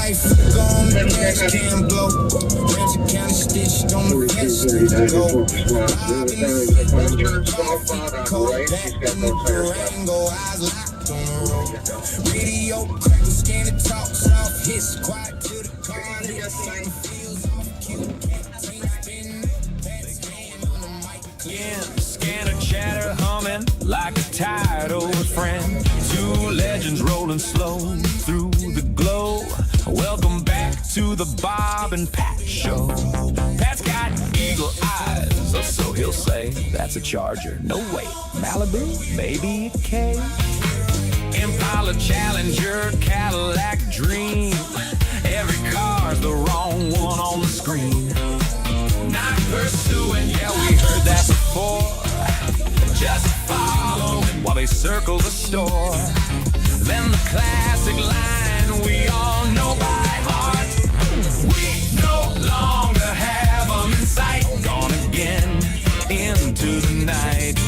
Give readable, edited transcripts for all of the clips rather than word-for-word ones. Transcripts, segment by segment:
life, go on the gas can blow. Ramsey County stitched on the vest, go. Cold back in the Durango, eyes locked on the road. Radio crackle, scan and talk, soft hits, quiet to the car. Nigga sing feels off, cute cat, spin up, that's hand on the mic. Scanner chatter humming like a tired old friend. Two legends rolling slow through the glow. Welcome back to the Bob and Pat show. Pat's got eagle eyes, or so he'll say. That's a Charger, no way. Malibu, maybe a K. Impala, Challenger, Cadillac, Dream. Every car's the wrong one on the screen. Not pursuing, yeah, we heard that before. Just following while they circle the store. Then the classic line we all know by heart. We no longer have them in sight. Gone again into the night.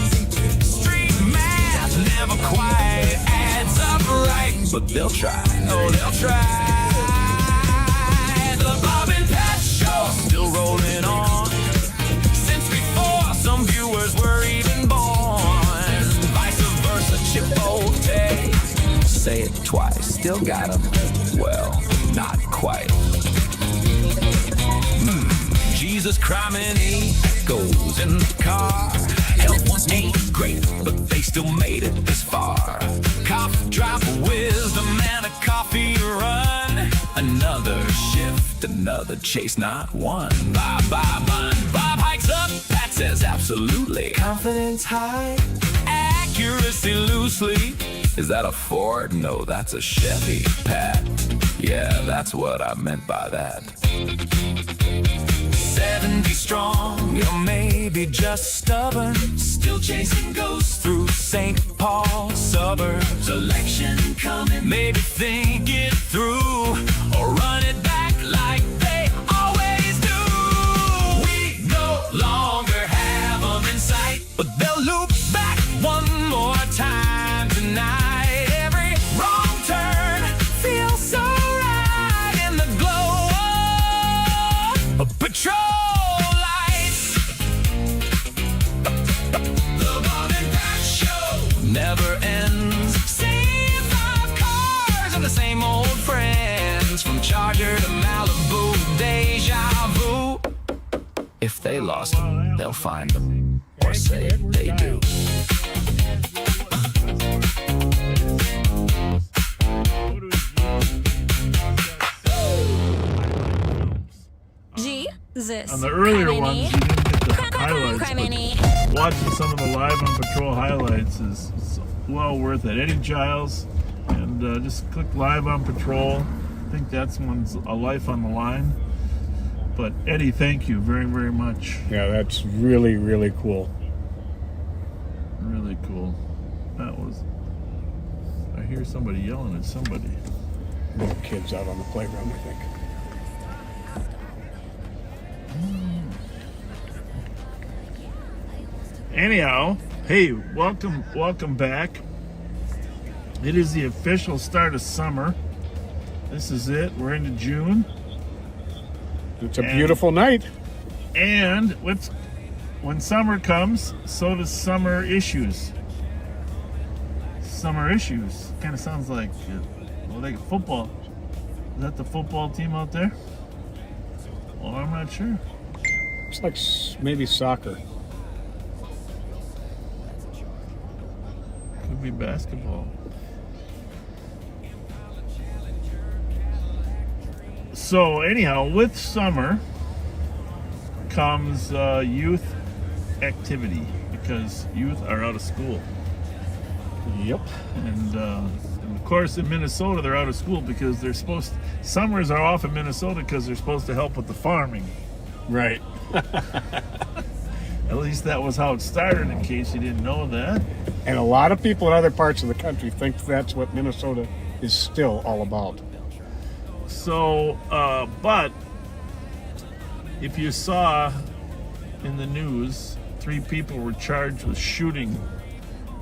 Street math never quite adds up right, but they'll try, oh they'll try. The Bob and Pat show still rolling on. Since before some viewers were even born. Vice versa, Chipotle. Say it twice, still got 'em. Well, not quite. Jesus criminy goes in the car. Health ain't great, but they still made it this far. Cough, drop of wisdom and a coffee run. Another shift, another chase, not one. Bye, bye, bun. Bob hikes up, Pat says absolutely. Confidence high, accuracy loosely. Is that a Ford? No, that's a Chevy, Pat. Yeah, that's what I meant by that. 70 strong, you're maybe just stubborn. Still chasing ghosts through St. Paul suburbs. Election coming, maybe think it through. Or run it back like they always do. We no longer have them in sight, but they'll loop back one more time tonight. Every wrong turn feels so right in the glow of patrol lights. The Bob and Pat show never ends. Same five cars and the same old friends. From Charger to Malibu, deja vu. If they lost them, they'll find them. Or say they do. Jesus. On the earlier ones, you didn't get the highlights, but watching some of the Live on Patrol highlights is well worth it. Eddie Giles, and just click Live on Patrol. I think that's one's A Life on the Line. But Eddie, thank you very, very much. Yeah, that's really, really cool. Really cool. That was... I hear somebody yelling at somebody. The kids out on the playground, I think. Anyhow, hey, welcome back. It is the official start of summer. This is it. We're into June. It's a beautiful night. And when summer comes, so does summer issues. Summer issues. Kind of sounds like, like football. Is that the football team out there? Well, I'm not sure. It's like maybe soccer. Could be basketball. So anyhow, with summer comes youth activity because youth are out of school. Yep. And of course in Minnesota they're out of school because they're supposed to, summers are off in Minnesota because they're supposed to help with the farming. Right. At least that was how it started, in case you didn't know that. And a lot of people in other parts of the country think that's what Minnesota is still all about. So, but if you saw in the news, 3 people were charged with shooting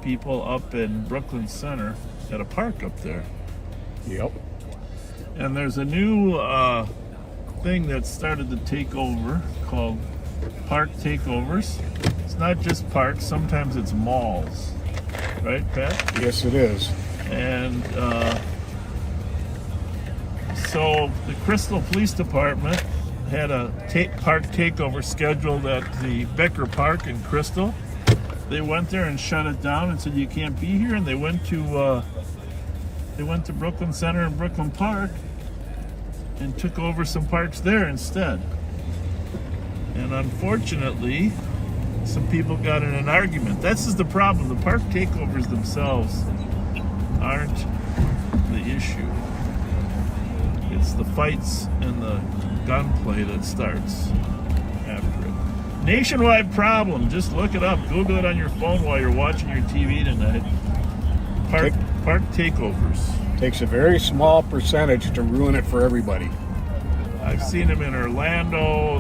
people up in Brooklyn Center at a park up there. Yep. And there's a new thing that started to take over called park takeovers. It's not just parks, sometimes it's malls. Right, Pat? Yes, it is. And so the Crystal Police Department had a park takeover scheduled at the Becker Park in Crystal. They went there and shut it down and said you can't be here. And they went to Brooklyn Center and Brooklyn Park and took over some parks there instead. And unfortunately, some people got in an argument. This is the problem. The park takeovers themselves aren't the issue. It's the fights and the gunplay that starts after it. Nationwide problem. Just look it up. Google it on your phone while you're watching your TV tonight. Park takeovers. Takes a very small percentage to ruin it for everybody. I've seen them in Orlando.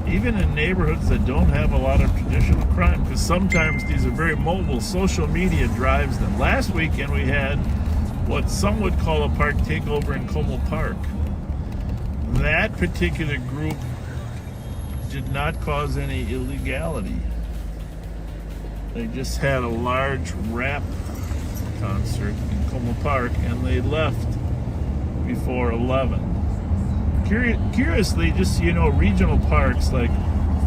Even in neighborhoods that don't have a lot of traditional crime, because sometimes these are very mobile. Social media drives them. Last weekend we had what some would call a park takeover in Como Park. That particular group did not cause any illegality. They just had a large rap concert in Como Park and they left before 11. Curiously, just so you know, regional parks like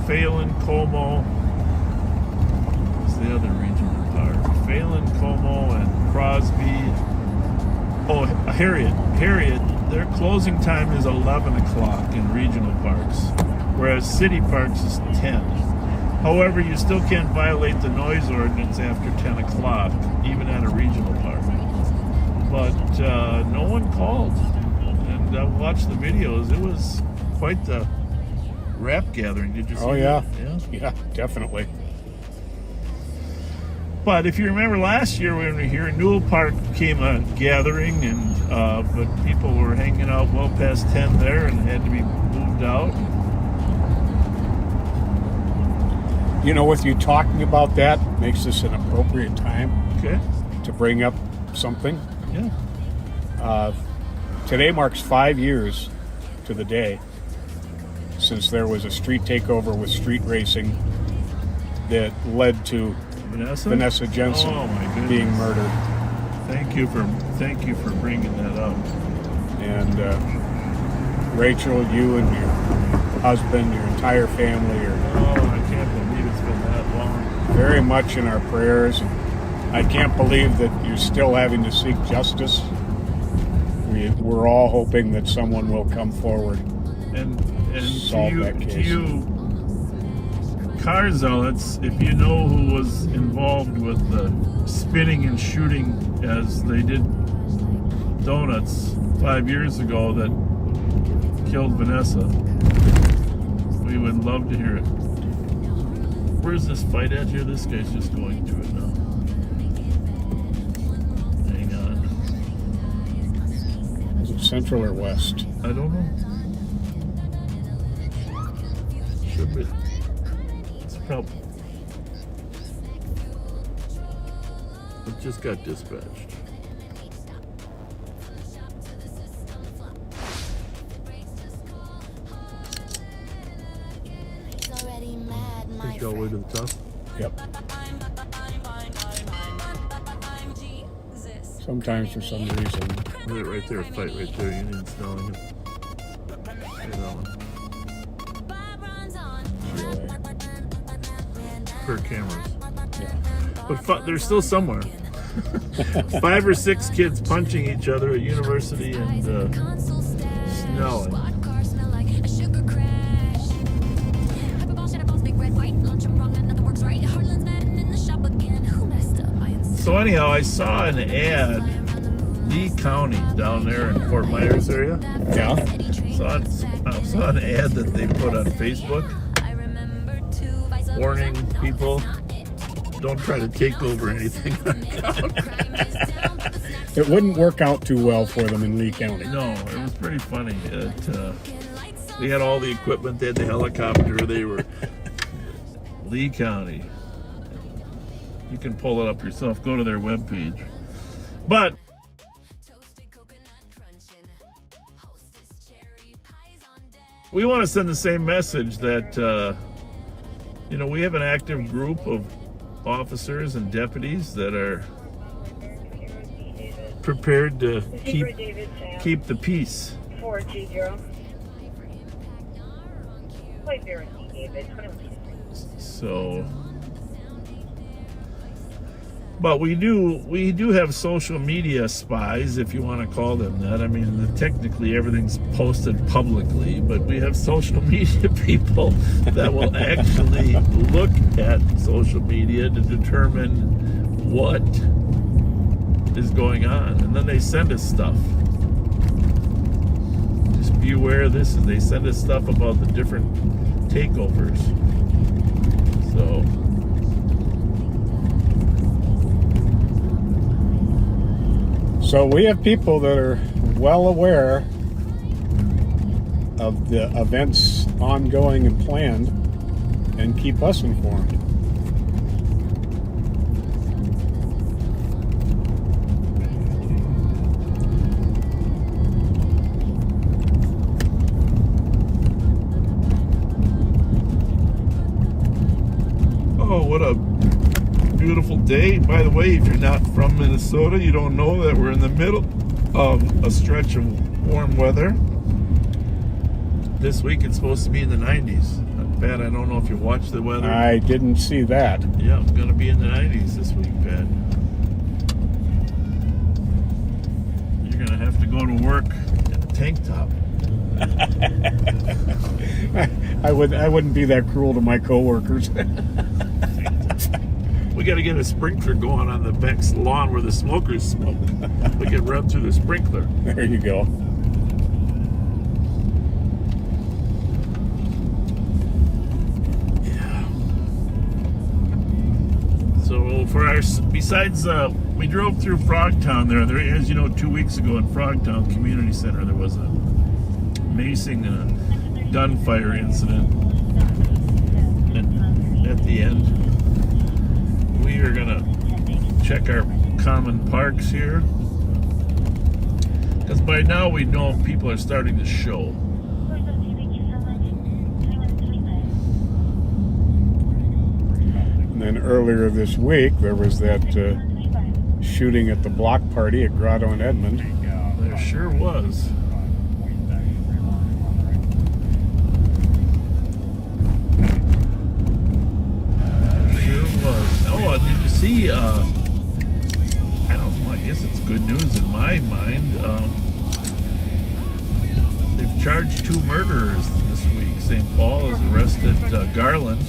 Phelan, Como, what's the other regional park? Phelan, Como, and Crosby. Oh, Harriet, their closing time is 11 o'clock in regional parks, whereas city parks is 10. However, you still can't violate the noise ordinance after 10 o'clock, even at a regional park. But no one called. And I watched the videos. It was quite the rap gathering. Did you see that? Yeah, Definitely. But if you remember last year when we were here, Newell Park became a gathering, and but people were hanging out well past 10 there and had to be moved out. You know, with you talking about that, makes this an appropriate time to bring up something. Yeah. Today marks 5 years to the day since there was a street takeover with street racing that led to Vanessa Jensen being murdered. Thank you for bringing that up. And Rachel, you and your husband, your entire family are I can't believe it's been that long. very much in our prayers. I can't believe that you're still having to seek justice. We're all hoping that someone will come forward and solve that case. To you car zealots, if you know who was involved with the spinning and shooting as they did donuts 5 years ago that killed Vanessa, we would love to hear it. Where's this fight at here? This guy's just going to it now. Hang on. Is it central or west? I don't know. Should be. It's probably. It just got dispatched. Think all the way to the top? Yep. Sometimes for some reason. Right there, fight right there. You need to know him. Okay, that one. Per cameras. Yeah. But they're still somewhere. 5 or 6 kids punching each other at university and Snelling. So anyhow, I saw an ad, Lee County down there in Fort Myers area. Yeah. Saw an ad that they put on Facebook warning people, don't try to take over anything on county. It wouldn't work out too well for them in Lee County. No, it was pretty funny. They had all the equipment, they had the helicopter, they were Lee County. You can pull it up yourself. Go to their webpage. But we want to send the same message that, we have an active group of officers and deputies that are prepared to keep the peace. 420. So, but we do have social media spies, if you want to call them that. I mean, technically everything's posted publicly, but we have social media people that will actually look at social media to determine what is going on, and then they send us stuff. Just be aware of this, and they send us stuff about the different takeovers. So we have people that are well aware of the events ongoing and planned and keep us informed. Oh, what a beautiful day. By the way, if you're not from Minnesota, you don't know that we're in the middle of a stretch of warm weather. This week it's supposed to be in the 90s. Pat, I don't know if you watched the weather. I didn't see that. Yeah, it's going to be in the 90s this week, Pat. You're going to have to go to work in a tank top. I wouldn't be that cruel to my coworkers. We got to get a sprinkler going on the back lawn where the smokers smoke. We can run through the sprinkler. There you go. Yeah. So besides, we drove through Frogtown there. There, as you know, 2 weeks ago in Frogtown Community Center, there was a macing gunfire incident. And at the end, we are gonna check our common parks here, because by now we know people are starting to show. And then earlier this week, there was that shooting at the block party at Grotto and Edmond. There sure was. Oh, did you see, I don't know, I guess it's good news in my mind. They've charged 2 murderers this week. St. Paul has arrested Garland.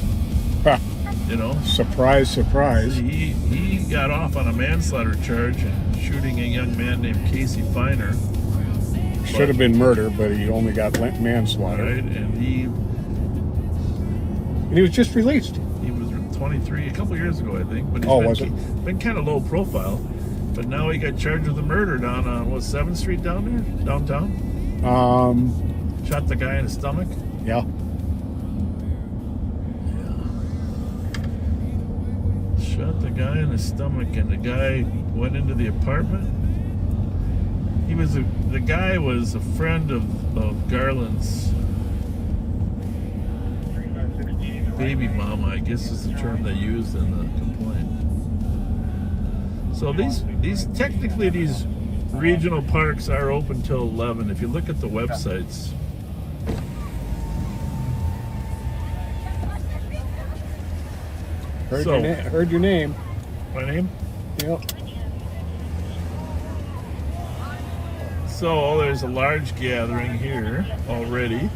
Ha. You know? Surprise, surprise. He got off on a manslaughter charge and shooting a young man named Casey Feiner. Should have been murder, but he only got manslaughter. Right, and he was just released. He was 23 a couple years ago, I think. But was it? Been kind of low profile, but now he got charged with a murder down on 7th Street down there, downtown. Shot the guy in the stomach. Yeah. Shot the guy in the stomach, and the guy went into the apartment. The guy was a friend of Garland's baby mama, I guess is the term they used in the complaint. So these regional parks are open till 11. If you look at the websites. Heard your name. My name? Yep. So there's a large gathering here already.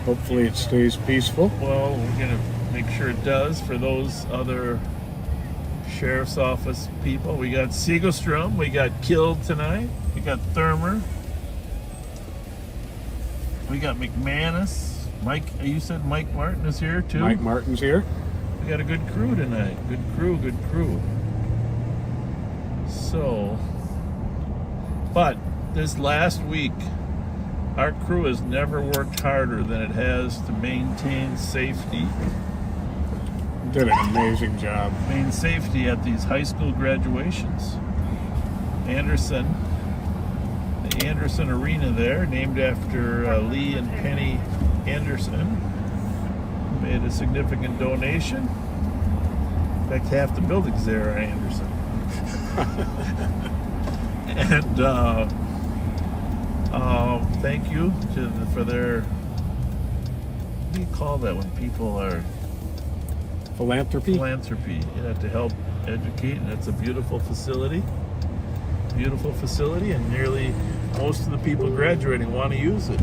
Hopefully it stays peaceful. Well, we're going to make sure it does for those other sheriff's office people. We got Siegelstrom. We got Killed tonight. We got Thurmer. We got McManus. Mike, you said Mike Martin is here too? Mike Martin's here. We got a good crew tonight. Good crew. So, but this last week, our crew has never worked harder than it has to maintain safety did an amazing job. Main safety at these high school graduations. Anderson, the Anderson Arena there, named after Lee and Penny Anderson, made a significant donation. In fact, half the buildings there are Anderson. And thank you for their, what do you call that when people are Philanthropy? Philanthropy, yeah, to help educate, and it's a beautiful facility. Beautiful facility, and nearly most of the people graduating want to use it.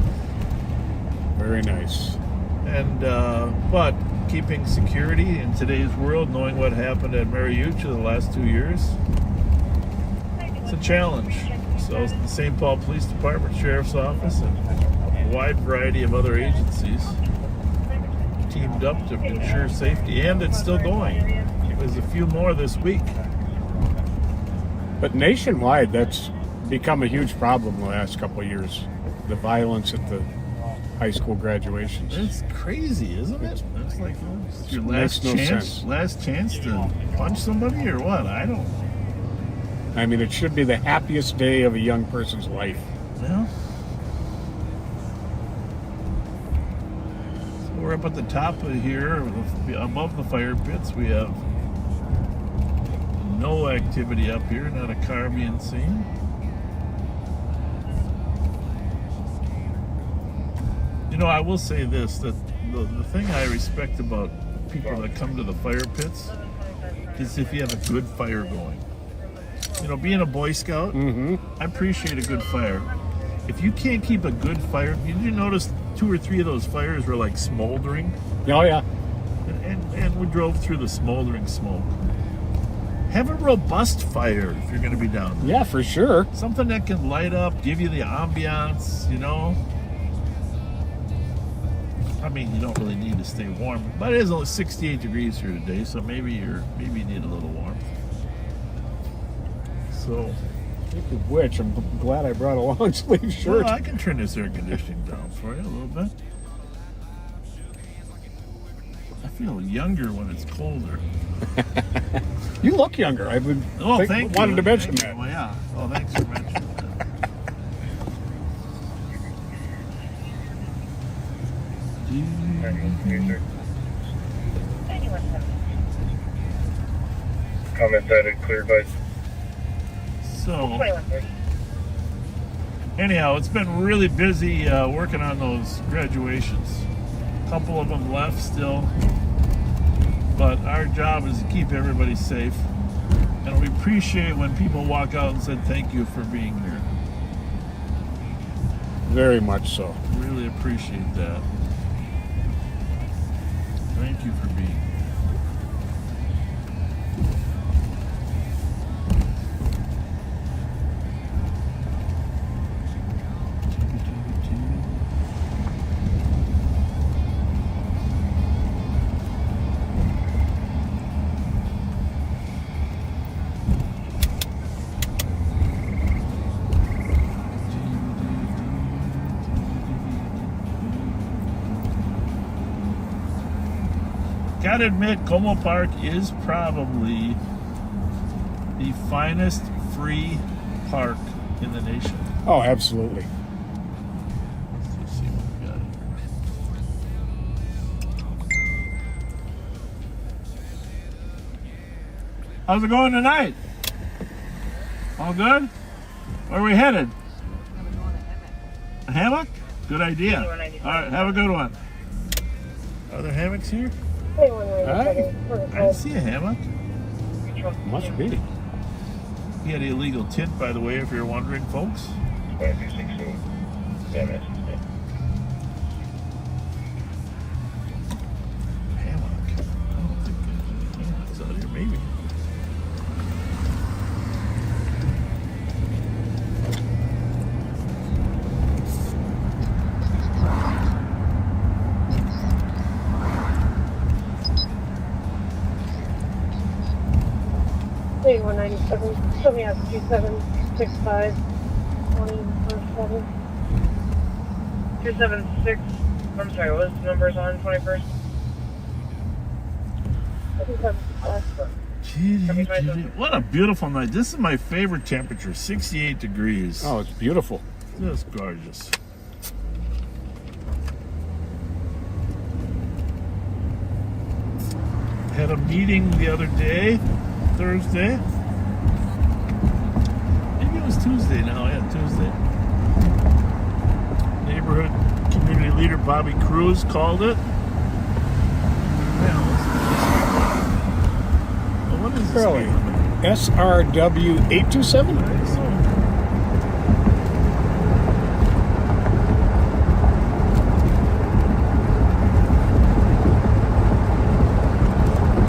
Very nice. And but keeping security in today's world, knowing what happened at Mariuccia the last 2 years, it's a challenge. So the St. Paul Police Department, Sheriff's Office, and a wide variety of other agencies teamed up to ensure safety, and it's still going. There's a few more this week. But nationwide, that's become a huge problem the last couple of years. The violence at the high school graduations. It's crazy, isn't it? It's like it's your Makes no last sense. chance to punch somebody or what? I don't. I mean, it should be the happiest day of a young person's life. Well, so we're up at the top of here, above the fire pits. We have no activity up here, not a car being seen. You know, I will say this, that the thing I respect about people that come to the fire pits is if you have a good fire going. You know, being a Boy Scout, I appreciate a good fire. If you can't keep a good fire, did you notice 2 or 3 of those fires were like smoldering? Oh, yeah. And we drove through the smoldering smoke. Have a robust fire if you're going to be down there. Yeah, for sure. Something that can light up, give you the ambiance, you know. I mean, you don't really need to stay warm, but it is only 68 degrees here today, so maybe you need a little warmth. So, Speaking of which, I'm glad I brought a long sleeve shirt. well, I can turn this air conditioning down for you a little bit. I feel younger when it's colder. You look younger. I would Thank you. wanted to mention Thank that. you. Well, yeah. Well, thanks for mentioning that. Comment that it cleared by. So, anyhow, it's been really busy working on those graduations. A couple of them left still, but our job is to keep everybody safe. And we appreciate when people walk out and said thank you for being here. Very much so. Really appreciate that. Thank you for being here. Gotta admit, Como Park is probably the finest free park in the nation. Oh, absolutely. Let's see what we got here. How's it going tonight? All good? Where are we headed? A hammock? Good idea. All right, have a good one. Are there hammocks here? I see a hammock. Must be. He had illegal tint, by the way, if you're wondering, folks. Hammock. I don't think there's any hammocks out here, maybe. Hey, 197. Show me out 2765 21st. 276. I'm sorry, what was the numbers on 21st? What a beautiful night. This is my favorite temperature, 68 degrees. Oh, it's beautiful. Just gorgeous. Had a meeting the other day, Thursday. Maybe it was Tuesday now, yeah, Tuesday. Neighborhood community leader Bobby Cruz called it. What is this? Really? SRW 827?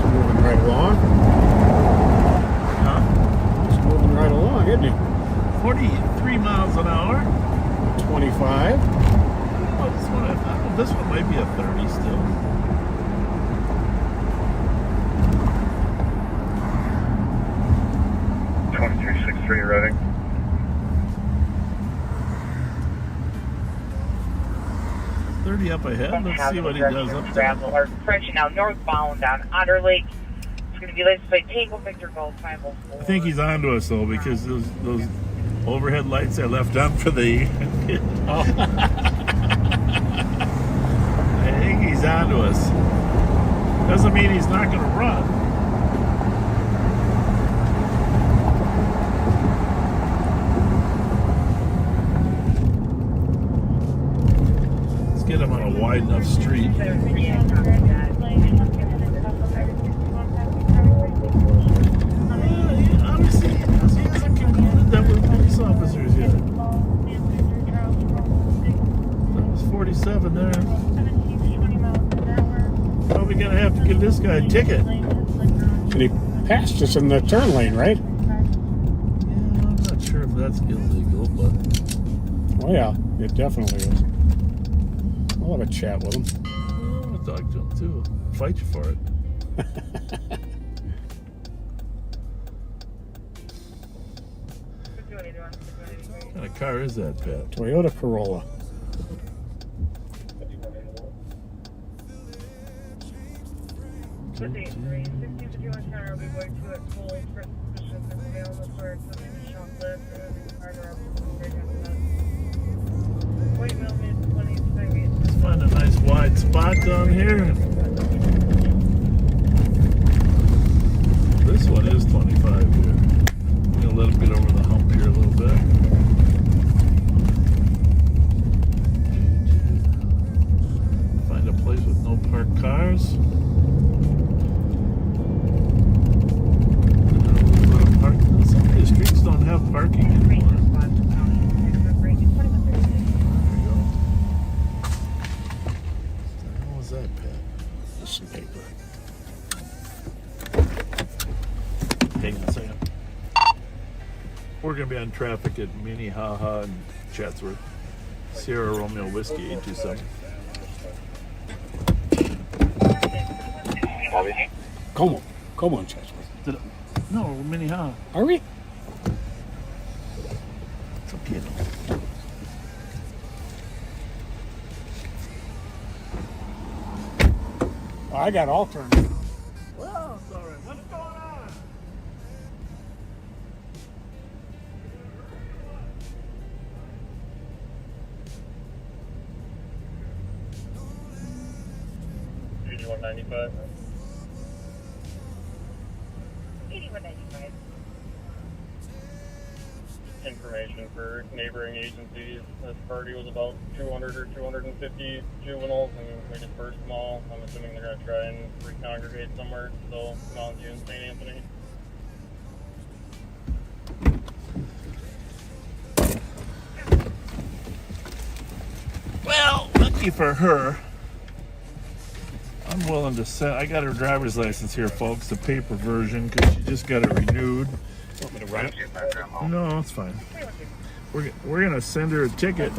Moving right along. Huh? It's moving right along, isn't it? 43 miles an hour. 25. Oh, this one might be a 30 still. Ready. $30 up ahead. Let's see what he does up there. Or approaching now northbound on Otter Lake. It's going to be listed by Tango Victor Golf 504. I think he's on to us though, because those overhead lights are left on for the. I think he's on to us. Doesn't mean he's not going to run. Get him on a wide enough street. Obviously, he hasn't concluded that we're police officers yet. That was 47 there. Probably gonna have to give this guy a ticket. And he passed us in the turn lane, right? Yeah, I'm not sure if that's illegal, but. Oh yeah, it definitely is. I'll have a chat with him. I'll talk to him too. Fight you for it. What kind of car is that, Pat? Toyota Corolla. Let's find a nice wide spot down here. This one is 25 here. I'm gonna let him get over the hump here a little bit. Find a place with no parked cars. Some of these streets don't have parking anymore. That, Pat? Just some paper. Hang on a second. We're going to be on traffic at Minnehaha and Chatsworth. Sierra Romeo Whiskey 827. Come on, Chatsworth. No, Minnehaha. Are we? It's a piano. I got all turned. Well, it's all right. What's going on? $81.95. 81.95. Information for neighboring agencies. This party was about 200 or 250 juveniles, and we dispersed them all. I'm assuming they're going to try and recongregate somewhere, so Mountain View and St. Anthony. Well, lucky for her, I'm willing to send. I got her driver's license here, folks, the paper version, because she just got it renewed. Want me to run it? No, it's fine. We're gonna send her a ticket,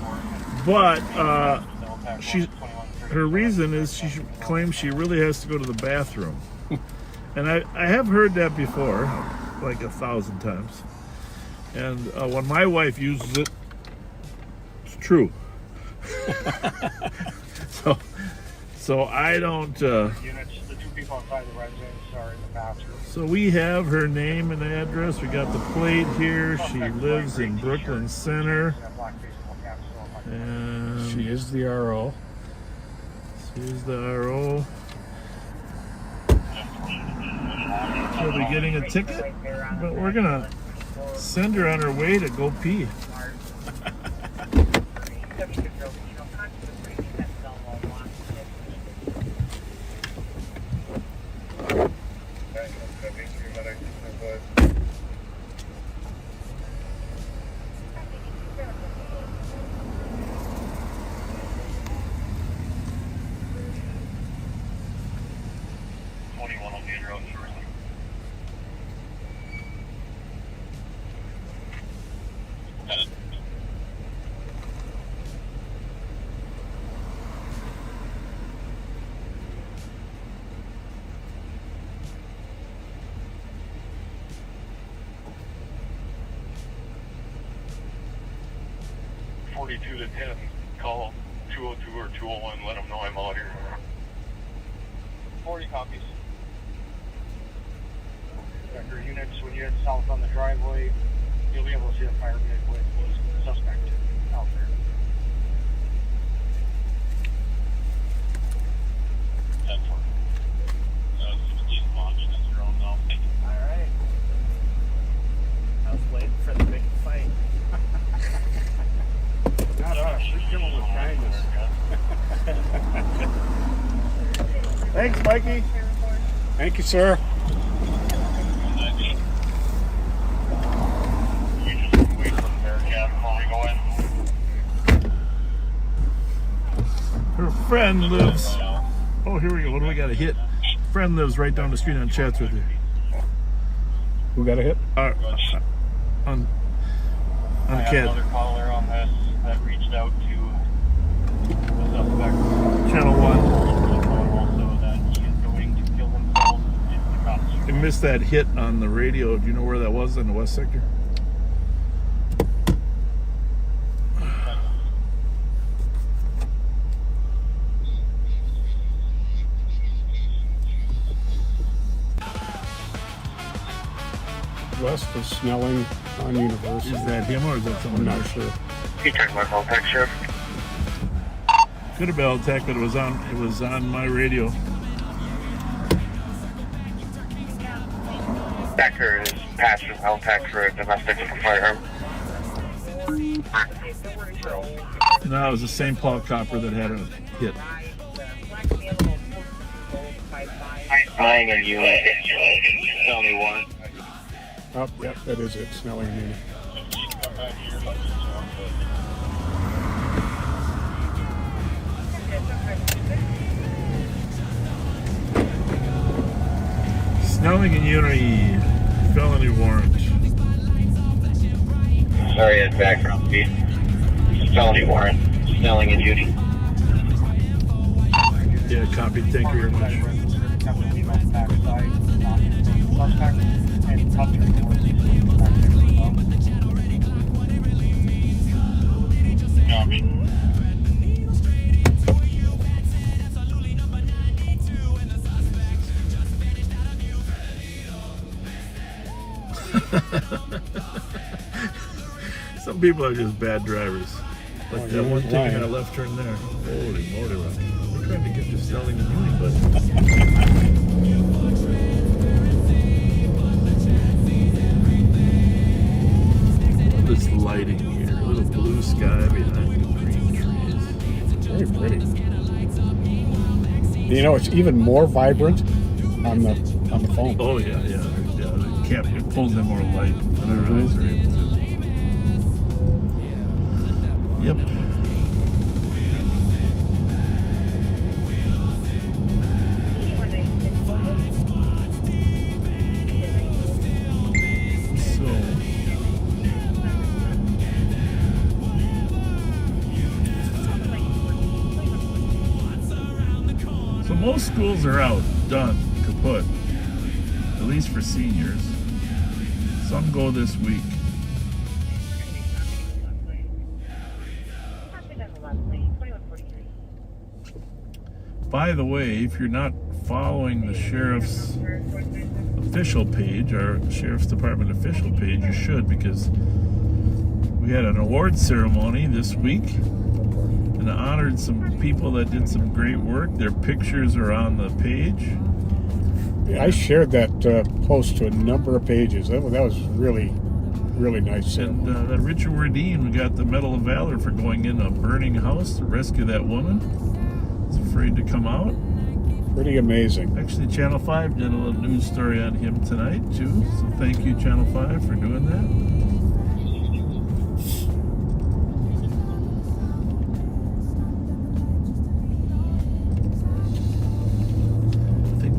but her reason is she claims she really has to go to the bathroom, and I have heard that before, like 1,000 times. And when my wife uses it, it's true. So I don't. people outside the residence are in the bathroom. So we have her name and address. We got the plate here. She lives in Brooklyn Center. And She is the RO. she's the RO. She'll be getting a ticket, but we're gonna send her on her way to go pee. To 10, call 202 or 201, let them know I'm out here. 40 copies. Vector units, when you head south on the driveway, you'll be able to see the fire vehicle with the suspect out there. Alright. I was waiting for the big fight. Not us, we kill them with kindness. Thanks, Mikey. Thank you, sir. Her friend lives. Oh, here we go. What do we got? A hit. Friend lives right down the street on Chatsworth here. Who got a hit? On I a have kid. another caller on this that reached out to the suspect. Channel 1. Also that he is going to kill himself if the cops I missed that hit on the radio. Do you know where that was in the West Sector? West of Snelling on University. Is that him or is that I'm someone not else? sure. He turned my phone picture. Could have been L-Tech, but it was on my radio. Becker is passing L-Tech for a domestic firearm. No, it was the St. Paul copper that had a hit. Flying in unit. Only one. Oh, yep, that is it. Snelling unit. Snelling and Unity, felony warrant. Sorry, it's background speed. Felony warrant. Snelling and Unity. Yeah, copy. Thank you very much. Some people are just bad drivers. Like that one taking that left turn there. Holy moly. We're trying to get to Snelling and Unity, but this lighting here, a little blue sky behind the green trees. Very pretty. You know, it's even more vibrant on the phone. Oh yeah. It pulls in more light than our eyes are able to. Yep. So most schools are out, done, kaput. At least for seniors. Some go this week. By the way, if you're not following the sheriff's official page, our sheriff's department official page, you should, because we had an award ceremony this week and honored some people that did some great work. Their pictures are on the page. I shared that post to a number of pages. That was really, really nice. And that Richard Wardine got the Medal of Valor for going in a burning house to rescue that woman. He's afraid to come out. Pretty amazing. Actually, Channel 5 did a little news story on him tonight, too. So thank you, Channel 5, for doing that.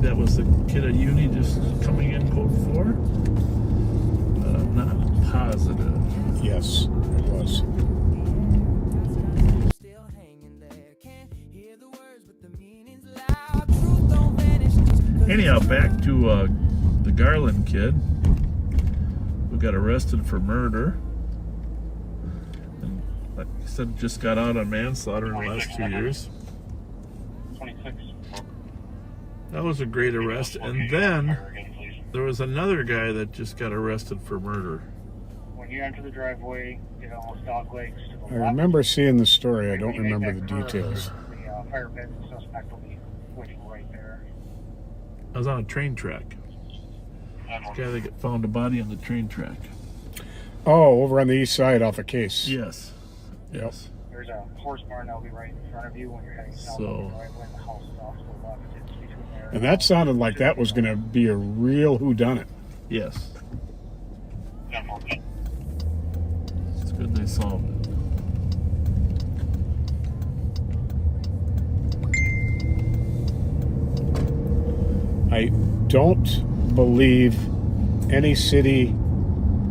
That was the kid at uni just coming in code 4, but I'm not positive. Yes, it was. Anyhow, back to the Garland kid who got arrested for murder. And like I said, just got out on manslaughter in the last 2 years. 26. That was a great arrest. And then there was another guy that just got arrested for murder. When you enter the driveway, it almost dog legs to the left. I remember seeing the story. I don't remember the details. The fire pit suspect will be waiting right there. I was on a train track. This guy that found a body on the train track. Oh, over on the east side off a Case. Yes. Yep. Yes. There's a horse barn that'll be right in front of you when you're heading south on the driveway, and the house is off to the left. It's between there. And that sounded like that was going to be a real whodunit. Yes. It's good they solved it. I don't believe any city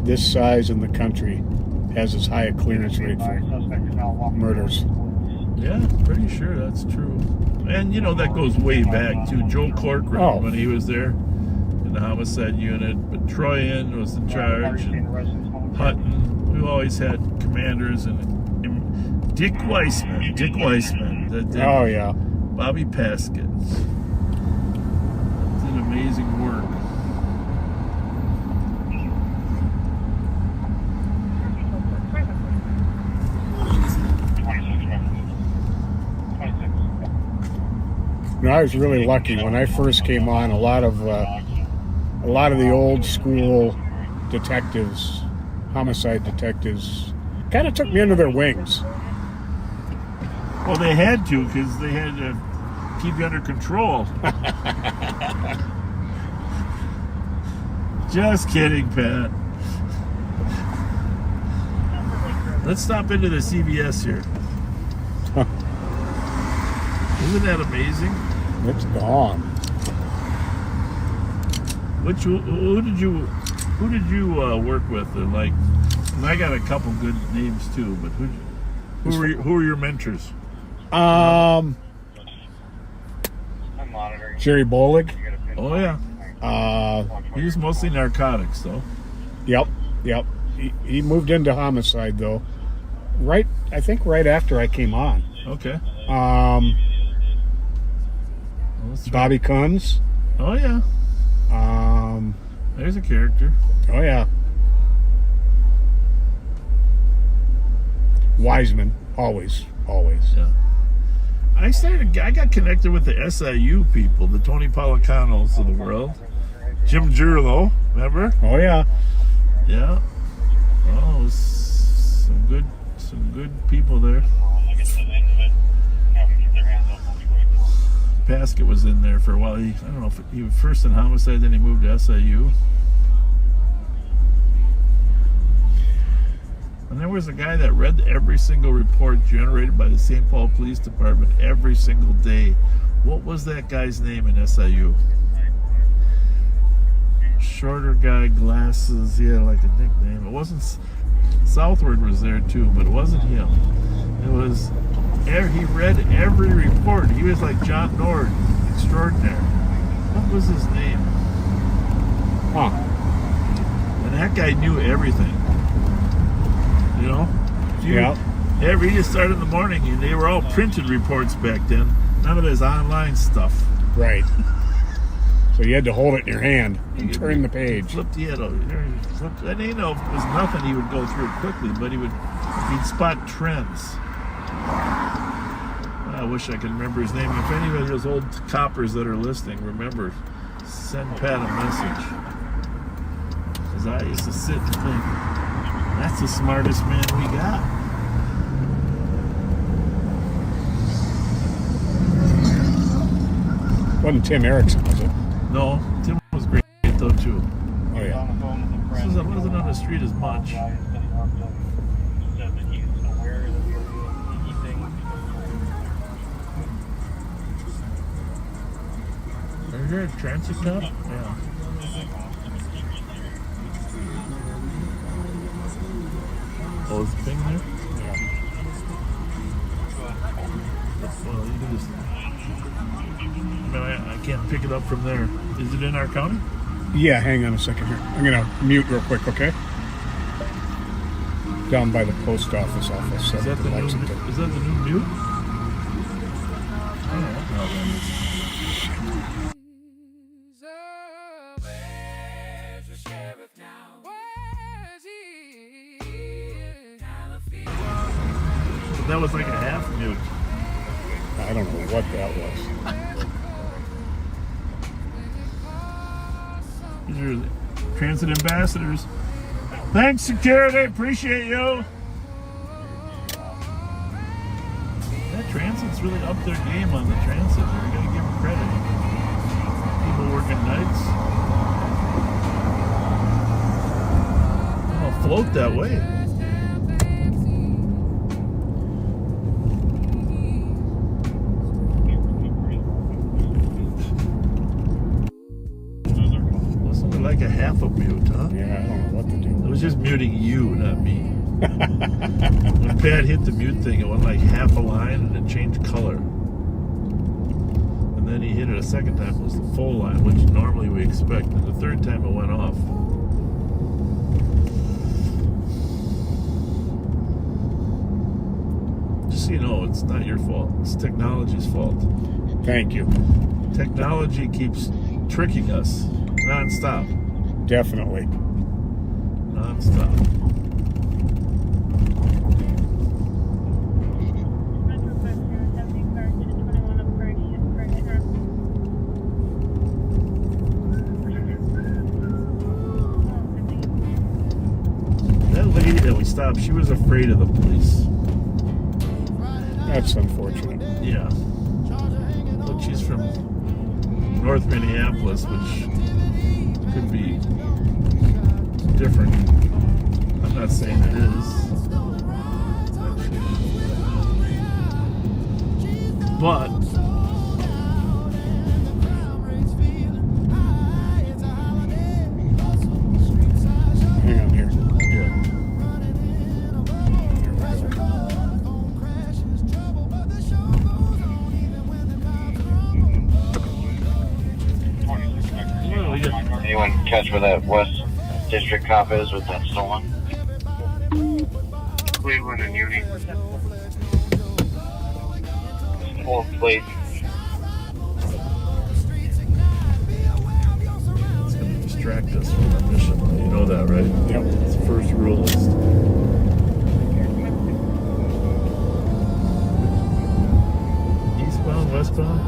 this size in the country has as high a clearance rate for murders. Yeah, pretty sure that's true. And you know, that goes way back to Joe Corcoran when he was there in the homicide unit. But Troyan was in charge, and Hutton. We always had commanders, and Dick Weissman. That did Bobby Paskett. Did amazing work. No, I was really lucky when I first came on. A lot of the old school detectives, homicide detectives, kind of took me under their wings. Well, they had to, because they had to keep you under control. Just kidding, Pat. Let's stop into the CVS here. Isn't that amazing? It's gone. Who did you work with? Like, I got a couple good names too, but who were your mentors? Jerry Bolig. Oh yeah. He was mostly narcotics, though. Yep. He moved into homicide though. I think right after I came on. Okay. Bobby Combs. Oh yeah. There's a character. Oh yeah. Wiseman, always. Yeah. I got connected with the SIU people, the Tony Policanos of the world. Jim Gerlo, remember? Oh yeah. Yeah. Oh, it was some good people there. Paskett was in there for a while. I don't know if he was first in homicide, then he moved to SIU. And there was a guy that read every single report generated by the St. Paul Police Department every single day. What was that guy's name in SIU? Shorter guy, glasses, he had like a nickname. It wasn't... Southward was there too, but it wasn't him. It was... He read every report. He was like John Nord, extraordinary. What was his name? Huh. And that guy knew everything. You know? He just started in the morning, and they were all printed reports back then. None of this online stuff. Right. So you had to hold it in your hand and turn the page. Flipped the head over. And you know, if it was nothing, he would go through it quickly, but he'd spot trends. I wish I could remember his name. If any of those old coppers that are listening, remember, send Pat a message. Because I used to sit and think, that's the smartest man we got. Wasn't Tim Erickson, was it? No, Tim was great though too. Oh yeah. Wasn't on the street as much. Is there a transit cop? Yeah. Oh, is the thing there? Yeah. Well, you can just... I can't pick it up from there. Is it in our county? Yeah, hang on a second here. I'm going to mute real quick, okay? Down by the post office. Is that the new mute? I don't know. That was like a half mute. I don't know what that was. These are transit ambassadors. Thanks, security. Appreciate you. That transit's really up their game on the transit. We're going to give them credit. People working nights. I'll float that way. Like a half a mute, huh? Yeah, I don't know what to do. It was just muting you, not me. When Pat hit the mute thing, it went like half a line and it changed color. And then he hit it a second time, it was the full line, which normally we expect. And the third time it went off. Just so you know, it's not your fault. It's technology's fault. Thank you. Technology keeps tricking us. Non-stop. Definitely. Non-stop. That lady that we stopped, she was afraid of the police. That's unfortunate. Yeah. But she's from North Minneapolis, which could be different. I'm not saying it is. But hang on here. Yeah. Anyone catch where that West District cop is with that stolen? Cleveland and Uni. Full plate. It's going to distract us from our mission. You know that, right? Yep. It's the first rule list. Eastbound, westbound?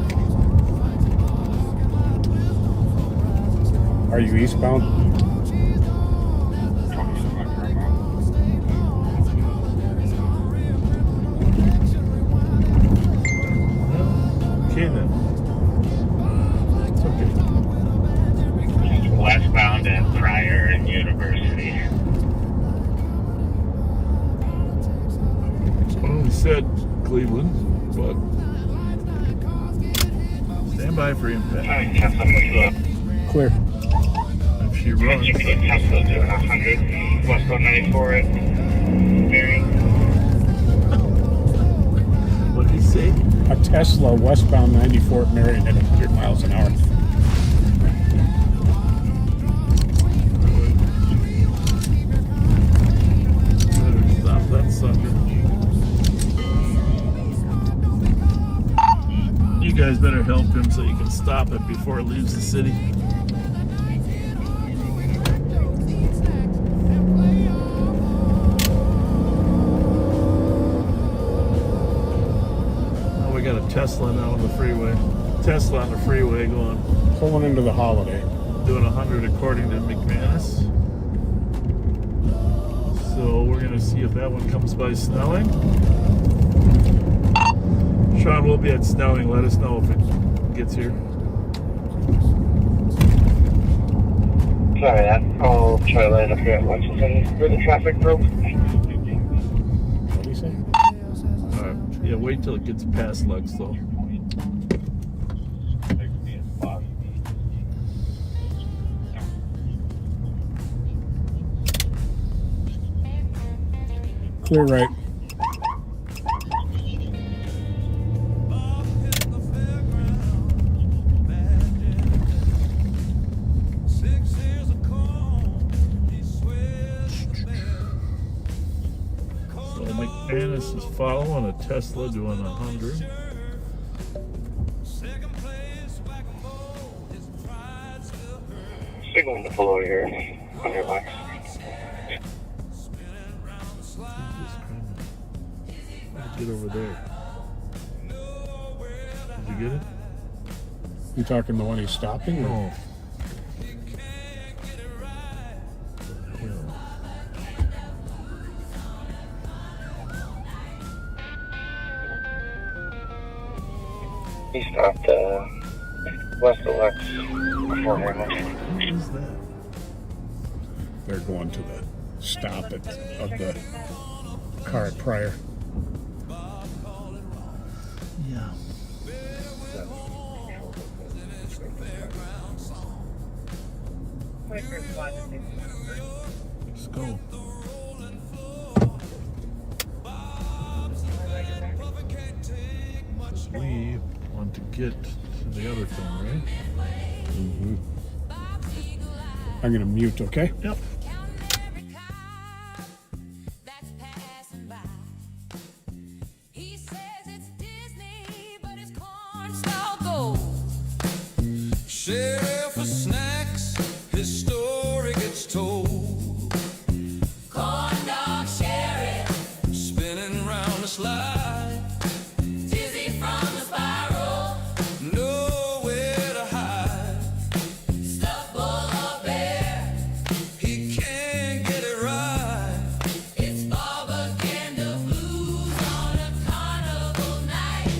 Are you eastbound? Okay then. It's okay. Westbound at Pryor and University. Well, we said Cleveland, but stand by for impact. Clear. If she runs. You can get Tesla doing 100. Westbound 94 at Mary. What did he say? A Tesla westbound 94 at Marion at 100 miles an hour. Better stop that sucker. You guys better help him so you can stop it before it leaves the city. Oh, we got a Tesla now on the freeway. Tesla on the freeway going. Pulling into the holiday. Doing 100 according to McManus. So we're going to see if that one comes by Snelling. Sean will be at Snelling. Let us know if it gets here. Sorry, I'll try later if it watches where the traffic broke. What do you say? Yeah, wait till it gets past Lux though. Clear right. So McManus is following a Tesla doing 100. Still going to pull over here on your box. Get over there. Did you get it? You talking the one he's stopping? No. He stopped west of Lex before very much. What is that? They're going to the stop of the car at Pryor. Yeah. Let's go. We want to get to the other thing, right? Mm-hmm. I'm going to mute, okay? Yep. Share for snacks, his story gets told. Corn dog sheriff, spinning round the slide. Dizzy from the spiral, nowhere to hide. Stuff full of air, he can't get it right. It's Bobaganda blues on a carnival night.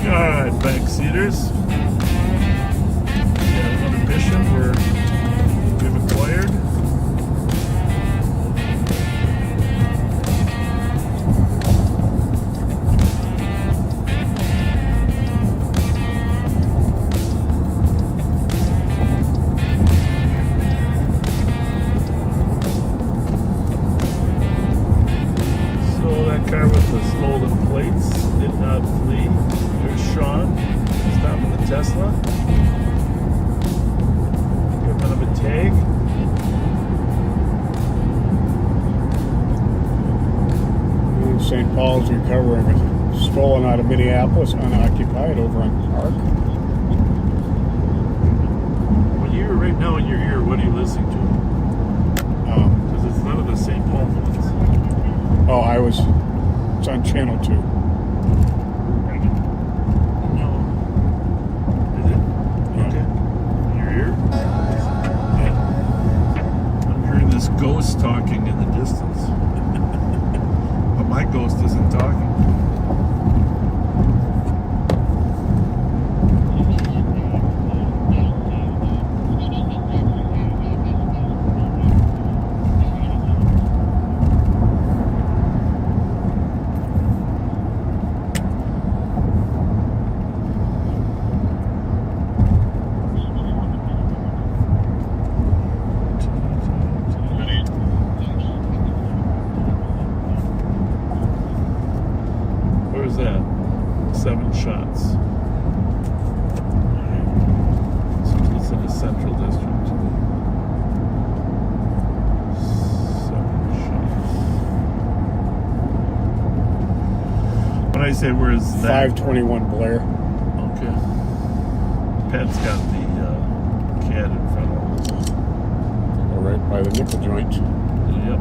Alright, backseaters. We got another mission we've acquired. So that car with the stolen plates did not flee. There's Sean, stopping the Tesla. Give him a tag. St. Paul's recovering a stolen out of Minneapolis, unoccupied over on Park. When you're right now in your ear, what are you listening to? Because it's none of the St. Paul ones. It's on channel 2. No. Is it? Okay. In your ear? Yeah. I'm hearing this ghost talking in the distance. But my ghost isn't talking. Where's that? 7 shots. So I say, where's that? 521 Blair. Okay. Pat's got the CAD in front of him. All right, by the nickel joint. Yep.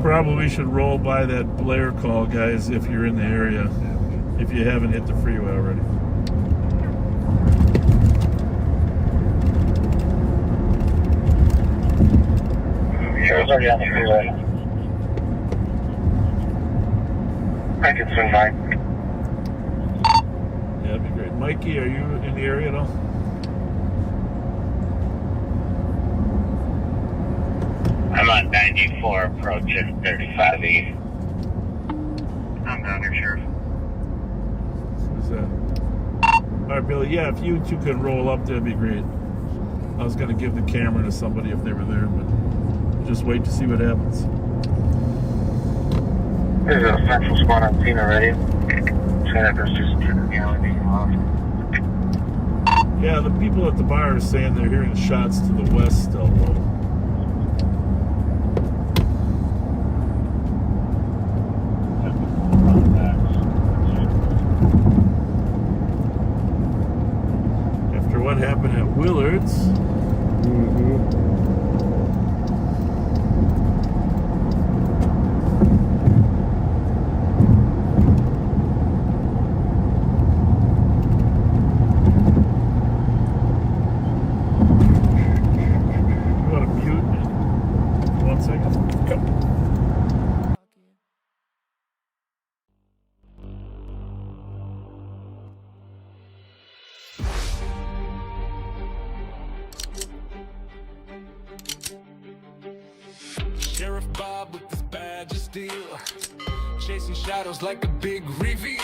Probably should roll by that Blair call, guys, if you're in the area, if you haven't hit the freeway already. Yeah, it's already on the freeway. I can swing by. Yeah, that'd be great. Mikey, are you in the area at all? I'm on 94 approaching 35 East. I'm down here, Sheriff. Who's that? All right, Billy. Yeah, if you two could roll up, that'd be great. I was going to give the camera to somebody if they were there, but just wait to see what happens. There's a central squad on scene already. Jennifer's just turning the LED off. Yeah, the people at the bar are saying they're hearing shots to the west still, though. What happened at Willard's. You want to mute me? 1 second. Yep. Sheriff Bob with his badge of steel, chasing shadows like a big reveal.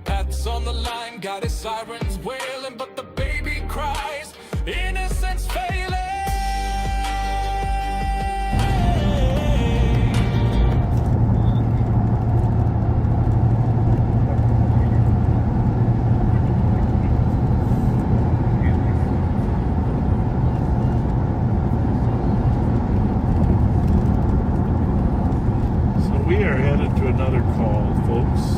Pat's on the line, got his sirens wailing, but the baby cries, innocence failing. We are headed to another call, folks.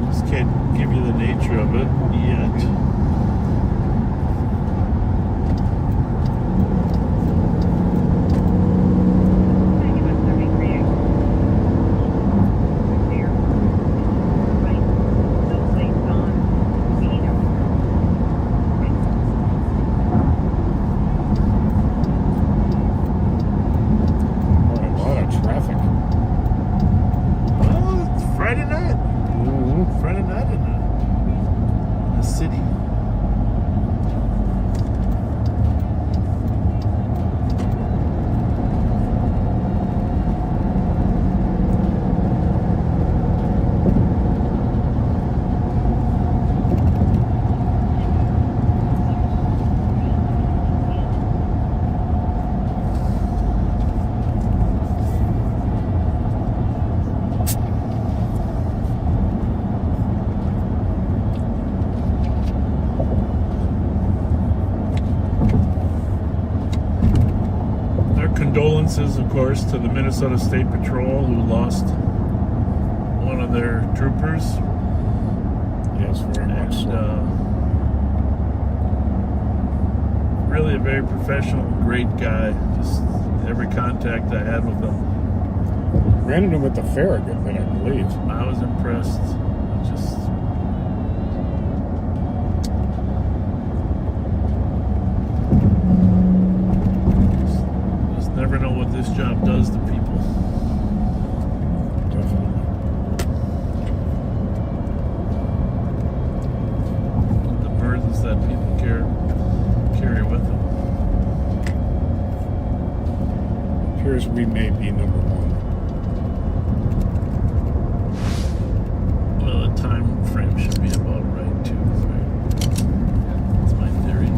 Just can't give you the nature of it yet. Condolences, of course, to the Minnesota State Patrol who lost one of their troopers. Yes, very much so. Really a very professional, great guy. Just every contact I had with him. Ran into him at the fair a good bit, I believe. I was impressed. Never know what this job does to people. Definitely. The burdens that people carry with them. Appears we may be number one. Well, the time frame should be about right too, right? That's my theory.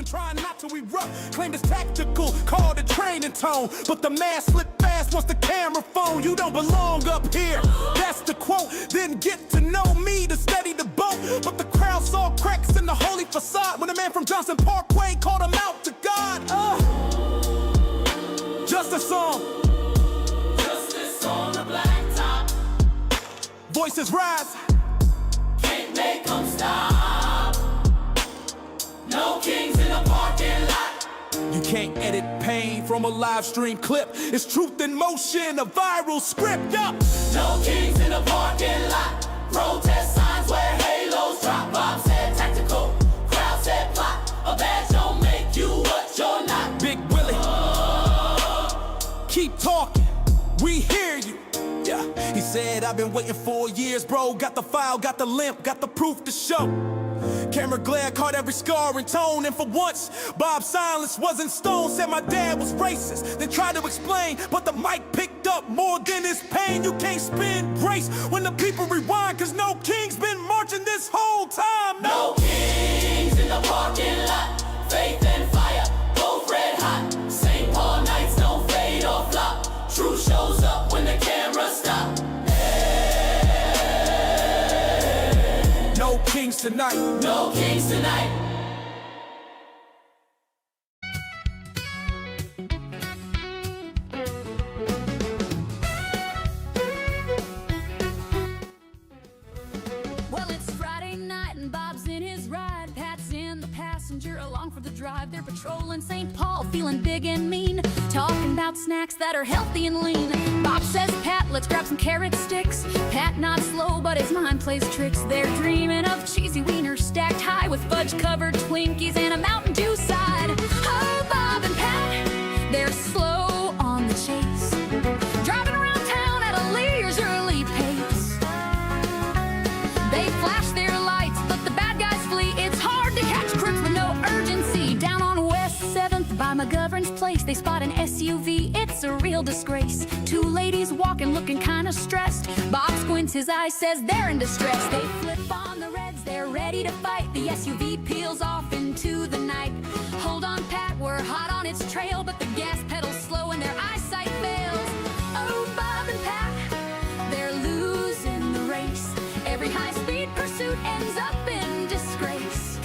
motion, trying not to erupt. Claimed it's tactical, called a training tone. But the mask slipped fast once the camera phone. You don't belong up here, that's the quote. Didn't get to know me to steady the boat. But the crowd saw cracks in the holy facade when a man from Johnson Parkway called him out to God. Just a song. Justice on the blacktop. Voices rise. Can't make them stop. No kings in the parking lot. You can't edit pain from a live stream clip. It's truth in motion, a viral script. Up. No kings in the parking lot. Protest signs where halos drop. Bob said tactical. Crowd said plot. A badge don't make you what you're not. Big Willie. Keep talking. We hear you. Yeah. He said, I've been waiting 4 years, bro. Got the file, got the limp, got the proof to show. Camera glare caught every scar and tone. And for once, Bob's silence wasn't stone. Said my dad was racist, then tried to explain. But the mic picked up more than his pain. You can't spin grace when the people rewind. Cause no king's been marching this whole time. No kings in the parking lot. Faith and fire, both red hot. St. Paul nights don't fade or flop. Truth shows up when the camera stop. Hey. No kings tonight. No kings tonight. Well, it's Friday night and Bob's in his ride. Pat's in the passenger along for the drive. They're patrolling St. Paul, feeling big and mean. Talking about snacks that are healthy and lean. Bob says, Pat, let's grab some carrot sticks. Pat nods slow, but his mind plays tricks. They're dreaming of cheesy wieners stacked high with fudge-covered Twinkies and a Mountain Dew side. Oh, Bob and Pat, they're slow on the chase. Driving around town at a leisurely pace. They flash their lights, but the bad guys flee. It's hard to catch crooks with no urgency. Down on West 7th by McGovern's place, they spot an SUV. It's a real disgrace. Two ladies walking, looking kinda stressed. Bob squints his eyes, says they're in distress. They flip on the reds, they're ready to fight. The SUV peels off into the night. Hold on, Pat, we're hot on its trail, but the gas pedal's slow and their eyesight fails. Oh, Bob and Pat, they're losing the race. Every high-speed pursuit ends up in disgrace.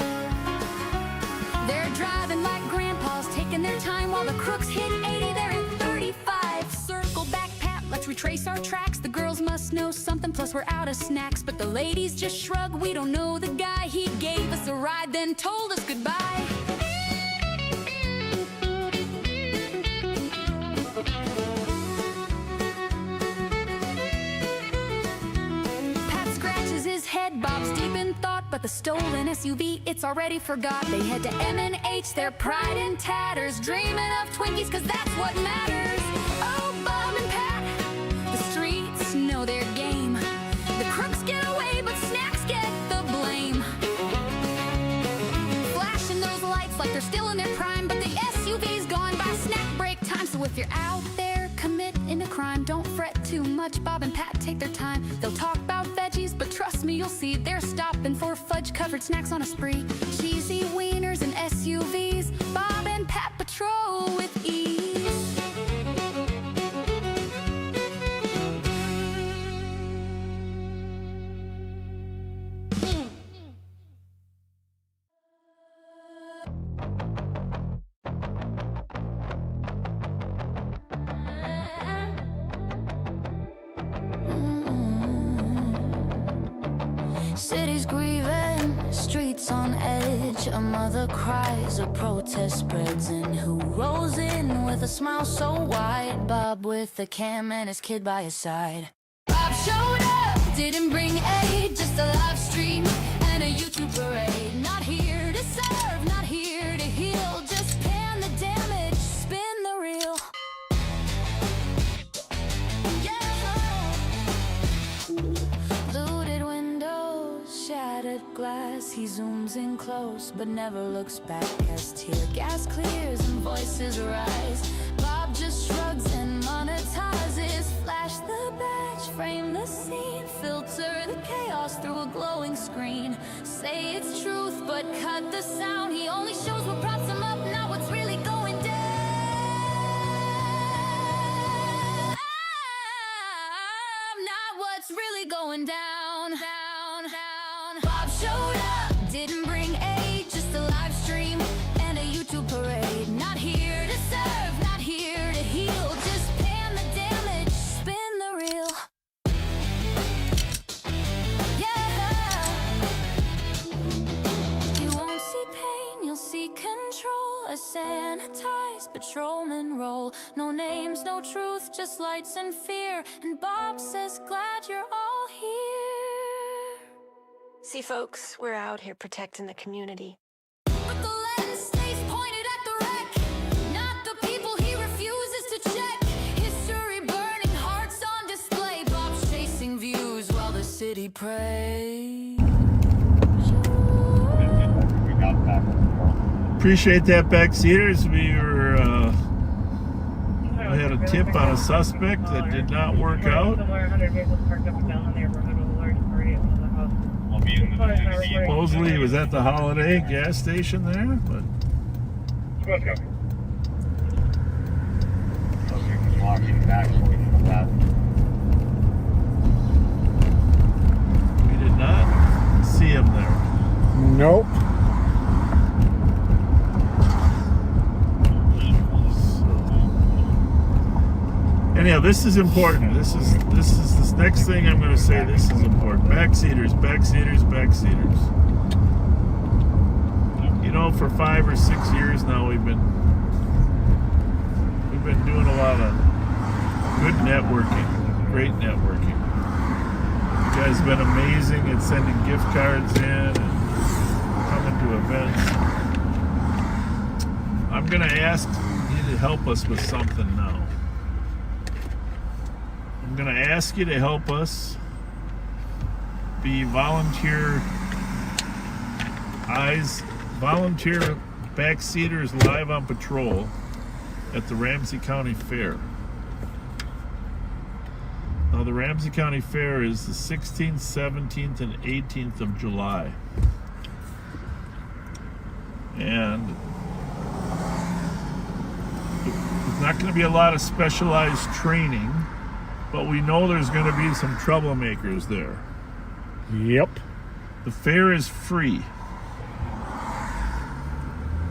They're driving like grandpas, taking their time while the crooks hit 80. They're at 35. Circle back, Pat, let's retrace our tracks. The girls must know something, plus we're out of snacks. But the ladies just shrug, we don't know the guy. He gave us a ride, then told us goodbye. Bob's deep in thought, but the stolen SUV, it's already forgot. They head to M&H, their pride in tatters, dreaming of Twinkies, cause that's what matters. Oh, Bob and Pat, the streets know their game. The crooks get away, but snacks get the blame. Flashing those lights like they're still in their prime, but the SUV's gone by snack break time. So if you're out there committing a crime, don't fret too much. Bob and Pat take their time. They'll talk about veggies, but trust me, you'll see they're stopping for fudge-covered snacks on a spree. Cheesy wieners and SUVs, Bob and Pat patrol with ease. City's grieving, streets on edge. A mother cries, a protest spreads. And who rolls in with a smile so wide? Bob with the cam and his kid by his side. Bob showed up, didn't bring aid, just a live stream and a YouTube parade. Not here to serve, not here to heal, just pan the damage, spin the reel. Looted windows, shattered glass. He zooms in close but never looks back as tear gas clears and voices rise. Bob just shrugs and monetizes. Flash the badge, frame the scene, filter the chaos through a glowing screen. Say it's truth but cut the sound. He only shows what props him seek control. A sanitized patrolman role. No names, no truth, just lights and fear. And Bob says, glad you're all here. See, folks, we're out here protecting the community. But the lens stays pointed at the wreck, not the people he refuses to check. History burning, hearts on display. Bob's chasing views while the city prays. Appreciate that, backseaters. We had a tip on a suspect that did not work out. Supposedly he was at the Holiday gas station there, but we did not see him there. Nope. Anyhow, this is important. This next thing I'm going to say. This is important. Backseaters. You know, for 5 or 6 years now, we've been doing a lot of good networking, great networking. You guys have been amazing at sending gift cards in and coming to events. I'm going to ask you to help us with something now. I'm going to ask you to help us be volunteer backseaters live on patrol at the Ramsey County Fair. Now, the Ramsey County Fair is the 16th, 17th, and 18th of July. And there's not going to be a lot of specialized training, but we know there's going to be some troublemakers there. Yep. The fair is free.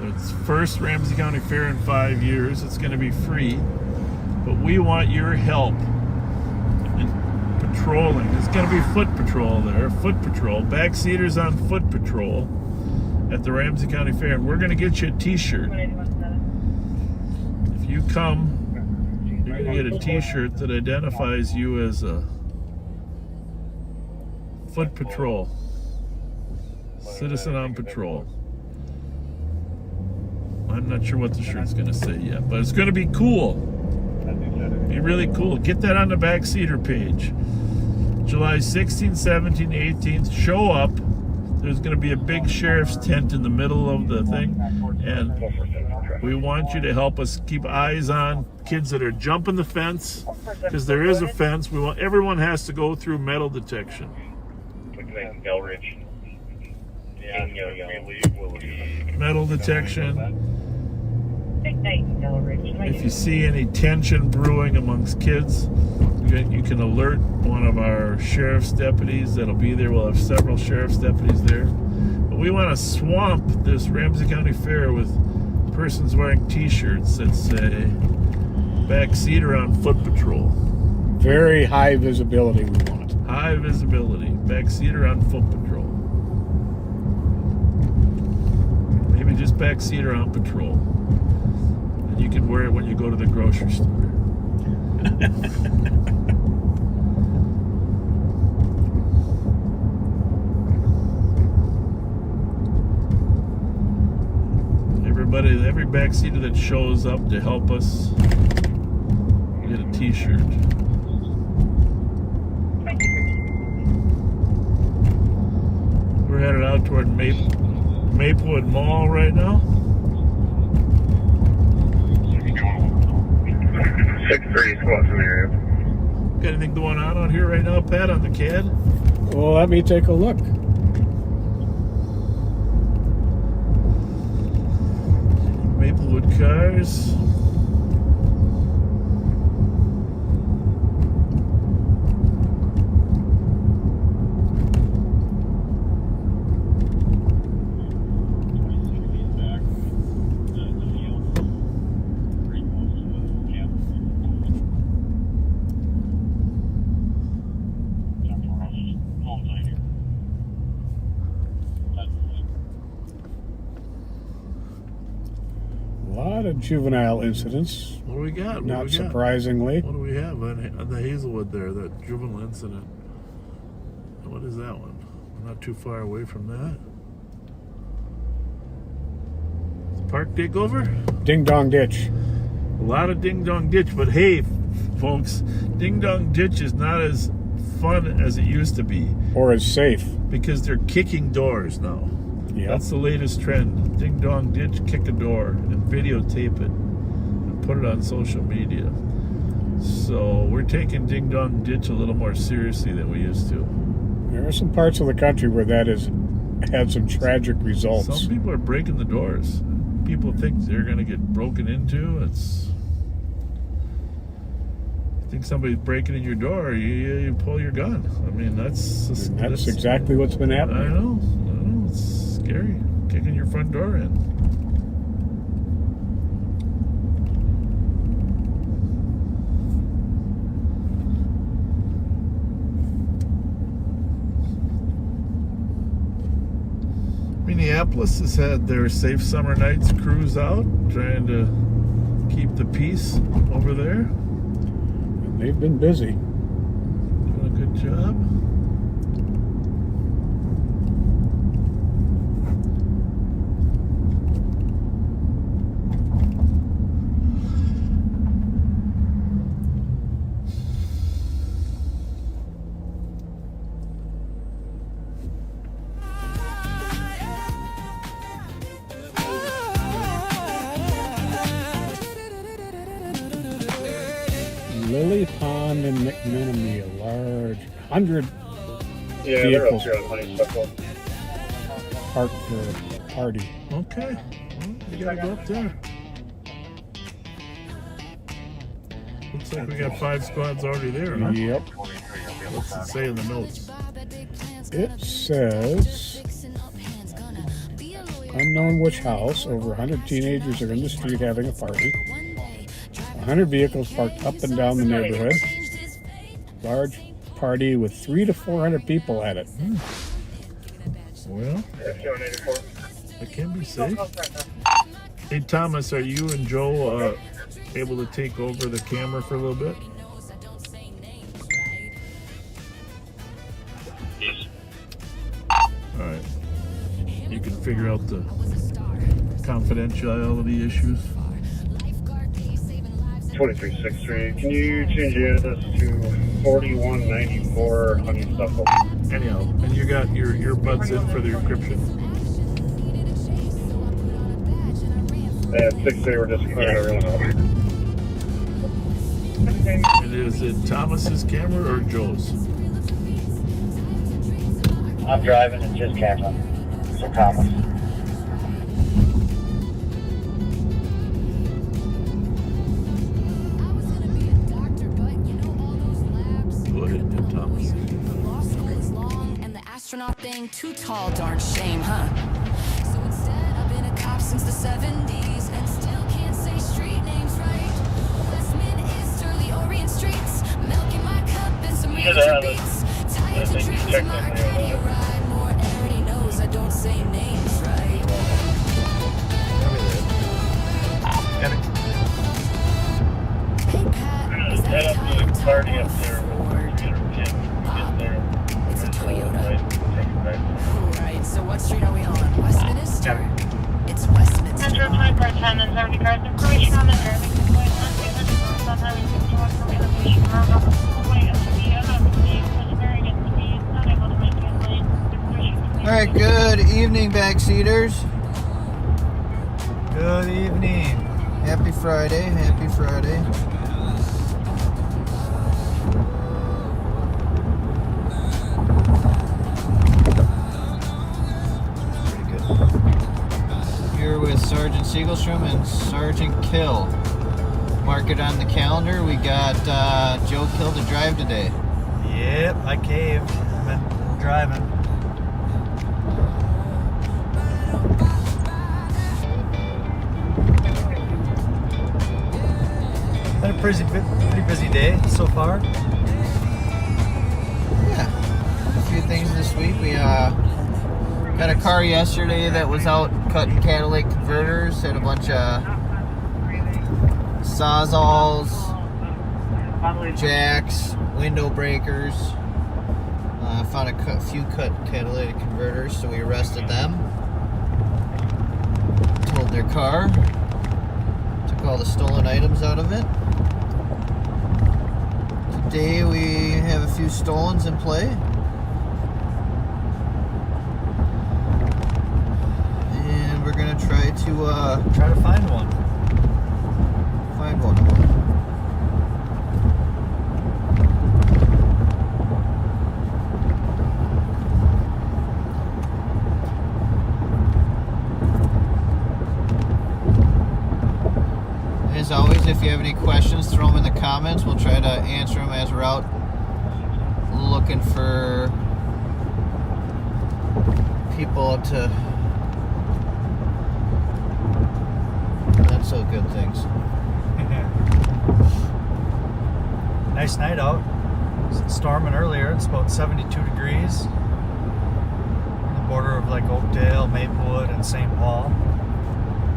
It's the first Ramsey County Fair in 5 years. It's going to be free. But we want your help in patrolling. It's going to be foot patrol there. Foot patrol. Backseaters on foot patrol at the Ramsey County Fair. And we're going to get you a t-shirt. If you come, you're going to get a t-shirt that identifies you as a foot patrol. Citizen on patrol. I'm not sure what the shirt's going to say yet, but it's going to be cool. Be really cool. Get that on the Backseater page. July 16th, 17th, 18th. Show up. There's going to be a big sheriff's tent in the middle of the thing, and we want you to help us keep eyes on kids that are jumping the fence, because there is a fence. Everyone has to go through metal detection. Metal detection. If you see any tension brewing amongst kids, you can alert one of our sheriff's deputies that'll be there. We'll have several sheriff's deputies there. But we want to swamp this Ramsey County Fair with persons wearing t-shirts that say Backseater on foot patrol. Very high visibility we want. High visibility. Backseater on foot patrol. Maybe just Backseater on patrol. And you can wear it when you go to the grocery store. Every backseater that shows up to help us get a t-shirt. We're headed out toward Maplewood Mall right now. 6-3 squats in the area. Got anything going on out here right now, Pat, on the CAD? Well, let me take a look. Maplewood cars. lot of juvenile incidents. What do we got? Not surprisingly. What do we have on the Hazelwood there? That juvenile incident. What is that one? We're not too far away from that. Park takeover? Ding Dong Ditch. A lot of Ding Dong Ditch, but hey, folks, Ding Dong Ditch is not as fun as it used to be. Or as safe. Because they're kicking doors now. Yeah. That's the latest trend. Ding Dong Ditch, kick a door and videotape it and put it on social media. So we're taking Ding Dong Ditch a little more seriously than we used to. There are some parts of the country where that has had some tragic results. Some people are breaking the doors. People think they're going to get broken into. You think somebody's breaking in your door, you pull your gun. I mean, that's exactly what's been happening. I know. It's scary. Kicking your front door in. Minneapolis has had their Safe Summer Nights cruise out, trying to keep the peace over there. And they've been busy. Doing a good job. Lily Pond and McMenemy, a large 100 they're up vehicles here on Honeysuckle. parked for a party. Okay. Well, you gotta go up there. Looks like we got 5 squads already there, huh? Yep. What's it say in the notes? It says, unknown which house, over 100 teenagers are in the street having a party. 100 vehicles parked up and down the neighborhood. Large party with 300 to 400 people at it. Well, it can be safe. Hey, Thomas, are you and Joe able to take over the camera for a little bit? Yes. All right. You can figure out the confidentiality issues. 23 6th Street. Can you change the address to 4194 Honeysuckle? Anyhow, and you got your earbuds in for the encryption? At 6 they were just clearing everyone out. And is it Thomas's camera or Joe's? I'm driving, it's his camera. So Thomas. Astronaut thing too tall, darn shame, huh? So instead, I've been a cop since the 70s and still can't say street names right. Westman is Early Orient streets, milking my cup and some major beats. Tired to dreams in my Arcadia ride. More already knows I don't say names right. Hey Pat, is that a party up there? It's a Toyota. Right, so what street are we on? Westminster? It's Westminster. Metro 2410 and 70 cars. Information on the driving deployed on Highway 61 for relocation. Around off the way of the was very good speed. Not able to make it lane. Alright, good evening, backseaters. Good evening. Happy Friday. Happy Friday. Here with Sergeant Siegelstrom and Sergeant Kill. Mark it on the calendar. We got Joe Kill to drive today. Yep, I caved. I've been driving. Been a pretty busy day so far. Yeah, a few things this week. We got a car yesterday that was out cutting catalytic converters. Had a bunch of Sawzalls, jacks, window breakers. Found a few cut catalytic converters, so we arrested them. Towed their car. Took all the stolen items out of it. Today we have a few stolens in play. And we're gonna try to find one. Find one of them. As always, if you have any questions, throw them in the comments. We'll try to answer them as we're out looking for people up to not so good things. Nice night out. It's storming earlier. It's about 72 degrees. On the border of like Oakdale, Maplewood, and St. Paul.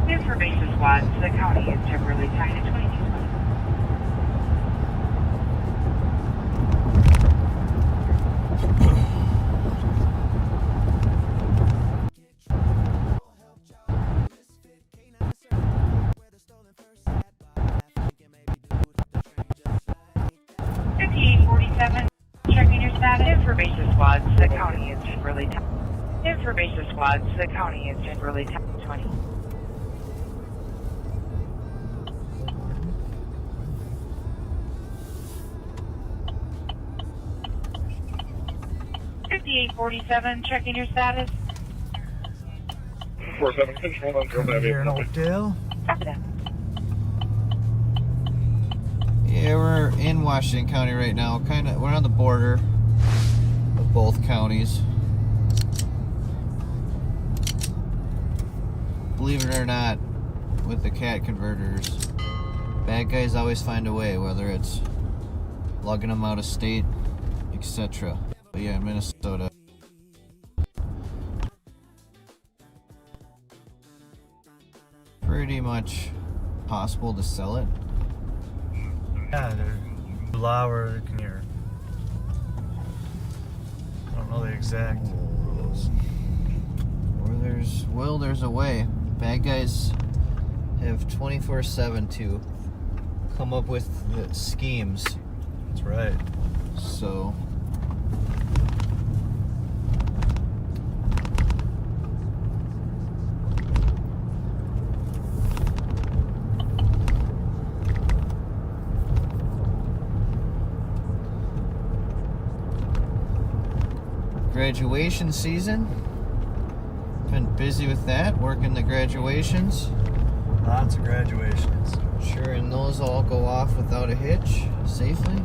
Information squad to the county is temporarily tied at 2220. Checking your status. Information squad to the county is temporarily tied. Information squad to the county is temporarily tied at 20. Checking your status. 47 control on Burrill. Here in Oakdale. Copy that. Yeah, we're in Washington County right now. We're on the border of both counties. Believe it or not, with the cat converters, bad guys always find a way, whether it's lugging them out of state, etc. But yeah, Minnesota. Pretty much possible to sell it. Yeah, they're lower can hear. I don't know the exact rules. Or there's a way. Bad guys have 24/7 to come up with the schemes. That's right. So graduation season. Been busy with that, working the graduations. Lots of graduations. Sure, and those all go off without a hitch, safely.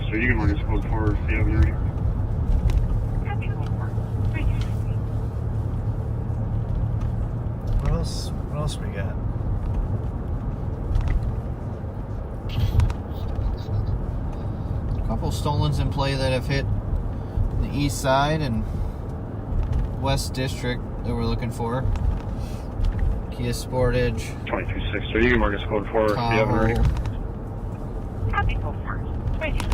So you can mark this code for the other. What else we got? A couple stolens in play that have hit the east side and west district that we're looking for. Kia Sportage. 22-6. So you can mark this code for the other. Copy, go first. 22.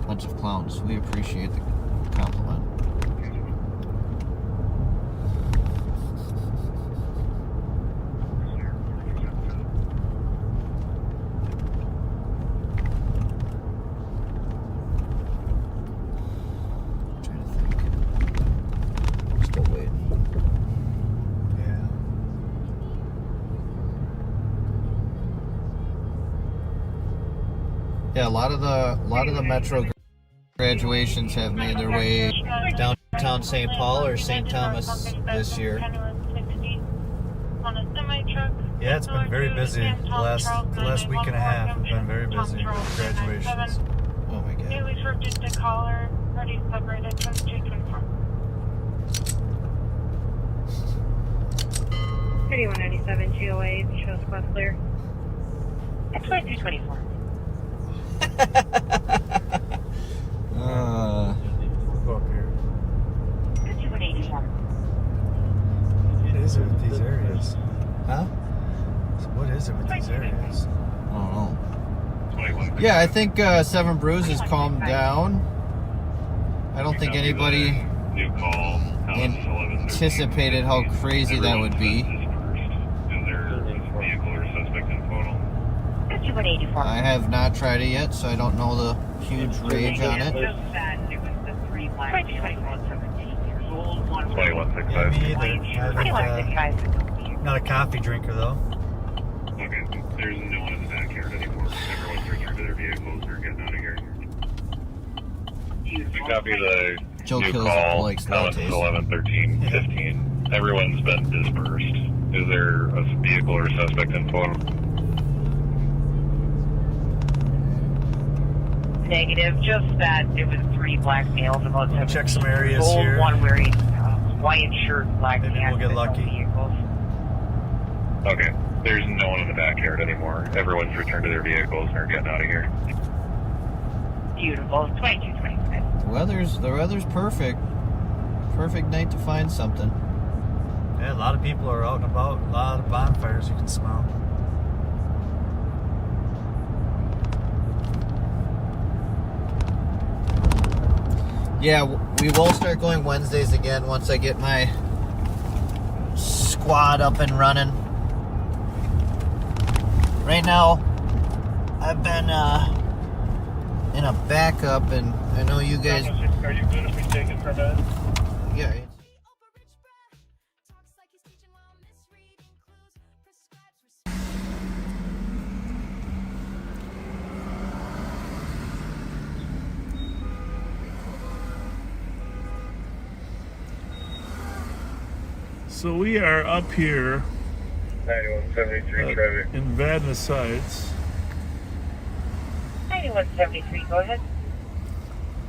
Bunch of clowns. We appreciate the compliment. Yeah, a lot of the metro graduations have made their way downtown St. Paul or St. Thomas this year. Yeah, it's been very busy. The last week and a half have been very busy with graduations. Oh my god. Newly referred to caller, ready separated, 2224. 3197 GOA, shows class clear. That's 2224. Go up here. 2184. What is it with these areas? Huh? So what is it with these areas? I don't know. Yeah, I think Seven Brews has calmed down. I don't think anybody anticipated how crazy that would be. I have not tried it yet, so I don't know the huge rage on it. 2165. Me either. Not a coffee drinker though. Okay, there's no one in the backyard anymore. Everyone's returned to their vehicles. They're getting out of here. Copy the Joe new Kills call. likes Comments lattes. 11, 13, 15. Everyone's been dispersed. Is there a vehicle or suspect in photo? Negative, just that it was 3 black males about 7. Check some areas Gold, here. one wearing white shirt, black Maybe pants, we'll get and no lucky. vehicles. Okay, there's no one in the backyard anymore. Everyone's returned to their vehicles and are getting out of here. Beautiful. 2225. The weather's perfect. Perfect night to find something. Yeah, a lot of people are out and about. A lot of bonfires you can smell. Yeah, we will start going Wednesdays again once I get my squad up and running. Right now, I've been in a backup, and I know you guys. Are you good if we take it for a minute? Yeah. So we are up here 9173 traffic. in Verna Sims 9173, go ahead.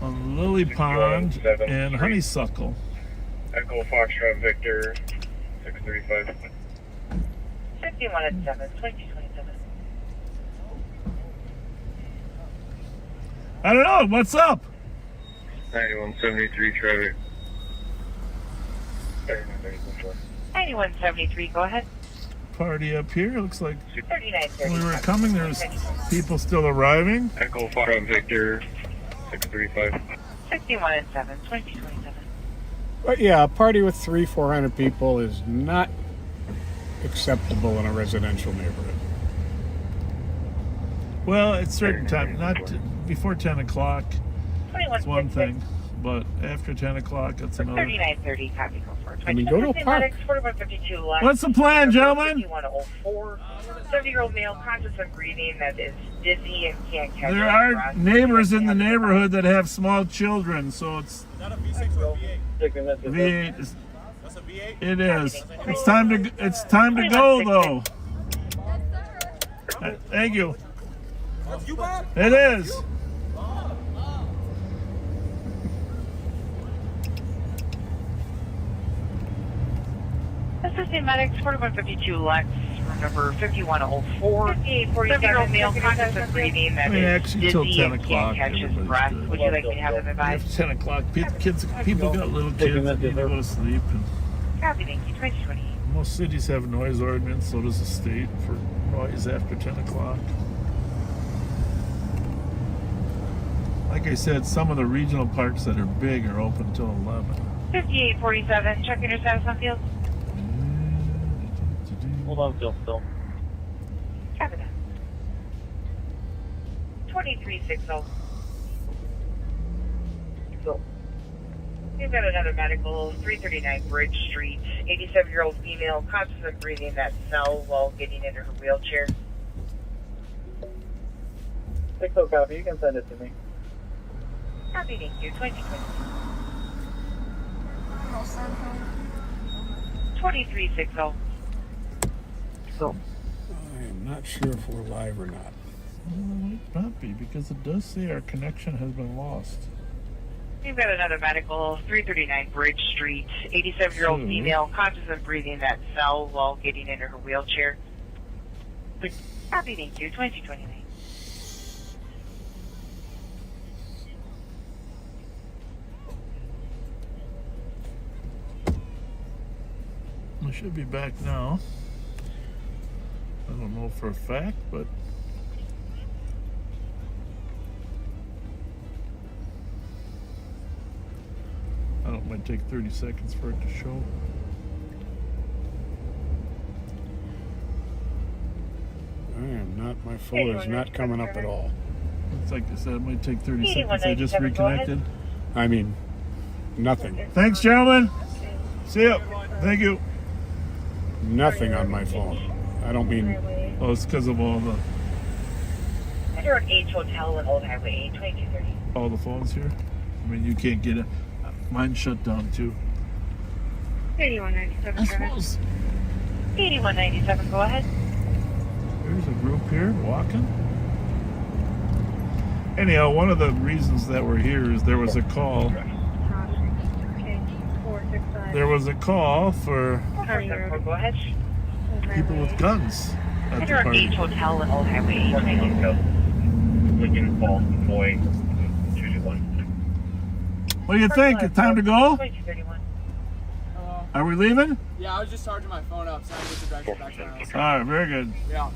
on Lily Pond and Honeysuckle. Echo Foxtrot Victor 635. 51 at 7, 2227. I don't know, what's up? 9173 traffic. 9173, go ahead. Party up here, looks like 3930. when we were coming there's people still arriving. Echo Foxtrot Victor 635. 61 at 7, 2227. But yeah, a party with 300-400 people is not acceptable in a residential neighborhood. Well, at certain time, not before 10 o'clock, it's one thing, but after 10 o'clock, it's another. 3930, copy, go for it. I mean, go to a park. 4152 left. What's the plan, gentlemen? 5104. 70-year-old male conscious of breathing that is dizzy and can't catch There his are breath. neighbors in the neighborhood that have small children, so it's Not a V6 or V8? V8. That's a V8? It is. It's time to go though. Thank you. That's you, Bob? It is. Assistant medics, 4152 Lex, remember 5104. 5847, male conscious of breathing that I mean, is actually, till dizzy 10 and o'clock, can't catch his everybody's breath. good. Would you like me to have them advised? After 10 o'clock, people got little kids that need to go to sleep, and Copy, thank you. 2020. most cities have noise ordinance. So does the state for noise after 10 o'clock. Like I said, some of the regional parks that are big are open till 11. 5847, checking your status on field. Hold on, Phil. Copy that. 2360. So, we've got another medical, 339 Bridge Street. 87-year-old female, conscious of breathing that smell while getting into her wheelchair. Cisco copy, you can send it to me. Copy, thank you. 2020. 2360. So, I am not sure if we're live or not. Well, it might not be because it does say our connection has been lost. We've got another medical, 339 Bridge Street, 87-year-old female, conscious and breathing that cell while getting into her wheelchair. Copy, thank you, 2229. I should be back now. I don't know for a fact, but I don't might take 30 seconds for it to show. I am not, my folder's not coming up at all. It's like I said, it might take 30 seconds. I just reconnected. I mean, nothing. Thanks, gentlemen. See ya. Thank you. Nothing on my phone. I don't mean... Oh, it's because of all the... You're at H Hotel and Old Highway 2230. All the phones here. I mean, you can't get it. Mine's shut down too. 8197, I suppose. 8197, go ahead. There's a group here walking. Anyhow, one of the reasons that we're here is there was a call. There was a call for Go ahead. people with guns at the You're at party. H Hotel and Old Highway 2230. Lincoln Falls, Boy, 221. What do you think? It's time to go? 2231. Are we leaving? Yeah, I was just charging my phone up, so I get to drive you back to my house. All right, very good. Yeah.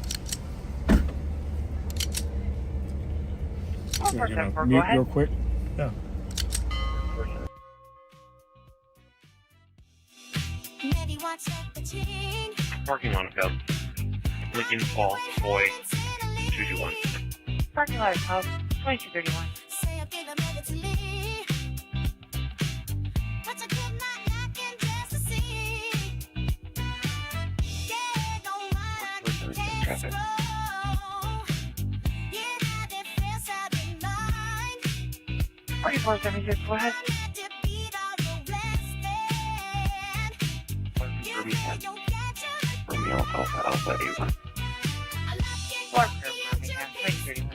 You're gonna mute real quick? Yeah. Parking lot of Lincoln Falls, Boy, 221. Parking lot of House 2231. Traffic. 4476, go ahead. Romeo Alpha Alpha 81. Birmingham 2031.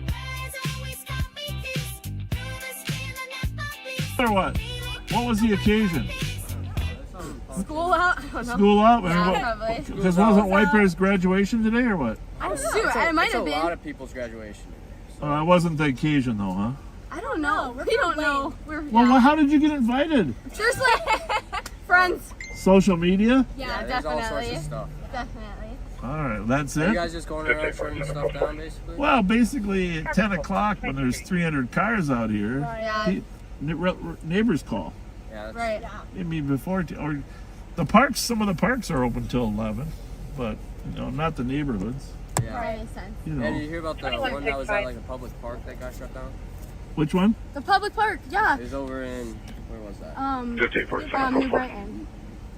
Or what? What was the occasion? School out? I don't know. School out? Probably. Because wasn't Wiper's graduation today or what? I'm sure. It might have It's a lot been. of people's graduation. It wasn't the occasion though, huh? I don't know. We don't know. Well, how did you get invited? Just like friends. Social media? Yeah, There's all sorts definitely. of stuff. Definitely. All right, that's Are it. you guys just going around shutting stuff down, basically? Well, basically at 10 o'clock when there's 300 cars out here, Yeah. neighbors call. Yeah, that's Right. I mean, before, or the parks, some of the parks are open till 11, but, not the neighborhoods. Yeah. That makes sense. You know. Hey, did you hear about the one that was at like a public park that got shut down? Which one? The public park, yeah. It was over in, where was that? New Brighton.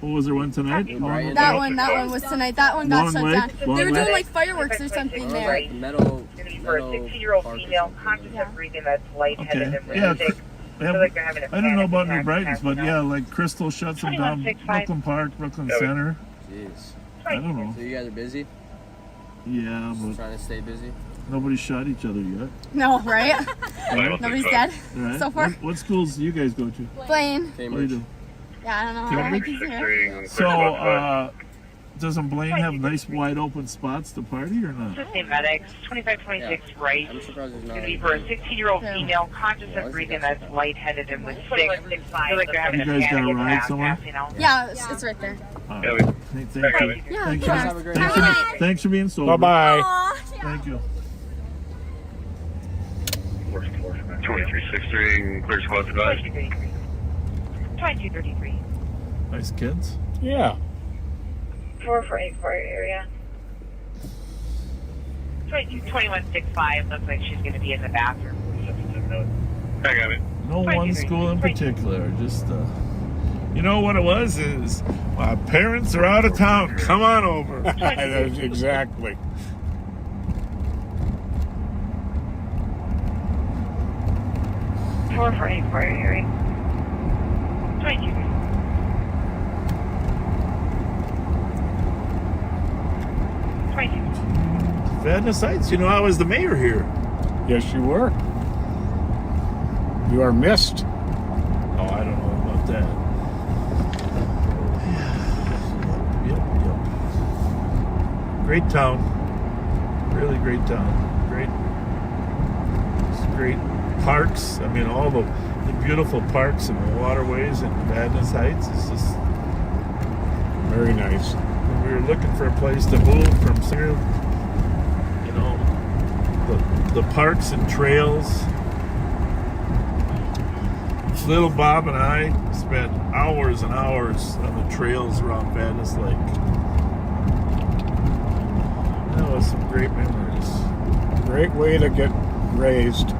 What was there one tonight? That one was tonight. That one got Long shut Lake? down. Long They were doing Lake? like fireworks or something there. Right. Meadow For a 60-year-old female, conscious of breathing that's lightheaded Okay. and Yeah. really sick. Yeah, Feel like they're having a I don't know panic about New attack, Brightons, but passing yeah, out. like Crystal shuts them down. 2165. Brooklyn Park, Brooklyn Center. Jeez. I don't know. So you guys are busy? Yeah, but Trying to stay busy? nobody shot each other yet. No, right? Right? Nobody's dead Right? so far. What schools do you guys go to? Blaine. What do you Cambridge. do? Yeah, I don't know. Cambridge? He's here. So, doesn't Blaine have nice wide open spots to party or not? Assistant medics, 2526 right. I'm surprised there's Going not. to be for a 16-year-old female, conscious of breathing that's lightheaded and with sick. Feel like they're having You a guys got a panic ride attack, somewhere? passing out. Yeah, it's right there. Thank Yeah, you. Yeah, Thank yeah. Have a great Thanks, night. thanks for being sober. Bye-bye. Aw, yeah. Thank you. 2363, clear squad advised. 2233. Nice kids. Yeah. 4484 area. 2165 looks like she's going to be in the bathroom. I got it. No one school in particular. Just, you know what it was? Is my parents are out of town. Come on over. That's exactly. For area. 22. Verna Sims, I was the mayor here. Yes, you were. You are missed. Great town. Really great town. Great parks. I mean, all the beautiful parks and the waterways and Vadnais Heights. It's just very nice. When we were looking for a place to move from here, you know, the parks and trails. Little Bob and I spent hours and hours on the trails around Vadnais Lake. That was some great memories. Great way to get raised.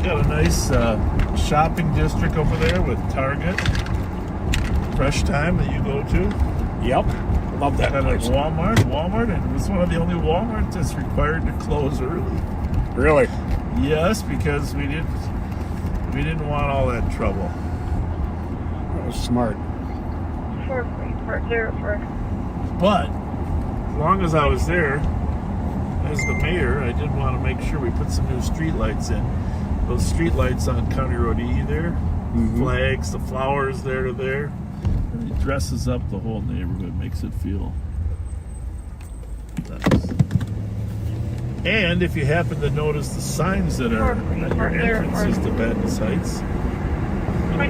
Got a nice shopping district over there with Target, Fresh Time that you go to. Yep, love that place. Walmart, and it was one of the only Walmarts that's required to close early. Really? Yes, because we didn't want all that trouble. That was smart. 404. But as long as I was there as the mayor, I did want to make sure we put some new street lights in. Those street lights on County Road E there, flags, the flowers there to there. It dresses up the whole neighborhood, makes it feel nice. And if you happen to notice the signs that are at your entrances to Vadnais Heights,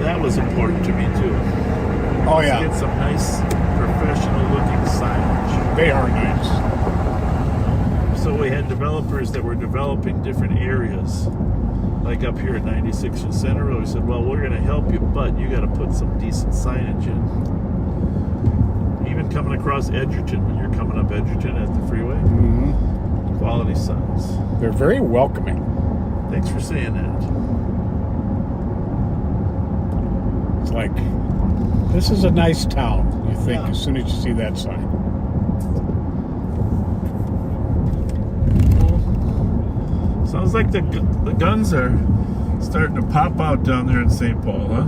that was important to me too. Oh yeah. Let's get some nice professional looking signage. They are nice. So we had developers that were developing different areas. Like up here at 96 and Center Road, we said, well, we're going to help you, but you got to put some decent signage in. Even coming across Edgerton, when you're coming up Edgerton at the freeway, quality signs. They're very welcoming. Thanks for saying that. It's like, this is a nice town, you think, as soon as you see that sign. Sounds like the guns are starting to pop out down there in St. Paul, huh?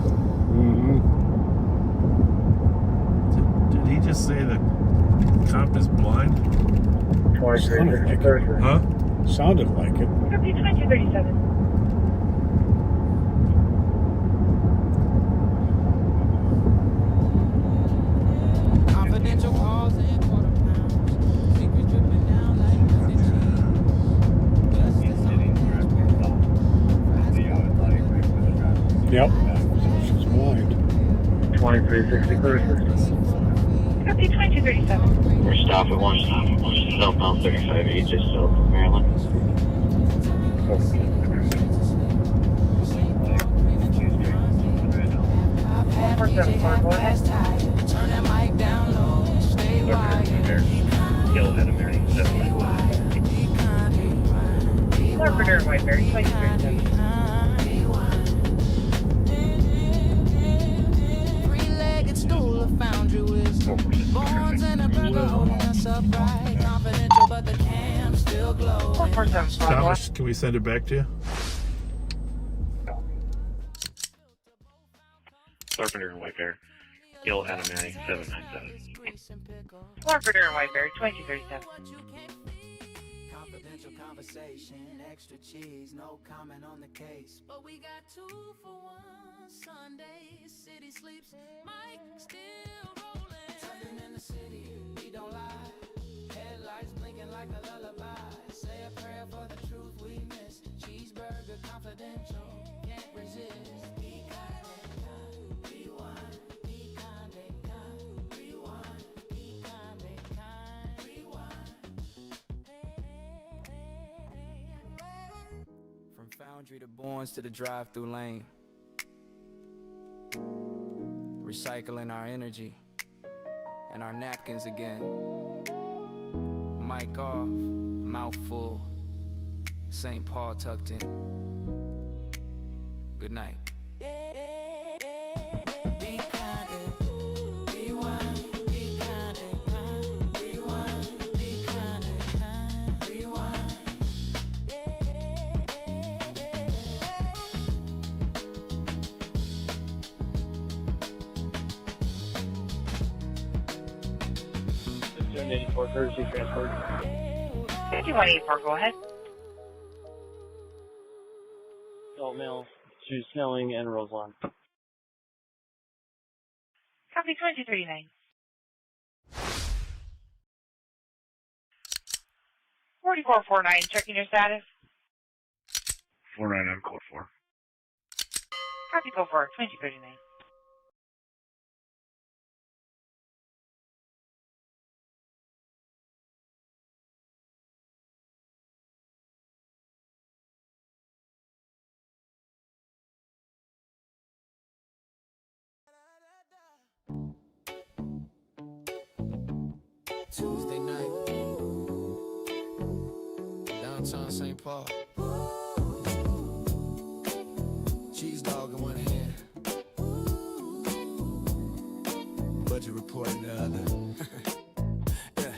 Did he just say the cop is blind? Sounded like it. Huh? Sounded like it. 2237. Confidential calls and quarter pounds. Secrets dripping down like melted cheese. 'Yep. She's blind. 2360. Copy 2237. We're stopped at one southbound 35E, just south of Maryland. Go ahead. Turn that mic down low. Stay wired. Carpenter and Whiteberry 2237. Three-legged stool of foundry wisdom. Bones and a burger holding us upright. Confidential, but the cam still glows. Thomas, can we send it back to you? Carpenter and Whitebear, Gil Adamani 797. Carpenter and Whiteberry 2237. Confidential conversation, extra cheese, no comment on the case. But we got 2 for 1 Sunday. City sleeps, Mike still rolling. Turning in the city, he don't lie. Headlights blinking like a lullaby. Say a prayer for the truth we missed. Cheeseburger confidential, can't resist. Be kind and kind, rewind. Be kind and kind, rewind. Be kind and kind, rewind. From foundry to Borns to the drive-through lane. Recycling our energy and our napkins again. Mic off, mouth full. St. Paul tucked in. Good night. Be kind and rewind. Be kind and kind. Rewind. Be kind and kind. Rewind. Soon 84 courtesy transport. 5184, go ahead. adult male to Snelling and Roselawn. Copy 2039. 4449, checking your status. 49 on code 4. Copy code 4, 2039. Tuesday night, downtown St. Paul. Cheese dog in one hand, budget report in the other. Yeah.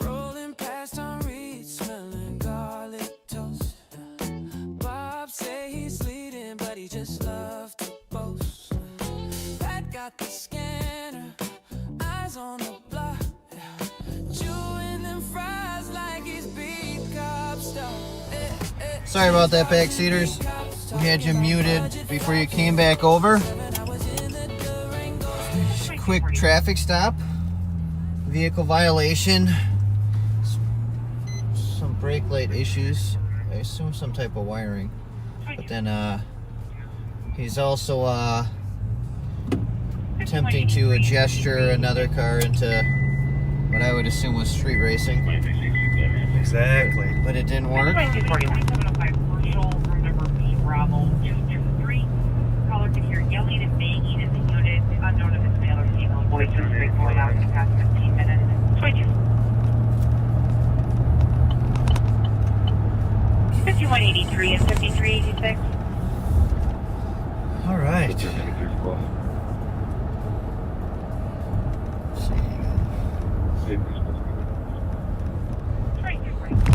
Rolling past on Reed, smelling garlic toast. Bob say he's leading, but he just loved to boast. Pat got the scanner, eyes on the block. Sorry about that, backseaters. We had you muted before you came back over. Quick traffic stop. Vehicle violation. Some brake light issues. I assume some type of wiring. But then he's also attempting to gesture another car into what I would assume was street racing. Exactly. But it didn't work. 705 Burrill, room number B, Bravo 223. Caller could hear yelling and banging in the unit. Unknown if it's male or female voices. Big boy out in the past 15 minutes. 22. 5183 and 5386. All right.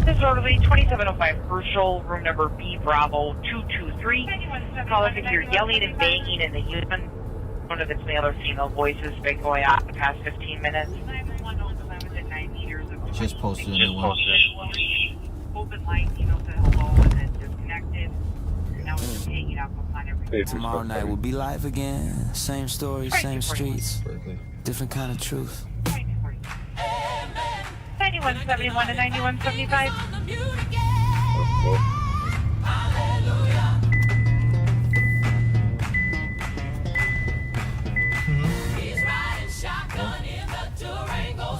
Disorderly 2705 Burrill, room number B, Bravo 223. Caller could hear yelling and banging in the unit. One of its male or female voices. Big boy out in the past 15 minutes. Just posted a new one. Open line, email said hello and then disconnected. Now it's just hanging up upon everything. Tomorrow night we'll be live again. Same story, same streets. Different kind of truth. 9171 to 9175.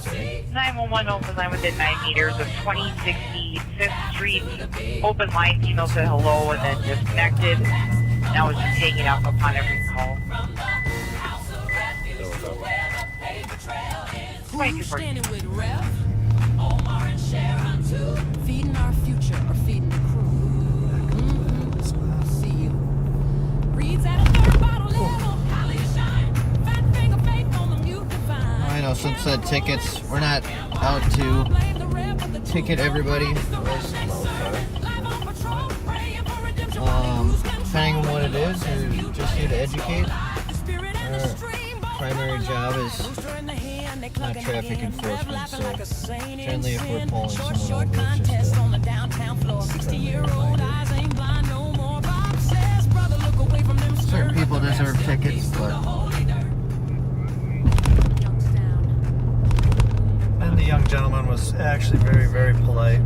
Okay. 911 open line within 9 meters of 2060 5th Street. Open line, email said hello and then disconnected. Now it's just hanging up upon every call. Who's standing with Ref? Omar and Sharon too. Feeding our future or feeding the crew. See you. Reads at a third bottle level. Holly shine. Fat finger faith on the mute divine. I know some said tickets. We're not out to ticket everybody. Depending on what it is, you're just here to educate. Our primary job is not traffic enforcement, so generally if we're pulling someone over, it's just certain people deserve tickets, but And the young gentleman was actually very, very polite.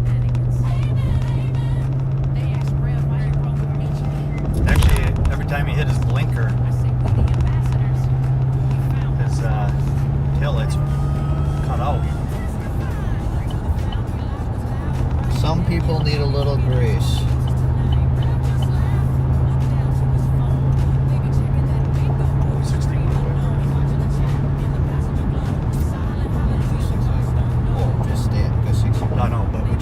Actually, every time he hit his blinker, his taillights would cut out. some people need a little grace. No, but we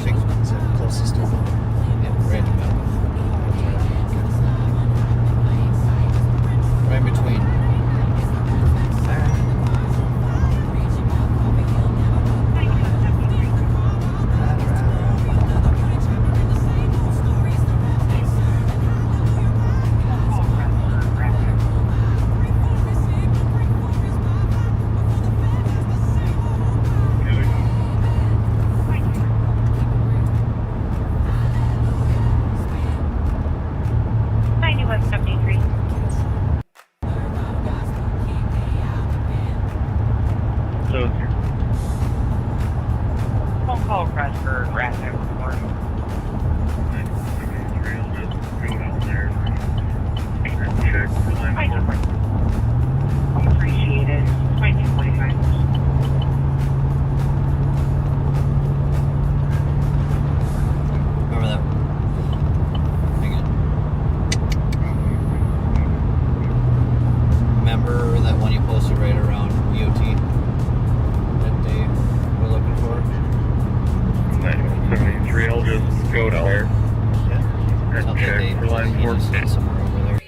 It's somewhere over there.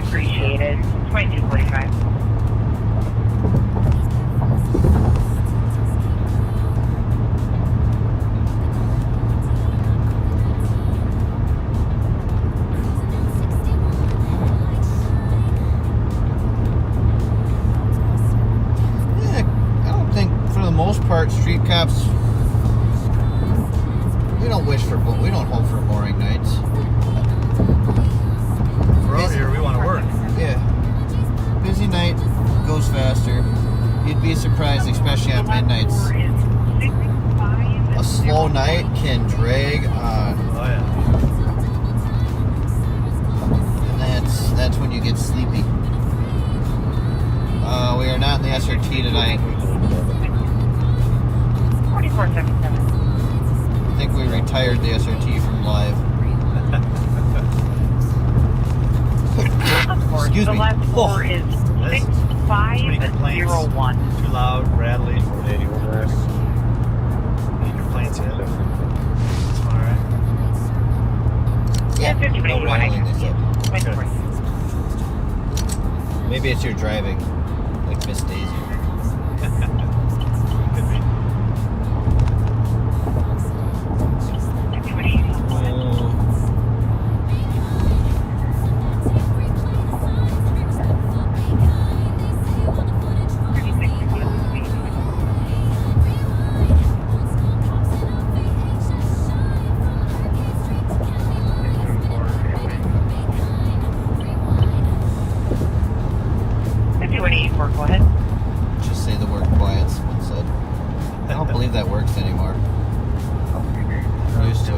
Appreciate it. 2245. Street cops, we don't hope for boring nights. We're out here, we want to work. Yeah. Busy night goes faster. You'd be surprised, especially on midnights. A slow night can drag on. Oh yeah. And that's when you get sleepy. We are not in the SRT tonight. 4477. I think we retired the SRT from live. Excuse the me. last four is 6501. Too loud, rattly. Any complaints yet? That's alright. Yeah, 5081. no rattling this up. Okay. Maybe it's your driving, like Miss Daisy. Go ahead. Just say the word quiet, someone said. I don't believe that works anymore. I used to.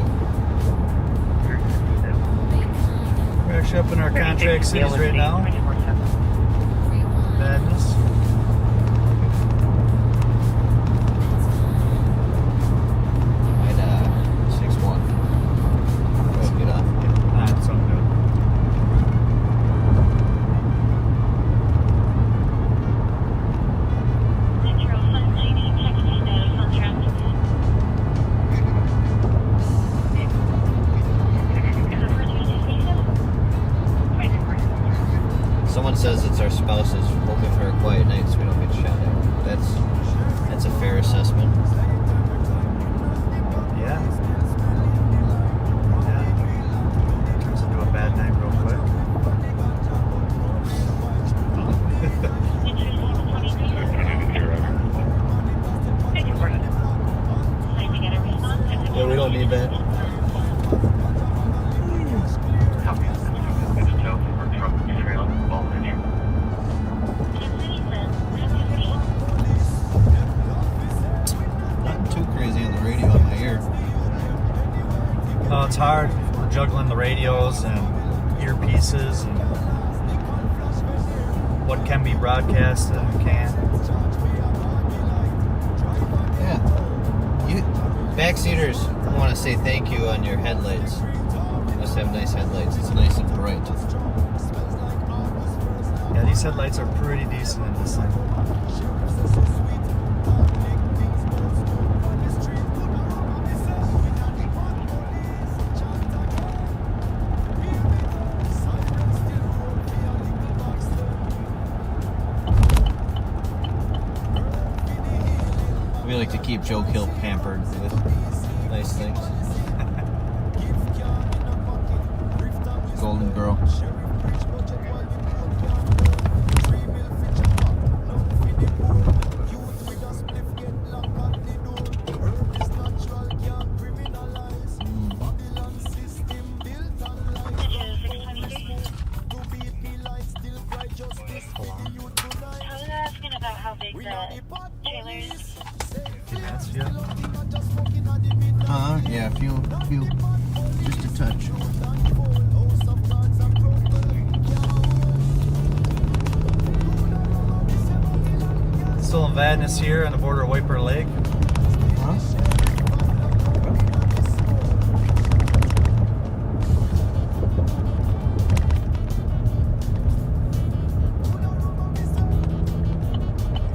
We're actually up in our contract cities right now. Madness. I'd 6-1. Go ahead, get on. That's something good. Someone says it's our spouses hoping for a quiet night so we don't get shot at. That's a fair assessment. Yeah. Turns into a bad night real quick. Yeah, we don't need that. Oh, it's hard. We're juggling the radios and earpieces and what can be broadcast and can't. Yeah. You backseaters want to say thank you on your headlights. You must have nice headlights. It's nice and bright. Yeah, these headlights are pretty decent in this thing. We like to keep Joe Kill pampered with nice things. Golden girl. Yeah, a few, just a touch. Still in Vadnais here on the border of Wiper Lake. Huh?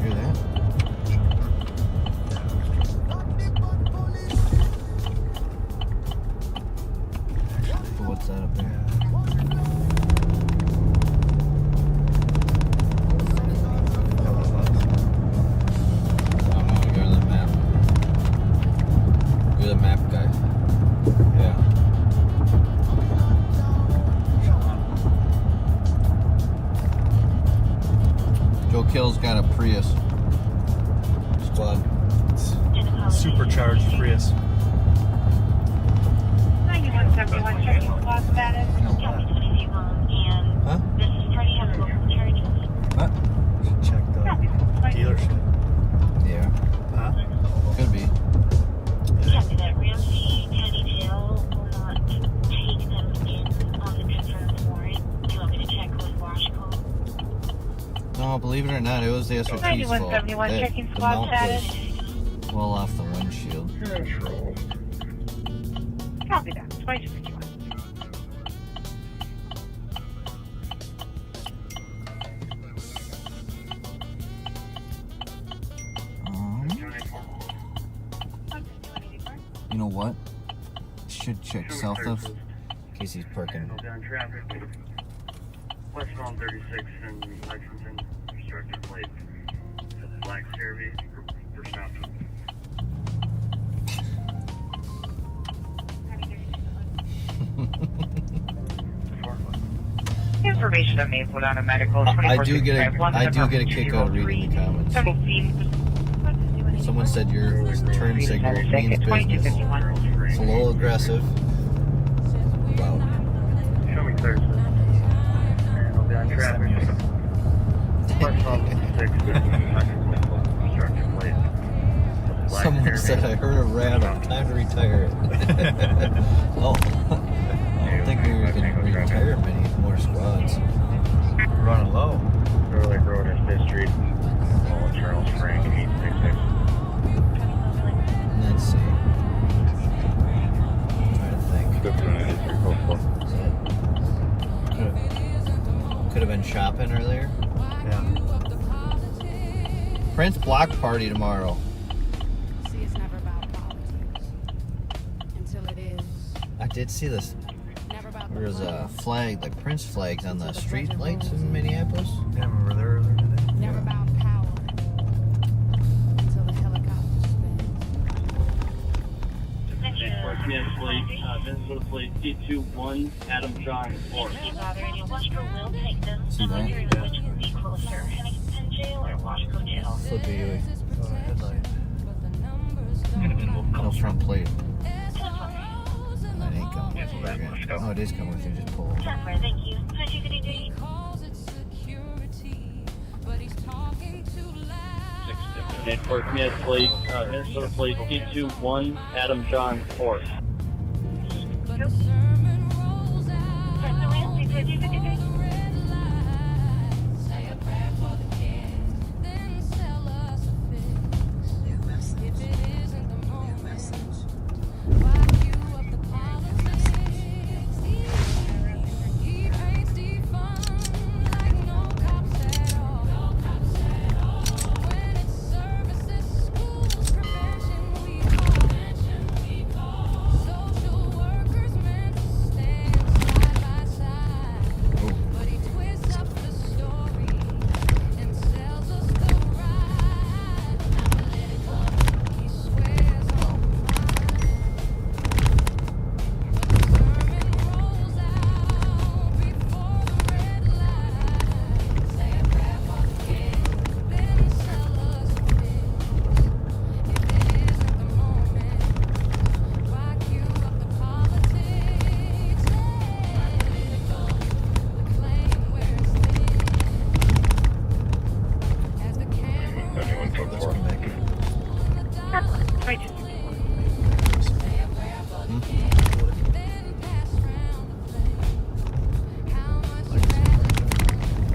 Hear that? What's that up there? Oak Hill's got a Prius squad. Supercharged Prius. 9171 checking squad status. County 22 and Huh? this is Freddie has local charges. What? Should check the dealership. Yeah. Huh? Could be. Copy that. Ramsey County Jail will not take them in on the confirmed warrant. Do you want me to check with wash code? No, believe it or not, it was the SOG's fault. 9171 That- checking the squad mount status. was well off the windshield. Copy that. 2251. You know what? Should check south of in case he's parking. Down traffic. Westbound 36 in Lexington. Restricted plate. Black Series for stop. Information on Maple on a medical. I do get a kick out of reading the comments. Someone said your turn signal means business. It's a little aggressive. Wow. Show me clear. And down traffic. Westbound 36 in Lexington. Restricted plate. Someone said I heard a rattle. Time to retire it. Oh, I don't think we were going to retire many more squads. We're running low. Burrill Road and 5th Street. All Charles Frank 866. Let's see. I'm trying to think. Could have been shopping earlier. Yeah. Prince block party tomorrow. See, it's never about politics until it is. I did see this. There was a flag, like Prince flags on the street lights in Minneapolis. Yeah, we were there earlier today. Never about power until the helicopter spins. Minnesota Plate C21 Adam John Ford. Washco will take them. See I'm that? wondering which would be closer, Pennington Jail or Washco Jail. Flip you. Headlight. No front plate. That ain't coming with you. Again. Oh, it is coming with you. Just pull. Software, thank you. How'd you get a duty? Network Minnesota Plate C21 Adam John Ford.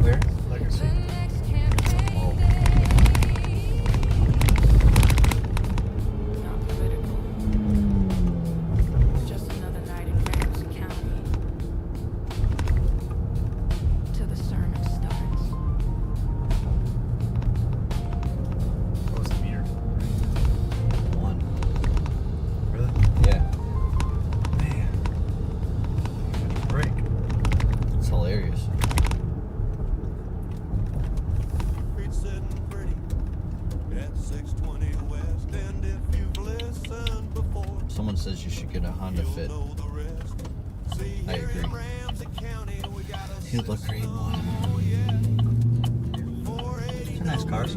Where? Legacy. Oh. Just another night in Ramsey County. Till the sermon starts. What was the meter? 1. Really? Yeah. Man. Break. It's hilarious. Someone says you should get a Honda Fit. I agree. He'd look great in one. It's a Nice cars.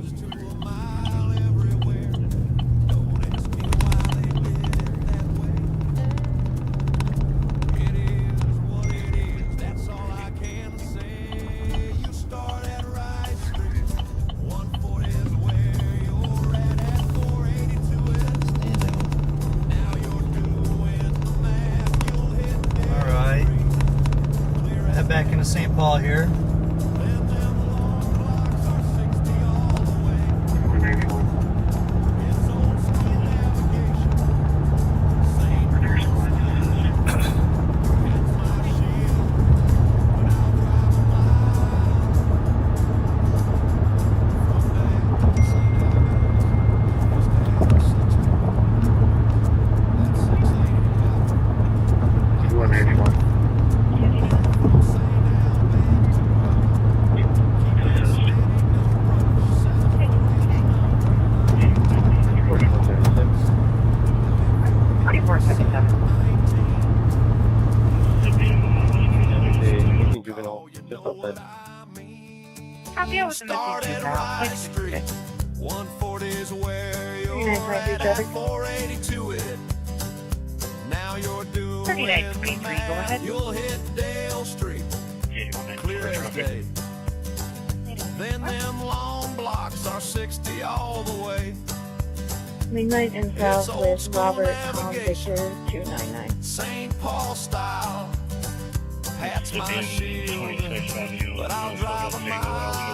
Alright. Head back into St. Paul here. Started right street. 140 is where you're at, 482 it. Now you're doing 3923, go ahead. You'll hit Dale Street, clear as day. Then them long blocks are 60 all the way. Midnight and South with Robert Victor 299. St. Paul style. Pat's my shield, but I'll drive a mile.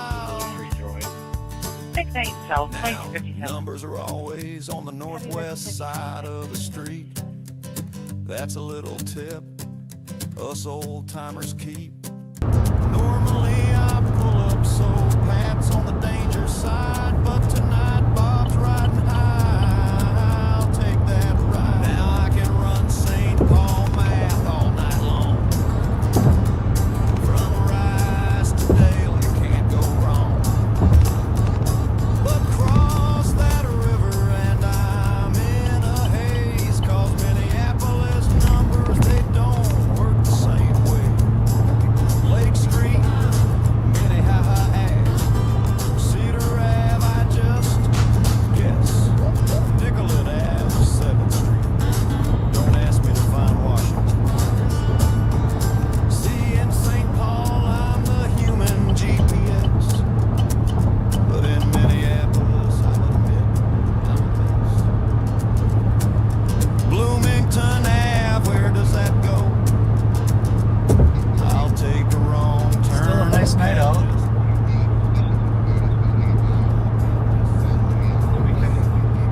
69 South, 1957. Numbers are always on the northwest side of the street. That's a little tip us old timers keep. Normally I pull up so Pat's on the danger side, but tonight Bob's riding high. I'll take that ride. Now I can run St. Paul math all night long. From Vries to Dale, you can't go wrong. But cross that river and I'm in a haze, 'cause Minneapolis numbers, they don't work the same way. Lake Street, Minnehaha Ave, Cedar Ave, I just guess. Nicollet Ave, 7th Street. Don't ask me to find Washington. See, in St. Paul, I'm the human GPS. But in Minneapolis, I'll admit, I'm a mess. Bloomington Ave, where does that go? I'll take a wrong turn. Still a nice night out.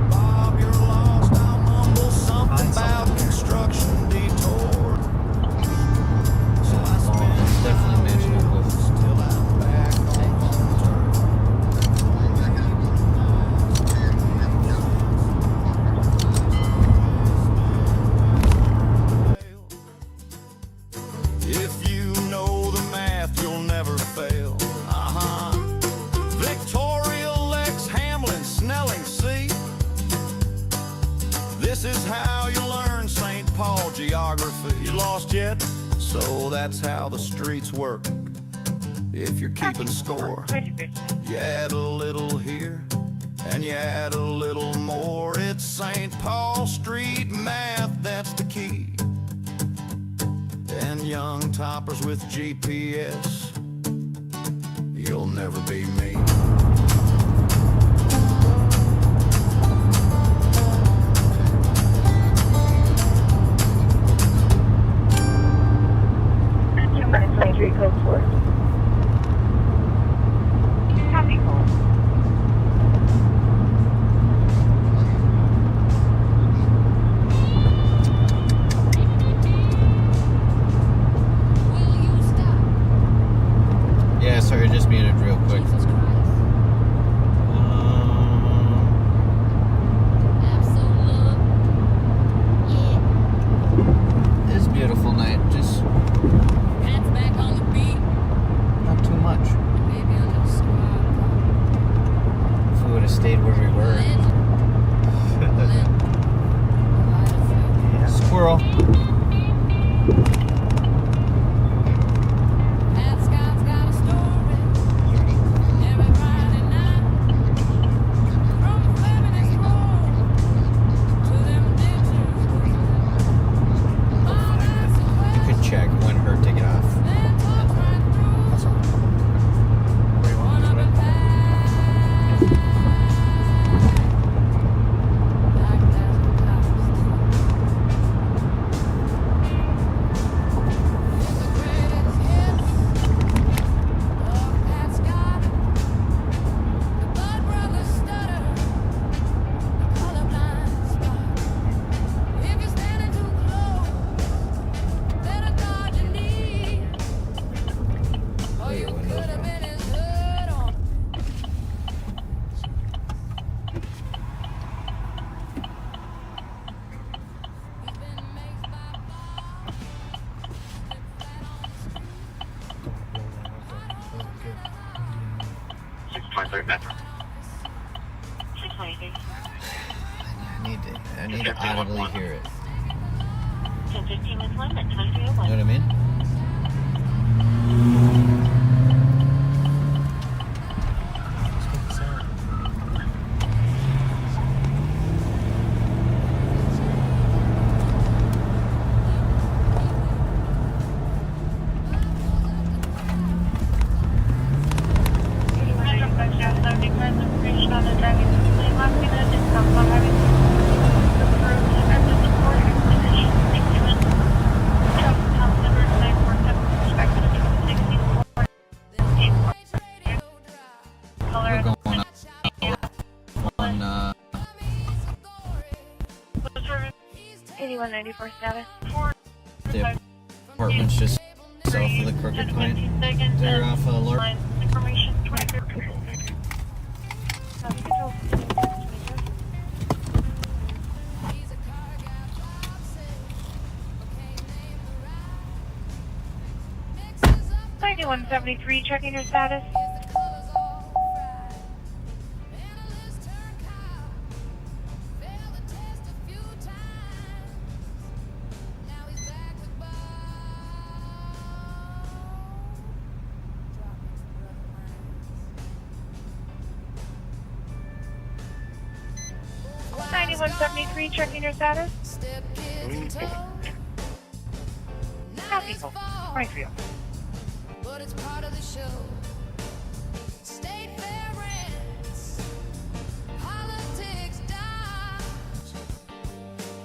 Bob, you're lost. I'll mumble something about construction detour. So I spend It's definitely miserable. till I'm back on If you know the math, you'll never fail. Victoria, Lex, Hamlin, Snelling, see? This is how you learn St. Paul geography. You lost yet? So that's how the streets work. If you're keeping score, you add a little here and you add a little more. It's St. Paul Street math, that's the key. And young toppers with GPS, you'll never be me. Country code 4. Copy, call. Yeah, sorry, just muted real quick. It's a beautiful night, just not too much. If we would have stayed where we were. Squirrel. Metro. I need to audibly hear it. 10:15 is limit, 2301. You know what I mean? We're going on 8194 status. the apartment's just south of the Crooked Point. They're off of Lord. Information 23. $91.73, checking your status. $91.73, checking your status. Copy. 23. But it's part of the show. State fair rents, politics dodge.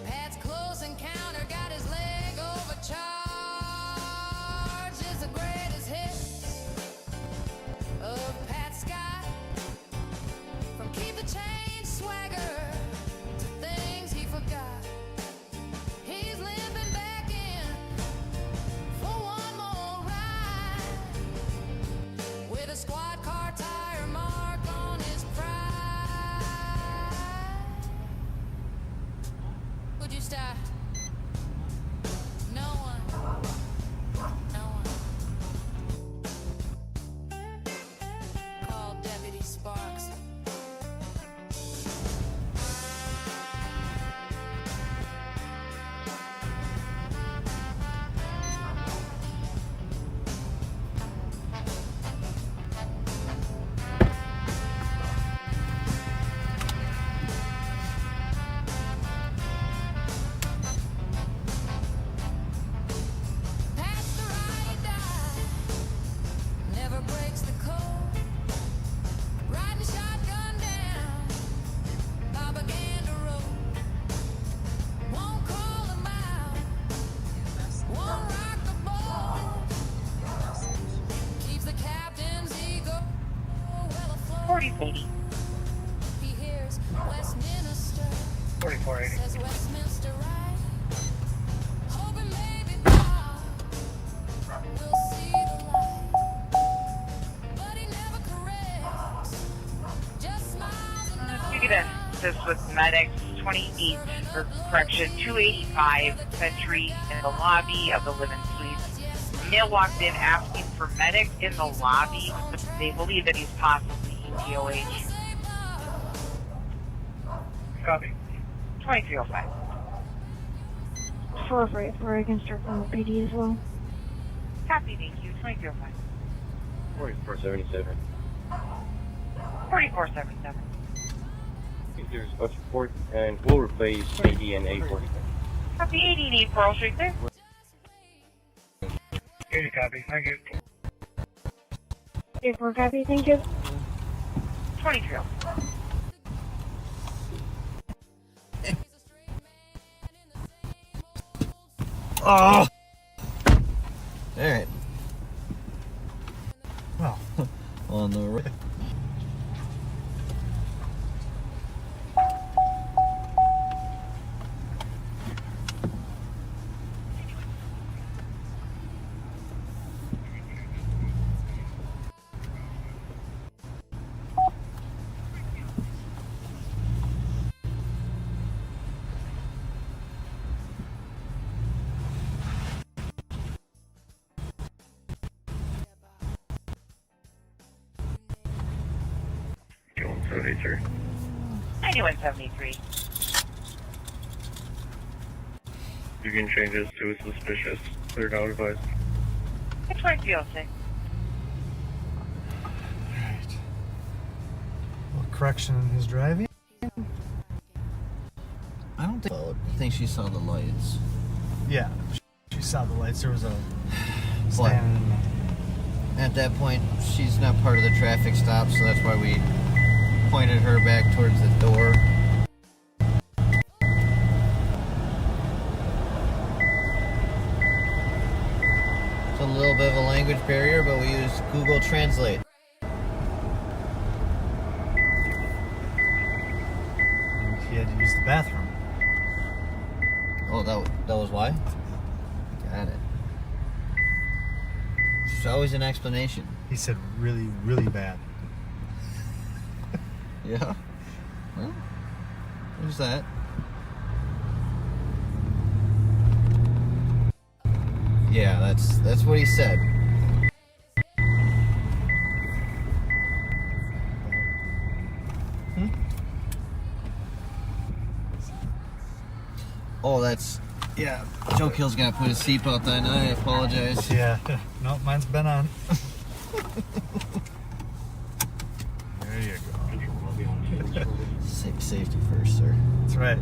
Pat's close encounter got his leg overcharged. Is the greatest hits of Pat Scott. From Keep the Change swagger to things he forgot. He's limping back in for one more ride with a squad car tire mark on his pride. Would you stop? No one. No one. Call Deputy Sparks. Past the riot die, never breaks the code. Riding shotgun down Bobaganda Road. Won't call him out, won't rock the boat. Keeps the captain's ego well afloat. 4080. He hears Westminster, 4480. says Westminster right. Hoping maybe Bob will see the light. But he never corrects, just smiles and You get assist with medics 28, or correction, 285 Century in the lobby of the Living Suites. A male walked in asking for medics in the lobby. They believe that he's possibly ETOH. Copy. 2305. 444, I can start from the PD as well. Copy, thank you. 2305. 4477. 4477. There's a bus report, and we'll replace AD and A40. Copy 88 Pearl Street there. 80 copy. Thank you. 84 copy, thank you. 23. Oh! Alright. Well, On the right. 9173. 9173. You can change this to suspicious. Clear now advised. Which one do you say? Right. A little correction in his driving. I don't think she saw the lights. Yeah, she saw the lights. There was a What? stand. At that point, she's not part of the traffic stop, so that's why we pointed her back towards the door. It's a little bit of a language barrier, but we use Google Translate. And he had to use the bathroom. Oh, that was why? Got it. There's always an explanation. He said really, really bad. Yeah. Well, there's that. Yeah, that's what he said. Oh, that's... Yeah, Joe Kill's got to put his seatbelt on. I apologize. Yeah. No, mine's been on. There you go. Safety first, sir. That's right.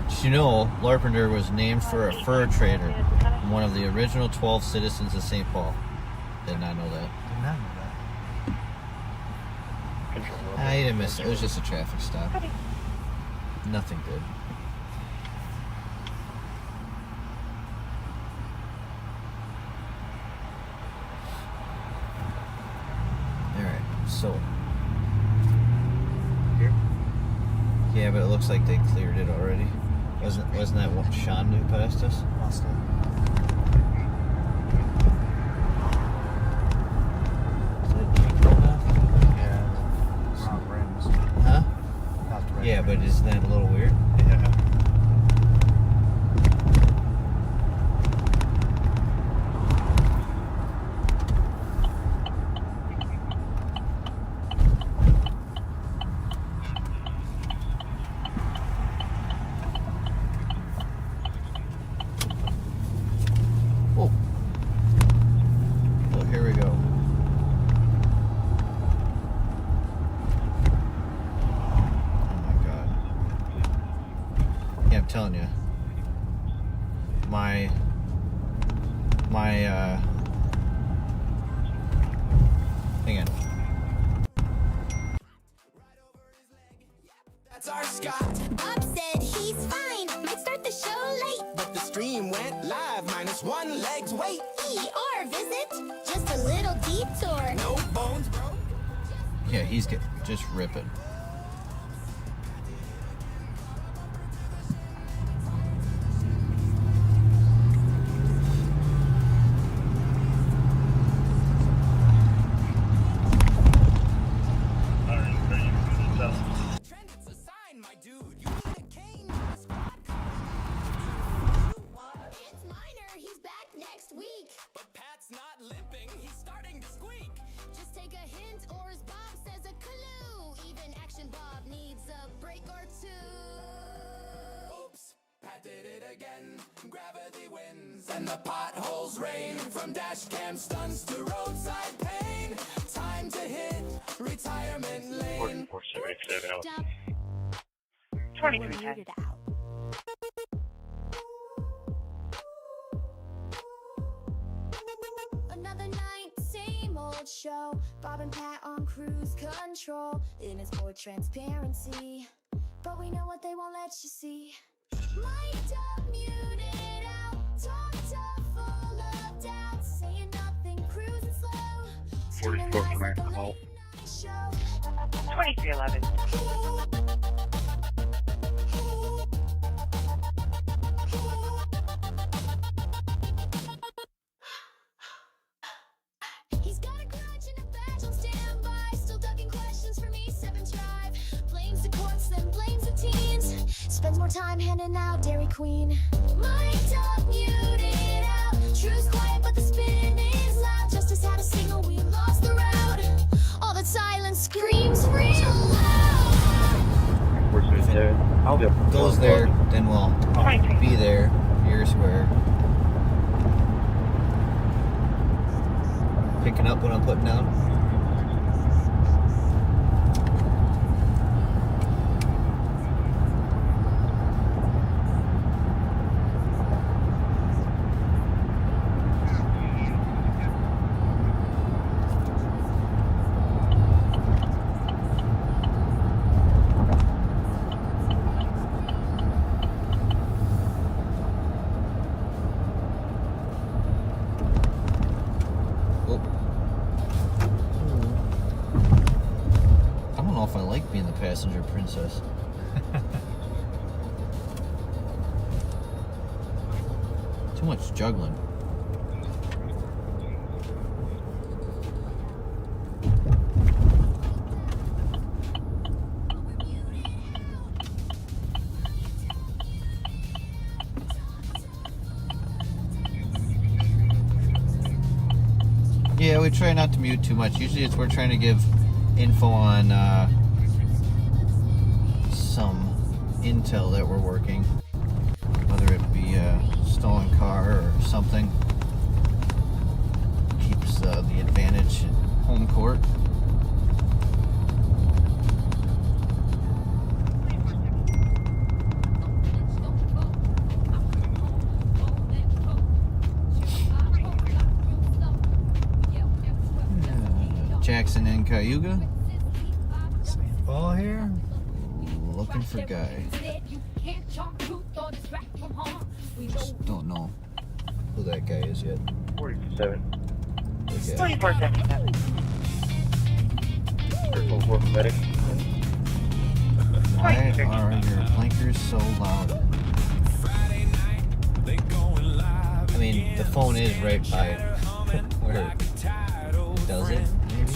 Did you know Larpenteur was named for a fur trader, one of the original 12 citizens of St. Paul? Did not know that. Did not know that. I didn't miss it. It was just a traffic stop. Nothing good. Alright, so. Here? Yeah, but it looks like they cleared it already. Wasn't that what Sean knew past us? Must have. Yeah. Wrong rims. Huh? Not the right Yeah, but rims. isn't that a little weird? Yeah. Oh. Oh, here we go. Oh my god. Yeah, I'm telling you. My hang on. That's our Scott. Bob said he's fine. Might start the show late. But the stream went live, -1 leg's wait. ER visit. Just a little detour. No bones, bro. Yeah, he's just ripping. Trend, it's a sign, my dude. You need a cane. Squad It's Minor. He's back next week. But Pat's not limping. He's starting to squeak. Just take a hint, or as Bob says, a clue. Even Action Bob needs a break or two. Oops, Pat did it again. Gravity wins and the potholes rain. From dash cam stunts to roadside pain. Time to hit retirement lane. 4477 out. Stop. 2310. out. Another night, same old show. Bob and Pat on cruise control. In it's for transparency, but we know what they won't let you see. Mic'd up, muted out. Talked up, full of doubt. Saying nothing, cruising slow. 44 from my call. 2311. He's got a grudge and a badge on standby. Still ducking questions from E7 Drive. Blames the courts, then blames the teens. Spends more time handing out Dairy Queen. Mic'd up, muted out. Truth's quiet, but the spin is loud. Justice had a signal, we lost the route. All that silence screams real loud. If it goes there, then we'll be there. You're square. Picking up what I'm putting down. Passenger princess. Too much juggling. Yeah, we try not to mute too much. Usually we're trying to give info on some intel that we're working, whether it be a stolen car or something. Keeps the advantage in home court. Jackson and Cayuga. Ball here. Looking for guy. Just don't know who that guy is yet. 47. Okay. 2477. Why are your blinkers so loud? I mean, the phone is right by where it does it, maybe?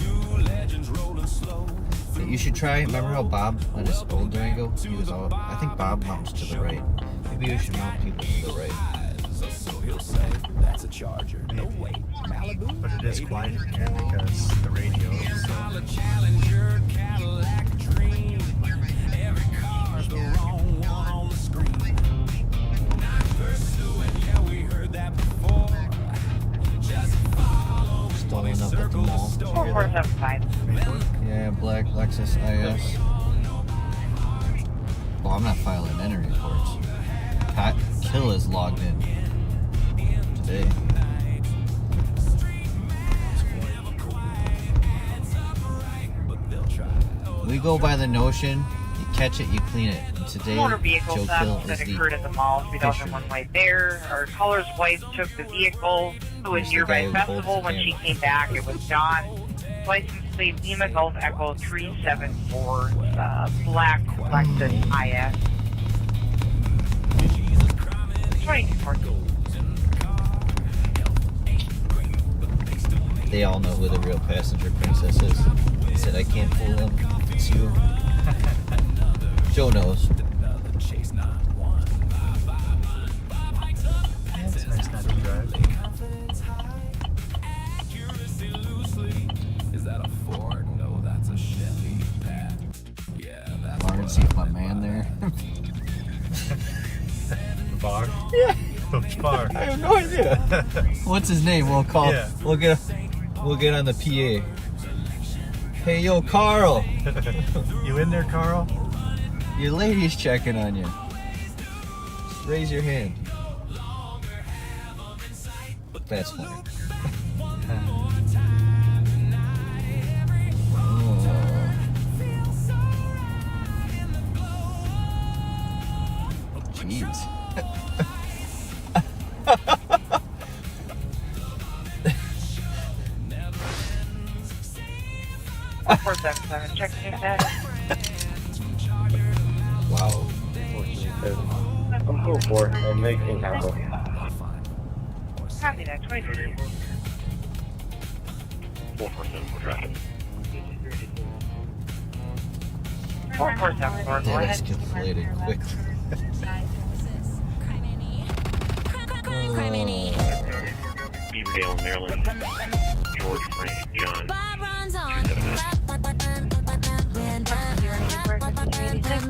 You should try, remember how Bob on his old Durango, he was all, I think Bob mounts to the right. Maybe you should mount people to the right. That's a Charger. No way. Malibu. But it is quiet in here because the radio is Challenger, Cadillac, dream. Every car's the wrong one on the screen. Not pursuing, yeah, we heard that before. Just follow. Stolen up at the mall. 4475. Yeah, black Lexus IS. Well, I'm not filing any reports. Kill is logged in today. We go by the notion, you catch it, you clean it. And today, Motor vehicle Joe theft Kill that is occurred at the mall, 3001 right there. Our caller's wife took the vehicle to a Here's the nearby guy who festival. bolts When the she came back, it was gone. License plate Lima Golf Echo 374, black Lexus IS. 2214. They all know who the real passenger princess is. He said, I can't fool them. It's you. Joe knows. Yeah, it's nice not to drive. Is that a Ford? No, that's a Chevy. Yeah, that's RAMSEY, my man there. The bar? Yeah. Which bar? I have no idea. What's his name? We'll call. Yeah. We'll get on the PA. Hey, yo, Carl. You in there, Carl? Your lady's checking on you. Just raise your hand. That's funny. Jeez. 477, check your status. Wow. I'm full for and making happen. Copy that, 23. 447 traffic. 4474, go That ahead. escalated quickly. Beaverdale, Maryland. George, Frank, John. Bob runs on.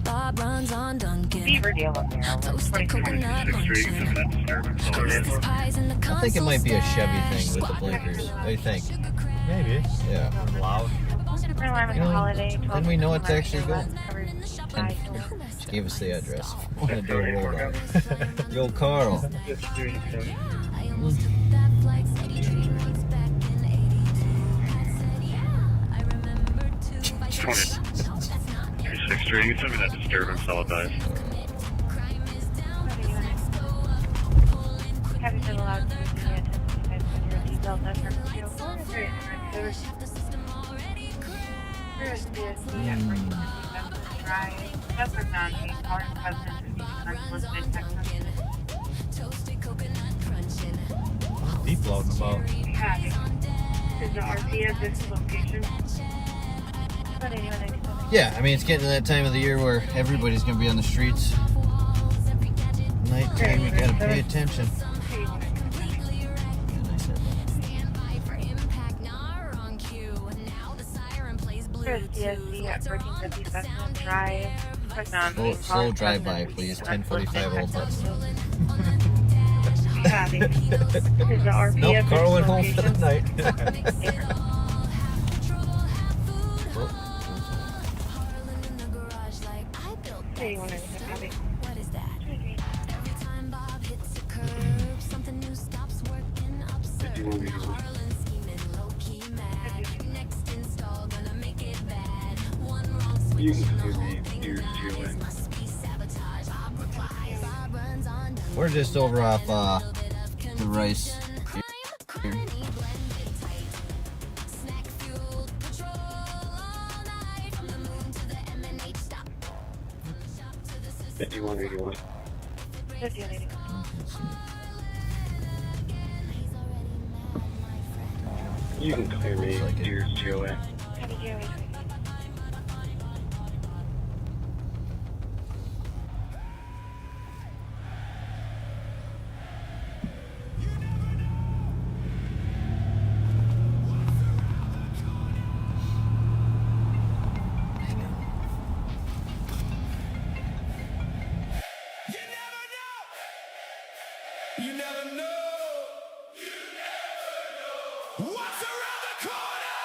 Bob runs on Duncan. Toasted coconut munching. Pies in the I think it might be a Chevy thing with the blinkers. What do you think? Maybe. Yeah. Loud. You know, then we know it's actually going. And she gave us the address. I'm gonna do a roll down. Yo, Carl. You can tell me that disturbance, I'll advise. Having been allowed to be attended by your detailed measure of Deep loading about. Is the RP at this location? Yeah, I mean, it's getting to that time of the year where everybody's going to be on the streets. Nighttime, you got to pay attention. CSD at 1450 Drive. Slow drive-by, please. 10:45 Old Hudson. Nope, Carl went home for the night. What is that? Every time Bob hits a curb, something new stops working. Absurd. Harlan scheming, low-key mad. Next install, gonna make it bad. One wrong switch and the whole thing dies. Must be sabotage. Bob replies. Bob runs on. We're just over off the Rice. Here. You can clear me, dear Joey. You never know. You never know what's around the corner.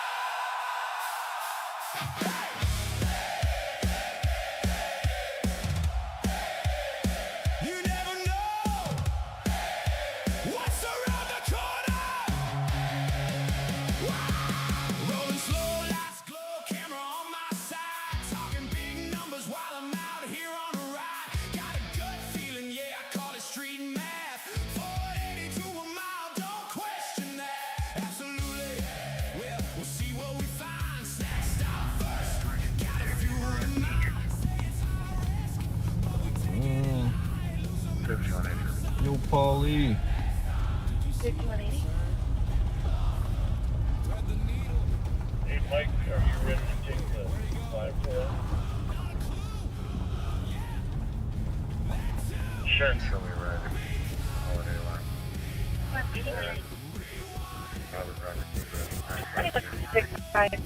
You never know what's around the corner. Rolling slow, lights glow, camera on my side, talking big numbers while I'm out here on a ride. Got a gut feeling, yeah, I call it street math. Yo, Paulie. 5180. Hey, Mike, are you ready to take the 5-4? Sure. Show me right. Holiday line. Robert. 6-5.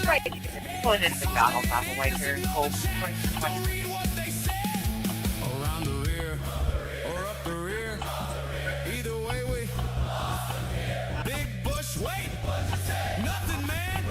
Right. Pulling in McDonald off of White Bear, Hope, 2020. Around the rear or up the rear. Either way, we big bush, wait, nothing, man.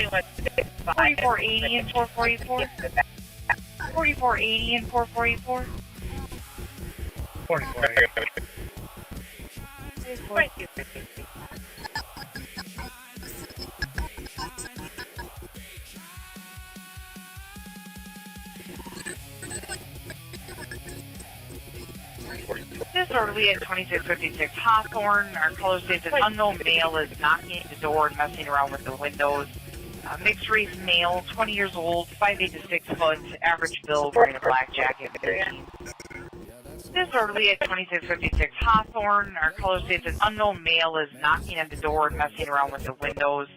4480 and 4484. 4480 and 4484. 4480. Disorderly at 2656 Hawthorne. Our color states an unknown male is knocking at the door and messing around with the windows. Mixed race male, 20 years old, 5'8" to 6 foot, average build, wearing a black jacket. Disorderly at 2656 Hawthorne. Our color states an unknown male is knocking at the door and messing around with the windows.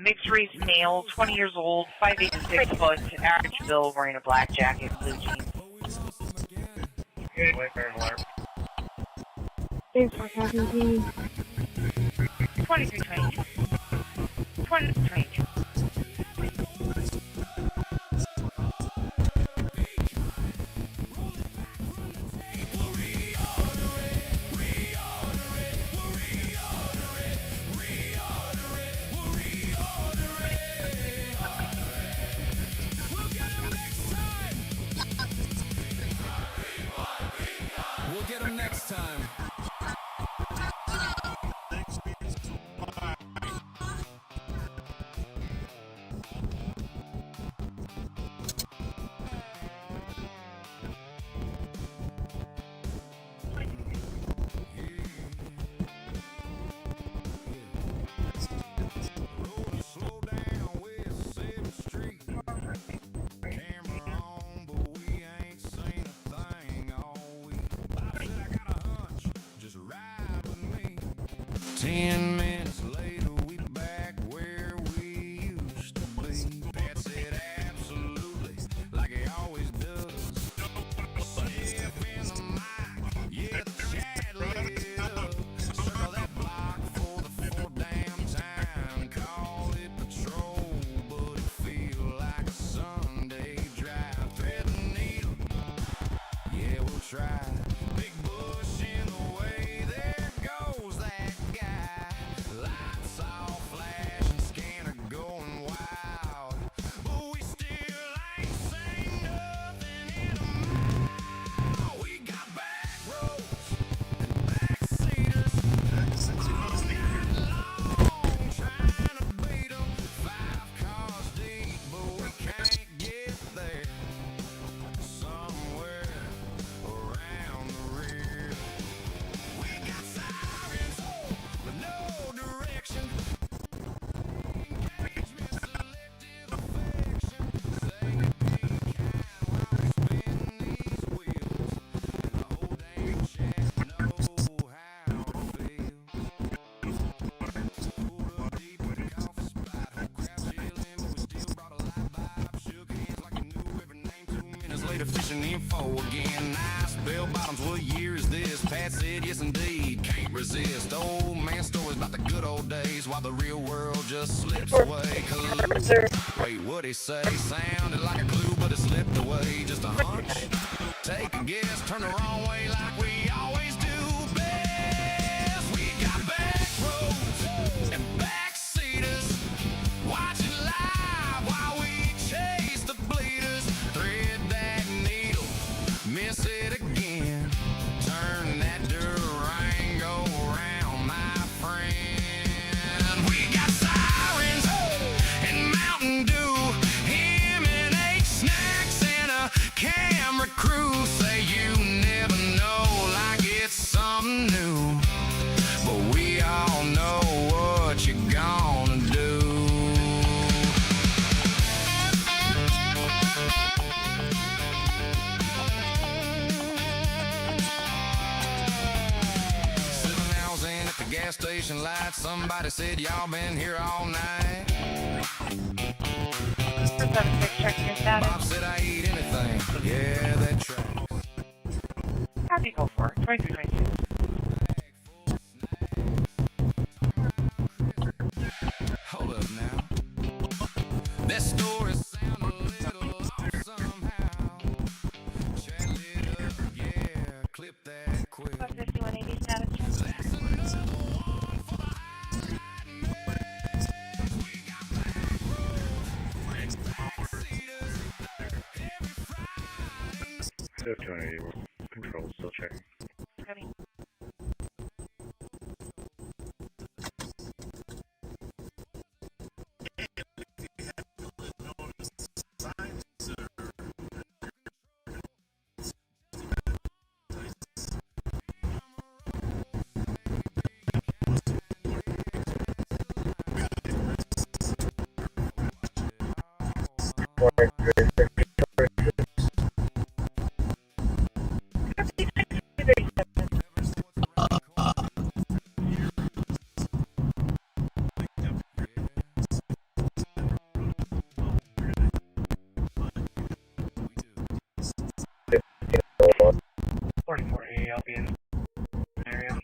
Mixed race male, 20 years old, 5'8" to 6 foot, average build, wearing a black jacket, blue jeans. Thanks for talking to me. 2322. 2022. We'll get them next time. Fishing info again. Nice bell bottoms. What year is this? Pat said yes indeed. Can't resist. Old man stories about the good old days while the real world just slips away. Wait, what'd he say? Sounded like a clue, but it slipped away. Just a hunch. Take a guess. Turn the wrong way like we always do best. We got back roads and backseaters. Watch it live while we chase the bleeders. Thread that needle, miss it again. Turn that Durango around, my friend. We got sirens and Mountain Dew, M&H snacks and a camera crew. Say you never know like it's something new, but we all know what you're gonna do. Gas station light, somebody said y'all been here all night. Bob said I eat anything. Yeah, that tracks. How'd you go for it? 2322. Hold up now. That story sound a little off somehow. Chat it up, yeah, clip that quick. 5180 status. That's another one for the Control, still checking. Copy. I'll be in the area.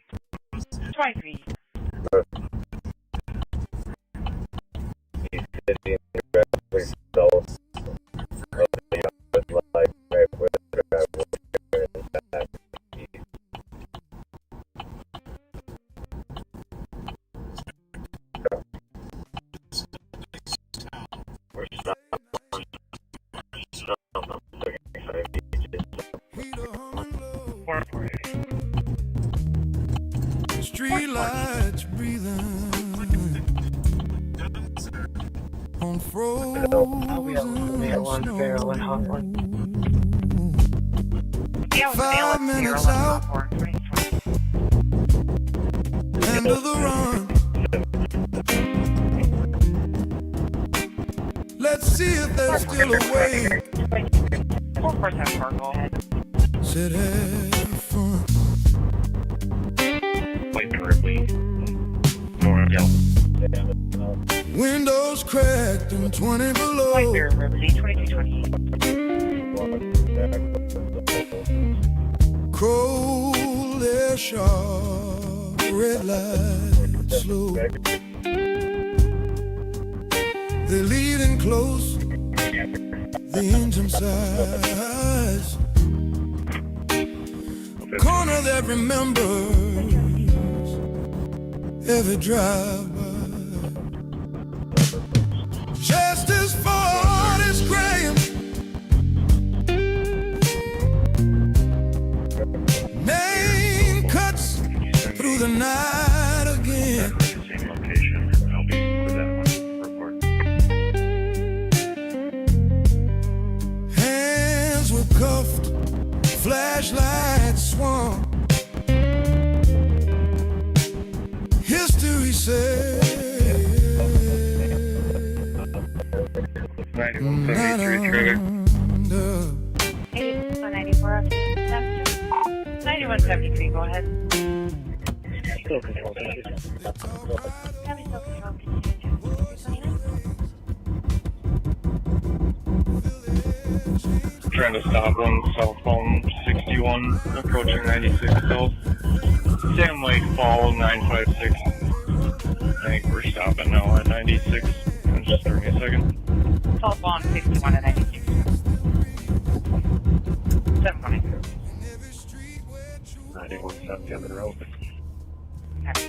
23. Street lights breathing on frozen snow. 5 minutes out, end of the run. Let's see if they're still awake. 4% car, go ahead. Said have fun. Quite directly north. Yeah. Windows cracked and 20 below. White Bear, Liberty, 2220. Cold air sharp, red light slow. They're leading close, the engine sighs. Corner that remembers every drive. Just as far as Graham, name cuts through the night again. Same location. I'll be with that one. Report. Hands were cuffed, flashlights swung. History says 9173 trigger. 9173, go ahead. Still control. Copy, still control. Trying to stop him. Cell phone 61, approaching 96 south. Sam Lake Fall 956. I think we're stopping now at 96. Just give me a second. Cell phone 61 and 96. 719. 91 south the other road.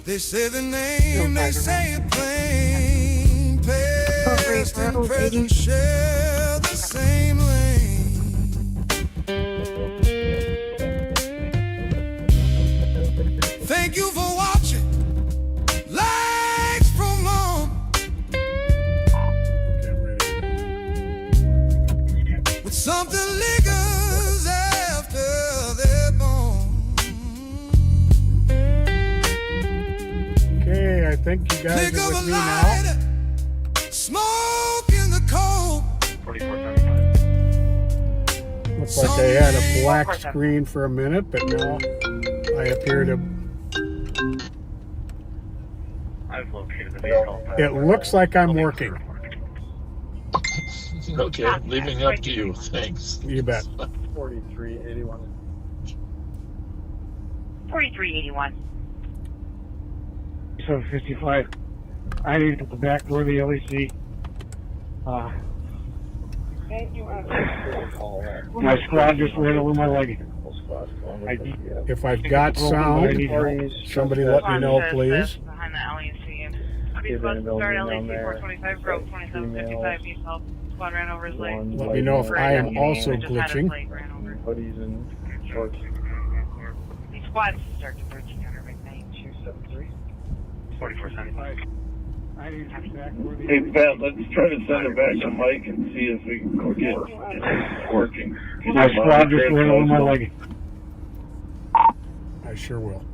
They say the name, they say it plain. Past and present share the same lane. Thank you for watching. Lights from home. With something lingers after they're born. Okay, I think you guys Click are of with a me now. light, smoke in the cold. 4475. Looks like I had a black screen for a minute, but now I appear to. I've located the vehicle. It looks like I'm working. Okay, leaving up to you. Thanks. You bet. 4381. 4381. 755. I need to go back door of the LEC. My squad just ran over my leg. If I've got sound, somebody let me know, please. Behind the LEC. Copy, squad, start LA down there. 425, Grove 2755, needs help. Squad ran over his leg. Let me know if I am also glitching. Hoodies and shorts. The squad start to bridge counter McKnight. 273. 4475. Hey Pat, let's try to send it back to Mike and see if we can go get it working. My squad just went over my leg. I sure will.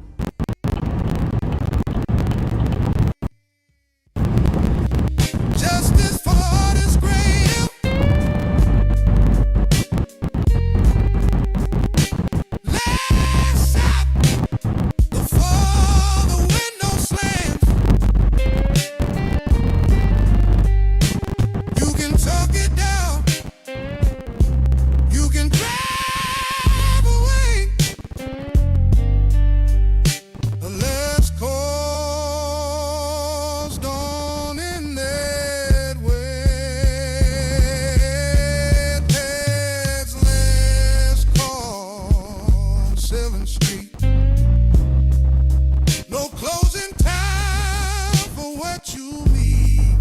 Justice for this grave. Last shot before the window slams. You can talk it down. You can drive away. The last call's gone in that way. Ted's last call, 7th Street. No closing time for what you need.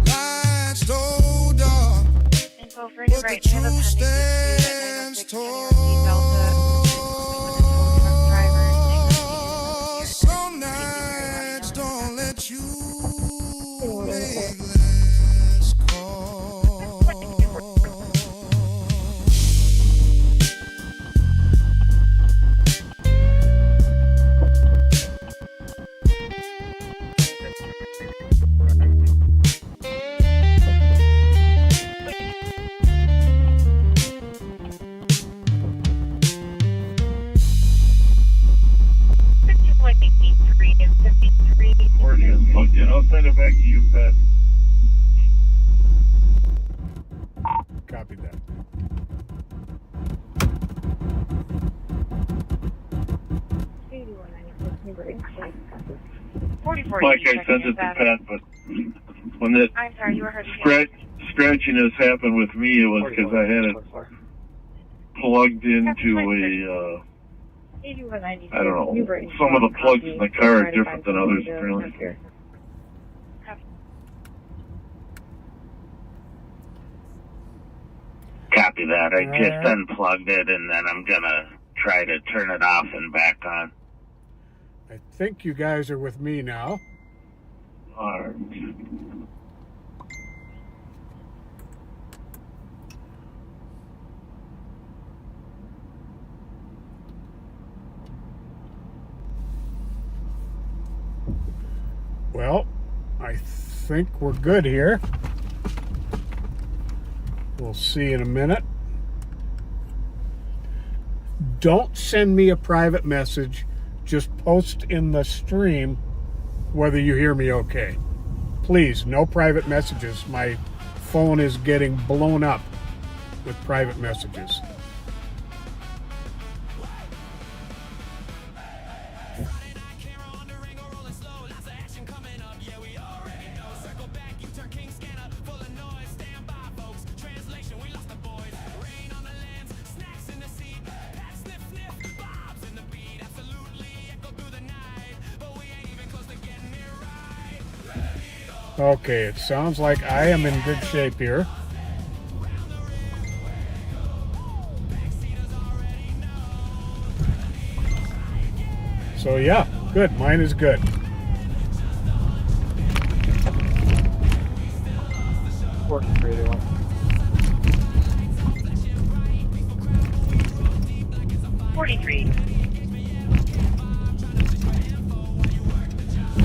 Lights so dark. Info for your right, have a pending dispute at 906 County Delta. Some nights don't let you make last call. I'll send it back to you, Pat. Copy that. Like I sent it to Pat, but when that I'm sorry, you were hurting. scratchiness happened with me, it was because I had it plugged into a, I don't know, some of the plugs in the car are different than others apparently. Copy that. I just unplugged it and then I'm gonna try to turn it off and back on. I think you guys are with me now. All right. Well, I think we're good here. We'll see in a minute. Don't send me a private message. Just post in the stream whether you hear me okay. Please, no private messages. My phone is getting blown up with private messages. Okay, it sounds like I am in good shape here. So yeah, good. Mine is good.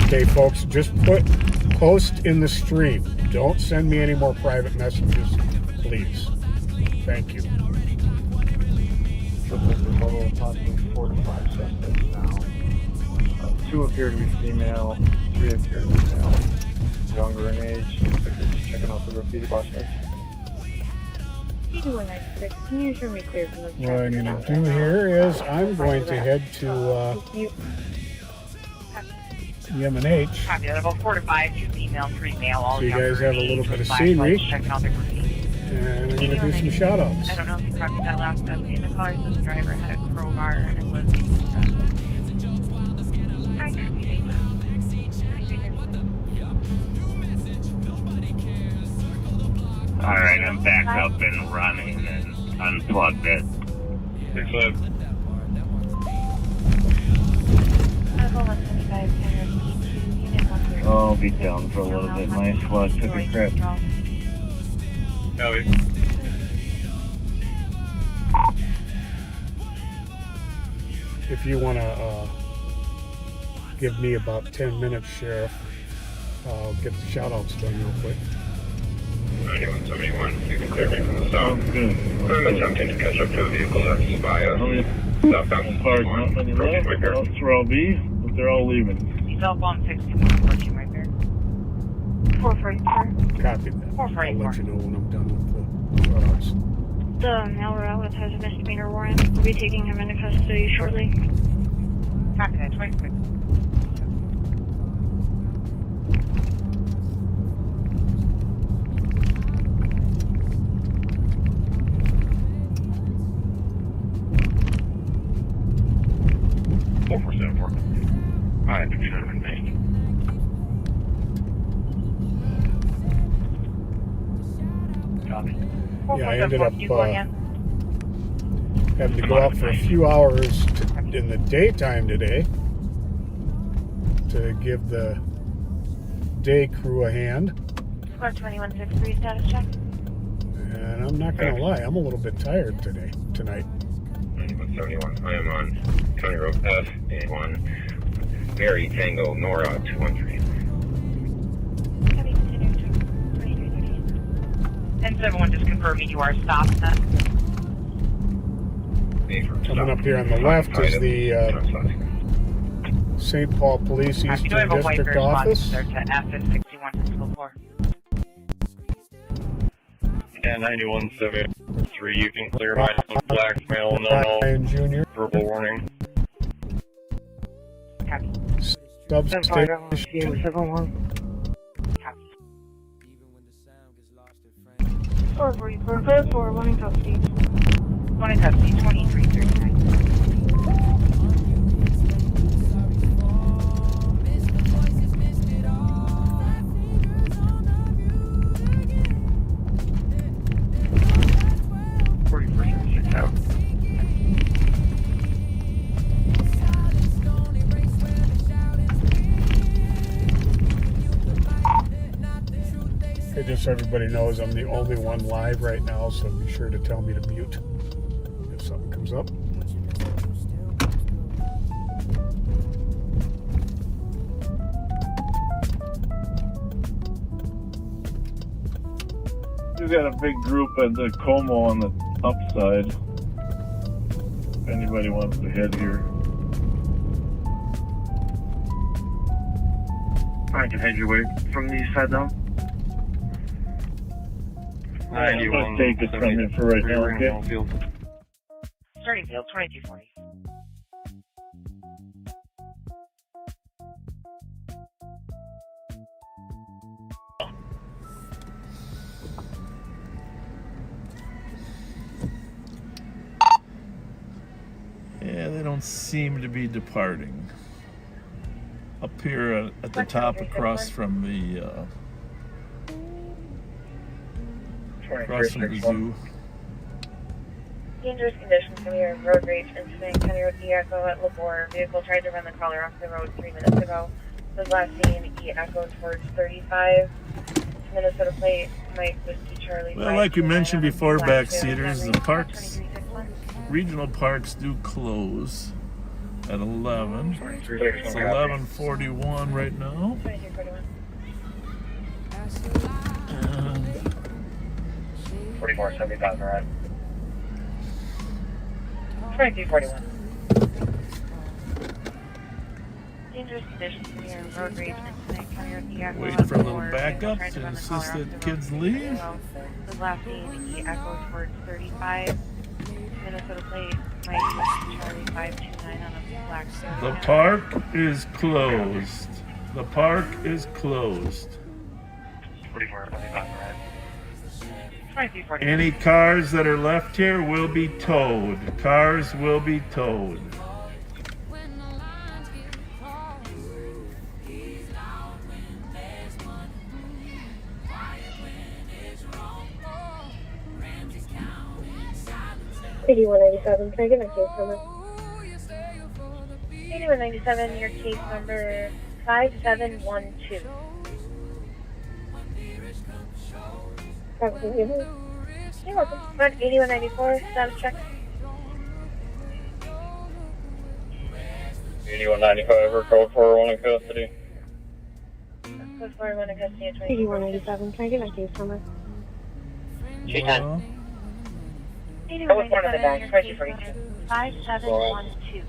Okay, folks, just post in the stream. Don't send me any more private messages, please. Thank you. Total approximately 4 to 5 suspects now. 2 appear to be female, 3 appear to be male. Younger in age, checking out the graffiti process. Can you show me clear from the What I'm going to do here is I'm going to head to UMNH. Copy that. About 4 to 5, 2 female, 3 male. All So you guys younger have a in little age bit of with scenery. flashlights, checking out the graffiti. And we're going to do some shout outs. I don't know if you copied that last update. The caller says the driver had a crowbar and was Alright, I'm back up and running and unplugged it. 6-5. Oh, I'll be down for a little bit. My squad took a crap. Copy. If you want to give me about 10 minutes, Sheriff, I'll get the shout outs done real quick. 9171, you can clear me from the south. I'm attempting to catch up to a vehicle that's by us. Southbound Cars, not many left. That's where I'll be, but they're all leaving. He's up on 61, approaching right there. 444. Copy that. 444. I'll let you know when I'm done with the shout outs. The male relative has a misdemeanor warrant. We'll be taking him into custody shortly. Copy that, 26. Alright, should have been made. Copy. Yeah, I ended up having to go out for a few hours in the daytime today to give the day crew a hand. Squad 2163 status check. And I'm not going to lie, I'm a little bit tired tonight. 9171, I am on County Road F81, Mary Tango, Nora 213. And 71 just confirming you are stopped then. Coming up here on the left is the St. Paul Police Eastern District Office. There to F61 Cisco 4. Yeah, 9173, you can clear my blackmail, no, verbal warning. Copy. Substation. 444, one in custody. One in custody, 2339. Just so everybody knows, I'm the only one live right now, so be sure to tell me to mute if something comes up. We've got a big group at the Como on the upside. If anybody wants to head here. I can head your way from the east side down. I'm going to take it from you for right now, okay? Starting field, 2240. Yeah, they don't seem to be departing. Up here at the top across from the zoo. Dangerous conditions from here. Road rage incident. County Road E Echo at Labor. Vehicle tried to run the caller off the road 3 minutes ago. Was last seen E Echo towards 35. Minnesota plate. Mike Whiskey Charlie. Well, like we mentioned before, backseaters, the parks, regional parks do close at 11. It's 11:41 right now. 2341. 4475, right? 2341. Dangerous conditions from here. Road rage incident. County Road E Echo. Wait for a little backup to insist that kids leave. Was last seen E Echo towards 35. Minnesota plate. Mike Whiskey Charlie 529 on a black suit. The park is closed. The park is closed. 4475, right? 2340. Any cars that are left here will be towed. Cars will be towed. $81.97. Can I get my case number? $81.97. Your case number 5712. You're welcome. 8194. Status check. 8195 or code 401 in custody. Code 401 in custody at 8187. Can I get my case number? 210. That was one of the back, 2042. 5712.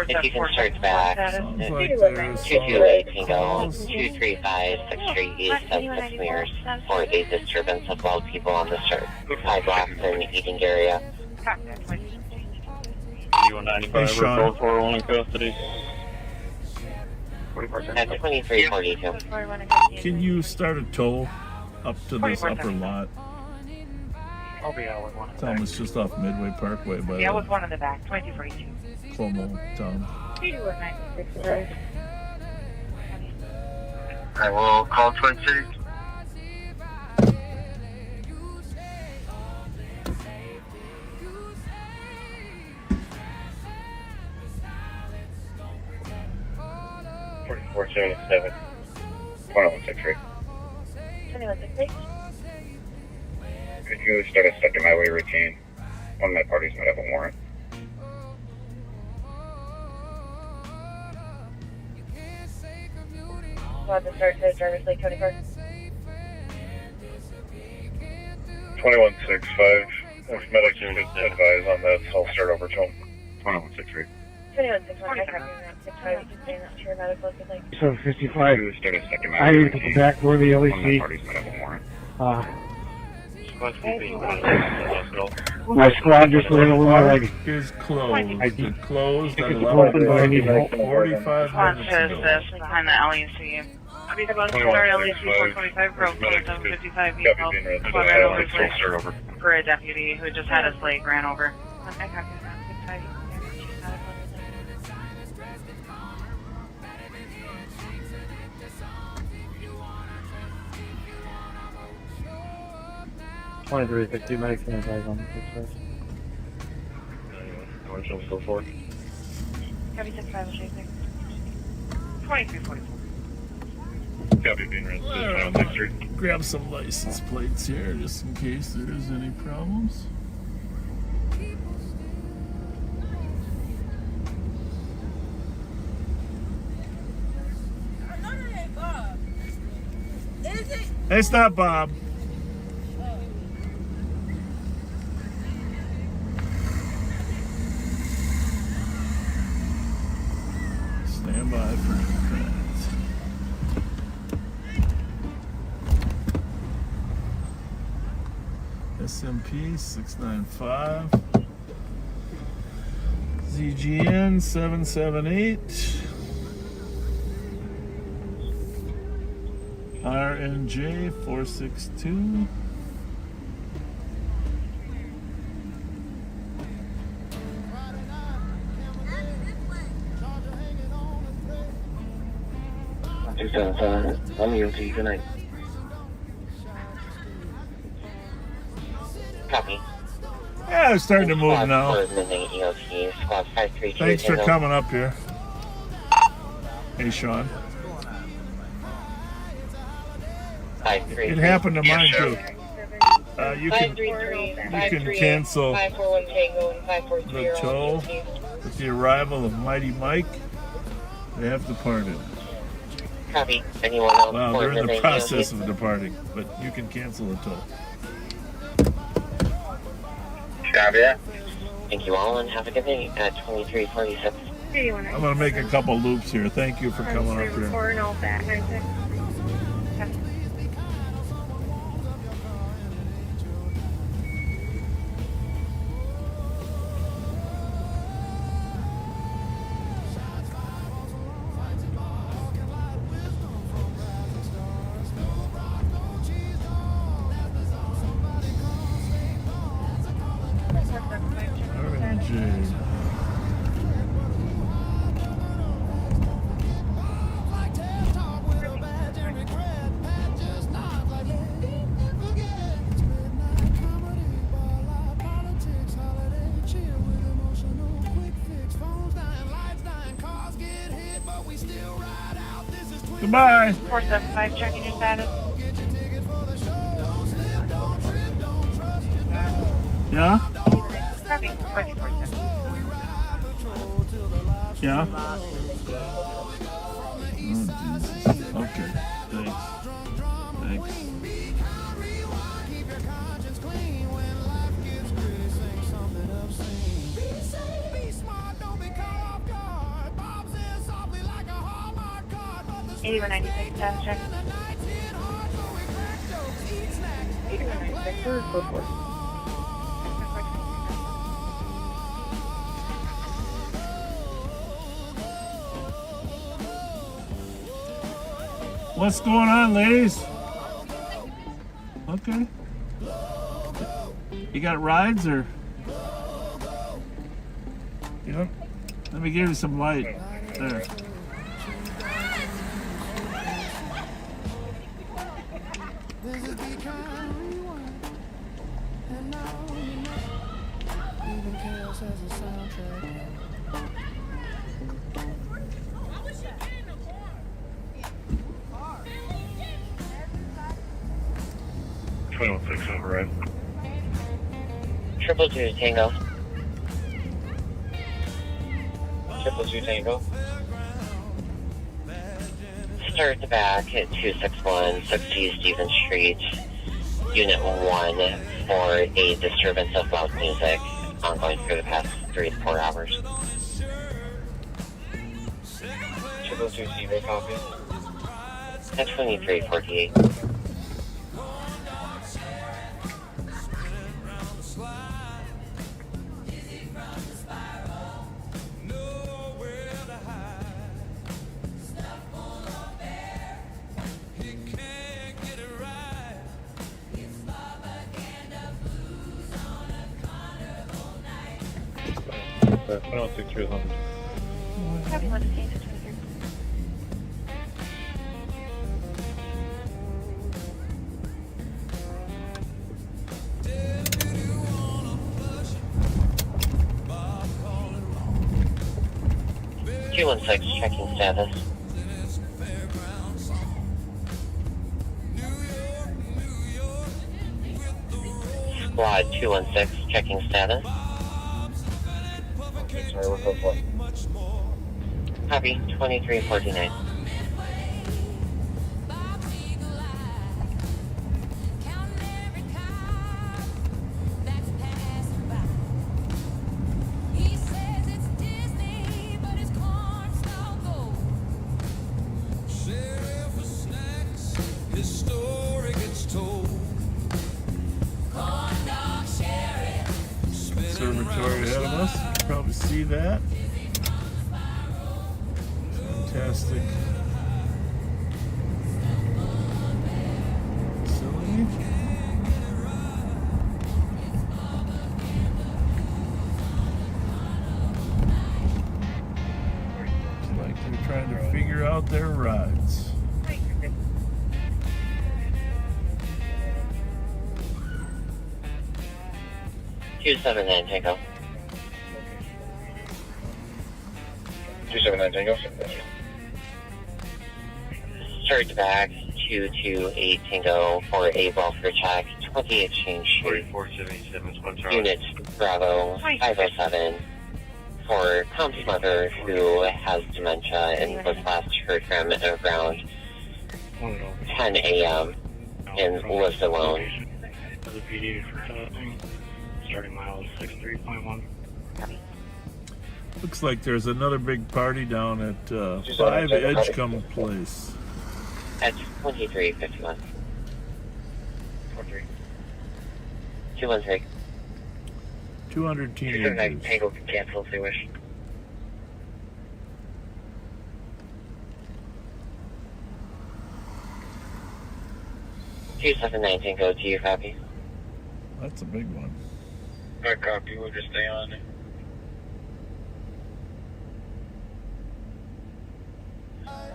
If you can search back, Sounds like there's 228 Tango, 235 6th Street East of 6 Mirrors for a disturbance of loud people on the sidewalks and eating area. 8195 or code 401 in custody. At 2342. Can you start a tow up to this upper lot? I'll be out with one. Tell them it's just off Midway Parkway by Yeah, with the one in the back, 2042. Como town. 8196. I will call Twin Cities. $44.77. 2163. 2163. Could you start a second highway routine? One of my parties might have a warrant. Want to start the driver's late Tony car? 2165. If medics could advise on that, I'll start over to him. 2163. 2161. I copy that. 65. You can say that to your medical if you'd like. 755. Could you start a second I highway need to go back where the One of my LEC. parties might have a warrant. My squad just ran over my leg. Is closed. It closed at It's open, but I need 11:45. help. 45 minutes ago. This behind the LEC. I'll be the one for our LEC 425 Road 755 East Health. Squad right over his leg for a deputy who just had his leg ran over. I copy that. 2350. Medics can advise on this. How much else go for? Copy 65. I'll show you there. 2344. Copy being ran. Alright, 2163. grab some license plates here just in case there is any problems. It's not Bob. Stand by for that. SMP 695. ZGN 778. RNJ 462. I'm EOT, good night. Copy. Yeah, it's starting to move now. EOT, squad 532. Thanks for coming up here. Hey, Sean. It happened to mine too. You can cancel the tow with the arrival of Mighty Mike. They have departed. Copy. Anyone else? Well, they're in the process of departing, but you can cancel the tow. Copy. Thank you all, and have a good day at 2346. I'm going to make a couple loops here. Thank you for coming up here. 4 back. 96. Goodbye. 475, checking your status. Yeah? Copy. 447. Yeah? Oh, Jesus. Okay. Thanks. Thanks. Eighty-one 96, status check. 81 96, or code 4. What's going on, ladies? Okay. You got rides or? Yep. Let me give you some light. There. Override. 222 Tango. 222 Tango. Start the back at 261 60 Stevens Street, Unit 1 for a disturbance of loud music ongoing for the past 3 to 4 hours. 222 CV copy. At 2348. I don't think there's on. Copy 1 to 23. Q16 checking status. Squad 216 checking status. Sorry, we're code 4. Copy 2349. Observatory ahead of us. You can probably see that. Fantastic facility. Looks like they're trying to figure out their rides. 279 Tango. 279 Tango. Surge back 228 Tango for a welfare check, 20 Exchange Street. 4477 Unit Bravo 507 for Tom's mother who has dementia and was last heard from around 10 a.m. and lives alone. Starting miles 63.1. Looks like there's another big party down at 5 Edgecombe Place. At 2351. 213. 200 teenagers. Tango can cancel if they wish. $279 Tango, do you copy? That's a big one. I copy, we'll just stay on.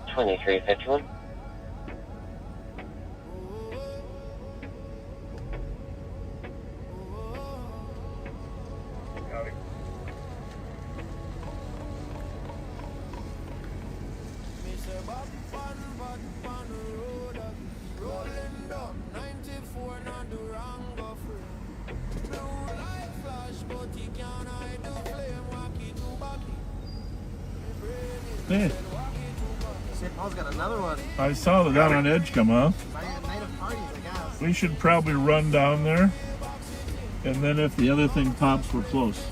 $23.51. Hey, St. Paul's got another one. I saw the down on Edge come off. Night of parties, I guess. We should probably run down there, and then if the other thing pops, we're close.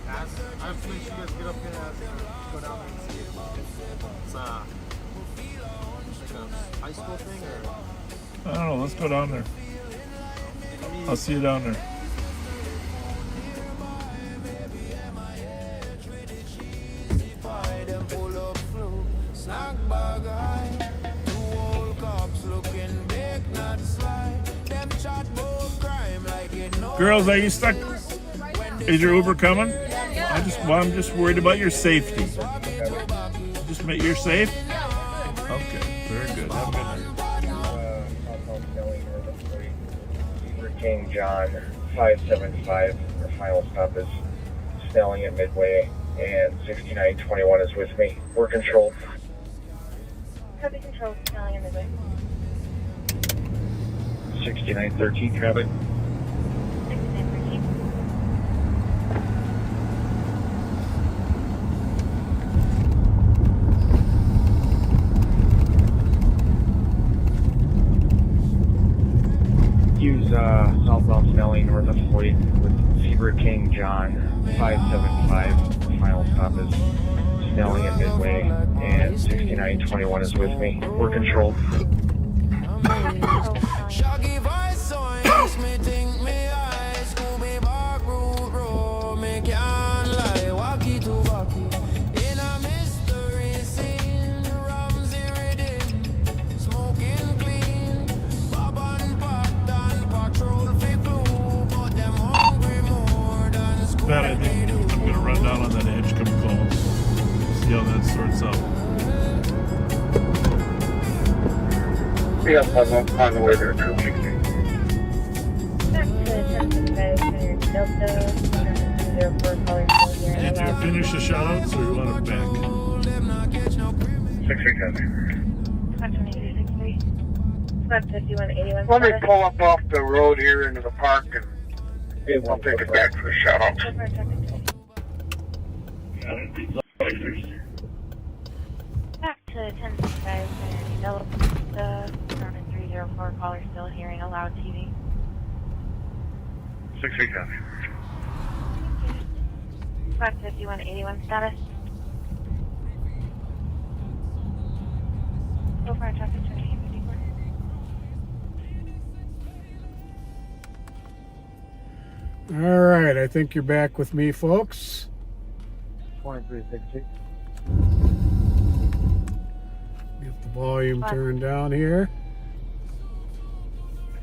I have to make sure you guys get up here and go down there and see it. It's like a high school thing, or? I don't know. Let's go down there. I'll see you down there. Girls, are you stuck? Is your Uber coming? I'm just worried about your safety. Just make you're safe. Okay, very good. Have a good night. King John 575. Our final stop is Snelling at Midway, and 6921 is with me. We're controlled. Copy control, Snelling at Midway. 6913 traffic. 6913. Use southbound Snelling north of Floyd with Zebra King John 575. Final stop is Snelling at Midway, and 6921 is with me. We're controlled. Shaggy voice so it makes me think me eyes Scooby back root road me can't lie walkie to walkie in a mystery scene RAMSEY rhythm smoking clean Bob and pot and patrol fi clue but them hungry more than school. That I think I'm gonna run down on that edge, come call. See how that sorts out. Yeah, on the way there, 260. Back to 1065, Delta, 04, caller still here. Did you finish the shout-outs or you want it back? 667. Spot 2363. Spot 5181. Let me pull up off the road here into the park and I'll take it back for the shout-out. So far, traffic 20. Back to 1065, Delta, 304, caller still hearing a loud TV. 667. Spot 5181 status. So far, traffic 2854. All right, I think you're back with me, folks. 2360. Get the volume turned down here.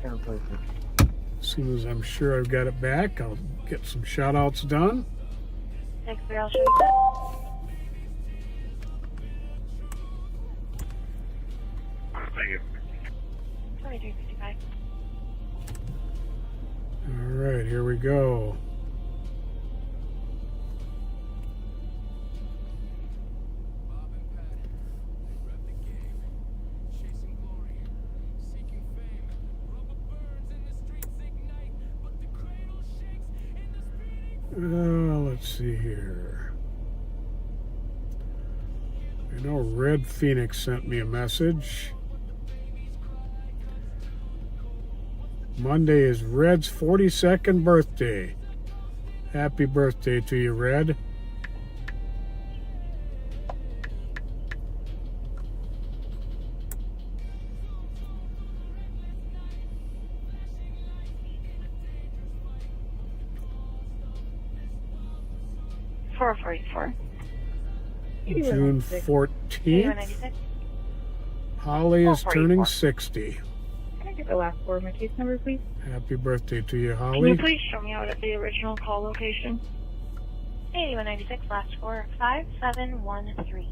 As soon as I'm sure I've got it back, I'll get some shout-outs done. Next I'll show you that. Thank you. 2355. All right, here we go. Let's see here. I know Red Phoenix sent me a message. Monday is Red's 42nd birthday. Happy birthday to you, Red. June 14th. Holly is turning 60. Can I get the last four of my case number, please? Happy birthday to you, Can Holly. you please show me out at the original call location? 8196, last four, 5713.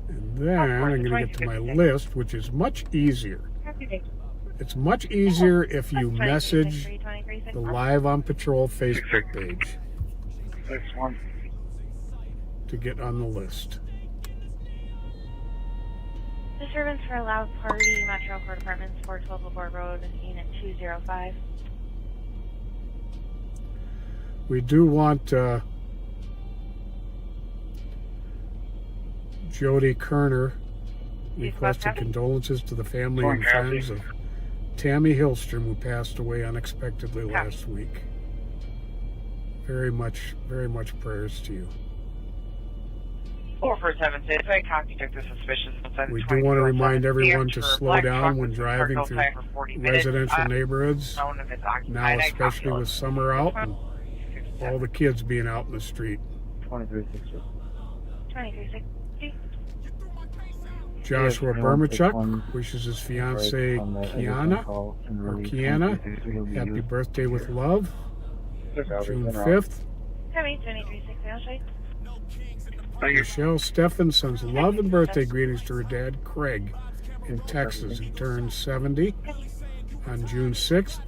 And then I'm going to get to my list, which is much easier. It's much easier if you message the Live on Patrol Facebook page to get on the list. Disturbance for a loud party, Metro Court Apartments, 412 Labor Road, Unit 205. We do want Jody Kerner requested condolences to the family and friends of Tammy Hillstrom, who passed away unexpectedly last week. Very much prayers to you. 4476, I copy check the suspicious. We do want to remind everyone to slow down when driving through residential neighborhoods, now especially with summer out and all the kids being out in the street. 2360. 2360. Joshua Bermachuk wishes his fiancee Kiana happy birthday with love, June 5th. Tammy, 2360, I'll show you. Michelle Steffen sends love and birthday greetings to her dad, Craig, in Texas, who turned 70 on June 6th,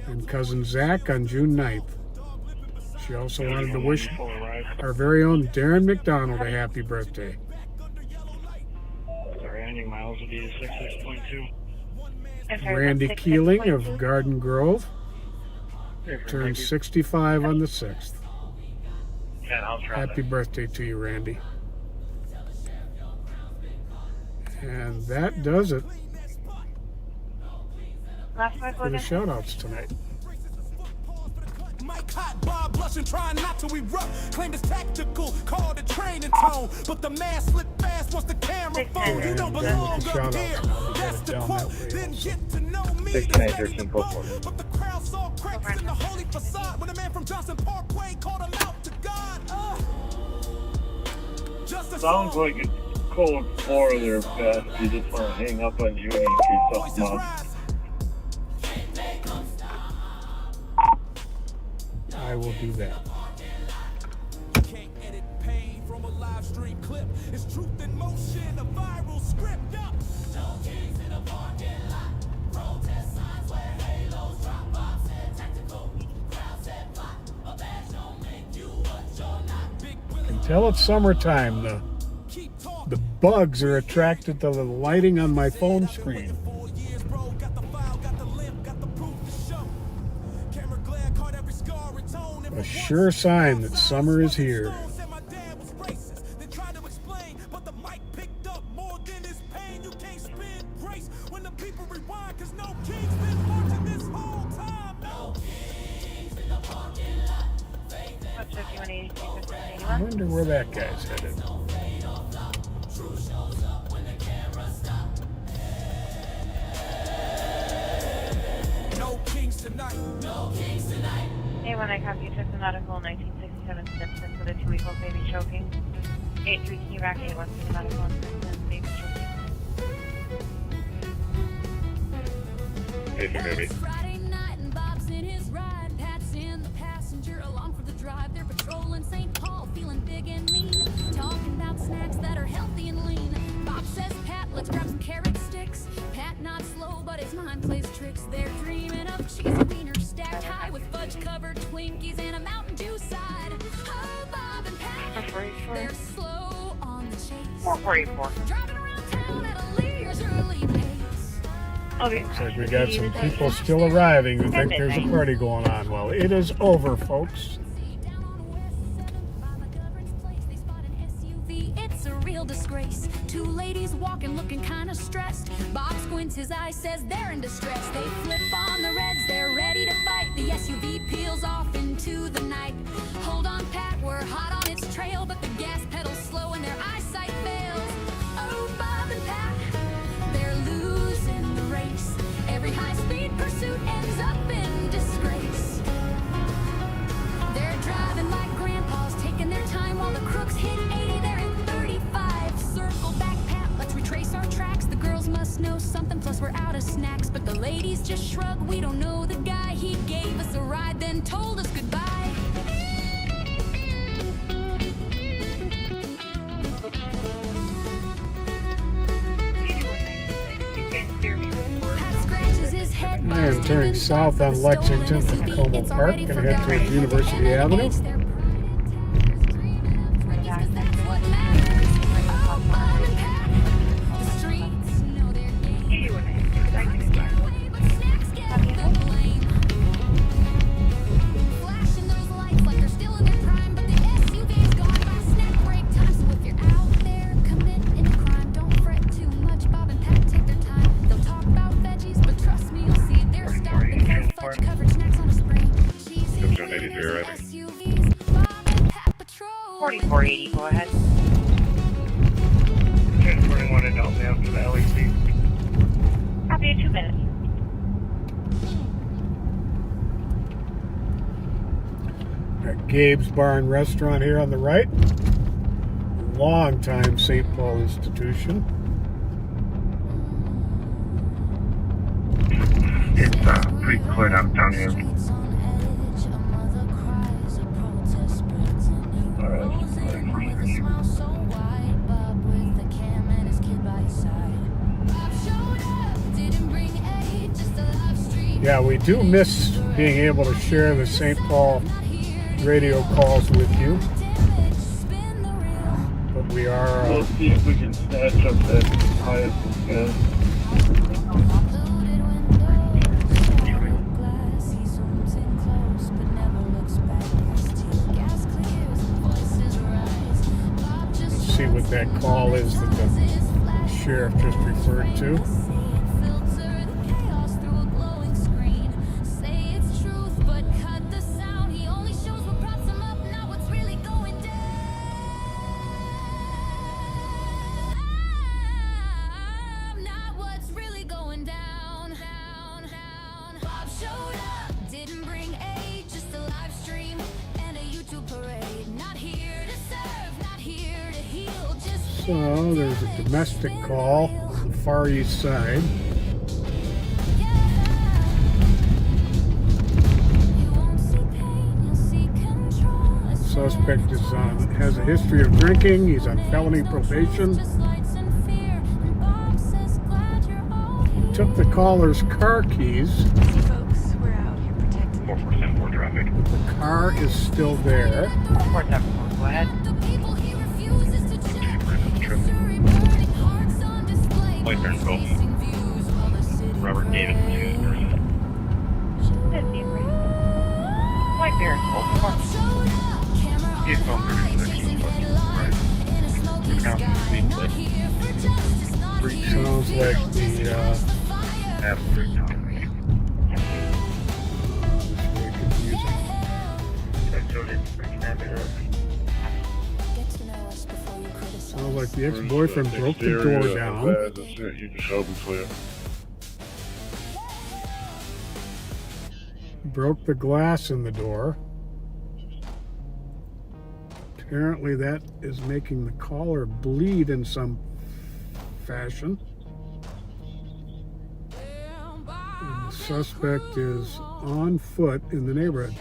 and cousin Zach on June 9th. She also wanted to wish our very own Darrin McDonald a happy birthday. Our ending miles will be 66.2. Randy Keeling of Garden Grove turned 65 on the 6th. Happy birthday to you, Randy. And that does it for the shout-outs tonight. Mike hot, Bob blushing, trying not to erupt. Claimed it's tactical, called a training tone. But the man slipped fast once the camera phone. You don't belong up here. That's the quote. Didn't get to know me. 6913 Coldwater. But the crowd saw cracks in the holy facade when a man from Johnson Parkway called him out to God. Sounds like it's cold floor there, Pat. You just want to hang up on you and keep something up. I will do that. Can't edit pain from a live stream clip. It's truth in motion, a viral script. No kings in a parking lot. Protest signs where halos drop bombs and tactical. Crowd set block. A badge don't make you what you're not. Big Until it's summertime, the bugs are attracted to the lighting on my phone screen. A sure sign that summer is here. I wonder where that guy's headed. No kings tonight. No kings tonight. Hey, when I copy, you took the medical 1967 Simpson with a 2-week-old baby choking. 8-3, can you back 8-1 to the medical and Simpson baby choking? Hey, baby. Friday night and Bob's in his ride. Pat's in the passenger along for the drive. They're patrolling St. Paul, feeling big and mean. Talking about snacks that are healthy and lean. Bob says, Pat, let's grab some carrot sticks. Pat not slow, but his mind plays tricks. They're dreaming of cheesy wieners stacked high with fudge-covered Twinkies and a Mountain Dew side. Oh, Bob and Pat, they're slow on the chase. 444. Driving around town at a leisurely pace. Okay. Looks like we got some people still arriving who think there's a party going on. Well, it is over, folks. It's a real disgrace. Two ladies walking, looking kind of stressed. Bob squints his eye, says they're in distress. They flip on the reds, they're ready to fight. The SUV peels off into the night. Hold on, Pat, we're hot on its trail, but the gas pedal's slow and their eyesight fails. Oh, Bob and Pat, they're losing the race. Every high-speed pursuit ends up in disgrace. They're driving like grandpas, taking their time while the crooks hit 80. They're in 35. Circle back, Pat, let's retrace our tracks. The girls must know something, plus we're out of snacks. But the ladies just shrug, we don't know the guy. He gave us a ride, then told us goodbye. Pat scratches his head. I am turning south on Lexington from Como Park and head towards University Avenue. LEC. Copy, 2 minutes. Got Gabe's Bar and Restaurant here on the right. Long-time St. Paul institution. It's pretty cleared up down here. Yeah, we do miss being able to share the St. Paul radio calls with you. But we are... We'll see if we can snatch up that highest we can. See what that call is that the sheriff just referred to. So there's a domestic call on the Far East Side. Suspect is has a history of drinking. He's on felony probation. Took the caller's car keys. Folks, we're out here protecting 4% more traffic. The car is still there. 474, go ahead. White Bear Golf. Robert David. White Bear, He's going 36. Right. You're counting the speed limit. Sounds like the Absolutely not. sounds like the ex-boyfriend broke the door down. You just open clear. Broke the glass in the door. Apparently that is making the caller bleed in some fashion. And the suspect is on foot in the neighborhood.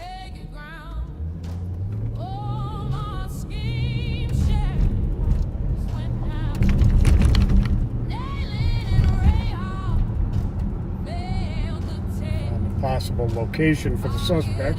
Possible location for the suspect.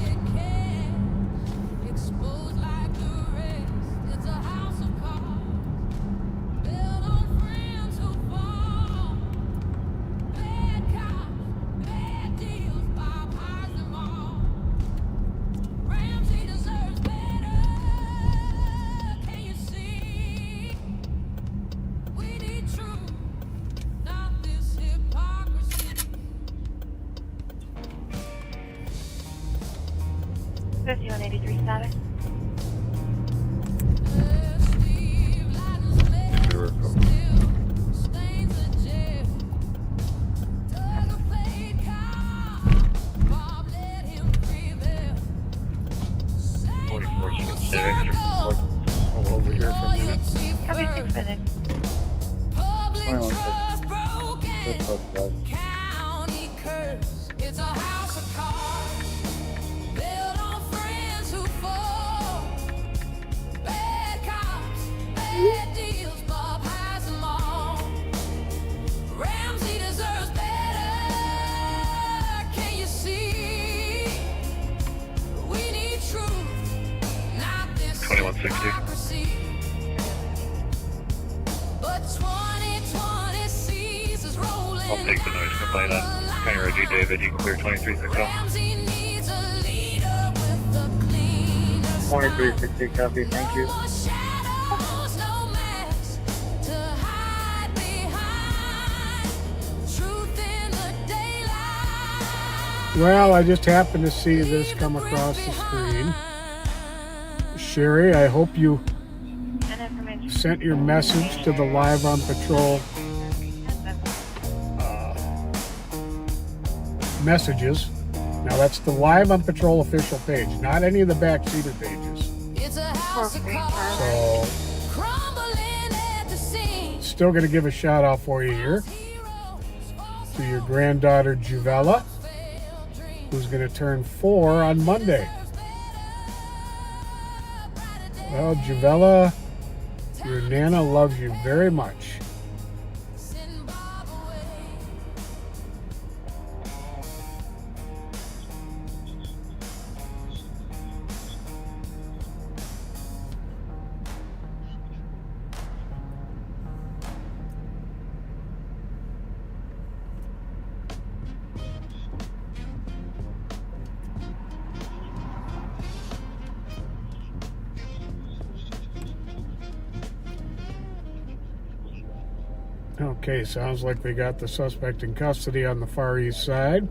Over here for a minute. Probably 6 minutes. I'll take the noise complaint on County Road G. David. You can clear 2360. 2360, copy, thank you. Well, I just happened to see this come across the screen. Sherry, I hope you sent your message to the Live on Patrol messages. Now that's the Live on Patrol official page, not any of the backseater pages. So, still going to give a shout out for you here to your granddaughter Juvella, who's going to turn 4 on Monday. Well, Juvella, your Nana loves you very much. Okay, sounds like they got the suspect in custody on the Far East Side.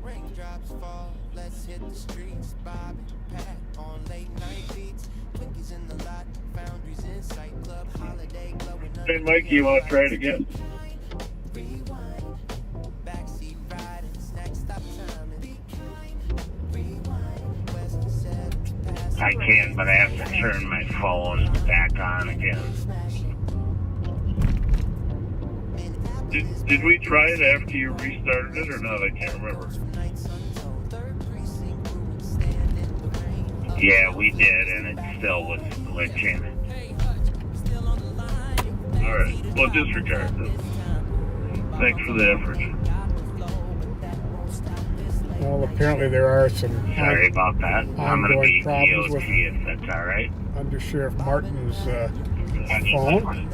Raindrops fall, let's hit the streets. Bob and Pat on late night beats. Twinkies in the lot, foundries in sight, club holiday glowing up. Hey, Mike, you want to try it again? Rewind, backseat riding, snack stop timing. Rewind, west to seven, past. I can, but I have to turn my phone back on again. Did we try it after you restarted it or not? I can't remember. Yeah, we did, and it still was glitching. Alright, well, disregard this. Thanks for the effort. Well, apparently there are some Sorry about that. I'm going to be problems with DOT if that's alright. Under Sheriff Martin's phone.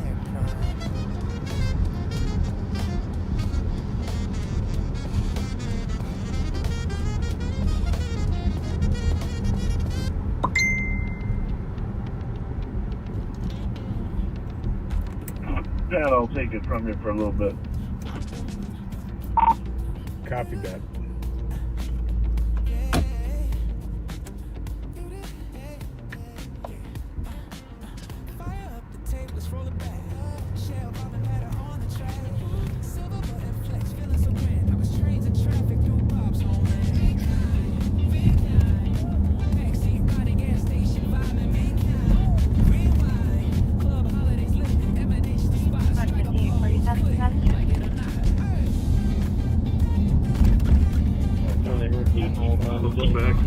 Dad, I'll take it from you for a little bit. Copy that.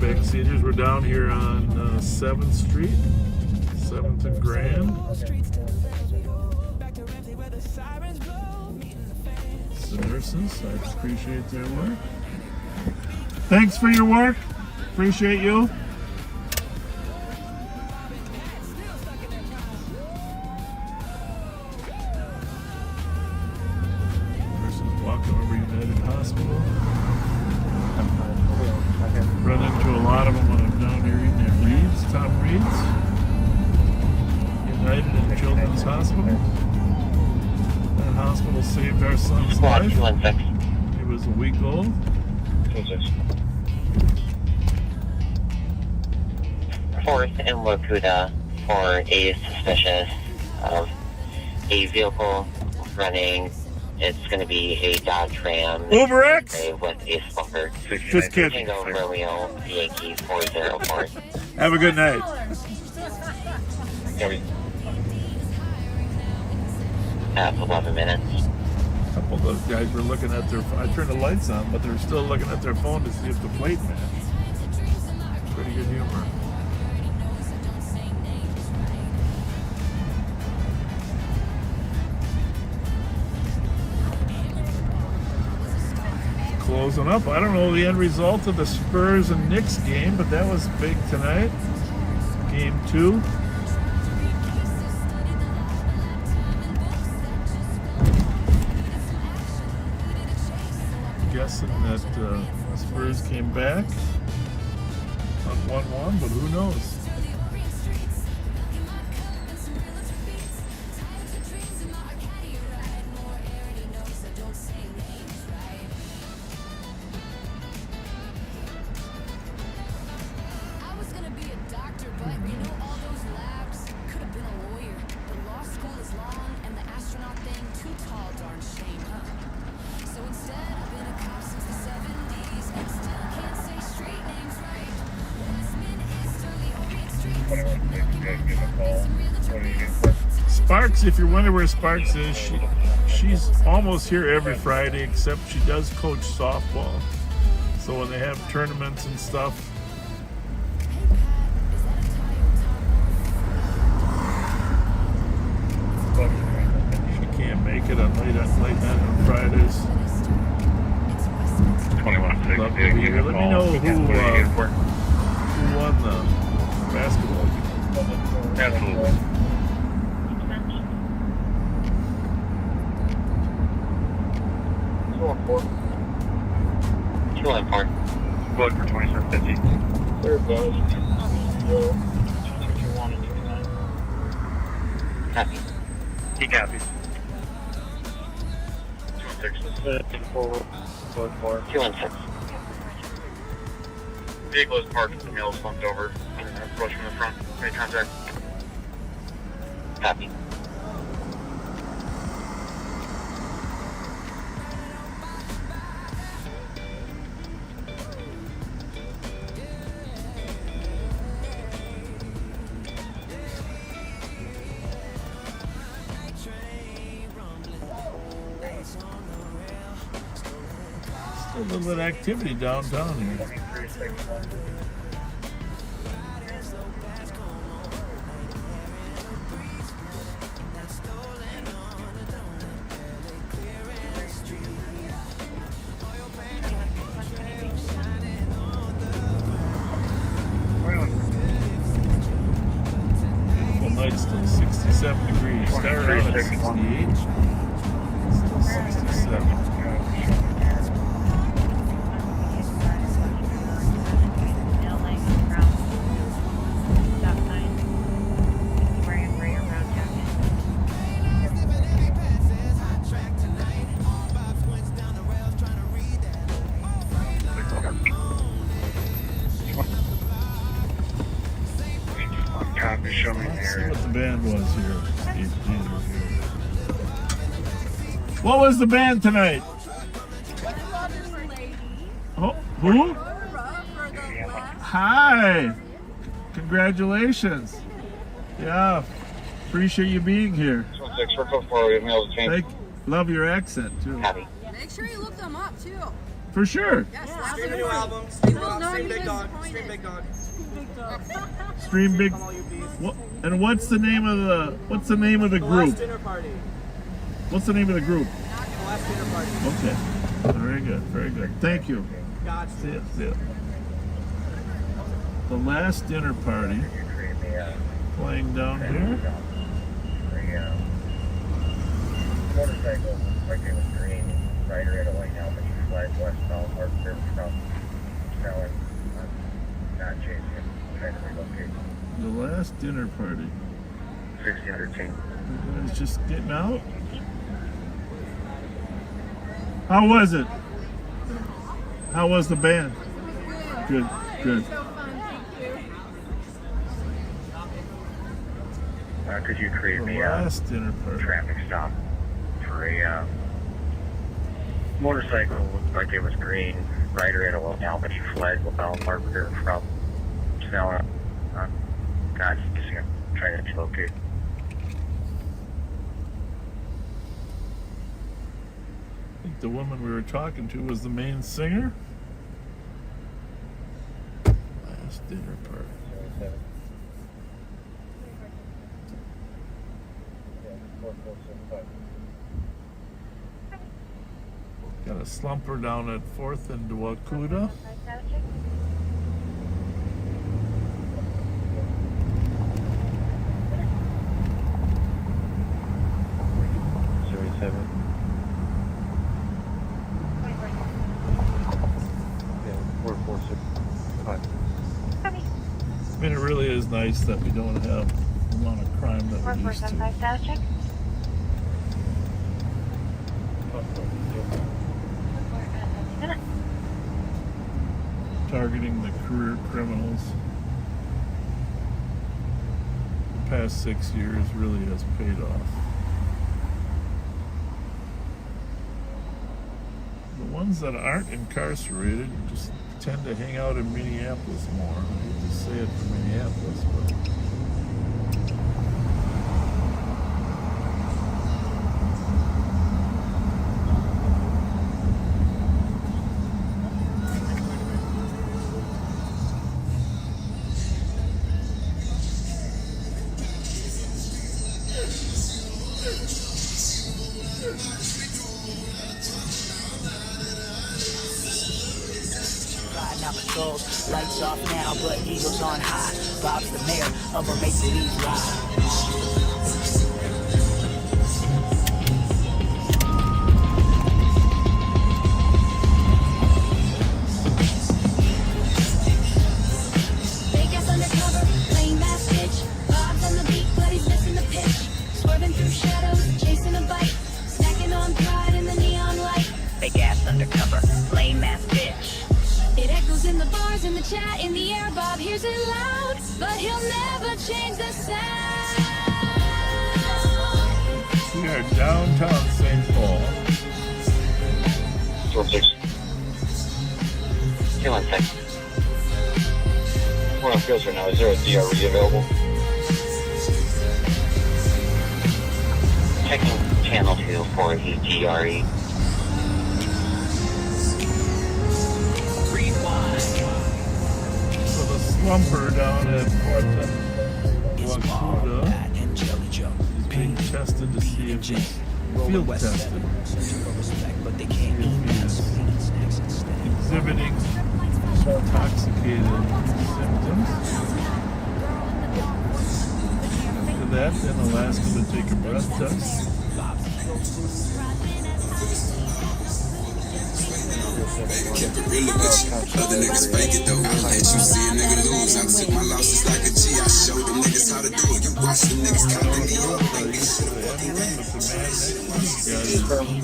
Backseaters, we're down here on 7th Street, 7th and Grand. The nurses, I appreciate their work. Thanks for your work. Appreciate you. Nurses walking over United Hospital. Run into a lot of them when I'm down here eating at Reed's, Tom Reed's, United and Children's Hospital. That hospital saved our son's life. He was a week old. 4th and Lakuta for a suspicious of a vehicle running. It's going to be a Dodge Ram Uber X with a smoker. Just kidding. Tango Romeo Yankee 404. Have a good night. At 11 minutes. A couple of those guys were looking at their. I turned the lights on, but they're still looking at their phone to see if the plate matched. Pretty good humor. Closing up. I don't know the end result of the Spurs and Knicks game, but that was big tonight. Game 2. Guessing that Spurs came back up 1-1, but who knows? Sparks, if you're wondering where Sparks is, she's almost here every Friday, except she does coach softball. So when they have tournaments and stuff, she can't make it on late night on Fridays. 21-6. Love to be here. Let me know who won the basketball game. Absolutely. Two on four. Go for 2750. Third buzz. 221 and 29. Copy. He copies. 216. Forward. Code 4. 216. Vehicle is parked with the mail slumped over. Approach from the front. Make contact. Copy. Still a little bit of activity downtown here. Night's still 67 degrees. Started out at 68. Still 67. Show me Let's see what the band was here. What was the band tonight? Oh, who? Hi. Congratulations. Yeah. Appreciate you being here. 6 for code 4. We have mail to change. Love your accent too. Copy. Make sure you look them up too. For sure. Yes, Stream a new album. Stream Big Dog. Stream Big Dog. Stream Big. What, and what's the name of the group? Last Dinner Party. What's the name of the group? The Last Dinner Party. Okay. Very good. Very good. Thank you. Gotcha. See it. See it. The Last Dinner Party. Playing down here. Motorcycle, like it was green, rider at a white helmet, flag westbound, or from now and not chasing it, trying to relocate. The Last Dinner Party. 1613. You guys just getting out? How was it? How was the band? Good, good. Could you create me Last Dinner Party. Traffic stop for a motorcycle, looked like it was green, rider at a white helmet, flag without marker from Snell. Not using it, trying to locate. I think the woman we were talking to was the main singer. Last Dinner Party. Got a slumper down at 4th and Wakuda. I mean, it really is nice that we don't have the amount of crime that we used to. Targeting the career criminals. The past 6 years really has paid off. The ones that aren't incarcerated just tend to hang out in Minneapolis more. I hate to say it for Minneapolis, but Riding out patrols, lights off now, but Eagles on high. Bob's the mayor of a make-believe ride. Vegas undercover, playing mass pitch. Bob's on the beat, but he's missing the pitch. Swerving through shadows, chasing a bite. Snacking on pride in the neon light. Fake ass undercover, lame ass bitch. It echoes in the bars, in the chat, in the air. Bob hears it loud, but he'll never change the sound. We are downtown St. Paul. 216. 216. We're on fields right now. Is there a DRE available? Checking channel 2 for the DRE. So the slumper down at Porta Wakuda is being tested to see if he's field tested. If he's exhibiting intoxicated symptoms. After that, then I'll ask him to take a breath test. Kept it real with you. Other niggas fake it though. I let you see a nigga lose. I took my losses like a G. I showed the niggas how to do it. You watch the niggas counting the old like they should have fucking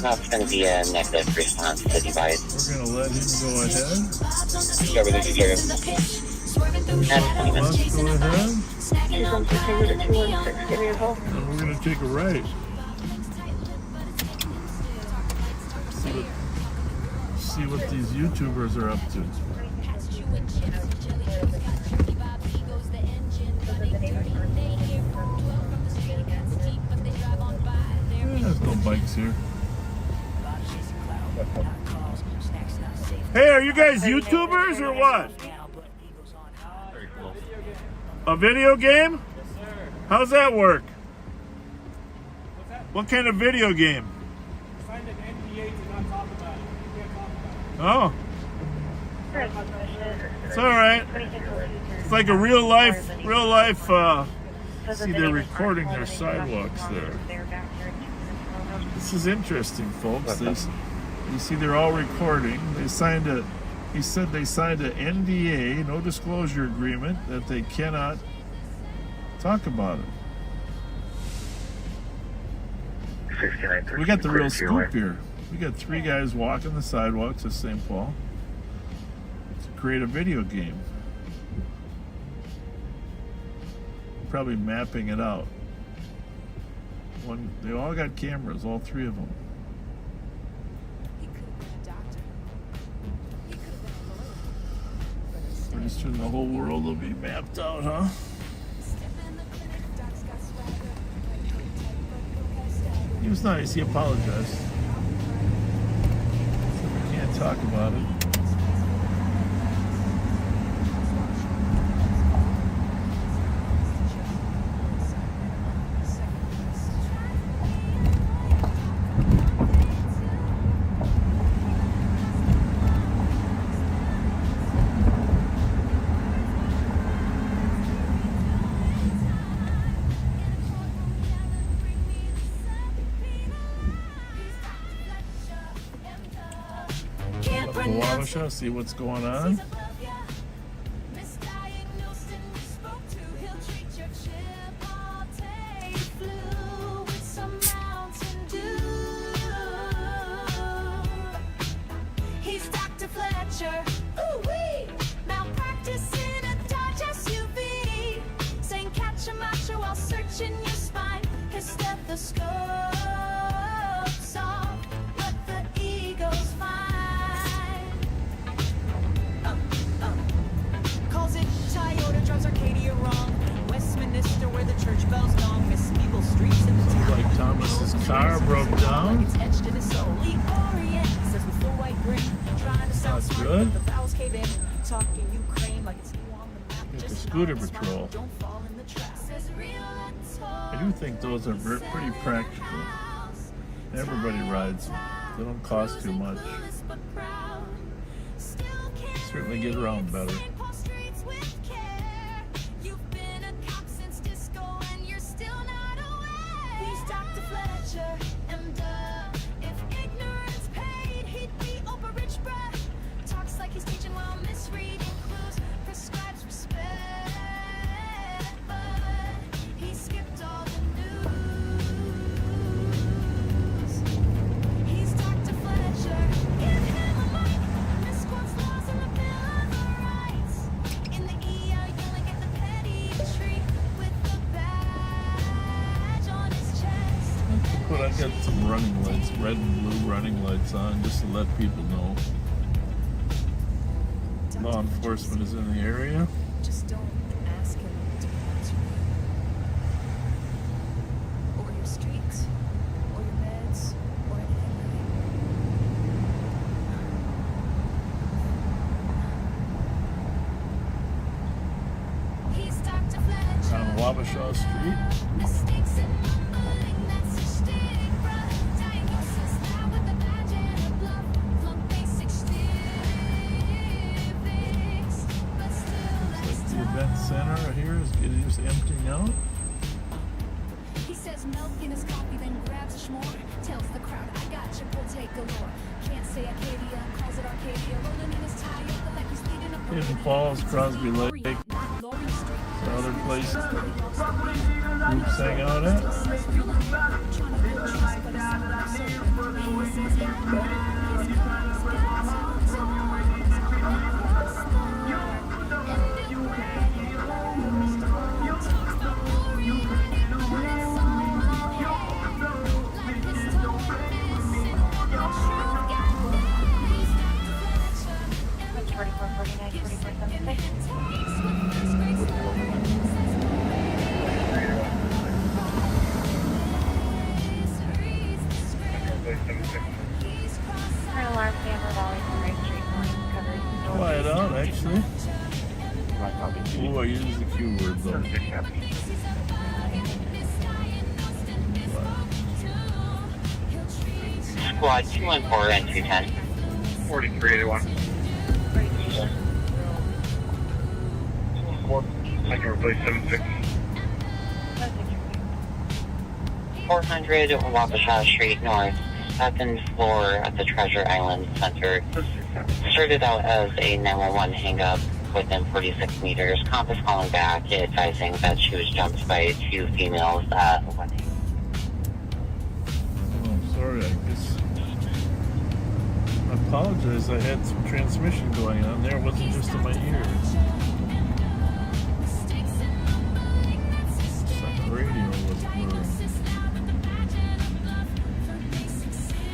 That's going to be a negative response to device. We're going to let him go ahead. Everything's here. That's 20 minutes. Let's go ahead. She's on September to 216. Give me a call. And we're going to take a right. See what these YouTubers are up to. There's no bikes here. Hey, are you guys YouTubers or what? A video game? How's that work? What kind of video game? Oh. It's alright. It's like a real life, see, they're recording their sidewalks there. This is interesting, folks. You see, they're all recording. He said they signed an NDA, no disclosure agreement, that they cannot talk about it. We got the real scoop here. We got 3 guys walking the sidewalks of St. Paul to create a video game. Probably mapping it out. They all got cameras, all 3 of them. Pretty soon the whole world will be mapped out, huh? He was nice, he apologized. Can't talk about it. See what's going on. He's Dr. Fletcher. Ooh-wee. Malpractice in a Dodge SUV. Saying catch a macho while searching your spine. His stethoscope's off, but the ego's fine. Calls it Toyota, drives Arcadia wrong. Westminster, where the church bells gong. Miss Eagle Streets in the town. Like Thomas's car broke down. It's etched in his soul. Orient says with full white grin. Trying to sound smart, but the vowels cave in. Talking Ukraine like it's new on the map. Get the scooter patrol. Don't fall in the trap. Says real I do think those are pretty practical. Everybody rides them. They don't cost too much. Certainly get around better. He's Dr. Fletcher, and if ignorance paid, he'd be over rich bread. Talks like he's teaching while misreading clues, prescribes respect, but he skipped all the news. He's Dr. Fletcher, give him a mic, misquotes laws in the Bill of Rights. In the ER, yelling at the pediatry with the badge on his chest. But I got some running lights, red and blue running lights on, just to let people know law enforcement is in the area. Just don't ask him to pass you. Or your streets, or your beds, or anything like that. He's Dr. Fletcher. On Wabasha Street. Mistakes in mumbling, that's a stigma. Diagnosis now with a badge and a bluff. Flunk basic civics, but still Like the event center here is just emptying out. he says milk in his coffee, then grabs a s'more. Tells the crowd, I got you, we'll take galore. Can't say Acadia, calls it Arcadia. Rolling in his tire, like he's leading a Hidden Falls, Crosby Lake, other places groups hang out at. That's 4449, 4476. Current alarm camera Valley from Right Street Morning covered. Quiet out, actually. Oh, I use the Q word though. Squad 214 and 210. 4381. I can replace 76. 400 Wabasha Street North, second floor at the Treasure Island Center. Started out as a 911 hang-up within 46 meters. Comp is calling back, advising that she was jumped by two females at 1. Oh, sorry, I guess. I apologize, I had some transmission going on there. It wasn't just in my ears. It's like the radio was blurring.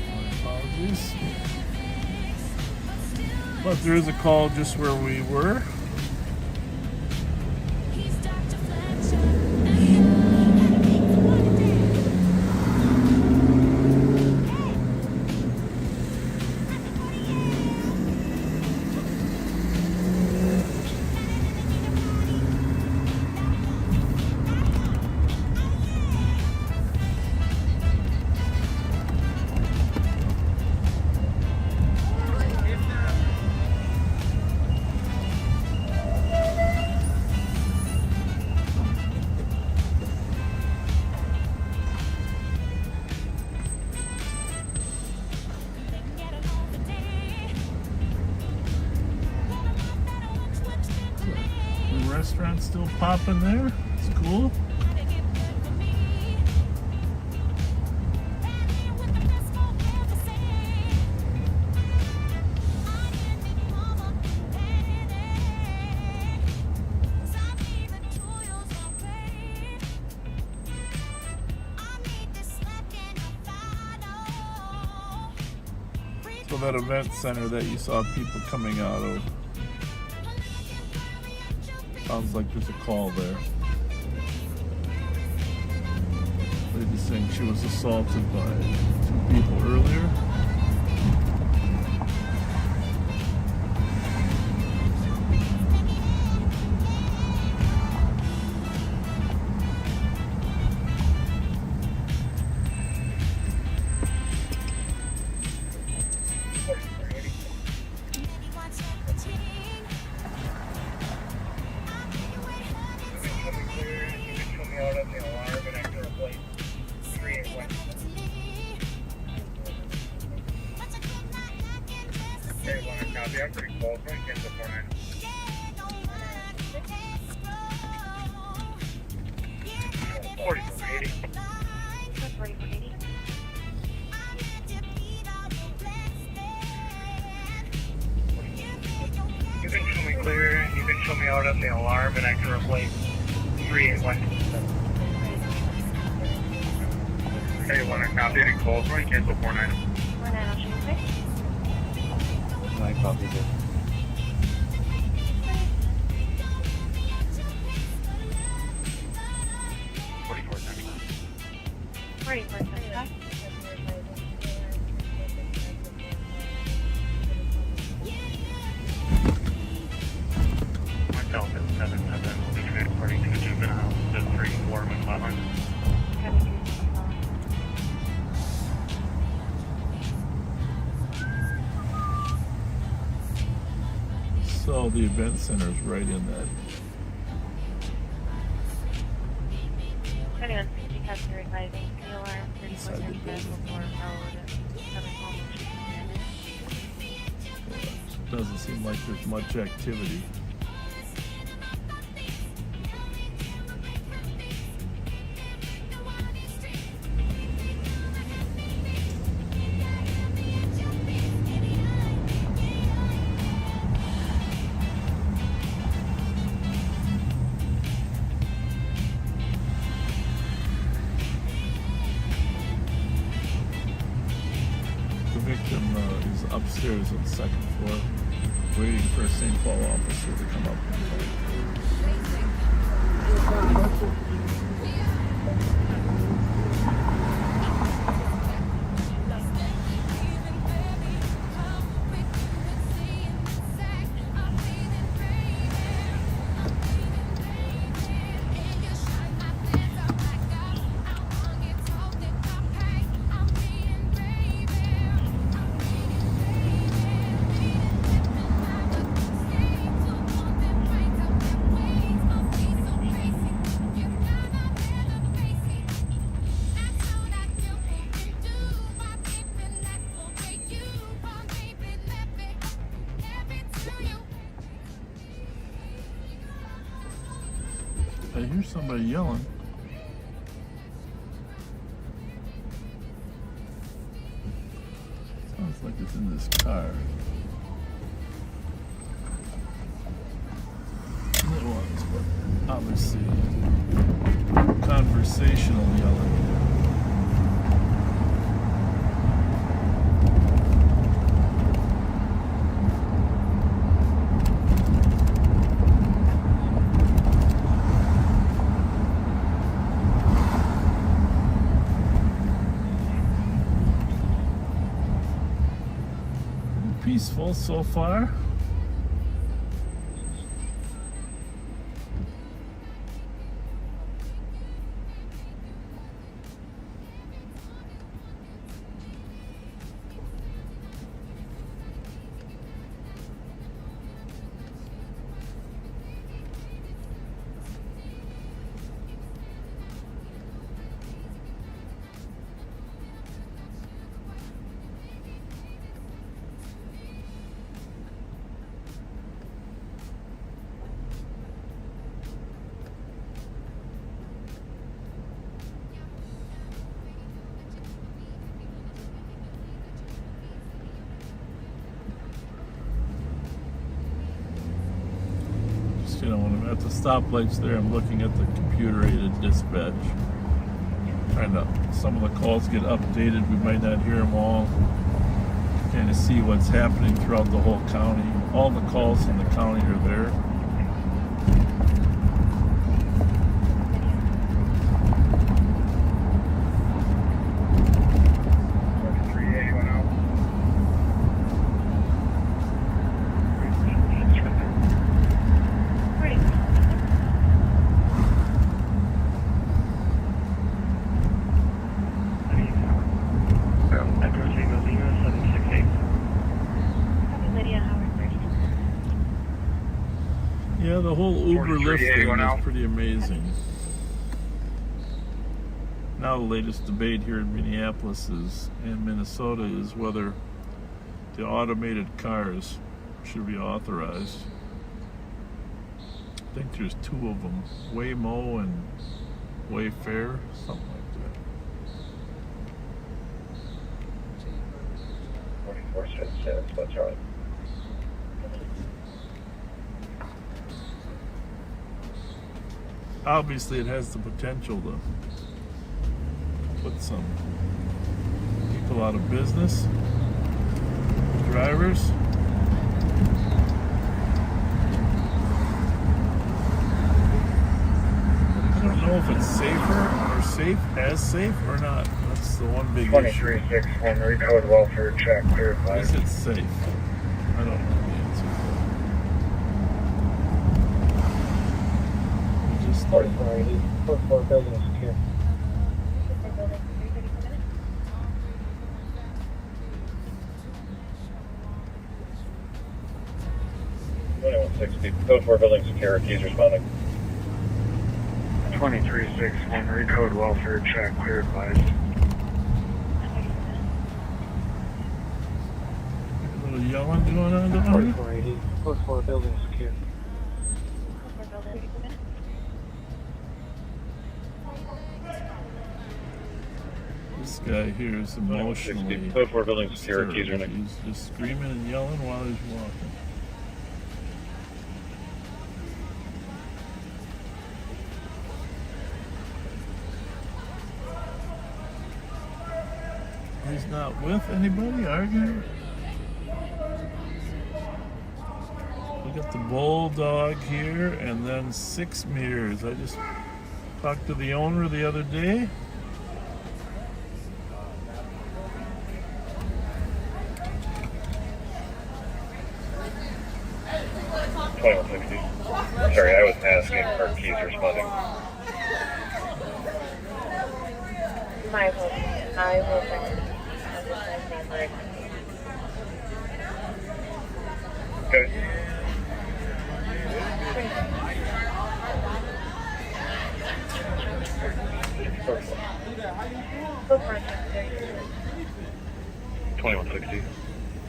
My apologies. But there is a call just where we were. Restaurant still popping there. It's cool. So that event center that you saw people coming out of. Sounds like there's a call there. Lady saying she was assaulted by two people earlier. Ventura plate 381. Hey, when I copy any calls, I cancel 49. 4906. I copied it. Myself at 77 will be transporting to juvenile to 3-4 McDonald. So the event center is right in that. 2160 customer advising alarm 3410 Road, 7 home. Doesn't seem like there's much activity. The victim is upstairs on the second floor, waiting for a St. Paul officer to come up. I hear somebody yelling. Sounds like it's in this car. It was, but obviously conversational yelling. Peaceful so far. You know, when I'm at the stoplights there, I'm looking at the computer-aided dispatch. Trying to, some of the calls get updated, we might not hear them all. Kind of see what's happening throughout the whole county. All the calls in the county are there. Yeah, the whole Uber Lyft thing is pretty amazing. Now the latest debate here in Minneapolis and Minnesota is whether the automated cars should be authorized. I think there's two of them, Waymo and Wayfair, something like that. 4477, so Charlie. obviously it has the potential to put some people out of business, drivers. I don't know if it's safer or safe or not. That's the one big issue. 2361, recode welfare check, clear At least it's safe. I don't know the answer. Just 4480, 44 building secure. Code 4 building secure, keys responding. 2361, recode welfare check, clear advised. A little yelling going on down here. 4480, code 4 building secure. This guy here is emotionally Code 4 building secure, keys running. He's just screaming and yelling while he's walking. He's not with anybody arguing. We got the bulldog here and then 6 mirrors. I just talked to the owner the other day. Sorry, I was asking for keys responding. My apologies. I will check the Okay. Go for it. 2160.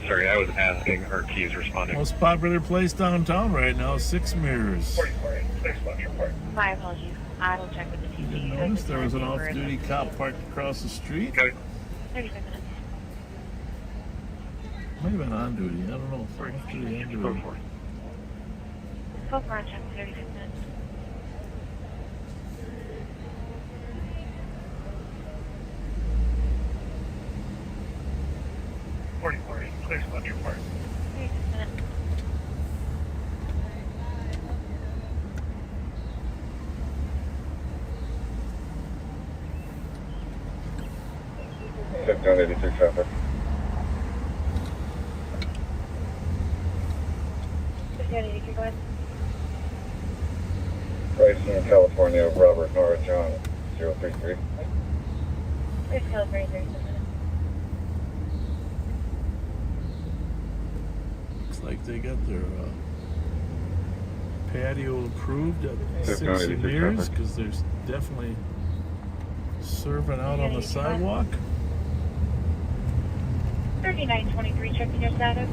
Sorry, I was asking her keys responding. Most popular place downtown right now, 6 mirrors. 44, My apologies. I will check with the TC. Didn't notice there was an off-duty cop parked across the street. Okay. 35 minutes. Might have been on duty. I don't know. Off duty, on duty. Go for it. Check 35 minutes. Please watch your part. 36 minutes. Down 86 traffic. Go ahead. Bryson, California, Robert, Nora, John, 033. Please calibrate 36 minutes. Looks like they got their patio approved at 6 down 86 years traffic. because there's definitely serving out on the sidewalk. 3923, checking your status.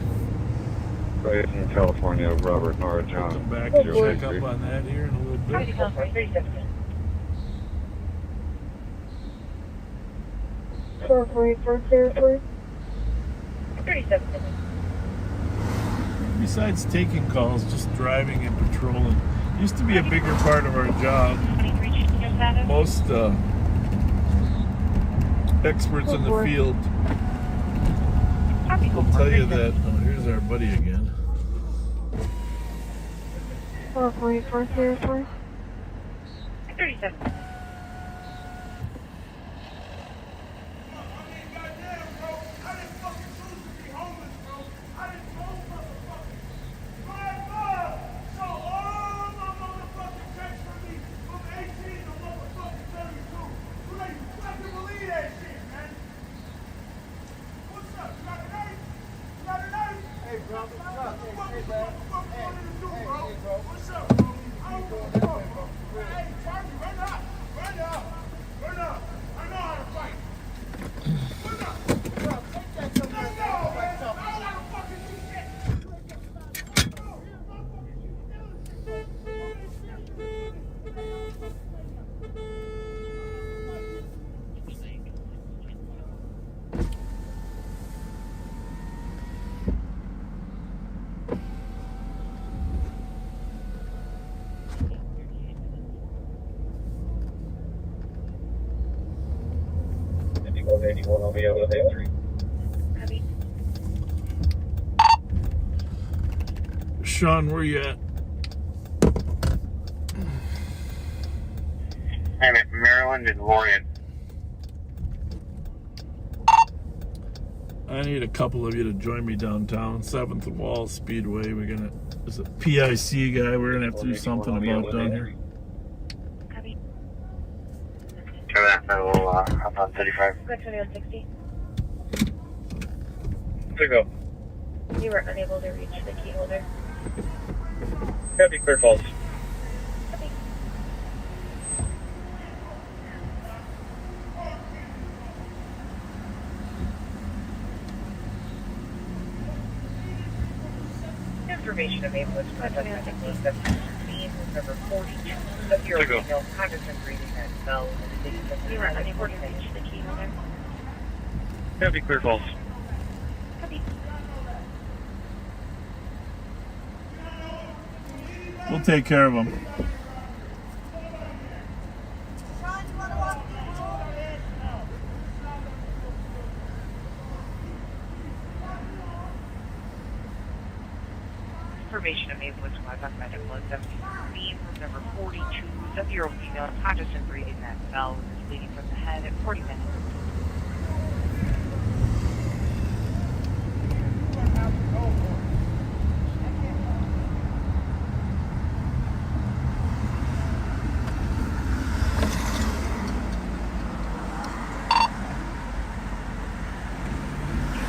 Bryson, California, Robert, Nora, John, Come back and check 033. up on that here in a little bit. 37 minutes. 444 territory. 37 minutes. Besides taking calls, just driving and patrolling used to be a bigger part of our job. 23, checking your status. Most experts in the field will tell you that. Oh, here's our buddy again. 444 territory. 37 minutes. 181 will be able to take 3. Copy. Sean, where you at? I'm at Maryland and Lorient. I need a couple of you to join me downtown, 7th and Wall Speedway. There's a PIC guy we're gonna have to do something about down here. Copy. Cover that, I will hop on 35. Go 2160. Clear go. You were unable to reach the key holder. Copy, clear falls. Copy. Information available is contact number 42 of your email. Congressman breathing that spell. You were unable to reach the key holder. Copy, clear falls. Copy. We'll take care of them. Information available is contact medical indemnity room number 42 of your female conscious and breathing that fell is bleeding from the head at 40 minutes.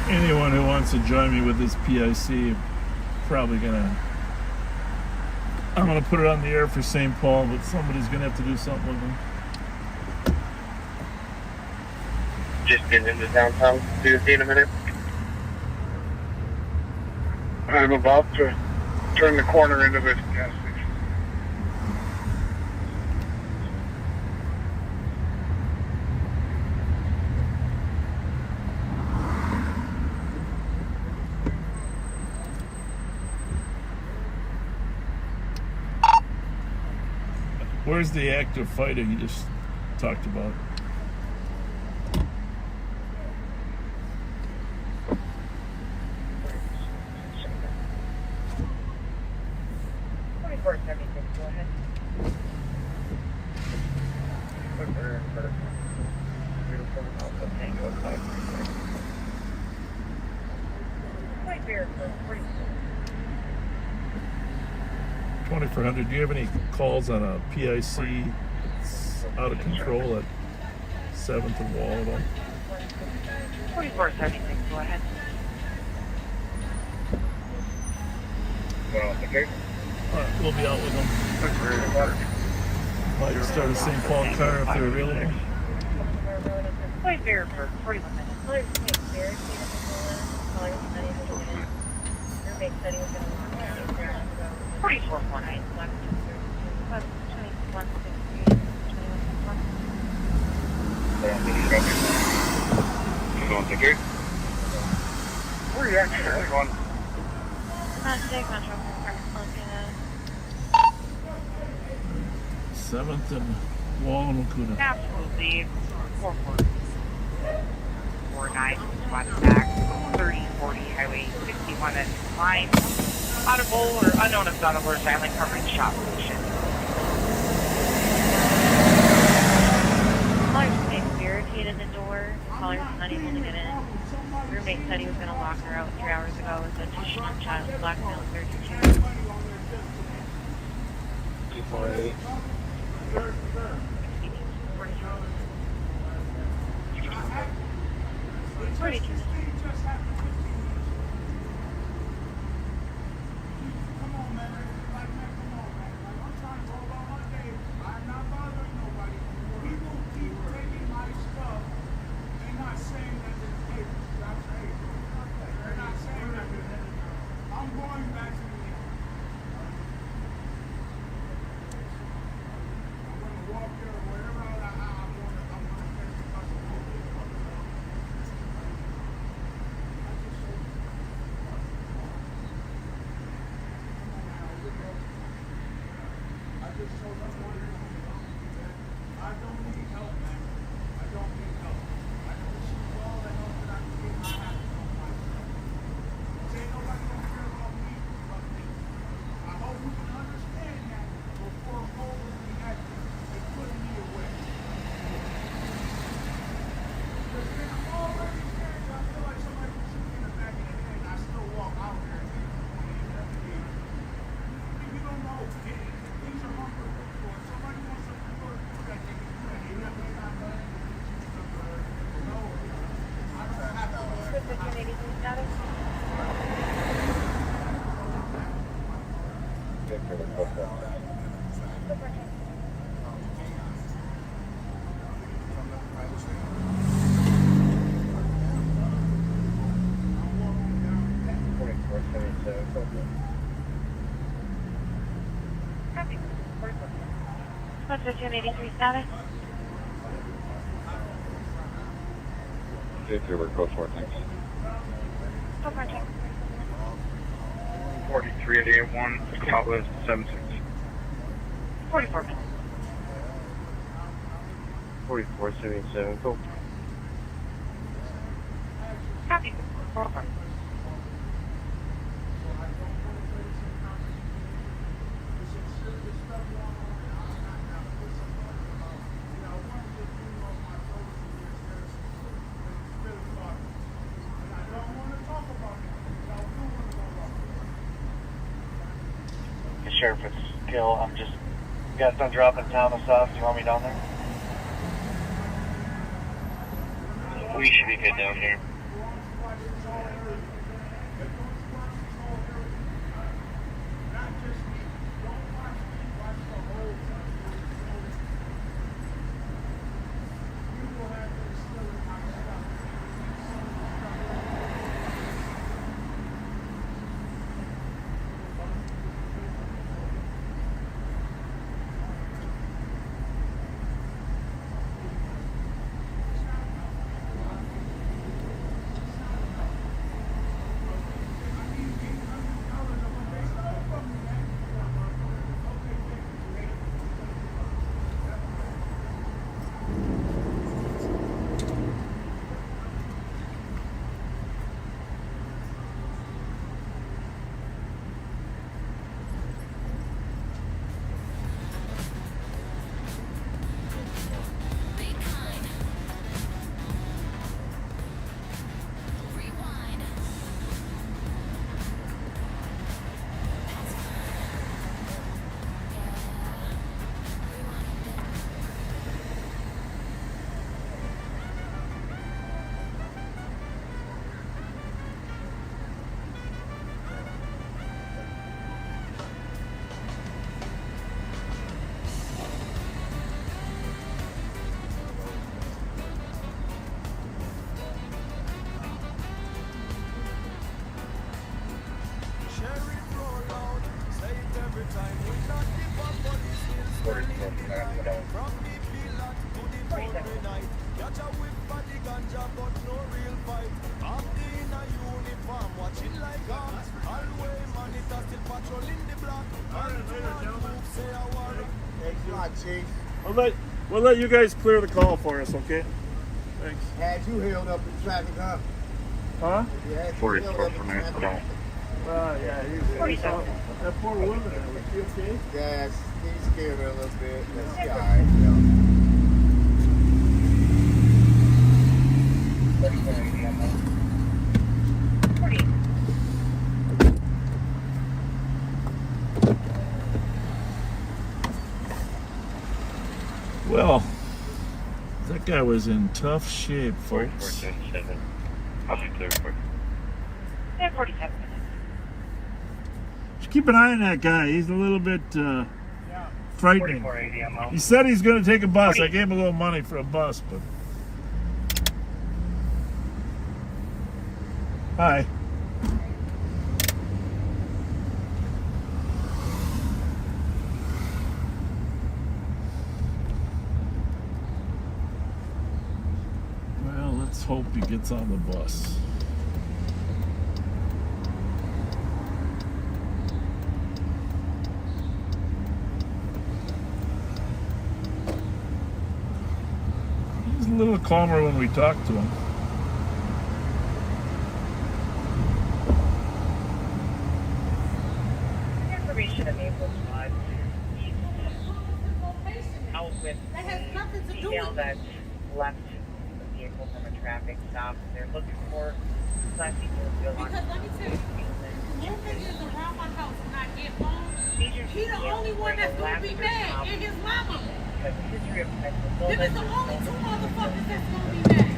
Anyone who wants to join me with this PIC, probably I'm gonna put it on the air for St. Paul, but somebody's gonna have to do something with them. Just getting into downtown. Do you see in a minute? I'm about to turn the corner into this gas station. Where's the active fighting you just talked about? Go ahead. Quite fair for 2400. Do you have any calls on a PIC that's out of control at 7th and Wall at all? 4476, go ahead. We'll be out with them. Might start a St. Paul car if they're available. Quite fair for 41 minutes. Colors make very beautiful. Colors study is going to your big study is going to walk down. 4449. 2163. Where are you actually going? Not today, Metro. 7th and Wall and Wakuna. Absolutely. 4449. Squad back. 3040 Highway 61 at line. Audible or unknown McDonald or silent coverage shop station. Colors stayed barricaded the door. Colors not able to get in. Roommate said he was going to lock her out 3 hours ago with a 2-year-old child, blackmail 32. 248. 1583 status. If you were code 4, thanks. Go for check. 43 at 81, Southwest 76. 44 minutes. 4477, go. Copy. 44. Sheriff, it's Gil. I'm just got done dropping Thomas off. Do you want me down there? We should be good down here. We'll let you guys clear the call for us, okay? Thanks. Had you held up in traffic, huh? Huh? Yeah, 44 for my call. Yeah, that poor woman, was she okay? Yeah, he scared her a little bit. That's all right, Well, that guy was in tough shape, folks. 4477. I'll be clear for you. 47 minutes. Just keep an eye on that guy. He's a little bit frightening. 4480 He said he's going to take a bus. I gave him a little money for a bus, but... Hi. Well, let's hope he gets on the bus. He's a little calmer when we talk to him. Information of April 5. Out with the detail that left the vehicle from a traffic stop. They're looking for Class C vehicle. Because let me tell you, Rufus is around my house and I get home. He's the only one that's going to be mad, and his mama. This is the only two motherfuckers that's going to be mad.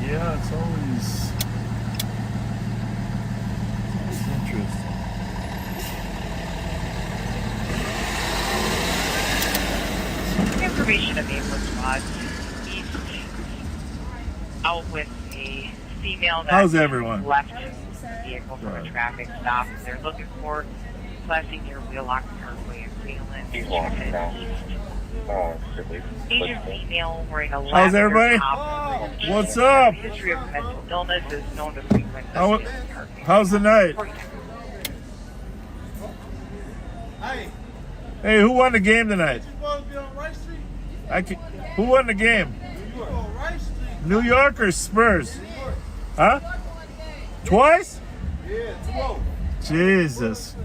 Yeah, it's always interesting. Information of April 5. East out with a female that How's everyone? left the vehicle from a traffic stop. They're looking for flashing near Wheelock Parkway and Phelan. He's walking now. Asian female wearing a How's lavender everybody? top. What's up? History of mental illness is known to frequent How's the night? Hey, who won the game tonight? Who won the game? New York or Spurs? Huh? Twice? Yeah, Jesus.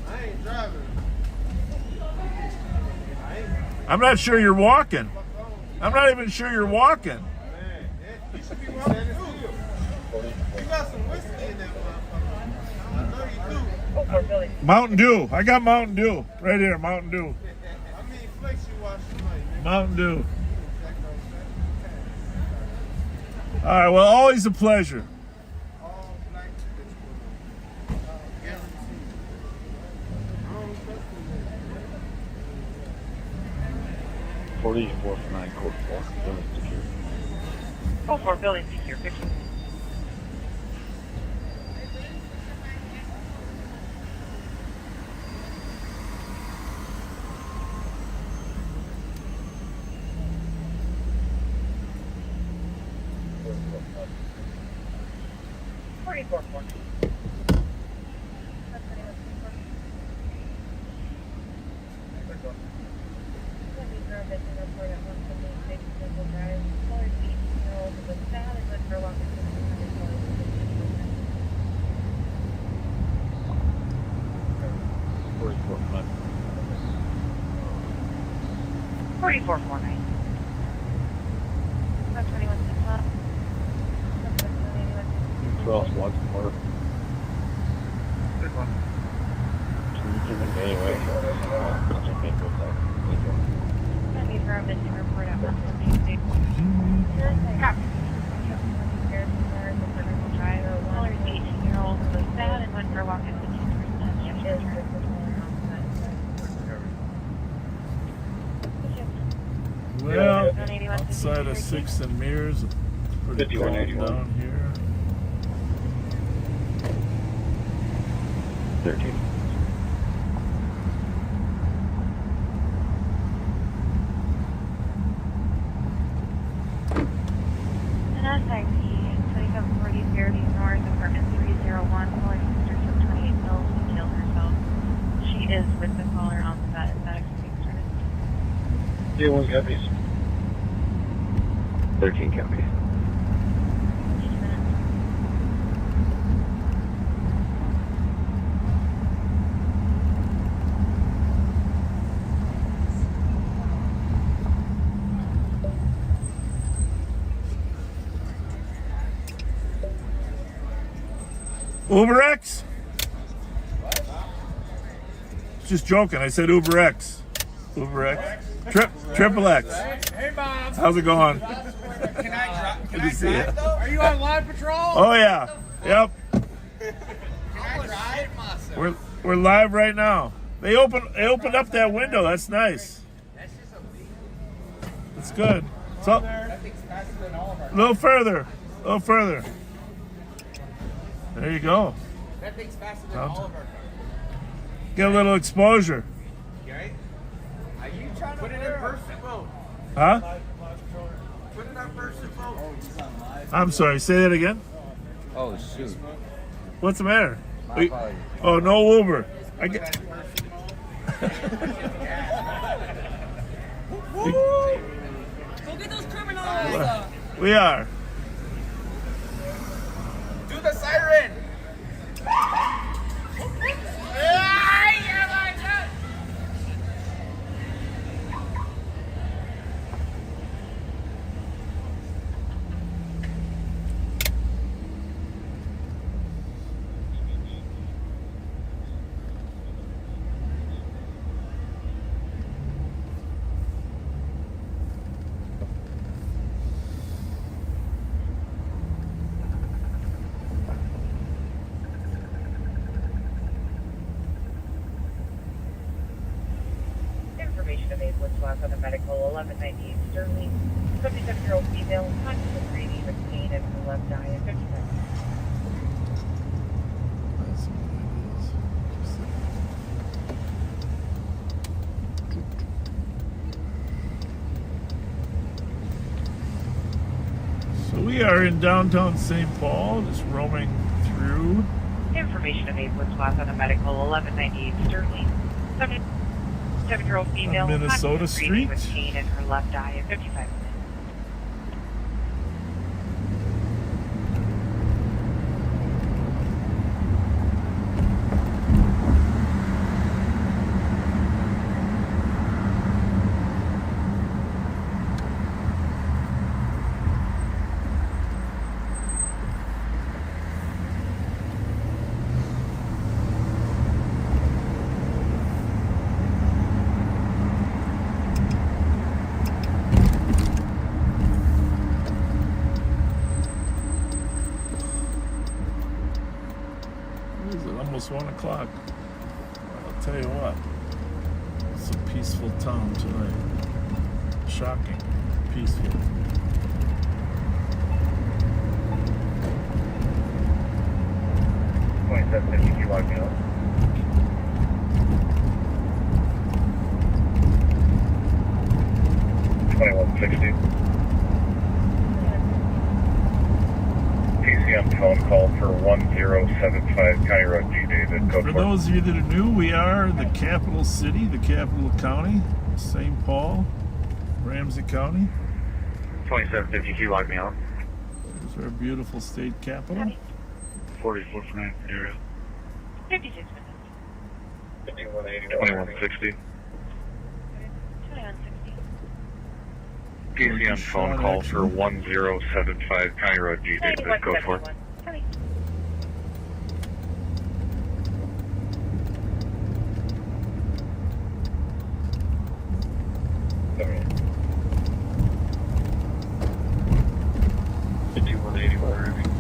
I ain't driving. I'm not sure you're walking. I'm not even sure you're walking. You should be walking too. You got some whiskey in that motherfucker. I know you do. Mountain Dew. I got Mountain Dew. Right here, Mountain Dew. I mean, Fletcher watch tonight, man. Mountain Dew. All right, well, always a pleasure. 44 for 9 code 4. Building secure. Oh, for building secure. 15. Well, outside of 6th and Mears, pretty cold 5181 down here. 13. And SIP 2740 Fairview North, apartment 301, caller sister took 28 pills and killed herself. She is with the caller on the bed. Is that expecting service? J1 copies. 13 copies. Uber X? Just joking. I said Uber X. Uber X. Triple X. Hey, Bob. How's it going? Can I Good to see you. Are you on live patrol? Oh yeah. Yep. Can I drive myself? We're live right now. They opened up that window. That's nice. That's good. So a little further. A little further. There you go. That thing's faster than all of our cars. Get a little exposure. Okay? Are you trying to put it in person vote? Huh? Put it on person vote. Oh, he's on live. I'm sorry. Say that again. Oh shoot. What's the matter? Oh, no Uber. I get. Go get those criminals. We are. Do the siren. on the medical, 1198 Sterling. 77-year-old female, conscious of breathing with pain in her left eye at 55. That's what it is. So we are in downtown St. Paul, just roaming through. Information of Abe Woods-Wath on the medical, 1198 Sterling. 77-year-old female, On Minnesota conscious of breathing Street. with pain in her left eye at 55. What is it? Almost 1 o'clock. I'll tell you what. It's a peaceful town tonight. Shocking. Peaceful. You log me out. PCM phone call for 1075 County Road G, David. Go For for it. those of you that are new, we are the capital city, the capital county, St. Paul, Ramsey County. 2750, log me out. There's our beautiful state capital. 44 for 9 area. 56 minutes. 2160. 2160. PCM phone call for 1075 County Road G, David. Go for it. Coming.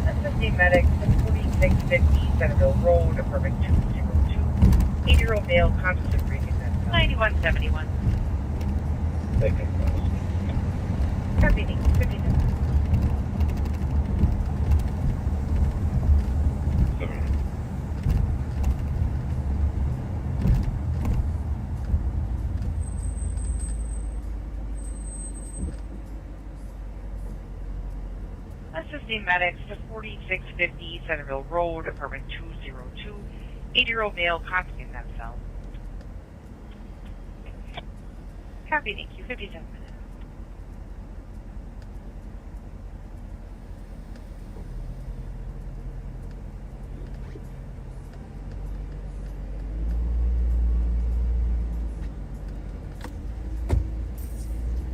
Assisting medics at 4650 Centerville Road, apartment 202. 8-year-old male, conscious of breathing. 9171. Thank you. Copy, 59. Assisting medics to 4650 Centerville Road, apartment 202. 8-year-old male, conscious in that cell. Copy, thank you, 57 minutes.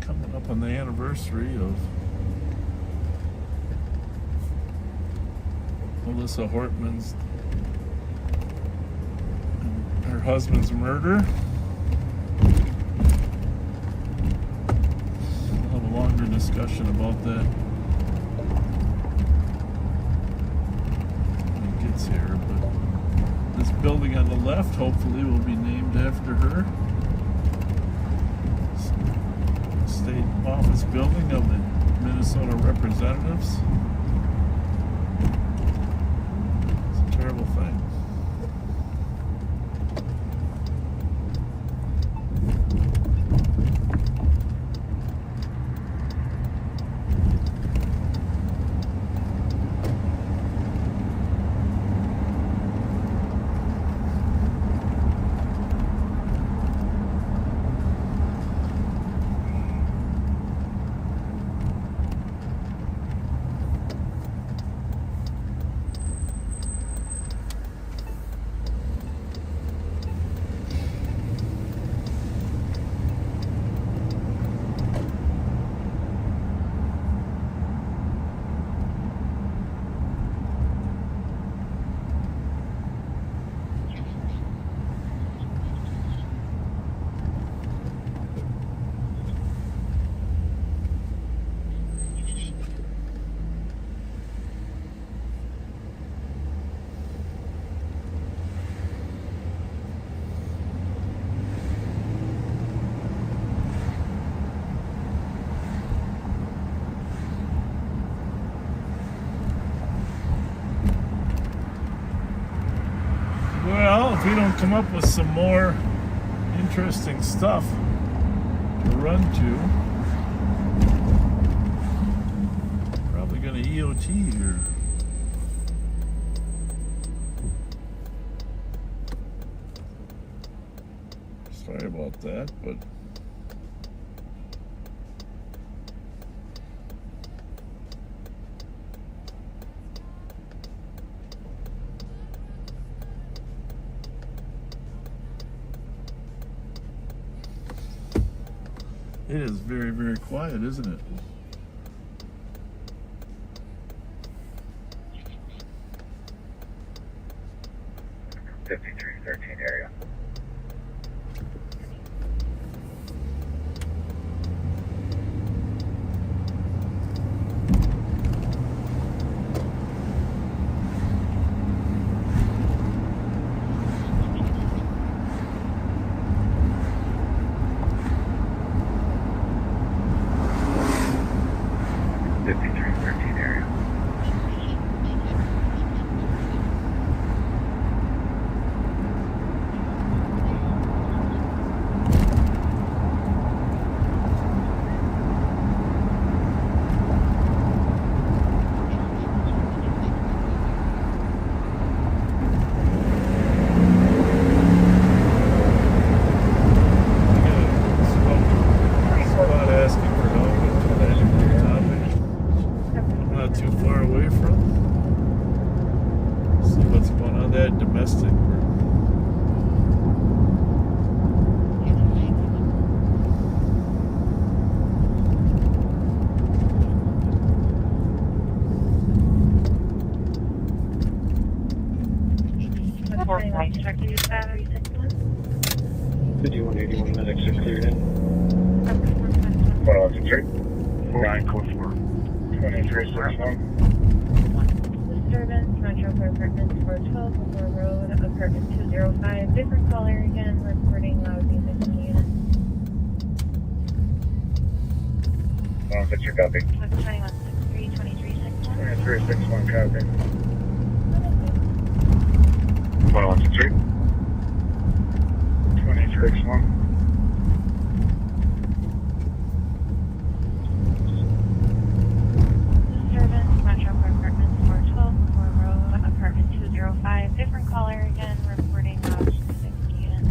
Coming up on the anniversary of Melissa Hortman's and her husband's murder. We'll have a longer discussion about that when it gets here, but this building on the left hopefully will be named after her. State office building of the Minnesota Representatives. It's a terrible thing. don't come up with some more interesting stuff to run to, probably going to EOT here. Sorry about that, but it is very, very quiet, isn't it? .5313 area. Domestic. City 181 medics are cleared in. 113. 9 code 4. 2361. Disturbance, Metro for apartment 412, Before Road, apartment 205. Different caller again, reporting loud music in the unit. Fletcher, copy. 2163, 2361. 2361, copy. 1163. 2361. Disturbance, Metro for apartment 412, Before Road, apartment 205. Different caller again, reporting loud music in the unit.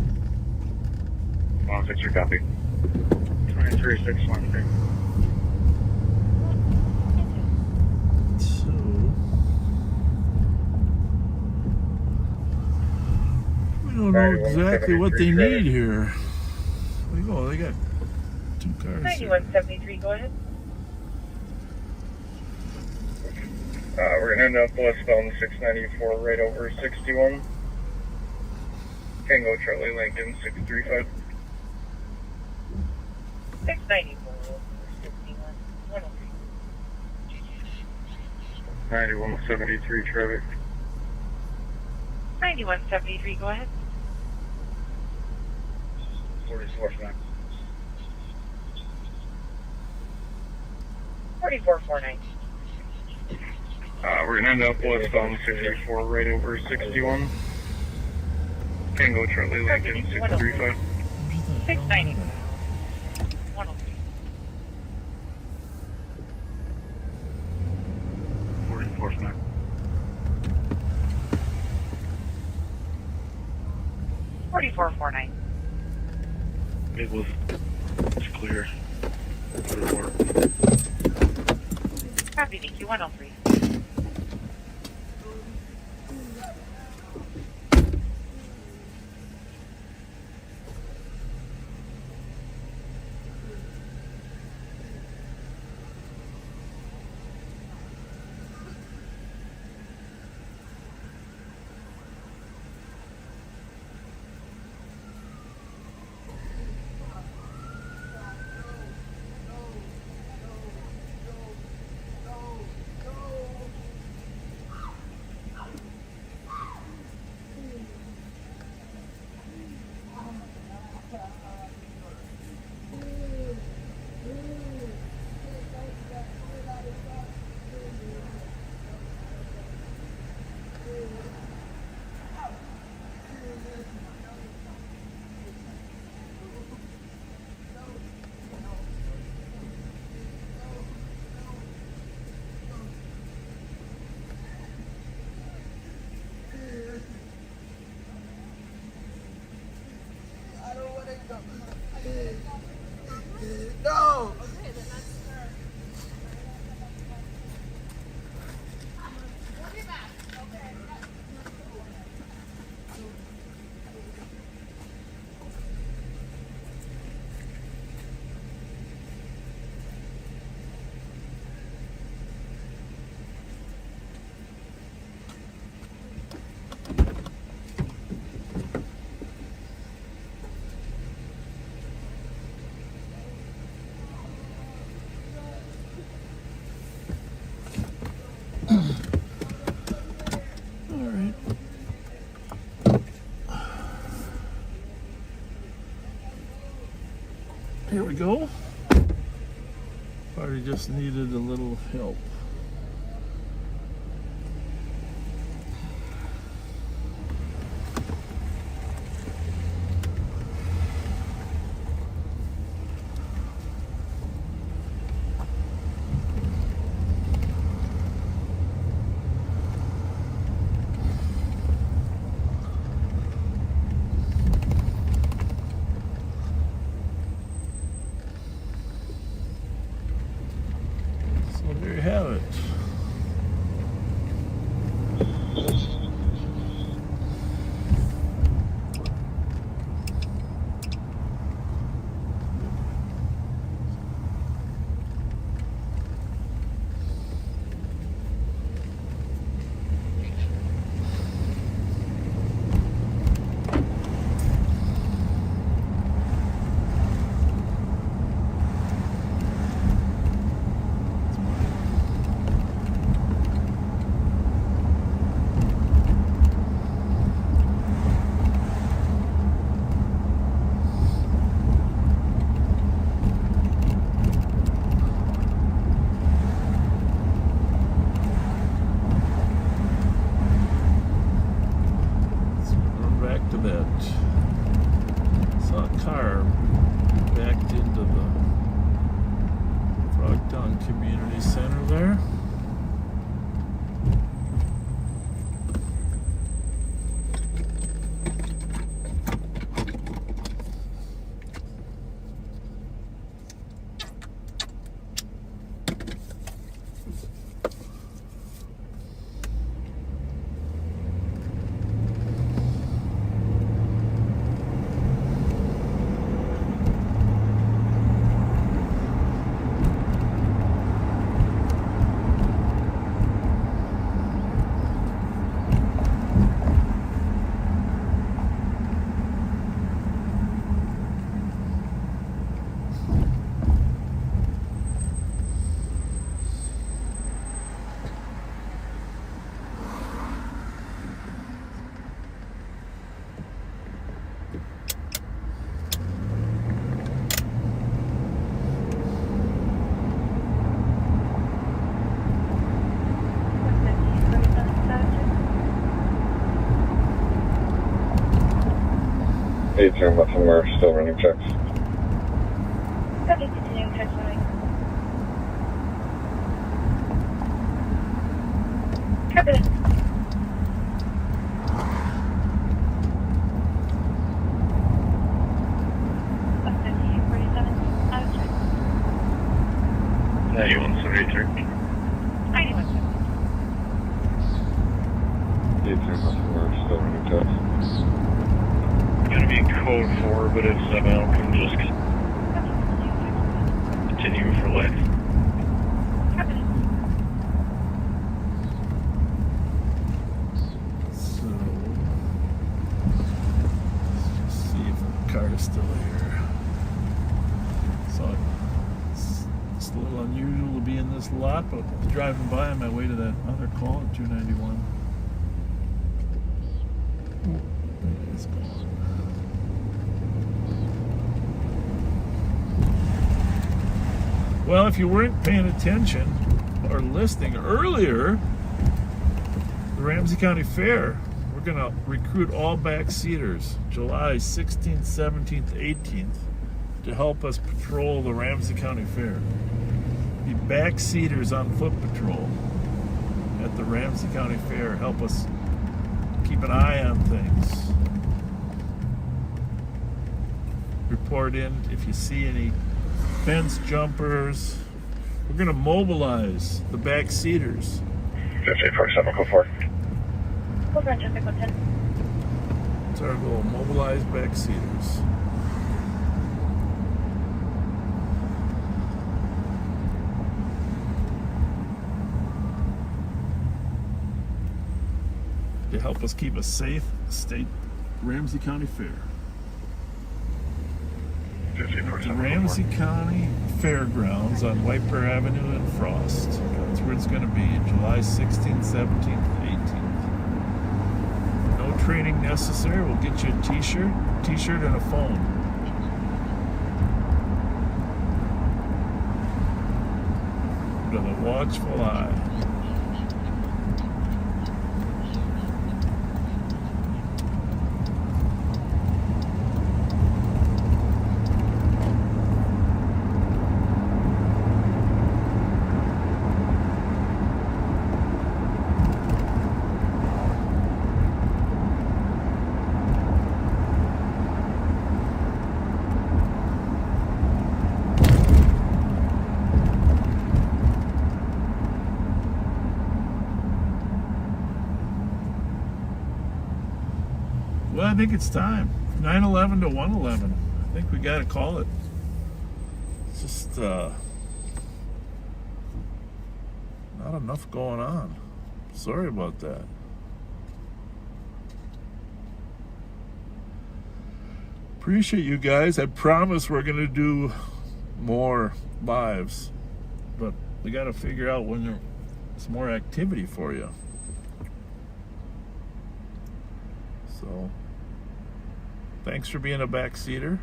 163, copy. 2361, copy. We don't know exactly what they need here. Oh, they got 2 cars. 9173, go ahead. We're gonna end up westbound 694 right over 61. Tango Charlie Lincoln 635. 694, 61, 103. 9173 traffic. 9173, go ahead. 4449. 4449. We're gonna end up westbound 64 right over 61. Tango Charlie Lincoln 635. 690. 103. 4449. 4449. It was. It's clear. Copy, thank you, 103. we go. Party just needed a little help. There you have it. Saw a car backed into the Frogtown Community Center there. Hey, turn muffin, we're still running checks. Okay, continuing checks running. Copy that. Code 4, but if someone else can just continue for life. So, let's just see if the car is still here. So, it's a little unusual to be in this lot, but driving by on my way to that other call at 291. It's gone. Well, if you weren't paying attention or listening earlier, the Ramsey County Fair, we're going to recruit all backseaters July 16th, 17th, 18th to help us patrol the Ramsey County Fair. The backseaters on foot patrol at the Ramsey County Fair help us keep an eye on things. Report in if you see any fence jumpers. We're going to mobilize the back seaters. 5847, go for it. Over on traffic 110. That's our goal, mobilize back seaters. To help us keep a safe state Ramsey County Fair. The Ramsey County Fairgrounds on White Bear Avenue and Frost. That's where it's going to be, July 16th, 17th, 18th. No training necessary. We'll get you a t-shirt and a phone. under the watchful eye. Well, I think it's time. 911 to 111. I think we got to call it. It's just not enough going on. Sorry about that. Appreciate you guys. I promise we're going to do more lives. But we got to figure out when there's more activity for you. So, thanks for being a backseater.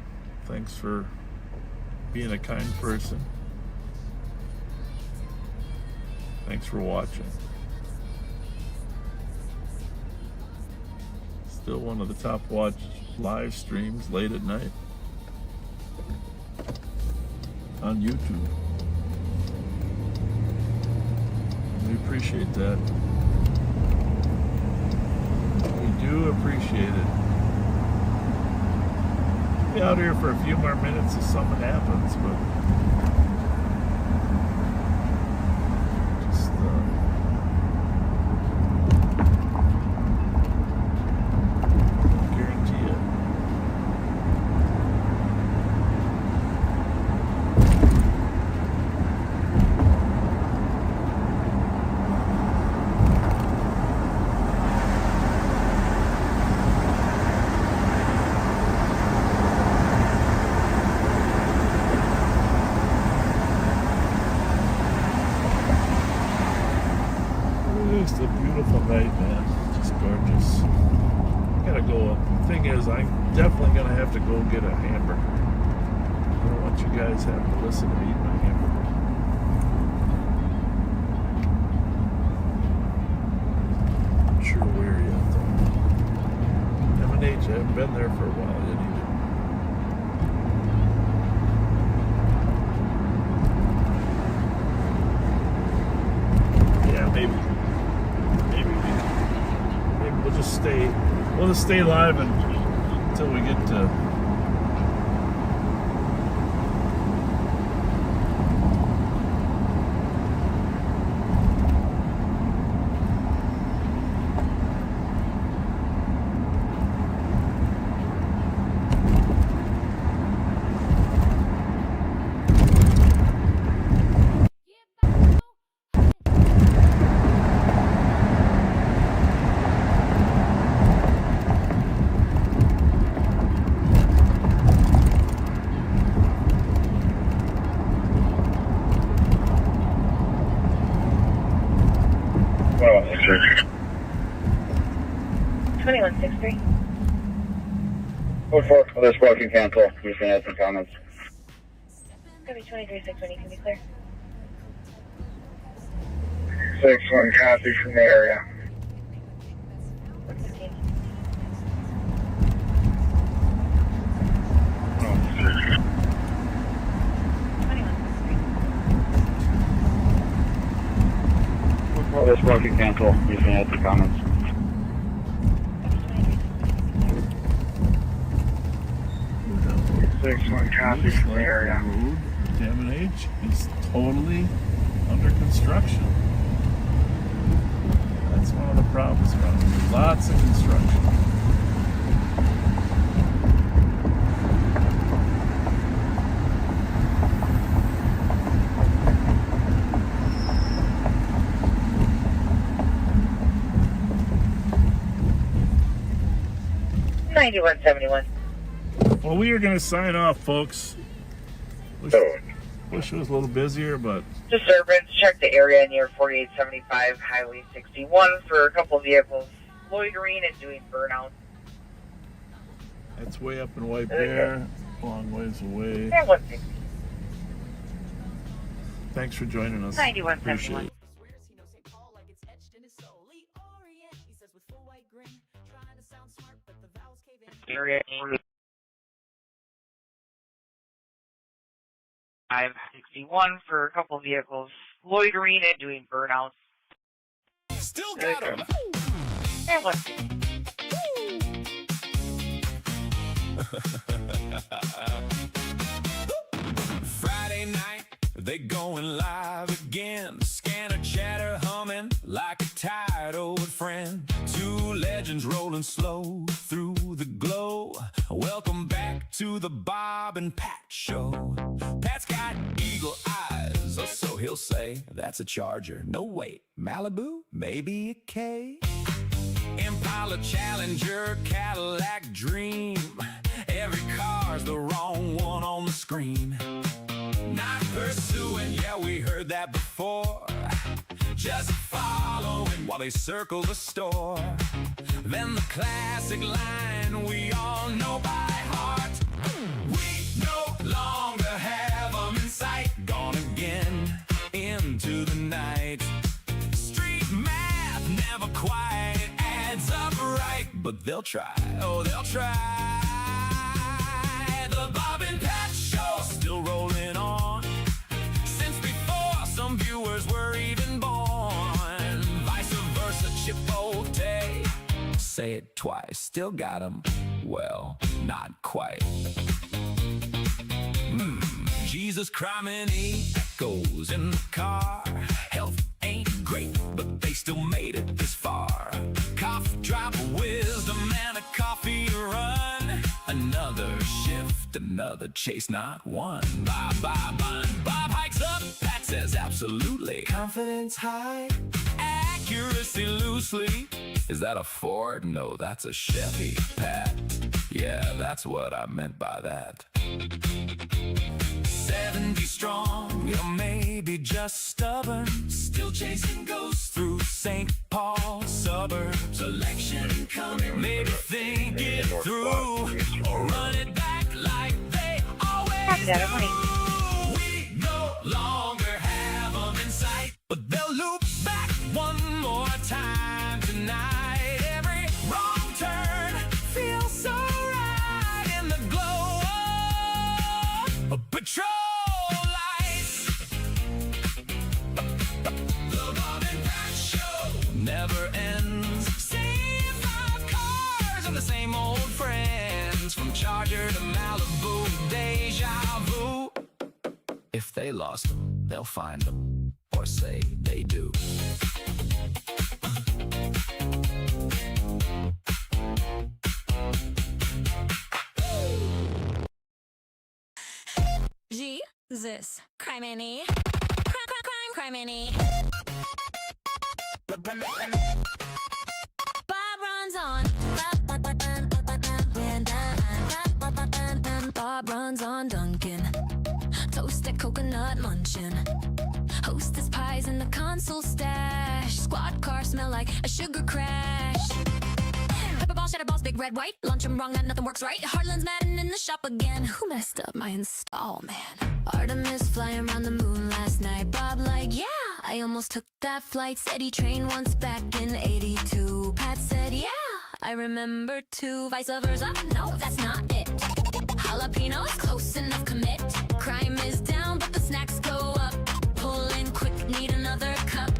Thanks for being a kind person. Thanks for watching. Still one of the top watched live streams late at night on YouTube. We appreciate that. We do appreciate it. Be out here for a few more minutes if something happens, but just guarantee it. Just a beautiful night, man. Just gorgeous. Gotta go. The thing is, I'm definitely gonna have to go get a hamburger. I don't want you guys having to listen to me eat my hamburger. Not sure where yet, though. M&H, I haven't been there for a while yet either. Yeah, maybe we'll just stay live until we get to Code 4, well, there's working cancel. We're just going to add some comments. Copy 23-620, can be clear. 6-1 copy from the area. 115. Well, there's working cancel. We're just going to add some comments. 6-1 copy from the area. Road, M&H is totally under construction. That's one of the problems around here. Lots of construction. $91.71. Well, we are going to sign off, folks. Wish it was a little busier, but Disturbance, check the area near 4875 Highway 61 for a couple vehicles loitering and doing burnout. that's way up in White Bear, a long ways away. Yeah, 160. Thanks for joining us. 9171. Area 561 for a couple vehicles loitering and doing burnouts. Still got him. And let's Friday night, they going live again. Scanner chatter humming like a tired old friend. Two legends rolling slow through the glow. Welcome back to the Bob and Pat show. Pat's got eagle eyes, or so he'll say. That's a Charger. No, wait. Malibu? Maybe a K? Impala, Challenger, Cadillac, Dream. Every car's the wrong one on the screen. Not pursuing, yeah, we heard that before. Just following while they circle the store. Then the classic line we all know by heart. We no longer have them in sight. Gone again into the night. Street math never quite adds up right. But they'll try, oh, they'll try. The Bob and Pat show still rolling on. Since before some viewers were even born. Vice versa, Chipotle. Say it twice, still got 'em. Well, not quite. Jesus, crime and echoes in the car. Health ain't great, but they still made it this far. Cough, drop, wisdom, and a coffee run. Another shift, another chase, not one. Bob, Bob, Bob hikes up, Pat says absolutely. Confidence high, accuracy loosely. Is that a Ford? No, that's a Chevy, Pat. Yeah, that's what I meant by that. 70 strong, you're maybe just stubborn. Still chasing ghosts through St. Paul suburbs. Election coming, maybe think it through. Or run it back like they always do. We no longer have them in sight, but they'll loop back one more time tonight. Every wrong turn feels so right in the glow of patrol lights. The Bob and Pat show never ends. Same five cars and the same old friends. From Charger to Malibu, deja vu. If they lost them, they'll find them, or say they do. Jesus, crime-any. Crime-any. Bob runs on. Bob runs on Dunkin'. Toasted coconut munchin'. Hostess pies in the console stash. Squad car smell like a sugar crash. Pepper ball, cheddar balls, big red, white. Luncheon wrong, that nothing works right. Harlan's Madden in the shop again. Who messed up my install, man? Artemis flying around the moon last night. Bob like, yeah, I almost took that flight. Said he trained once back in 82. Pat said, yeah, I remember too. Vice versa, no, that's not it. Jalapenos, close enough, commit. Crime is down, but the snacks go up. Pull in quick, need another cup.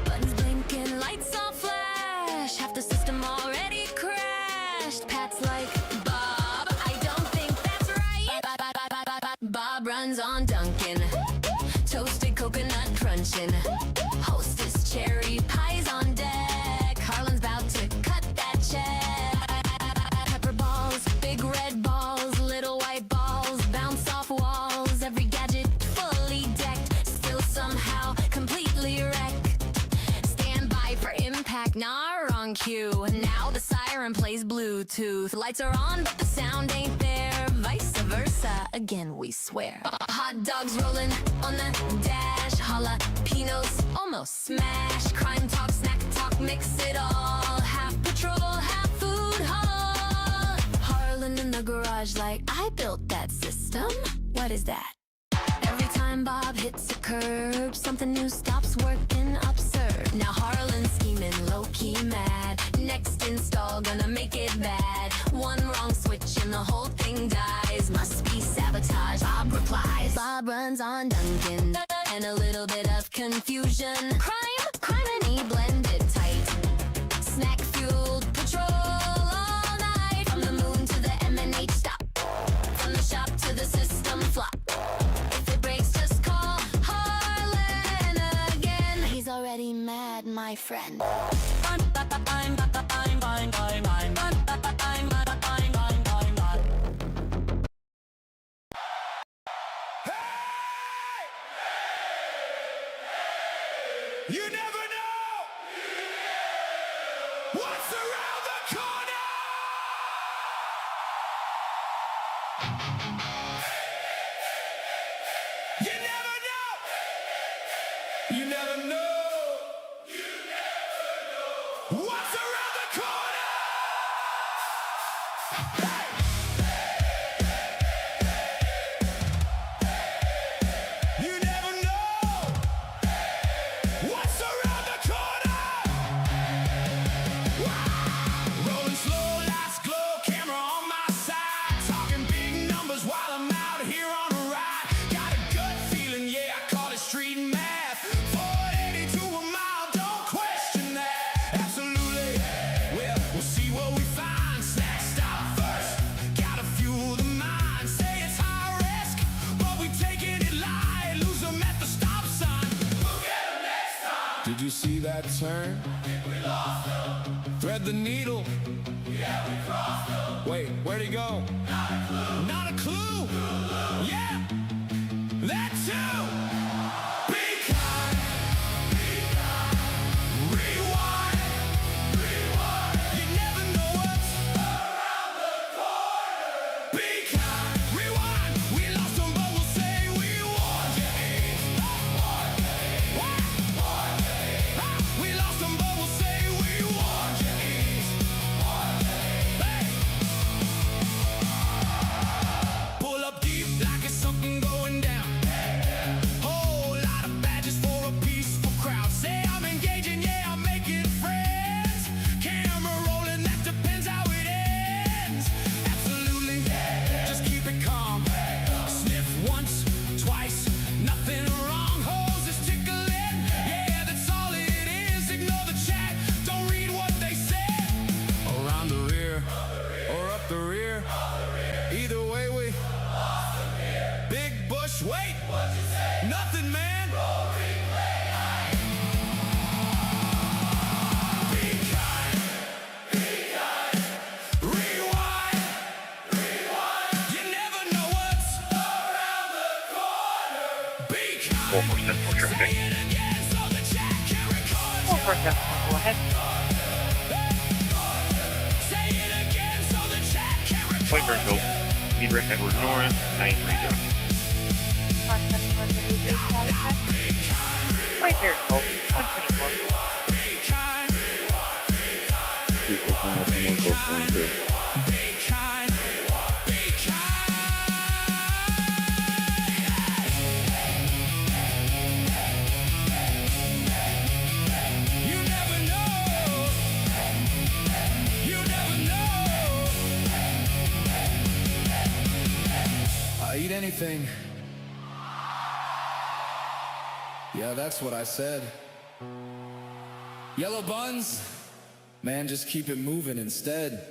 Buttons blinking, lights all flash. Half the system already crashed. Pat's like, Bob, I don't think that's right. Bob runs on Dunkin'. Toasted coconut crunching. Hostess cherry pies on deck. Harlan's about to cut that check. Pepper balls, big red balls, little white balls, bounce off walls. Every gadget fully decked, still somehow completely wrecked. Stand by for impact, nah, wrong cue. Now the siren plays Bluetooth. Lights are on, but the sound ain't there. Vice versa, again we swear. Hot dogs rolling on the dash. Jalapenos almost smash. Crime talk, snack talk, mix it all. Half patrol, half food hall. Harlan in the garage like, I built that system. What is that? Every time time Bob hits a curb, something new stops working absurd. Now Harlan scheming, low-key mad. Next install, gonna make it bad. One wrong switch and the whole thing dies. Must be sabotage, Bob replies. Bob runs on Duncan, and a little bit of confusion. Crime and he blended tight. Snack-fueled patrol all night. From the moon to the M&H stop. From the shop to the system flop. If it breaks, just call Harlan again. He's already mad, my friend. You never know what's around the corner. You never know. You never know. You never know what's around the corner. You never know what's around the corner. Rolling slow, lights glow, camera on my side. Talking big numbers while I'm out here on a ride. Got a gut feeling, yeah, I call it street math. 480 to a mile, don't question that. Absolutely, well, we'll see what we find. Snack stop first, gotta fuel the mind. Say it's high risk, but we taking it light. Lose them at the stop sign. We'll get them next time. Did you see that turn? I think we lost them. Thread the needle. Yeah, we crossed them. Wait, where'd he go? Not a clue. Not a clue? Yeah, that too. Be kind. Be kind. Rewind. Rewind. You never know what's around the corner. Be kind. Rewind. We lost them, but we'll say we won. We lost them, but we'll say we won. Hey. Pull up deep like it's something going down. Whole lot of badges for a peaceful crowd. Say I'm engaging, yeah, I'm making friends. Camera rolling, that depends how it ends. Absolutely, just keep it calm. Sniff once, twice, nothing wrong. Hose is tickling, yeah, that's all it is. Ignore the chat, don't read what they said. Around the rear, or up the rear. Either way, we Big Bush, wait. Nothing, man. Be kind. Be kind. Rewind. Rewind. You never know what's around the corner. Be kind. 4 Central traffic. Say it again so the chat can record you. 4 go ahead. Say it again so the chat can record Flight Burrill. you. Edric Edward Norris, 930. Right there, 124. You never know. You never know. I eat anything. Yeah, that's what I said. Yellow buns? Man, just keep it moving instead.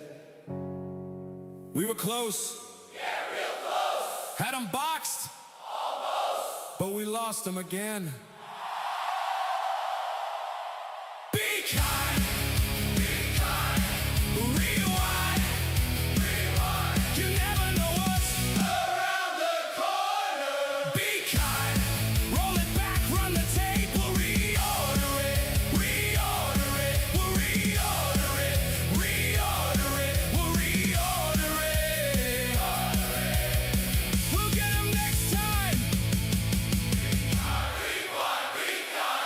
We were close. Yeah, real close. Had them boxed. Almost. But we lost them again. Be kind. Be kind. Rewind. Rewind. You never know what's around the corner. Be kind. Roll it back, run the tape. We'll reorder it. Reorder it. We'll reorder it. Reorder it. We'll reorder it. We'll get them next time.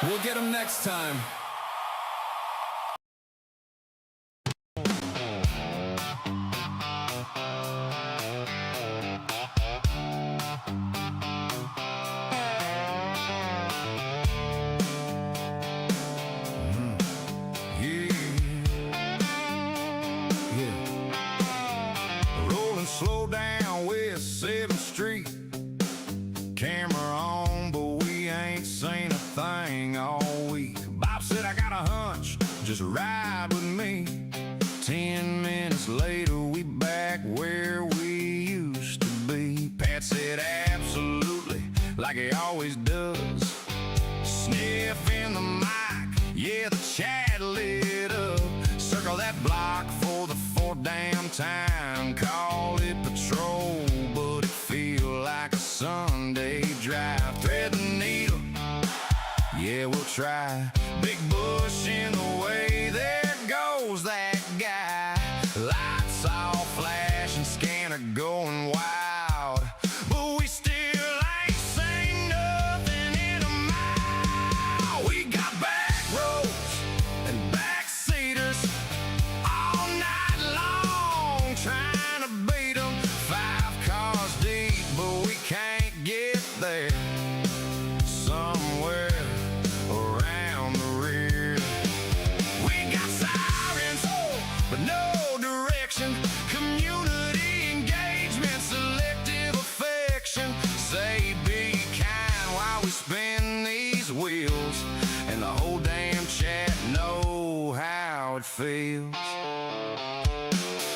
We'll get them next time. thing all week. Bob said, I got a hunch, just ride with me. 10 minutes later, we back where we used to be. Pat said, absolutely, like he always does. Sniff in the mic, yeah, the chat lit up. Circle that block for the 4th damn time. Call it patrol, but it feel like a Sunday drive. Thread the needle, yeah, we'll try. Big bush in the way, there goes that guy. Lights all flashing, scanner going wild, but we still ain't seen nothing in a mile. We got back roads and backseaters all night long, trying to beat them 5 cars deep, but we can't get there. Somewhere around the rear, we got sirens, but no direction. Community engagement, selective affection. Say be kind while we spin these wheels, and the whole damn chat know how it feels.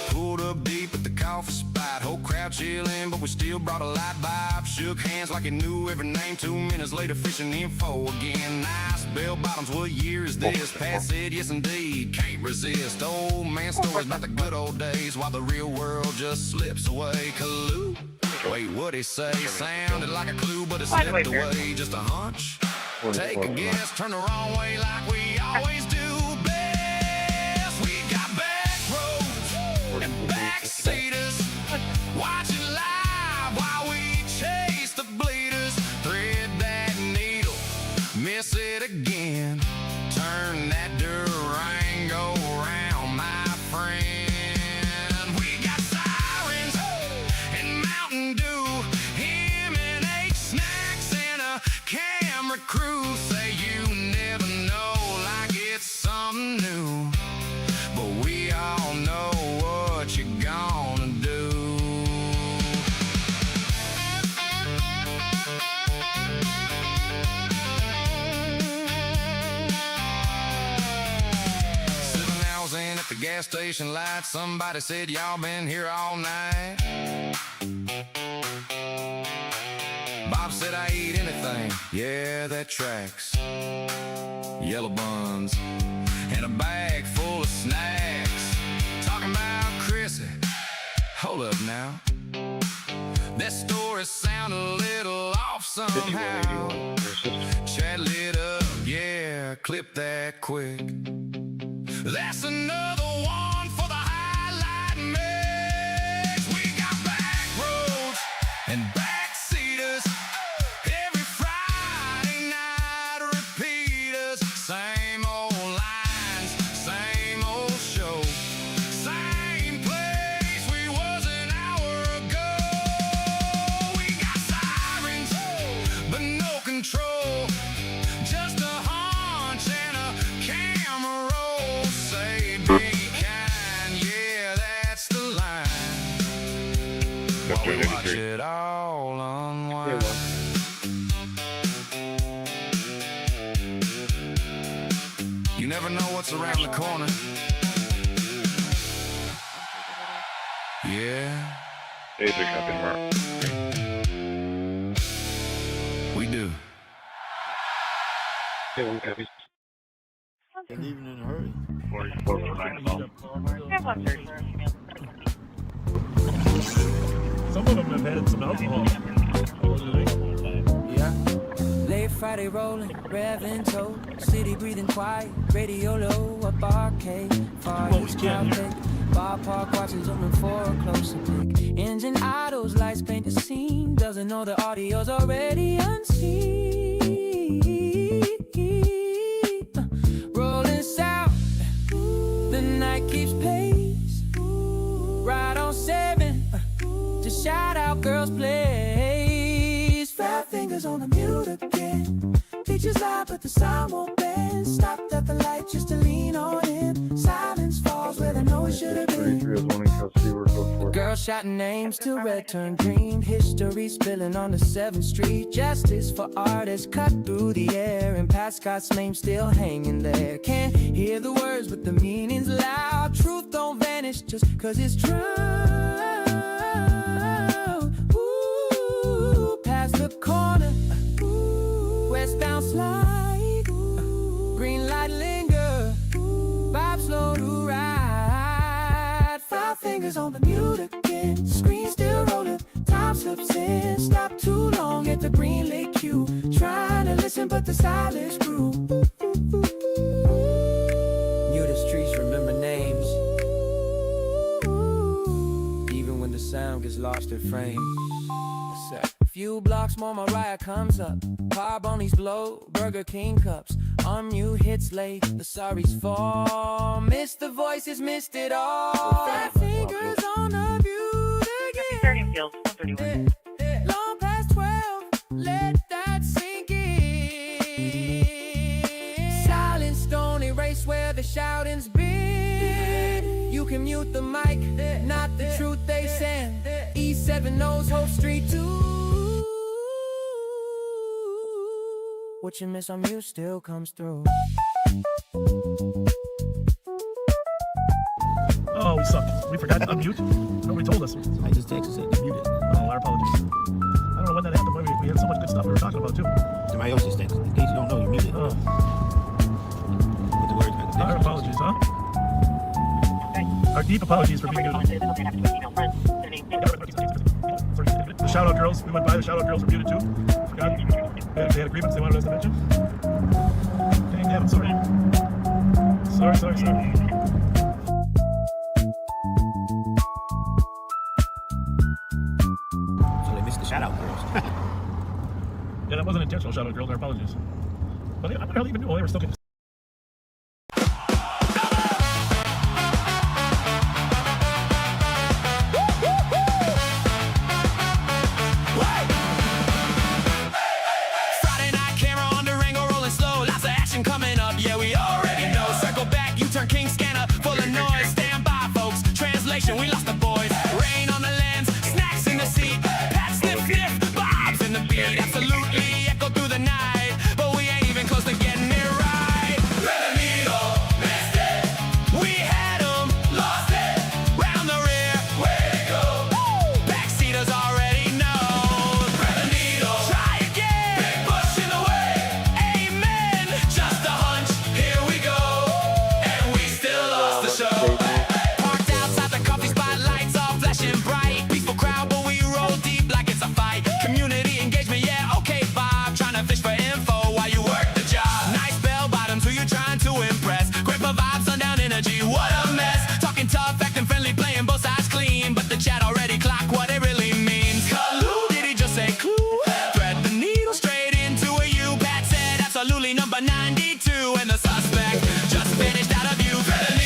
Pulled up deep at the coffee spot, whole crowd chilling, but we still brought a light vibe. Shook hands like he knew every name. 2 minutes later, fishing info again. Nice bell bottoms, what year is this? Pat said, yes indeed, can't resist. Old man stories about the good old days, while the real world just slips away. Collude. Wait, what'd he say? Sounded like a clue, but it slipped away. Just a hunch? Take a guess, turn the wrong way like we always do best. We got back roads and backseaters, watching live while we chase the bleeders. Thread that needle, miss it again. Turn that Durango around, my friend. We got sirens and Mountain Dew, M&H snacks and a camera crew. Say you never know, like it's something new, but we all know what you're gonna do. In at the gas station light, somebody said y'all been here all night. Bob said I eat anything, yeah, that tracks. Yellow buns and a bag full of snacks. Talking about Chrissy, hold up now. That story sounded a little off somehow. Chat lit up, yeah, clip that quick. That's another one for the highlight mix. We got back roads and backseaters, every Friday night repeaters. Same old lines, same old show, same place we was an hour ago. We got sirens, but no control, just a hunch and a camera roll. Say be kind, yeah, that's the line. While we watch it all unwind. You never know what's around the corner. Yeah. Hey, pick up in Mark. We do. Hey, one copy. And even in a hurry. 44 for 9 Some of them have had some alcohol. Yeah. Late Friday rolling, revving toe, city breathing quiet, radio low, a barcade, far east crowd pick, ballpark watching zooming for a closer pick. Engine idles, lights paint the scene, doesn't know the audio's already unseen. Rolling south, the night keeps pace, right on 7, just shout out girls place. Fat fingers on the mute again, teachers is loud, but the sound won't bend. Stopped at the light just to lean on in. Silence falls where the noise should have been. 33 is one in custody, we're code 4. Girl shouting names till red turned green. History spilling on the 7th Street. Justice for artists cut through the air. And past Scott's name still hanging there. Can't hear the words, but the meaning's loud. Truth don't vanish just cause it's true. Ooh, past the corner. Westbound slide. Green light linger. Vibe slow to ride. 5 fingers on the mute again. Screen still rolling. Time slips in. Stop too long at the green light queue. Trying to listen, but the silence grew. Knew the streets remember names. Even when the sound gets lost in frame. Few blocks more, Mariah comes up. Car bunnies blow, Burger King cups. Unmute hits late, the sorries fall. Missed the voices, missed it all. 5 fingers on the view again. Long past 12, let that sink in. Silence don't erase where the shouting's been. You can mute the mic, not the truth they send. E7 knows Hope Street too. What you miss on mute still comes through. Oh, we suck. We forgot to unmute. Nobody told us. I just texted said to mute it. Oh, our apologies. I don't know when that happened. We had so much good stuff we were talking about too. Somebody else just texted. In case you don't know, you muted. Oh. With the words back. Our apologies, huh? Our deep apologies for being muted. The shout out girls, we went by, the shout out girls were muted too. Forgot. They had agreements they wanted us to mention. Dang, damn, I'm sorry. Sorry. So they missed the shout out girls. Yeah, that wasn't intentional, shout out girls, our apologies. But I barely even knew they were still getting. King scanner full of noise. Stand by, folks. Translation, we lost the boys. Rain on the lens, snacks in the seat. Pat, sniff, sniff, bobs in the beat. Absolutely echo through the night, but we ain't even close to getting it right. Thread the needle, missed it. We had 'em, lost it. Round the rear, way to go. Backseaters already know. Thread the needle, try again. Big push in the way. Amen. Just a hunch, here we go. Parked outside the coffee spot, lights all flashing bright. Peaceful crowd, but we roll deep like it's a fight. Community engagement, yeah, okay, Bob. Trying to fish for info while you work the job. Nice bell bottoms, who you trying to impress? Great for vibes, sundown energy, what a mess. Talking tough, acting friendly, playing both sides clean. But the chat already clocked what it really means. Clue, did he just say clue? Thread the needle straight into a U. Pat said absolutely number 92. And the suspect just finished out of view. Thread the needle.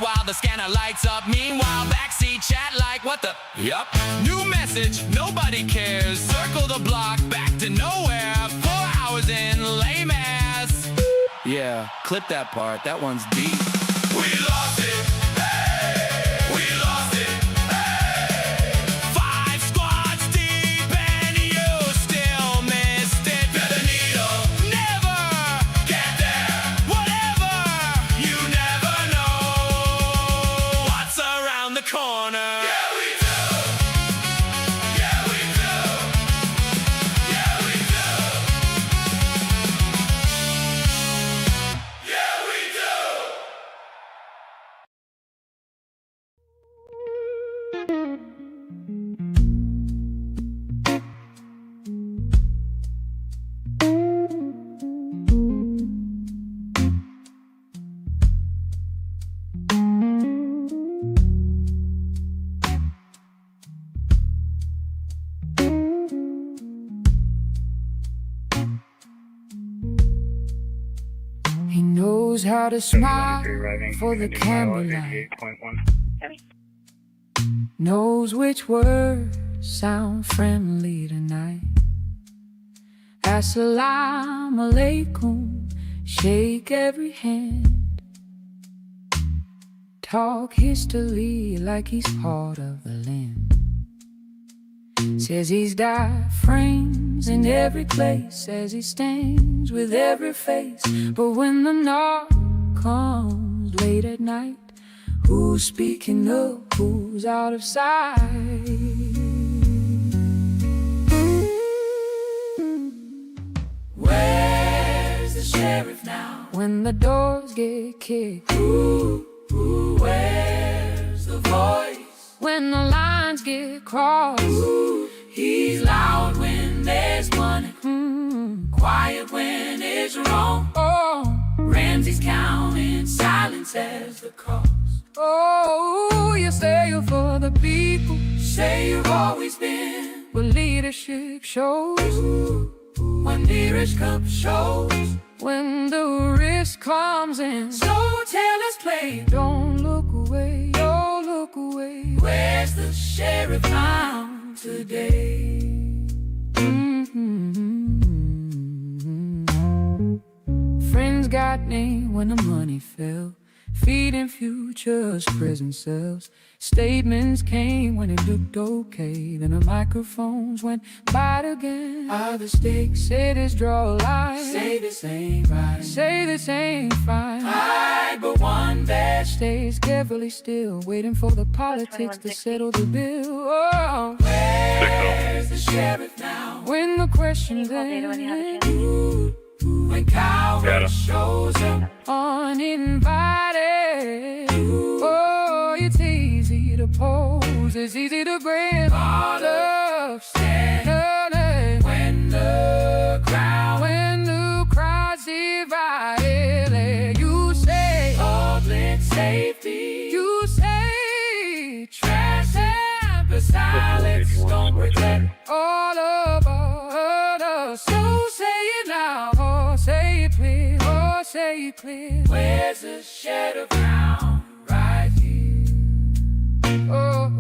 While the scanner lights up, meanwhile backseat chat like what the yup. New message, nobody cares. Circle the block, back to nowhere. 4 hours in, lame ass. Yeah, clip that part, that one's deep. We lost it, hey, we lost it, hey. 5 squads deep and you still missed it. Thread the needle, never get there. Whatever, you never know what's around the corner. Yeah, we do. Yeah, we do. Yeah, we do. Yeah, we do. knows how to smile for the candlelight, knows which words sound friendly tonight. Assalamu alaikum, shake every hand, talk history like he's part of the land. Says he's got friends in every place, says he stands with every face. But when the knock comes late at night, who's speaking up, who's out of sight? Where's the sheriff now? When the doors get kicked, ooh, where's the voice? When the lines get crossed, ooh, he's loud when there's money, quiet when it's wrong. Oh, Ramsey's counting silence as the cost. Oh, you say you're for the people, say you've always been, but leadership shows, when the rich cup shows, when the risk comes in. So tell us, play, don't look away, don't look away. Where's the sheriff found today? Friends got named when the money fell, feeding futures, prison cells. Statements came when it looked okay, then the microphones went bad again. Other stakes say this, draw a line, say this ain't right, say this ain't fine. Hide but one that stays carefully still, waiting for the politics to settle the bill. Oh, where's the sheriff now? When the questions end, when coward shows up uninvited. Oh, it's easy to pose, it's easy to grin. All of standing when the crowd's divided. You say public safety, you say trash and silence, don't regret all of us. So say it now, oh, say it clear, oh, say it clear. Where's the shadow ground? Right here. Oh,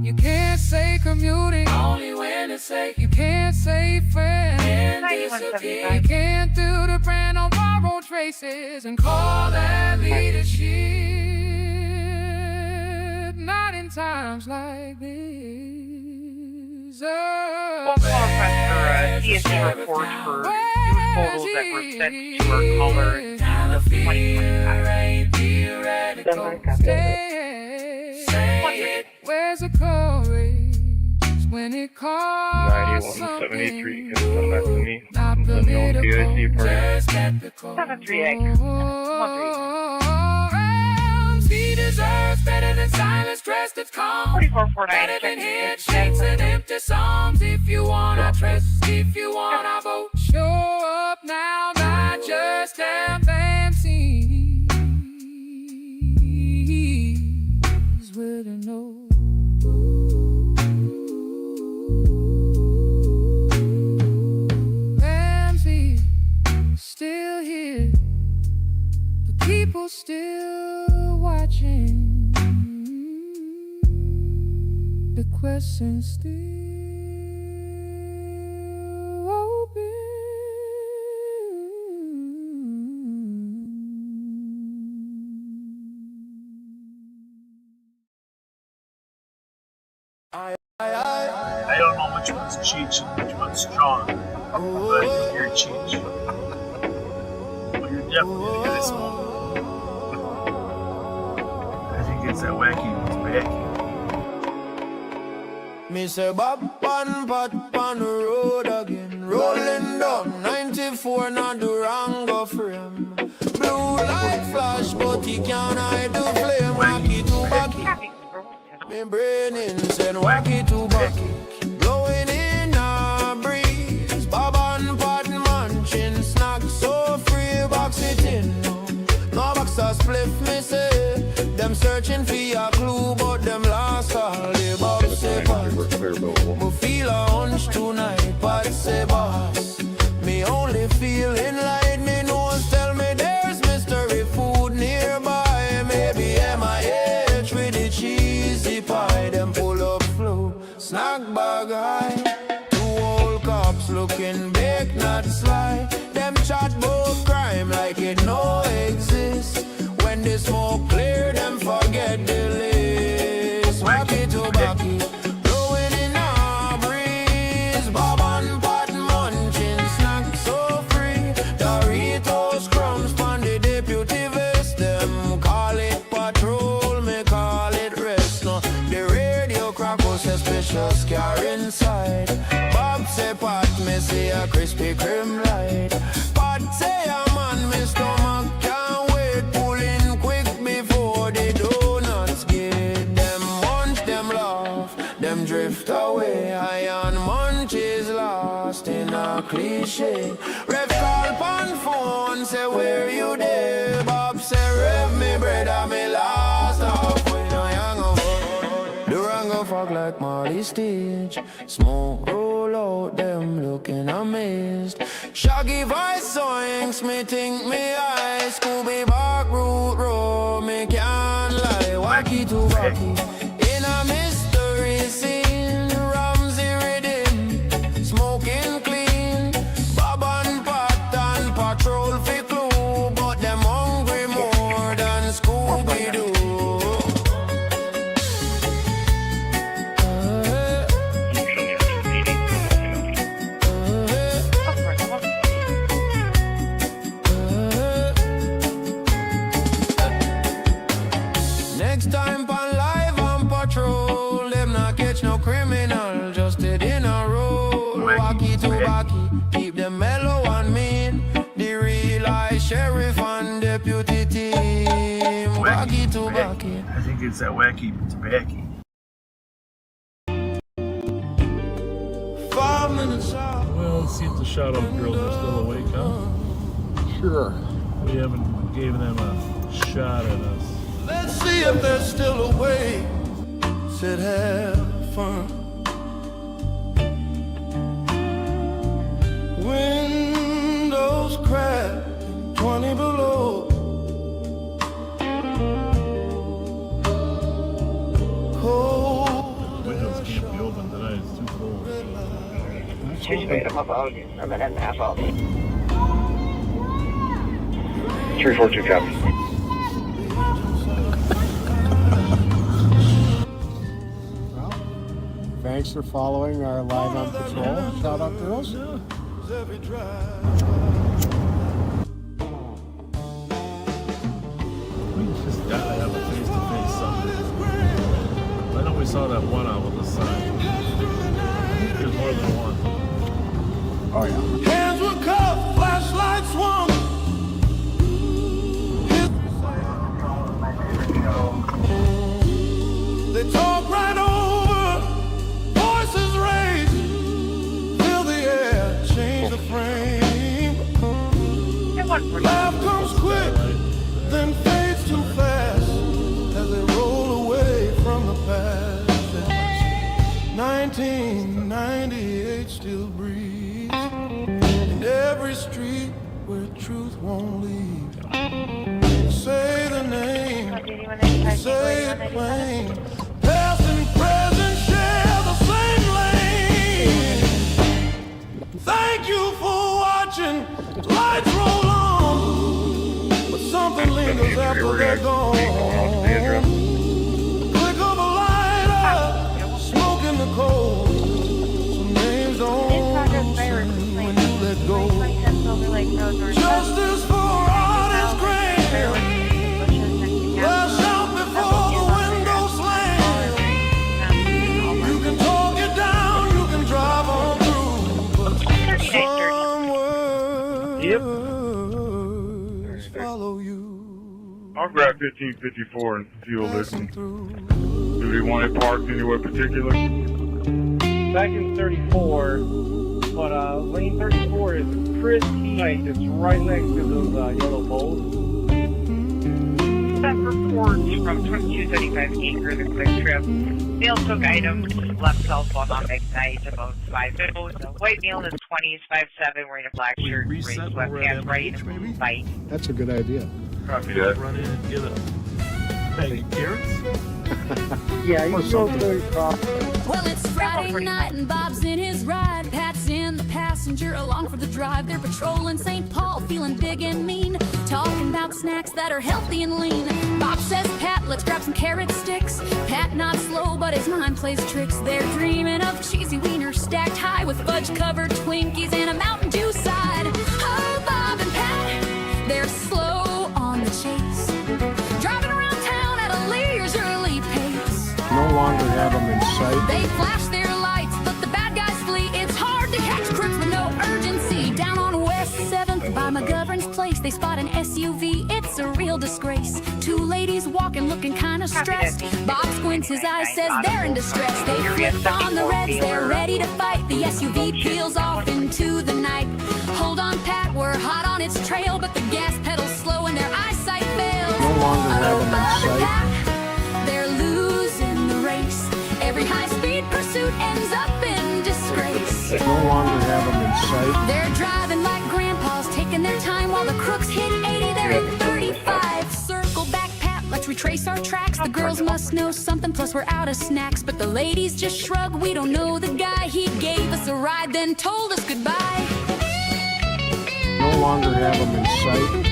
you can't say commuting, only when it's safe. You can't say friend, disappear. You can't do the brand on borrowed traces and call that leadership. Not in times like this. We'll request for TSA report for news photos that were sent to our caller in 2025. Where's the courage when it costs 9173 can come back to me. not The no PIC party. 738. He deserves better than silence dressed its calm, 4449. better than headshots and empty songs. If you wanna trust, if you wanna vote, show up now, not just MCs with a no. Ramsey still here, the people still watching, the question still open. I don't know which one's Cheech and which one's Strong, but you're Cheech. Well, you're definitely gonna get this one. I think it's that wacky one's back. Me say Bob pan the road again, rolling down 94 not the wrong go frame. Blue light flash, but he can't hide the flame. Wacky to backy, me brain in said wacky to backy, blowing in a breeze. Bob and pot munching snack so free, box it in. No box a spliff me say, them searching for a clue, but them lost all the Bob say pass. Me feel a hunch tonight, but say boss, me only feeling delicious car inside. Bob say pot, me see a crispy cream light. Pot say a man, me stomach can't wait. Pull in quick before the donuts get them munch, them laugh, them drift away. Iron munchies lost in a cliche. Rev call pan phone, say where you there? Bob say rev me bread and me last off when I hang over. The rango fuck like Marty Stage. Smoke roll out, them looking amazed. Shaggy voice songs, me think me high. Scooby back root row, me can't lie. Wacky to wacky, in a mystery scene. RAMSEY rhythm, smoking clean. Bob and Pat and patrol fi clue, but them hungry more than Scooby-Doo. Next time pan live on patrol, them not catch no criminal, just dead in a row. Wacky to wacky, keep them mellow and mean. The real eye sheriff and deputy team. Wacky to wacky. I think it's that wacky tobacco. 5 minutes out. Well, let's see if the shout-out girls are still awake, huh? Sure. We haven't given them a shot at us. Let's see if they're still awake. Said have fun. Windows crack, 20 below. Cold. Windows can't be open tonight, it's too cold. She's made him up out a minute and a half out. 342 copy. Thanks for following our Live on Patrol. Shout out girls. We just gotta have a face-to-face something. I know we saw that one out with the sign. There's more than one. Oh yeah. Hands were cuffed, flashlights swung. They talk right over, voices raised, fill the air, change the frame. Laugh comes quick, then fades too fast as they roll away from the past. 1998 still breathes in every street where truth won't leave. Say the name, say it plain. Past and present share the same lane. Thank you for watching. Lights roll on, but something lingers after they're gone. Click of a lighter, smoke in the cold. Some names don't sing when you let go. Justice for artist grain. Rush out before the window slam. You can talk it down, you can drive on through, but some words follow you. I'll grab 1554 and fuel this. Do we want it parked anywhere particular? Back in 34, but lane 34 is pretty tight. It's right next to those yellow poles. That reports from 2235 Acre, the quick trip. Mail took items, left cell phone on McKnight, about 5 minutes. The white male in his 20s, 5'7", wearing a black shirt, gray sweatpants, right in a fight. That's a good idea. Copy that. Run in and get a bag of carrots? Yeah, you so very Well, it's Friday night and Bob's in his ride. Pat's in the passenger along for the drive. They're patrolling St. Paul, feeling big and mean, talking about snacks that are healthy and lean. Bob says, Pat, let's grab some carrot sticks. Pat not slow, but his mind plays tricks. They're dreaming of cheesy wieners stacked high with fudge-covered Twinkies and a Mountain Dew side. Oh, Bob and Pat, they're slow on the chase, driving around town at a leisurely pace. No longer have them in sight. They flash their They spot an SUV, it's a real disgrace. Two ladies walking, looking kinda stressed. Bob squints his eyes, says they're in distress. They flip on the reds, they're ready to fight. The SUV peels off into the night. Hold on, Pat, we're hot on its trail, but the gas pedal's slow and their eyesight fails. No longer have them in sight. They're losing the race. Every high-speed pursuit ends up in disgrace. No longer have them in sight. They're driving like grandpas, taking their time while the crooks hit 80. They're at 35. Circle back, Pat, let's retrace our tracks. The girls must know something, plus we're out of snacks. But the ladies just shrug, we don't know the guy. He gave us a ride, then told us goodbye. No longer have them in sight.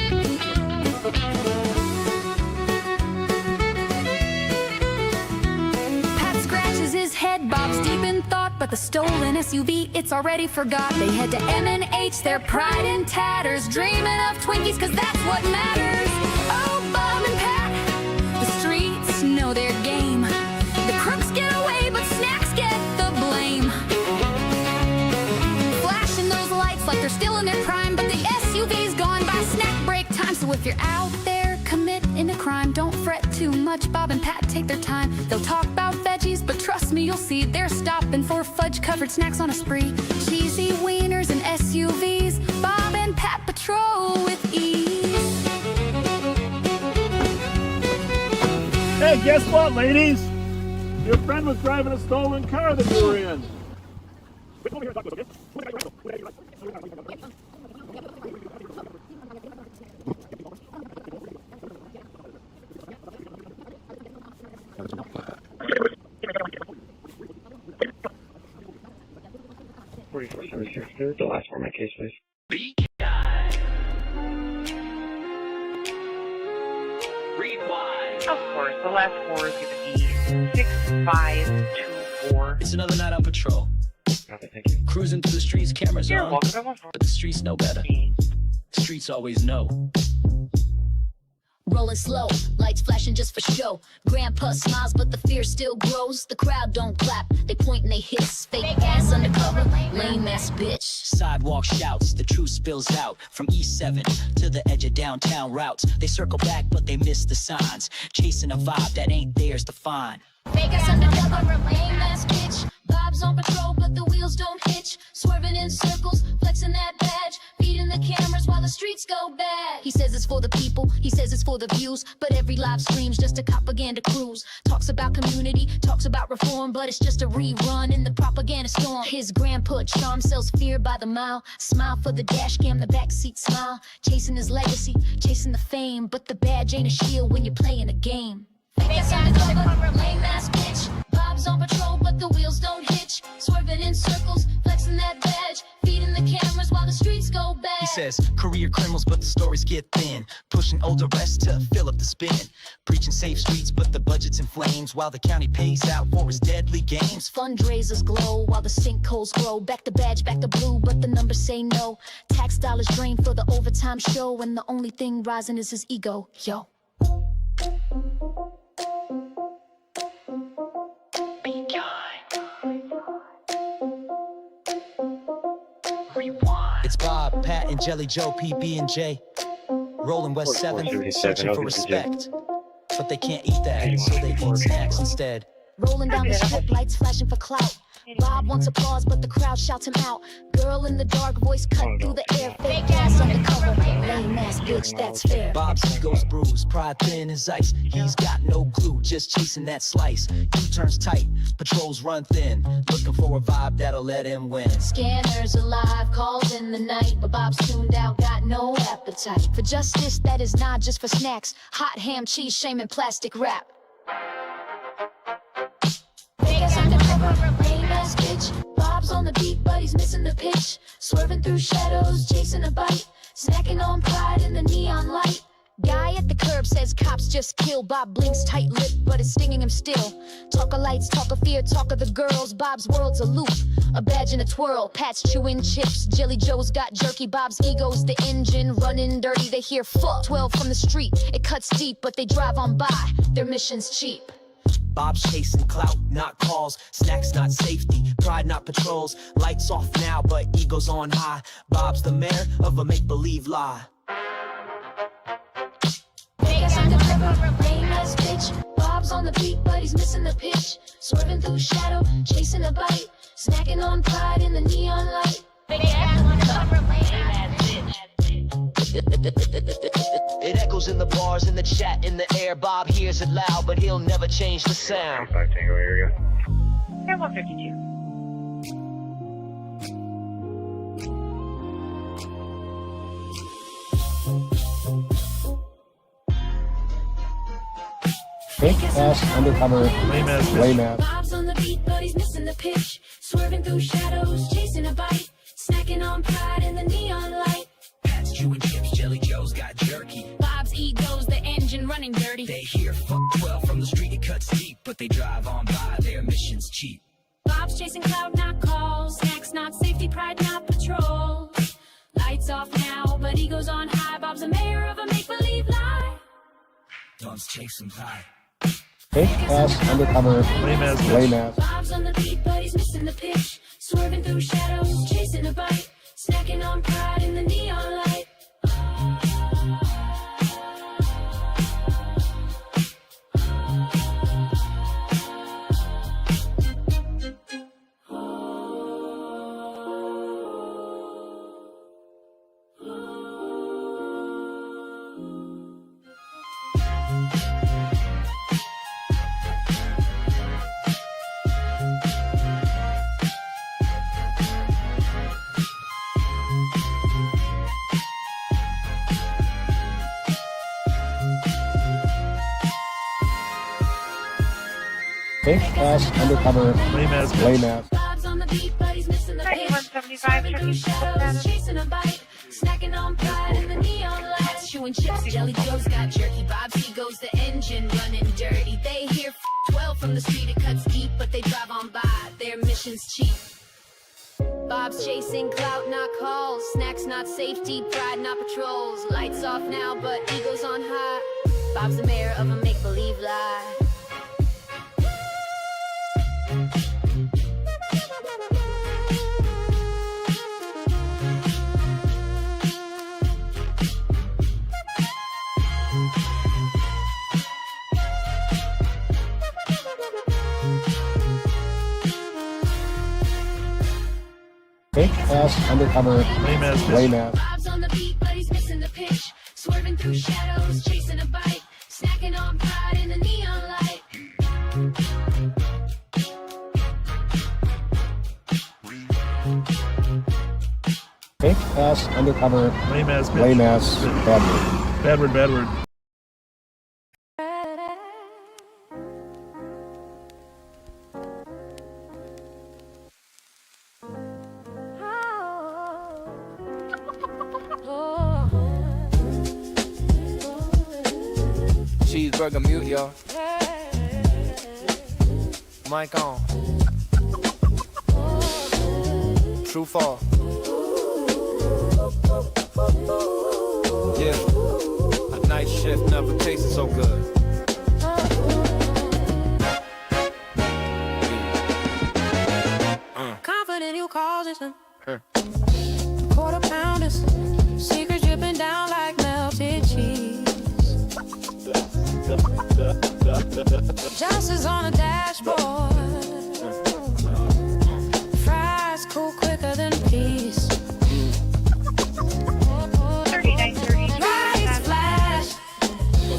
Head, Bob's deep in thought, but the stolen SUV, it's already forgot. They head to M&H, their pride in tatters, dreaming of Twinkies, cause that's what matters. Oh, Bob and Pat, the streets know their game. The crooks get away, but snacks get the blame. Flashing those lights like they're still in their prime, but the SUV's gone by snack break time. So if you're out there committing a crime, don't fret too much. Bob and Pat take their time. They'll talk about veggies, but trust me, you'll see they're stopping for fudge-covered snacks on a spree. Cheesy wieners and SUVs, Bob and Pat patrol with ease. Hey, guess what, ladies? Your friend was driving a stolen car that you were in. Come over here and talk to us, okay? The last one, my case, please. Of course, the last four is going to be 6524. It's another night on patrol. Thank you. Cruising through the streets, cameras You're on. welcome. But the streets know better. The streets always know. Rolling slow, lights flashing just for show. Grandpa smiles, but the fear still grows. The crowd don't clap, they point and they hiss. Fake ass undercover, lame ass bitch. Sidewalk shouts, the truth spills out. From E7 to the edge of downtown routes. They circle back, but they miss the signs. Chasing a vibe that ain't theirs to find. Fake ass undercover, lame ass bitch. Bob's on patrol, but the wheels don't hitch. Swerving in circles, flexing that badge. Feeding the cameras while the streets go bad. He says it's for the people, he says it's for the views. But every live stream's just a propaganda cruise. Talks about community, talks about reform, but it's just a rerun in the propaganda storm. His grandpa charm sells fear by the mile. Smile for the dash cam, the backseat smile. Chasing his legacy, chasing the fame. But the badge ain't a shield when you're playing a game. Fake ass undercover, lame ass bitch. Bob's on patrol, but the wheels don't hitch. Swerving in circles, flexing that badge. Feeding the cameras while the streets go bad. He says, career criminals, but the stories get thin. Pushing old arrests to fill up the spin. Preaching safe streets, but the budget's in flames. While the county pays out for its deadly games. Fundraisers glow while the sinkholes grow. Back the badge, back the blue, but the numbers say no. Tax dollars drain for the overtime show. And the only thing rising is his ego, yo. It's Bob, Pat, and Jelly Joe, PB&J. Rolling West 7th, searching for respect. But they can't eat that, so they eat snacks instead. Rolling down the strip, lights flashing for clout. Bob wants applause, but the crowd shouts him out. Girl in the dark, voice cut through the air. Fake ass undercover, lame ass bitch, that's fair. Bob's ego's bruised, pride thin as ice. He's got no clue, just chasing that slice. U-turns tight, patrols run thin. Looking for a vibe that'll let him win. Scanners alive, calls in the night. But Bob's tuned out, got no appetite for justice that is not just for snacks. Hot ham, cheese, shame, and plastic wrap. Fake ass undercover, lame ass bitch. Bob's on the beat, but he's missing the pitch. Swerving through shadows, chasing a bite. Snacking on pride in the neon light. Guy at the curb says cops just killed. Bob blinks tight-lipped, but it's stinging him still. Talk of lights, talk of fear, talk of the girls. Bob's world's aloof, a badge in a twirl. Pat's chewing chips, Jelly Joe's got jerky. Bob's ego's the engine, running dirty. They hear fuck 12 from the street. It cuts deep, but they drive on by. Their mission's cheap. Bob's chasing clout, not calls. Snacks, not safety. Pride, not patrols. Lights off now, but ego's on high. Bob's the mayor of a make-believe lie. bitch. Bob's on the beat, but he's missing the pitch. Swerving through shadow, chasing a bite. Snacking on pride in the neon light. It echoes in the bars, in the chat, in the air. Bob hears it loud, but he'll never change the sound. 5 Tango area. Air 152. Fake ass undercover. Lame ass. Bob's on the beat, but he's missing the pitch. Swerving through shadows, chasing a bite. Snacking on pride in the neon light. Pat's chewing chips, Jelly Joe's got jerky. Bob's ego's the engine running dirty. They hear fuck 12 from the street, it cuts deep, but they drive on by, their mission's cheap. Bob's chasing cloud, not calls. Snacks, not safety, pride, not patrol. Lights off now, but ego's on high. Bob's the mayor of a make-believe lie. Dogs chase him high. Fake ass undercover. Lame ass. Bob's on the beat, but he's missing the pitch. Swerving through shadows, chasing a bite. Snacking on pride in the neon light. Fake ass undercover. Lame ass. Bob's on the beat, but he's missing the pitch. 175, Swerving shadows, chasing a bite. Snacking on pride in the neon light. Chewing chips, Jelly Joe's got jerky. Bob's ego's the engine running dirty. They hear 12 from the street, it cuts deep, but they drive on by. Their mission's cheap. Bob's chasing clout, not calls. Snacks, not safety, pride, not patrols. Lights off now, but ego's on high. Bob's the mayor of a make-believe lie. Fake ass undercover. Lame ass. Bob's on the beat, but he's missing the pitch. Swerving through shadows, chasing a bite. Snacking on pride in the neon light. Fake ass undercover. Lame ass. Bad word. Cheeseburger mute, y'all. Mic on. True fall. Yeah. A night shift never tasted so good. Confident you cause it. Quarter pounders. Secret dripping down like melted cheese. Just is on a dashboard. Fries cool quicker than peas. 3930. Lights flash,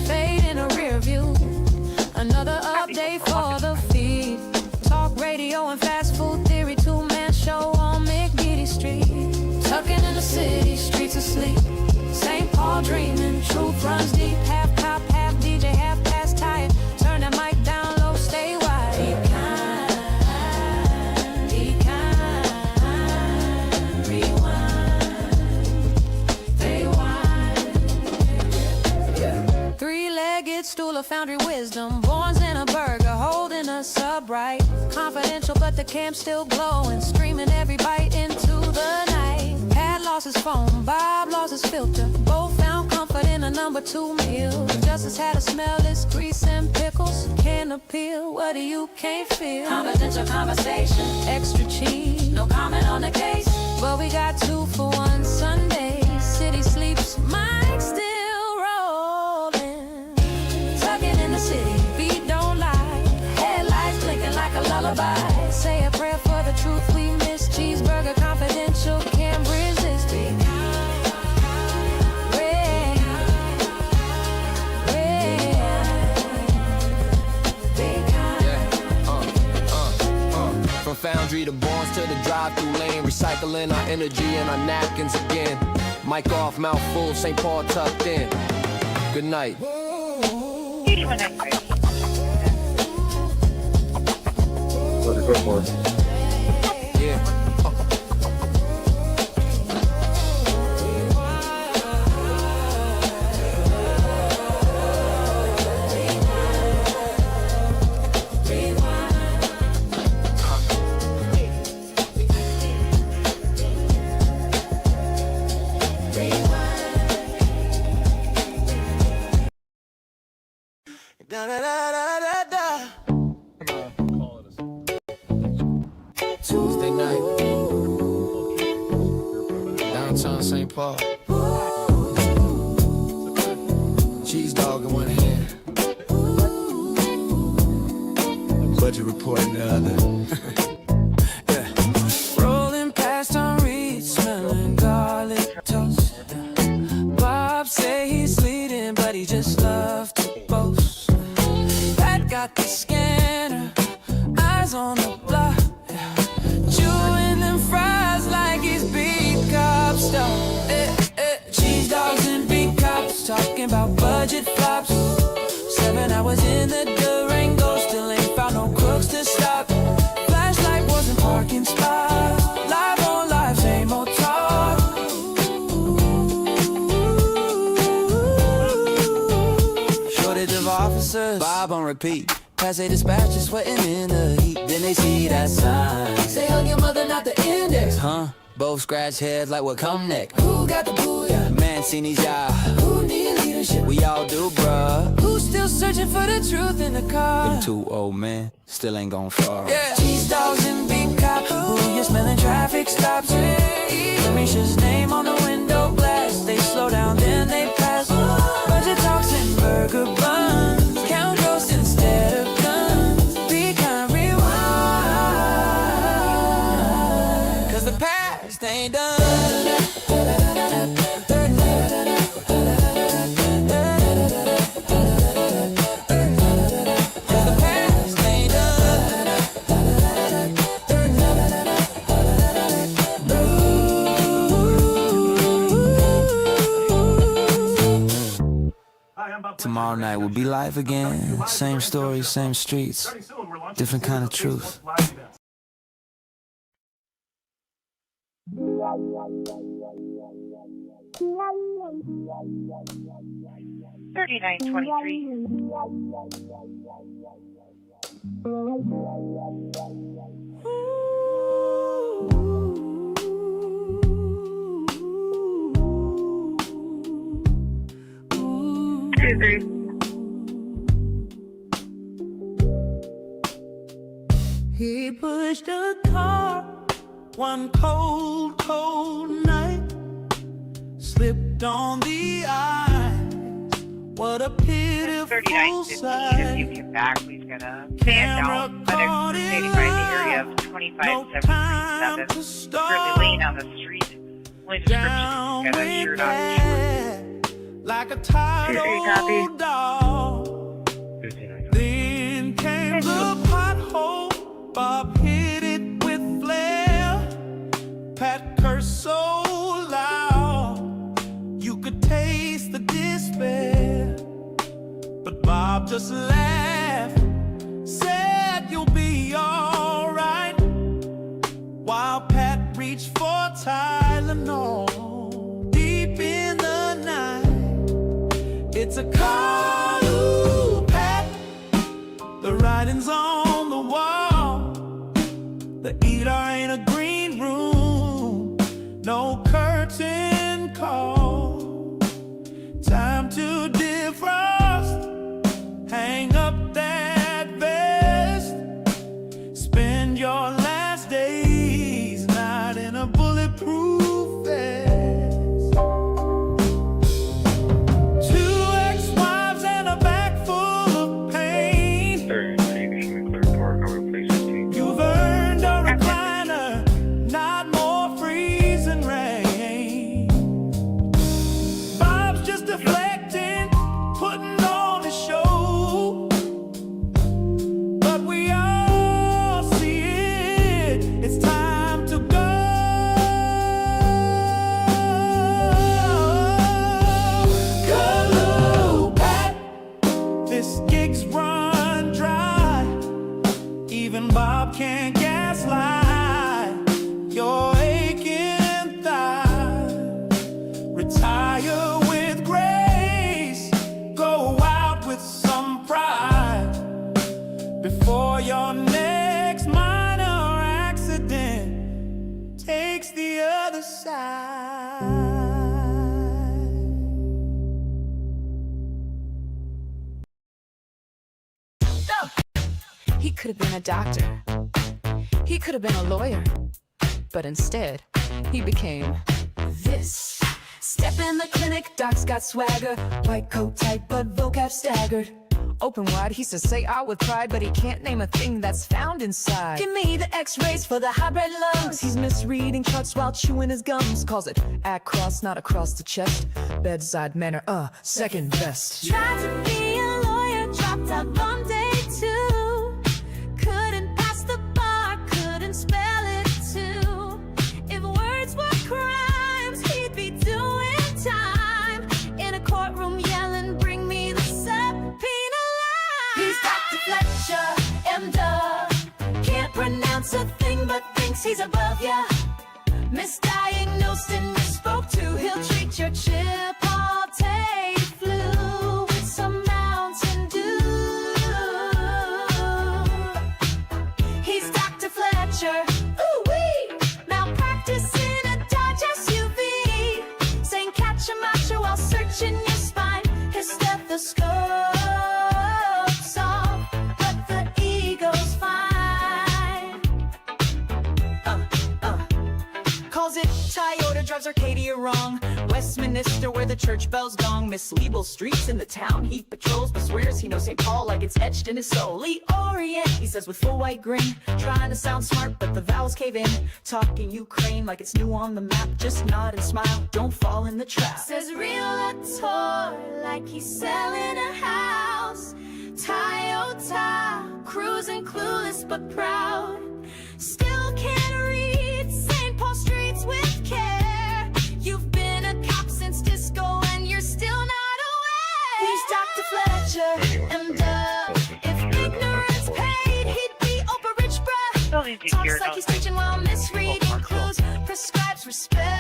fade in a rear view. Another update for the feed. Talk radio and fast food theory. 2-man show on McGeady Street. Tucking in the city, streets asleep. St. Paul dreaming, truth runs deep. Half cop, half DJ, half past tired. Turn that mic down low, stay wide. Be kind, rewind. 3-legged stool of foundry wisdom. Borns in a burger, holding us upright. Confidential, but the camp's still glowing. Streaming every bite into the night. Pat lost his phone, Bob lost his filter. Both found comfort in a number 2 meal. Justice had to smell this grease and pickles. Can't appeal, what do you can't feel? Confidential conversation, extra cheese. No comment on the case, but we got 2 for 1 Sunday. City sleeps, mic still rolling. Tucking in the city, lullaby. Say a prayer for the truth we miss. Cheeseburger confidential, can't resist. Be kind. Red. Be kind. From Foundry to Barnes to the drive-through lane, recycling our energy and our napkins again. Mic off, mouth full, St. Paul tucked in. Good night. Go for it. Yeah. Da da da da da da. Tuesday night, downtown St. Paul. Cheese dog in one hand, budget report in the other. Yeah. Rolling past on Reed, smelling garlic toast. Bob say he's leading, but he just loves to boast. Pat got the scanner, eyes on the block. Chewing them fries like he's beat cop stuff. Cheese dogs and beat cops talking about budget flops. 7 hours in the Durango, still ain't found no crooks to stop. Flashlight wasn't parking spot. Live on live, same old talk. Shortage of officers, Bob on repeat. Pass a dispatcher sweating in the heat. Then they see that sign. Say hug your mother, not the index. Huh? Both scratch heads like what come next. Who got the booyah? Mancini's y'all. Who need leadership? We all do, bruh. Who's still searching for the truth in the car? Them 2 old men still ain't gone far. Yeah. Cheese dogs and big cops. Who you smelling traffic stops? Misha's name on the window glass. They slow down, then they pass. Budget talks and burger buns. Count ghosts instead of guns. Be kind, rewind. 'Cause the past ain't done. Tomorrow night will be live again. Same stories, same streets. Different kind of truth. 3923. He pushed a car one cold, cold night. Slipped on the ice. What a pitiful sight. As you get back, he's gonna stand down standing by the area of 2573 currently laying on the street. Only description, he's got a shirt on his shorts. Like a tired old dog. Then came the pothole. Bob hit it with flair. Pat cursed so loud you could taste the despair. But Bob just laughed, said you'll be alright, while Pat reached for Tylenol. Deep in the night, it's a call, ooh, Pat. The writing's on the wall. The ER ain't a green room, no curtain call. Time to defrost, hang up that vest. Spend your last days not in a bulletproof vest. 2 ex-wives and a bag full of pain. You Bob can't gaslight your aching thigh. Retire with grace, go out with some pride before your next minor accident takes the other side. He could have been a doctor. He could have been a lawyer. But instead, he became this. Step in the clinic, doc's got swagger. White coat tight, but vocab staggered. Open wide, he says say out with pride, but he can't name a thing that's found inside. Give me the x-rays for the hybrid lungs. He's misreading charts while chewing his gums. Calls it across, not across the chest. Bedside manner, second best. Tried to be a lawyer, dropped out on day 2. Couldn't pass the bar, couldn't spell it too. If words were crimes, he'd be doing time in a courtroom yelling, bring me the subpoena line. He's Dr. Fletcher, M.D. Can't pronounce a thing but thinks he's above ya. Misdiagnosed and misspoke to, he'll treat your Chipotle flu with some Mountain Dew. He's Dr. Fletcher, ooh-wee, malpractice in a Dodge SUV, saying catch a macho while searching your spine. His stethoscope's off, but the ego's fine. Calls it Toyota, drives Arcadia wrong. Westminster, where the church bells gong. Misleadable streets in the town he patrols, but swears he knows St. Paul like it's etched in his soul. Lee Orient, he says with full white grin, trying to sound smart, but the vowels cave in. Talking Ukraine like it's new on the map, just nod and smile, don't fall in the trap. Says realtor like he's selling a house. Toyota, cruising clueless but proud. Still can't read St. Paul streets with care. You've been a cop since Cisco and you're still not aware. He's Dr. Fletcher, M.D. If ignorance paid, he'd be Oprah Rich, bruh. Talks like he's teaching while misreading clues. Prescribes respect,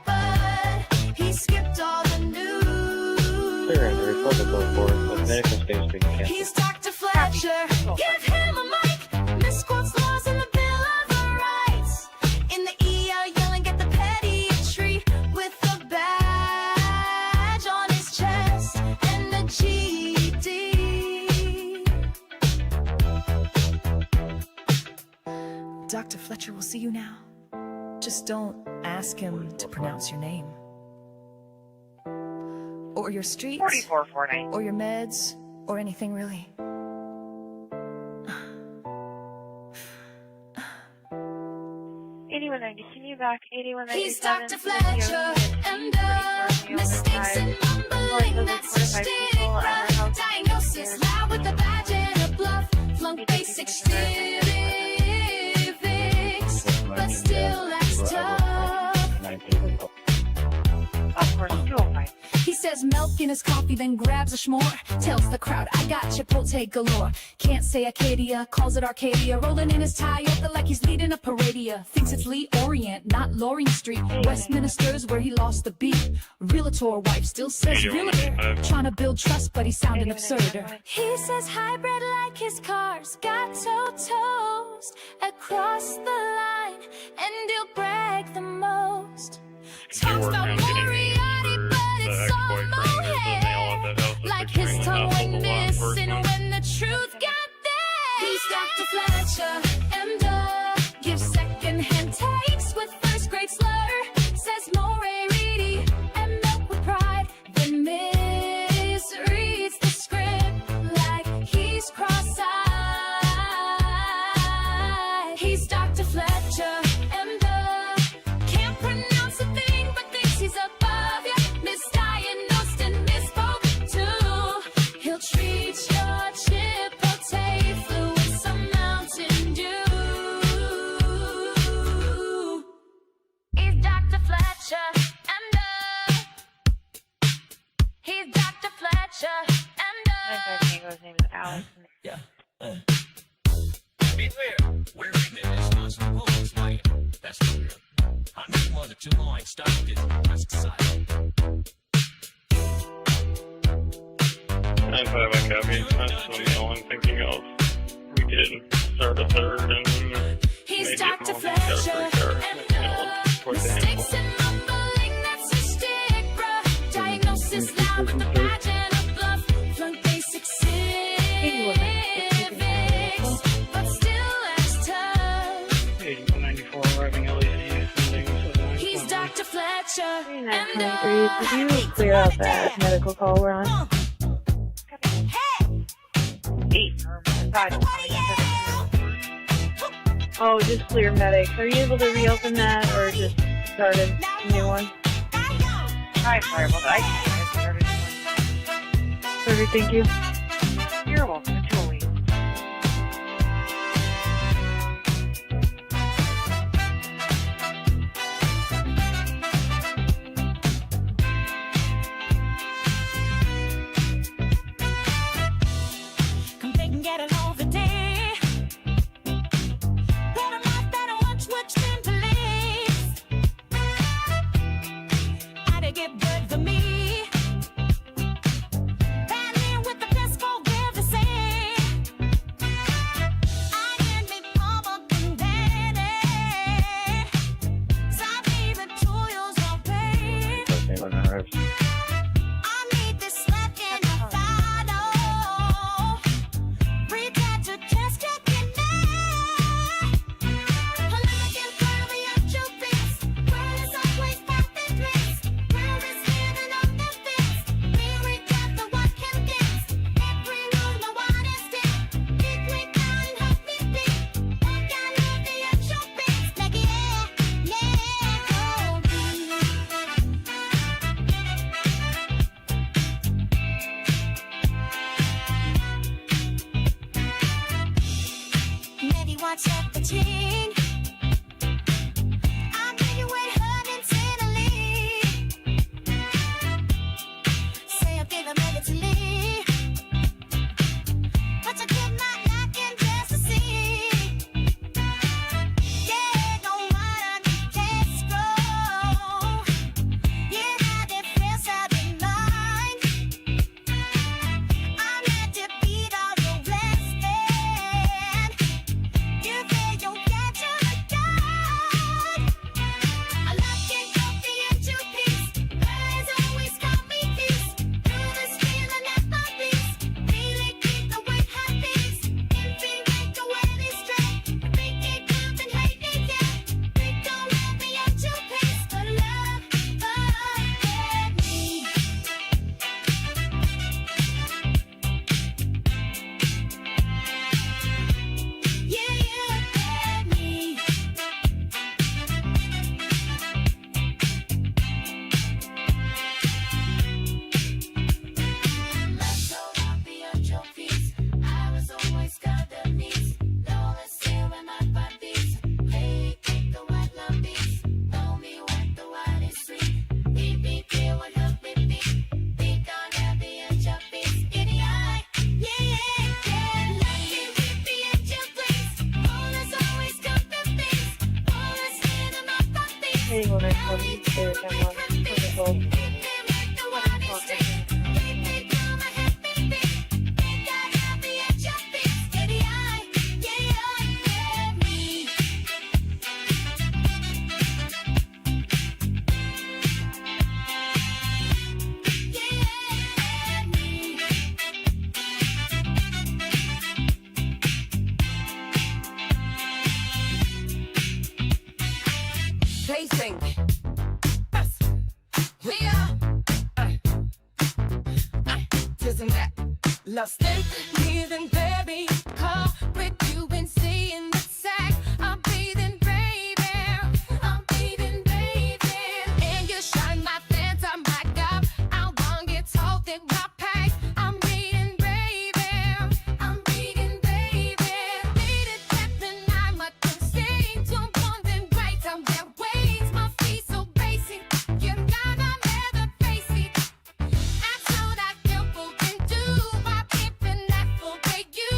but he skipped all the news. Clear and report to go forward with medical space being canceled. He's Dr. Fletcher, give him a mic. Misquotes laws in the Bill of Rights. In the ER yelling at the pediatry with a badge on his chest and a GED. Dr. Fletcher will see you now. Just don't ask him to pronounce your name. Or your streets. 4449. Or your meds. Or anything really. 8190, can you back 8190? He's Dr. Fletcher, and mistakes and mumbling, that's a stigma. Diagnosis loud with a badge and a bluff. Flunk basic civics, but still that's tough. Of course, 205. He says milk in his coffee, then grabs a s'more. Tells the crowd, I got Chipotle galore. Can't say Acadia, calls it Arcadia. Rolling in his Toyota like he's leading a paradia. Thinks it's Lee Orient, not Loring Street. Westminster's where he lost the beat. Realtor wife still says realtor. Trying to build trust, but he's sounding absurd. He says hybrid like his car's got toe toast across the line, and he'll brag the most. Talks about Moriarty, but it's all mohair. Like his tongue went missing when the truth got there. He's Dr. Fletcher, M.D. Gives second-hand takes with first-grade slur. Says Moriarty and milk with pride. Then misreads the script like he's cross-eyed. He's Dr. Fletcher, M.D. Can't pronounce a thing but thinks he's above ya. Misdiagnosed and misspoke too. He'll treat your email I'm thinking of. We did start a third and He's maybe Dr. mom got a Fletcher, free car, towards the end. mistakes and mumbling, that's his stick, bruh. Diagnosis loud with the badge and a bluff. Flunk basic civics, but still as tough. 8194 arriving LAC. He's Dr. Fletcher, and 3923, could you clear out that medical call we're on? 8. Oh, just clear medics. Are you able to reopen that or just start a new one? Hi, sorry about that. I started Perfect, thank you. You're welcome. Totally. come take and get along the day. Better life, better watch what you can believe. How to get good for me. Bad man with the best forgive the same. I can be Mama and Daddy. Stop leaving to yours on pain. I need this slap in the final. Pretend to just get your name. Look in front of me at your face. World is always perfect place. World is living on the fence. We got the what can dance. Every room the one is dead. Big we down and help me beat. Walk out of the at your face. Like yeah, maybe watch up the chain. I'm ready with her intently. Say I gave a minute to leave, but you could not knock in just to see. Yeah, no matter the test go. Yeah, how it feels out in mind. I'm at your beat all the west end. You feel you get to the God. I love you, coffee and two piece. Birds always call me peace. Through this feeling at my peace. Really keep the way happy. Empty make the way they straight. Make it come and hate me, yeah. They don't let me at your pace. But love, forget me. Yeah, you get me. My soul not beyond your peace. I was always got the needs. No less here when my bodies. Hey, take the white lumpies. Know me what the white is sweet. BBQ would help me be. Think on happy and your peace. In the eye, yeah, lucky with the edge of place. All is always got the face. All is here in my bodies. 8194, medical. Pacing. Isn't that lustin'? Breathing, baby. Call with you and seeing the sack. I'm breathing, baby. I'm breathing, baby. And you shine my phantom back up. I won't get told that my pack. I'm reading, baby. I'm reading, baby. Read it that the night, my thing to one then great. I'm their ways, my feet so basic. You gotta never face it. I told I feel can do by keeping that full way you.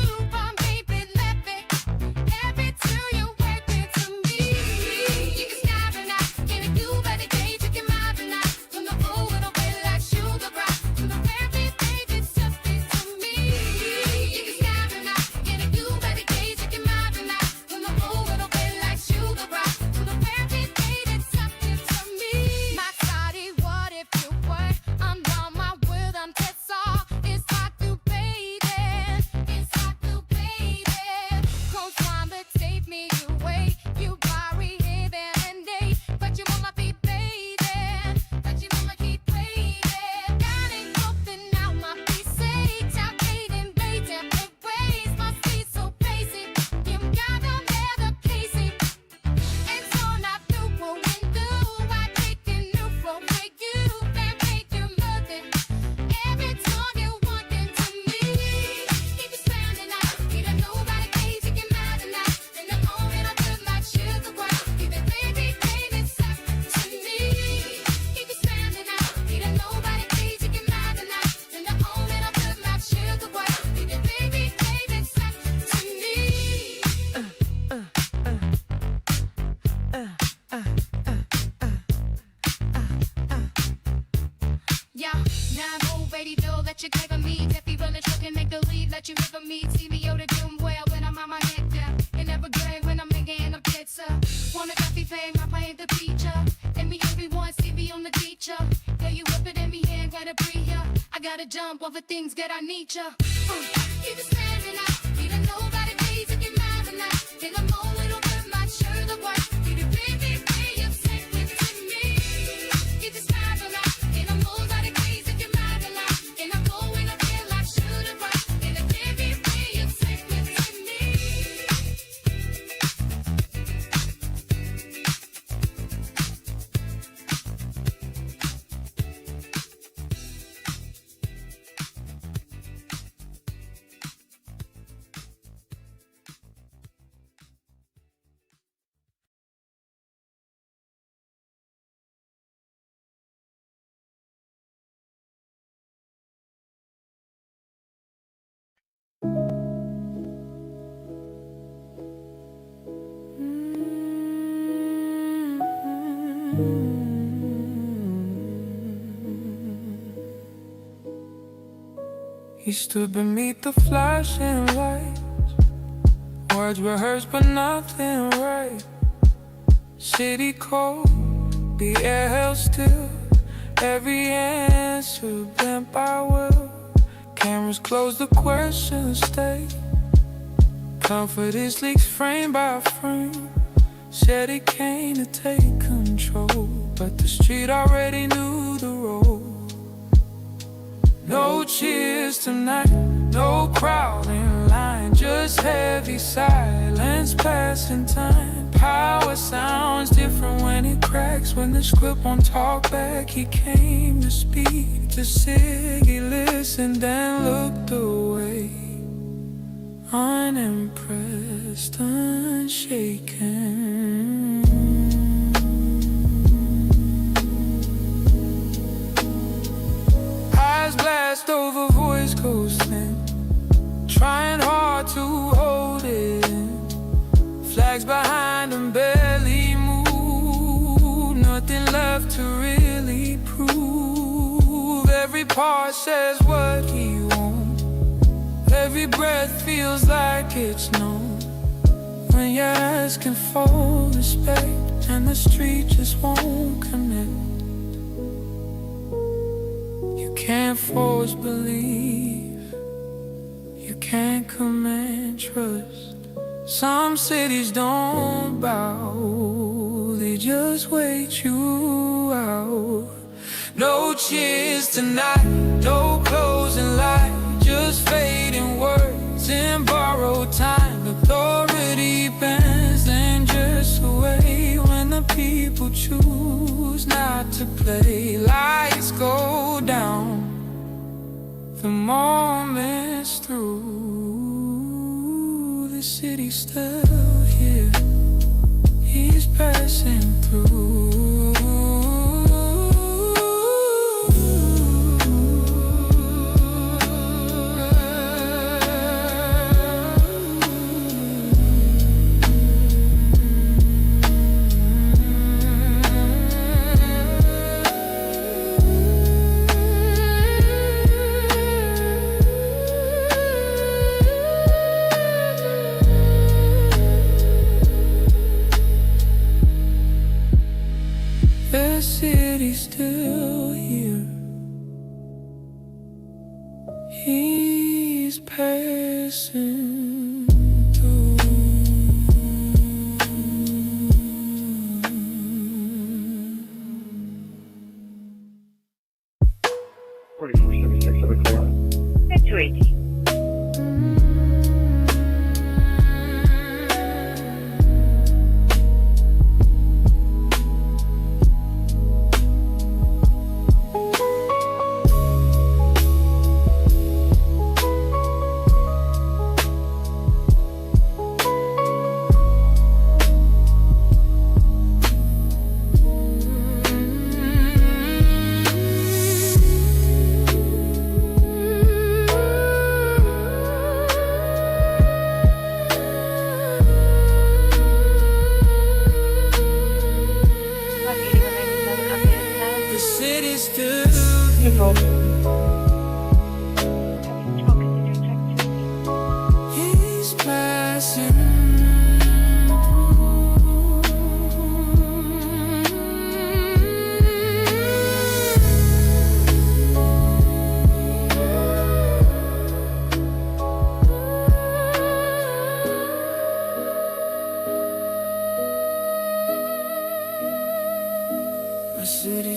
let you cover me. Deafy run the truck and make the lead, let you river me. See me, yo, to doing well when I'm on my head down. And never good when I'm making a pizza. Want a coffee fame, I paint the picture. And me everyone see me on the teacher. Yeah, you whip it in me hand, gotta breathe ya. I gotta jump over things, get I need ya. Keep it standing out, even nobody pays if you're mad or not. In the moment over my shirt, the white. You the baby, you say with to me. Keep it standing out, in the nobody pays if you're mad or not. And I'm going up there like should have right. In the baby, you say with to me. He stood beneath the flashing lights. Words rehearsed but nothing right. City cold, the air held still. Every answer bent by will. Cameras close, the questions stay. Comfort is leaks frame by frame. Said it came to take control, but the street already knew the road. No cheers tonight, no crowd in line, just heavy silence passing time. Power sounds different when it cracks, when the script won't talk back. He came to speak to Sig, he listened and looked away, unimpressed, unshaken. Eyes blast over, voice goes thin, trying hard to hold it in. Flags behind him barely move, nothing left to really prove. Every part says what he wants, every breath feels like it's known. When you're asking for respect and the street just won't connect. You can't force belief, you can't command trust. Some cities don't bow, they just wait you out. No cheers tonight, no closing light, just fading words in borrowed time. Authority bends and just away when the people choose not to play. Lights go down, the moment's through. The city's still here, he's passing through.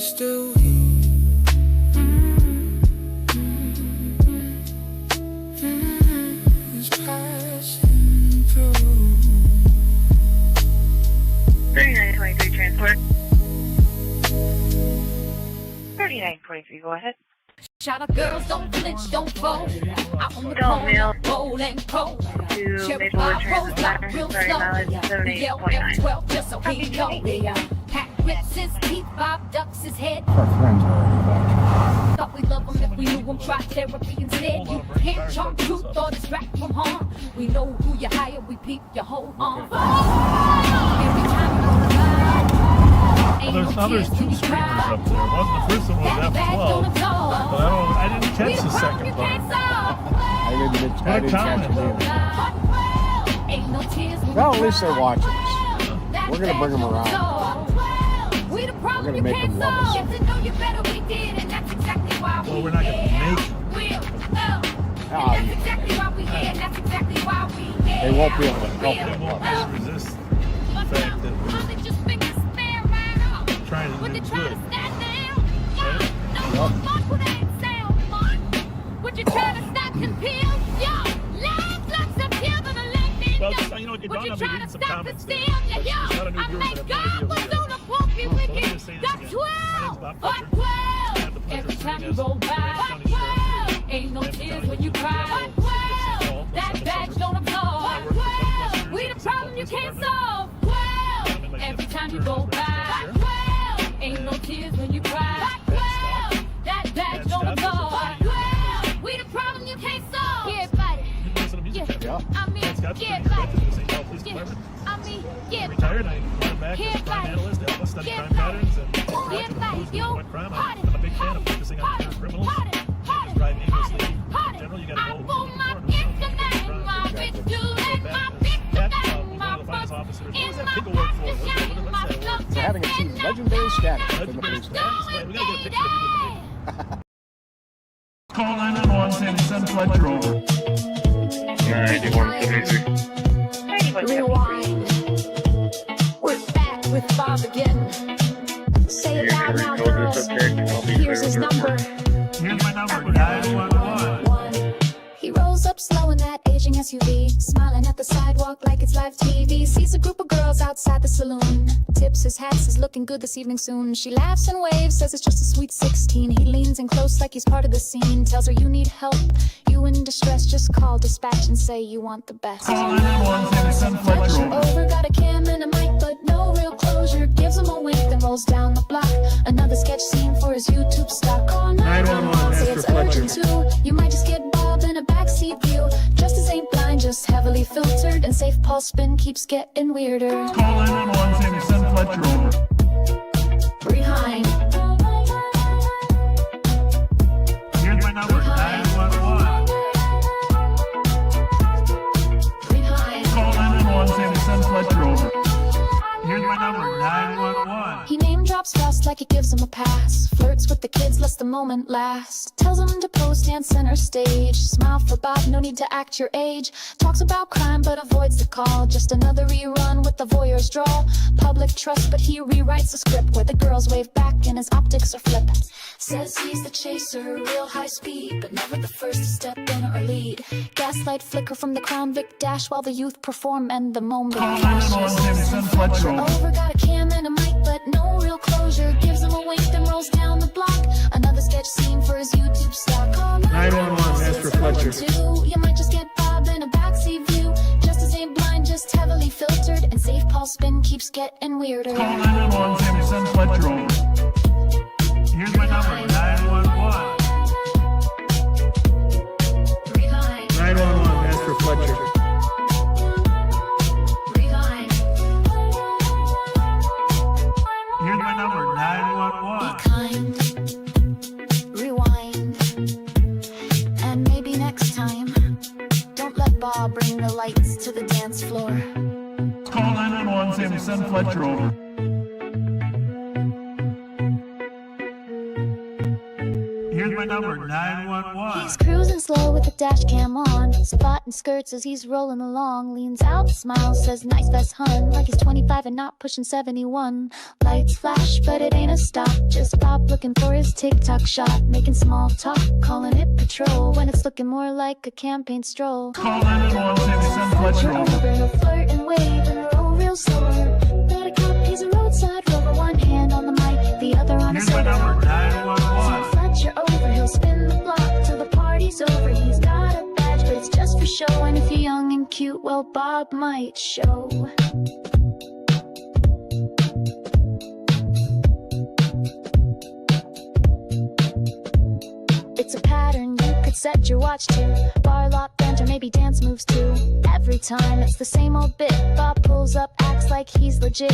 still is passing through. 3923 transport. 3923, go ahead. Shout out girls, don't flinch, don't fold. Out on the Don't mail roll and cold. to Mayflower Transit Center. Sorry, mileage 78.9. 12 just so he know. Pat rips his teeth, Bob ducks his head. Our friends already back. Thought we'd love him if we knew him. Try therapy instead. You can't charm truth or distract from harm. We know who you hire, we peep your whole arm. Every time you go to Well, there's two streamers up there. The first one was F12, but I didn't catch the second part. I didn't catch it either. Well, at least they're watching us. We're gonna bring them around. We're gonna make them love us. Well, we're not gonna make them. They won't be able to help They them. won't resist the fact that we're trying to do good. Would you try to stop them pills? Yo, life looks up here than a LinkedIn. Well, you know, it dawned on me reading some comments there. It's not a new viewer, but I have no idea who they are. So let me just say this again. My name's Bob Fletcher. I have the pleasure of serving as the County Sheriff. Ain't no tears when you cry. That badge don't absorb. We the problem you can't solve. Every time you go by. Ain't no tears when you cry. That badge don't absorb. We the problem you can't solve. Yeah, buddy. Yeah. I mean, yeah, buddy. I mean, yeah. Retired, I went back as a crime analyst to help us study crime patterns and track and improve viewpoint crime. I'm a big fan of focusing on deterrent criminals and just drive aimlessly. In general, you gotta know who's important and who's not going to crime. One of the finest officers. What was that pig award for? What's that award? For having achieved legendary status in the police force. We gotta get a picture of you with the pig. Call 911, send Fletcher over. 9176. Rewind. We're back with Bob again. Say it loud now, girls. Here's his number. Here's my number, 911. He rolls up slow in that aging SUV, smiling at the sidewalk like it's live TV. Sees a group of girls outside the saloon. Tips his hat, says looking good this evening soon. She laughs and waves, says it's just a sweet 16. He leans in close like he's part of the scene. Tells her you need help, you in distress. Just call dispatch and say you want the best. Call 911, send Fletcher over. Got a cam and a mic, but no real closure. Gives him a wink, then rolls down the block. Another sketch scene for his YouTube stock. Call 911, say it's urgent too. You might just get Bob in a backseat view. Justice ain't blind, just heavily filtered, and safe pulse spin keeps getting weirder. Call 911, send Fletcher over. Rewind. Here's my number, 911. Rewind. Call 911, send Fletcher over. Here's my number, 911. He name drops fast like it gives him a pass. Flirts with the kids, lets the moment last. Tells him to pose, stand center stage. Smile for Bob, no need to act your age. Talks about crime but avoids the call. Just another rerun with the voyeur's drawl. Public trust but he rewrites the script where the girls wave back and his optics are flip. Says he's the chaser, real high speed, but never the first to step in or lead. Gaslight flicker from the Crown Vic dash while the youth perform and the moment flashes. Over, got a cam and a mic, but no real closure. Gives him a wink, then rolls down the block. Another sketch scene for his YouTube stock. Call 911, Master Fletcher. You might just get Bob in a backseat view. Justice ain't blind, just heavily filtered, and safe pulse spin keeps getting weirder. Call 911, send Fletcher over. Here's my number, 911. 911, Master Fletcher. Here's my number, 911. Be kind, rewind, and maybe next time, don't let Bob bring the lights to the dance floor. Call 911, send Fletcher over. Here's my number 911. He's cruising slow with the dash cam on, spotting skirts as he's rolling along. Leans out, smiles, says nice vest hun, like he's 25 and not pushing 71. Lights flash, but it ain't a stop. Just Bob looking for his TikTok shot, making small talk, calling it patrol when it's looking more like a campaign stroll. Call 911, send Fletcher over. He'll flirt and wave and roll real slower. Not a cop, he's a roadside rover. One hand on the mic, the other on his shoulder. Number 911. Fletcher over, he'll spin the block till the party's over. He's got a badge, but it's just for show. And if you're young and cute, well, Bob might show. It's a pattern you could set your watch to. Bar lot banter, maybe dance moves too. Every time it's the same old bit. Bob pulls up, acts like he's legit.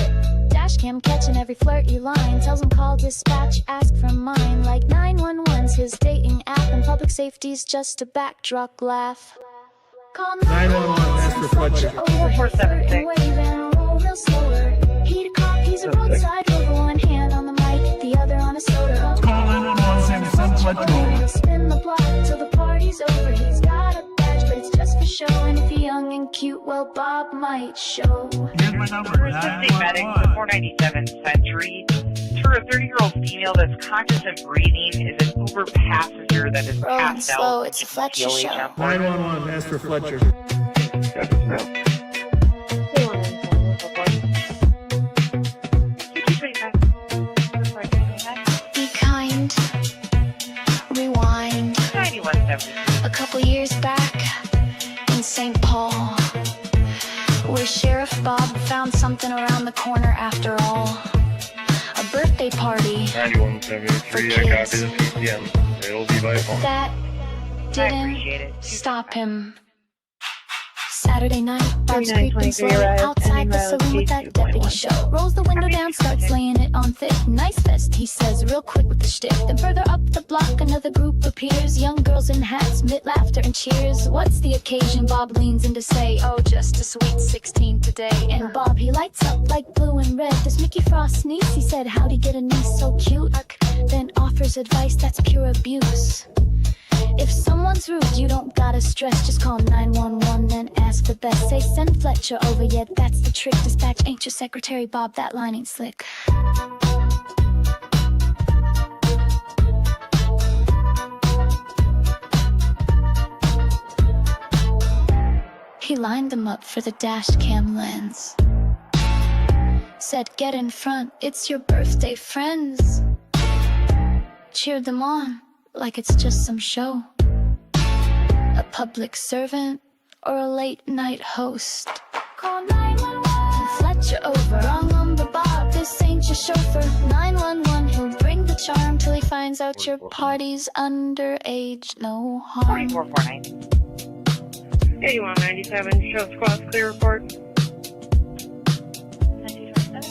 Dashcam catching every flirty line. Tells him call dispatch, ask for mine. Like 911's his dating app, and public safety's just a backdrop laugh. Call 911, ask for Fletcher. 4476. He a cop, he's a roadside rover. One hand on the mic, the other on a soda. Call 911, send Fletcher over. Spin the block till the party's over. He's got a badge, but it's just for show. And if you're young and cute, well, Bob might show. Here's my number, Assisting medic for 497 Century. For a 30-year-old female that's conscious and breathing is an Uber passenger that is passed slow, out. it's a Fletcher show. 911, ask for Fletcher. Be kind. Rewind. 9170. A couple years back in St. Paul, where Sheriff Bob found something around the corner after all. A birthday party. 9173, I copy the PCM. It'll be by phone. That didn't stop him. Saturday night, Bob's creeping slow outside the saloon with that deputy show. Rolls the window down, starts laying it on thick. Nice vest, he says, real quick with the shtick. Then further up the block, another group appears. Young girls in hats, mid laughter and cheers. What's the occasion? Bob leans in to say, oh, just a sweet 16 today. And Bob, he lights up like blue and red. Does Mickey Frost sneeze? He said, how'd he get a niece so cute? Then offers advice that's pure abuse. If someone's rude, you don't gotta stress. Just call 911 and ask for best. Say send Fletcher over, yeah, that's the trick. Dispatch ain't your secretary, Bob, that line ain't slick. He lined them up for the dash cam lens. Said get in front, it's your birthday friends. Cheered them on like it's just some show. A public servant or a late night host. Call 911, Fletcher over. Wrong number, Bob, this ain't your chauffeur. 911, he'll bring the charm till he finds out your party's underage. No harm. 4449. 8197, show squad clear report.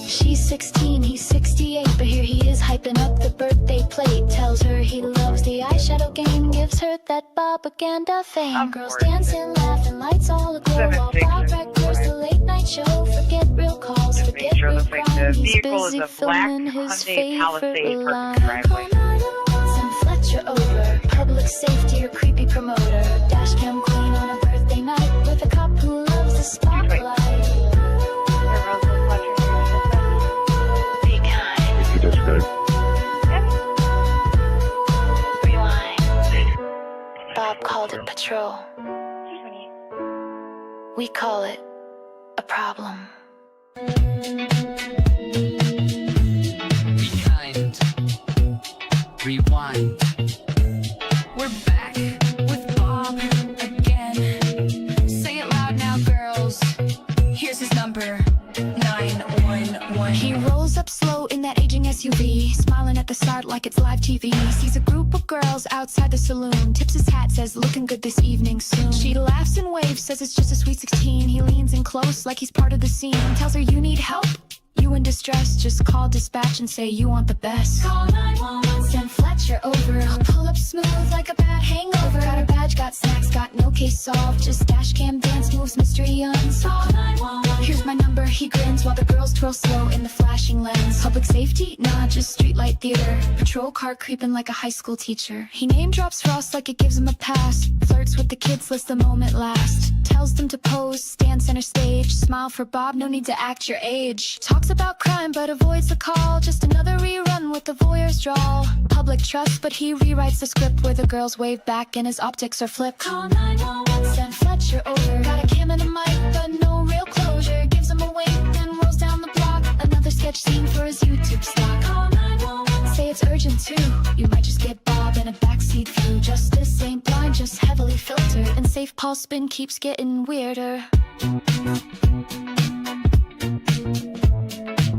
She's 16, he's 68, but here he is hyping up the birthday plate. Tells her he loves the eyeshadow game, gives her that Bobaganda fame. Girls dancing, laughing, lights all aglow. While Bob records the late night show. Forget real calls, forget real crime. He's busy filming his favorite line. Send Fletcher over, public safety or creepy promoter. Dashcam queen on a birthday night with a cop who loves the spotlight. Bob called it patrol. We call it a problem. Be kind. Rewind. We're back with Bob again. Say it loud now, girls. Here's his number. 911. He rolls up slow in that aging SUV, smiling at the side like it's live TV. Sees a group of girls outside the saloon, tips his hat, says looking good this evening soon. She laughs and waves, says it's just a sweet 16. He leans in close like he's part of the scene, tells her you need help, you in distress, just call dispatch and say you want the best. Call 911, send Fletcher over. He'll pull up smooth like a bad hangover. Got her badge, got snacks, got no case solved, just dash cam dance moves, mystery unsolved. Call 911. Here's my number, he grins while the girls twirl slow in the flashing lens. Public safety? Nah, just streetlight theater. Patrol car creeping like a high school teacher. He name drops Frost like it gives him a pass. Flirts with the kids, lets the moment last. Tells them to pose, stand center stage. Smile for Bob, no need to act your age. Talks about crime but avoids the call. Just another rerun with the voyeur's drawl. Public trust, but he rewrites the script where the girls wave back and his optics are flipped. Call 911, send Fletcher over. Got a cam and a mic, but no real closure. Gives him a wink, then rolls down the block. Another sketch scene for his YouTube stock. Call 911, say it's urgent too. You might just get Bob in a backseat view. Justice ain't blind, just heavily filtered. And safe Paul's spin keeps getting weirder.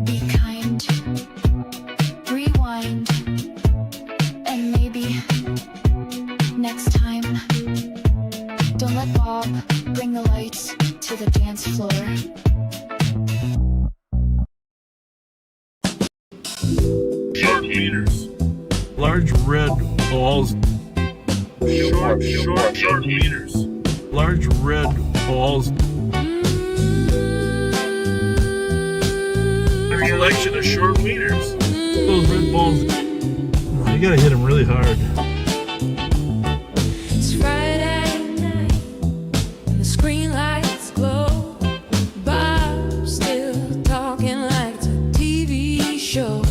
Be kind, rewind, and maybe next time, don't let Bob bring the lights to the dance floor. Short meters. Large red balls. Short meters. Large red balls. Collection of short meters. Those red balls. You gotta hit them really hard. It's Friday night and the screen lights glow. Bob's still talking like it's a TV show.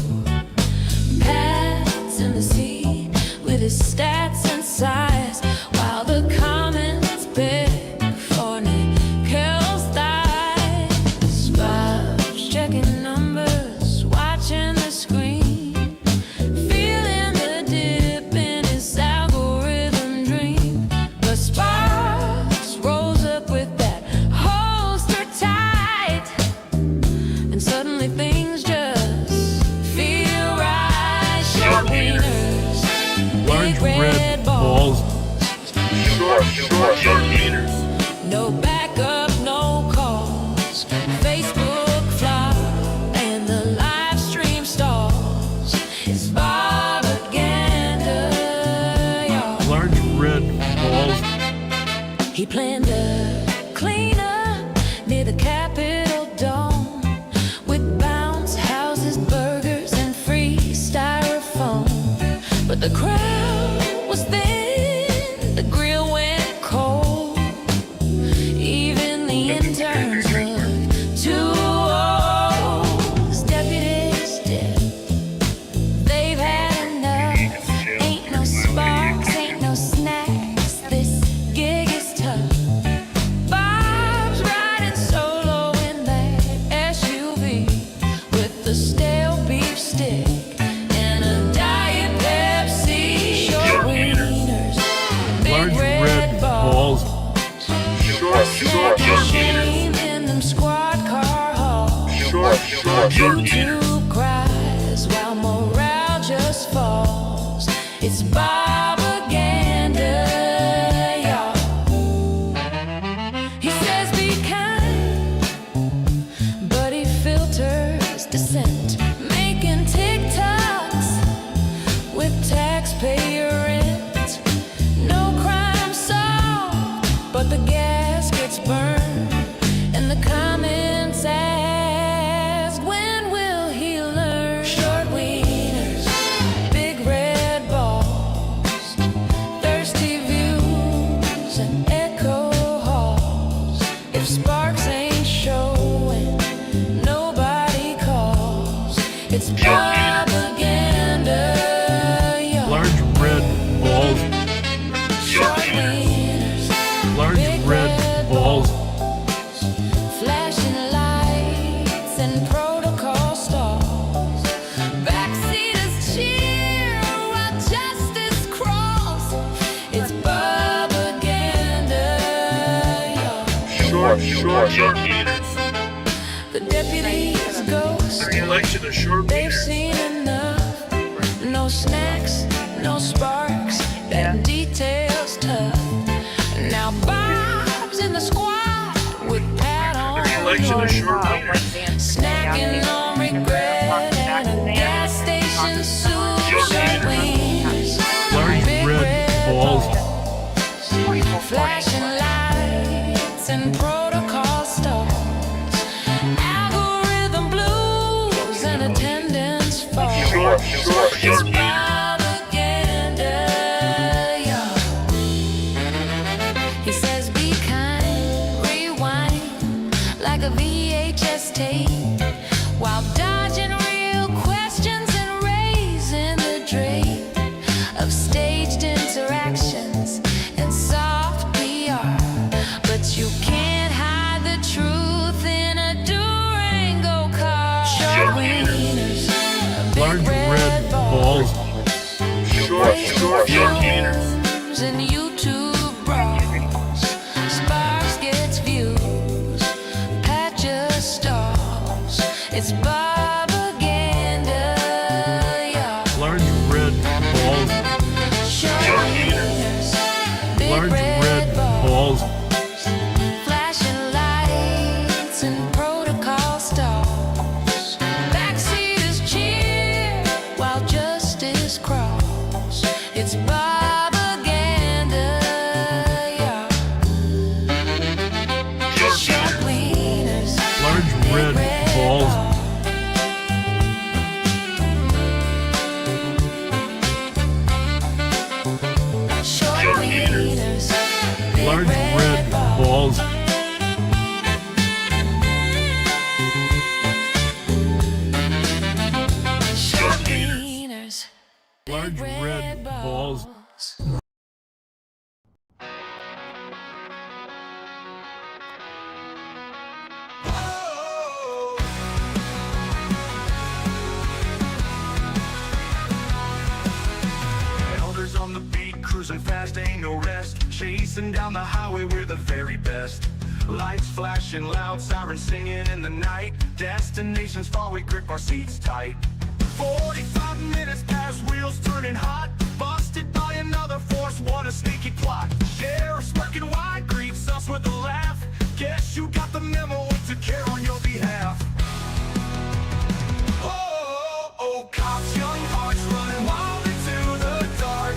Pat's in the seat with his stats and size while the comments beg for Nickel's thighs. Bob's checking numbers, watching the screen, feeling the dip in his algorithm dream. But Sparks rolls up with that holster tight, and suddenly things just feel right. Short wieners, Large red balls. Short meters. no backup, no calls. Facebook flop and the live stream stalls. It's Bobaganda, y'all. Large red balls. He planned a cleanup near the Capitol Dome with bounce houses, burgers, and free styrofoam. But the crowd was thin, the grill went cold. Even the interns looked too old. His deputies did. They've had enough. Ain't no sparks, ain't no snacks. This gig is tough. Bob's riding solo in that SUV with the stale beef stick and a Diet Pepsi. Short wieners, big Large red red balls. Short shame in them squad car halls. YouTube cries while morale just falls. It's Bobaganda, y'all. He says be kind, but he filters dissent, making TikToks with taxpayer rent. No crime solved, but the gas gets burned, and the comments ask, when will he learn? Short wieners, big red balls, thirsty views and echo halls. If Sparks ain't showing, nobody calls. It's Bobaganda, y'all. Large red balls. Short wieners, Large big red balls. flashing lights and protocol stalls. Backseaters cheer while justice crawls. It's Bobaganda, y'all. Short meters. The deputies ghost. Collection of short They've meters. seen enough. No snacks, no sparks. That detail's tough. Now Bob's in the squad with Pat on Collection of short meters. snacking on regret and a gas station soup. Short wieners, Large big red balls. flashing lights and protocol stalls. like a VHS tape, while dodging real questions and raising the drape of staged interactions and soft PR. But you can't hide the truth in a Durango car. Short wieners, Large red balls. short gainers, and YouTube brawls. Sparks gets views, Patcher stalls. It's Bobaganda, y'all. Large red balls. Short wieners, big Large red balls. flashing lights and protocol stalls. Backseaters cheer while justice crawls. It's Bobaganda, y'all. Short wieners, Large red balls. short wieners, Large red balls. short wieners, Large red balls. Elders on the beat, cruising fast, ain't no rest. Chasing down the highway, we're the very best. Lights flashing loud, sirens singing in the night. Destinations far, we grip our seats tight. 45 minutes past, wheels turning hot. Busted by another force, what a sneaky plot. Sheriff smirking wide, greets us with a laugh. Guess you got the memo, we took care on your behalf. Oh, cops, young hearts running wild into the dark.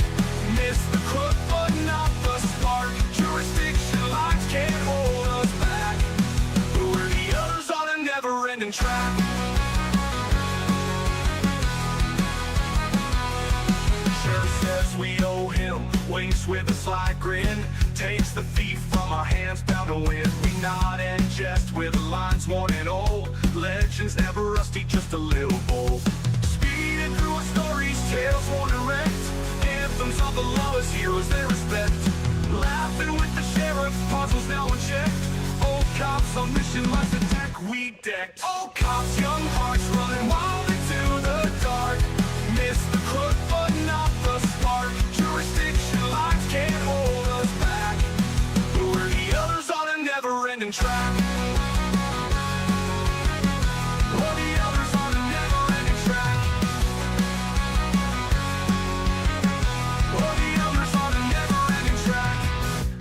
Miss the crook, but not the spark. Jurisdiction lines can't hold us back. We're the others on a never-ending track. Sheriff says we owe him, winks with a sly grin. Takes the thief from our hands, bound to win. We nod and jest with lines worn and old. Legends never rusty, just a little bold. Speeding through our stories, tales worn and wrecked. Anthems of the lawless heroes they respect. Laughing with the sheriff, puzzles now unchecked. Old cops on mission, life's attack we decked. Old cops, young hearts running wild into the dark. Miss the crook, but not the spark. Jurisdiction lines can't hold us back. We're the others on a never-ending track. We're the others on a never-ending track. We're the others on a never-ending track.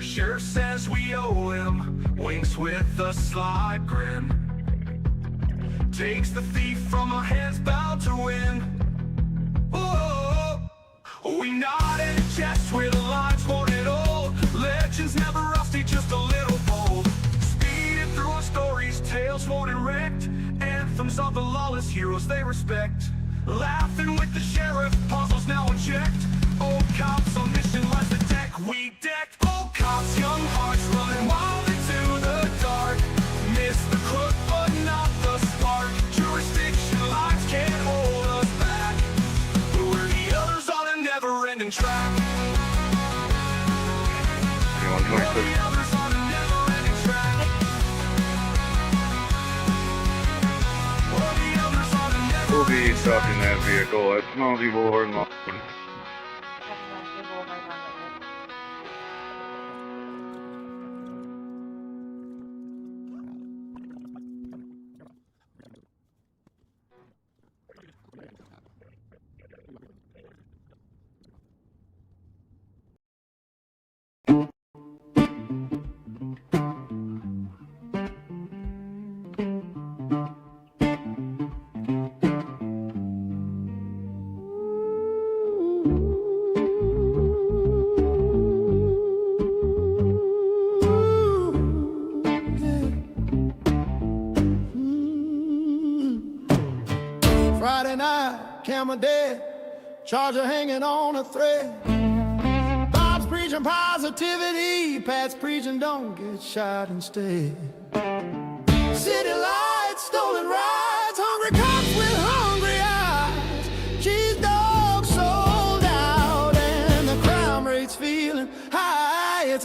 Sheriff says we owe him, winks with a sly grin. Takes the thief from our hands, bound to win. Oh, we nod and jest with lines worn and old. Legends never rusty, just a little bold. Speeding through our stories, tales worn and wrecked. Anthems of the lawless heroes they respect. Laughing with the sheriff, puzzles now unchecked. Old cops on mission, life's the deck we decked. Old cops, young hearts running wild into the dark. Miss the crook, but not the spark. Jurisdiction lines can't hold us back. We're the others on a never-ending track. We're the others on a never-ending track. We're the others on a never-ending track. We'll be stopping that vehicle at Melty Boulevard in Lockwood. Friday night, camera dead, charger hanging on a thread. Bob's preaching positivity, Pat's preaching don't get shot instead.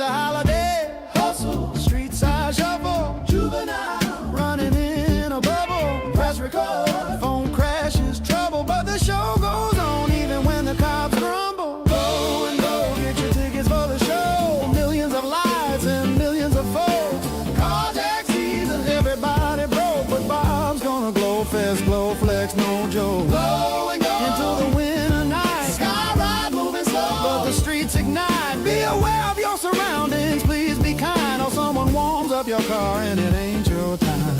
a holiday. Hustle, street side shuffle, juvenile, running in a bubble. Press record, phone crashes, trouble, but the show goes on even when the cops grumble. Go and go, get your tickets for the show. Millions of lives and millions of folks. Carjack season, everybody broke, but Bob's gonna glow fest, glow flex, no joke. Go and go into the winter night. Sky ride moving slow, but the streets ignite. Be aware of your surroundings, please be kind, or someone warms up your car and it ain't your time.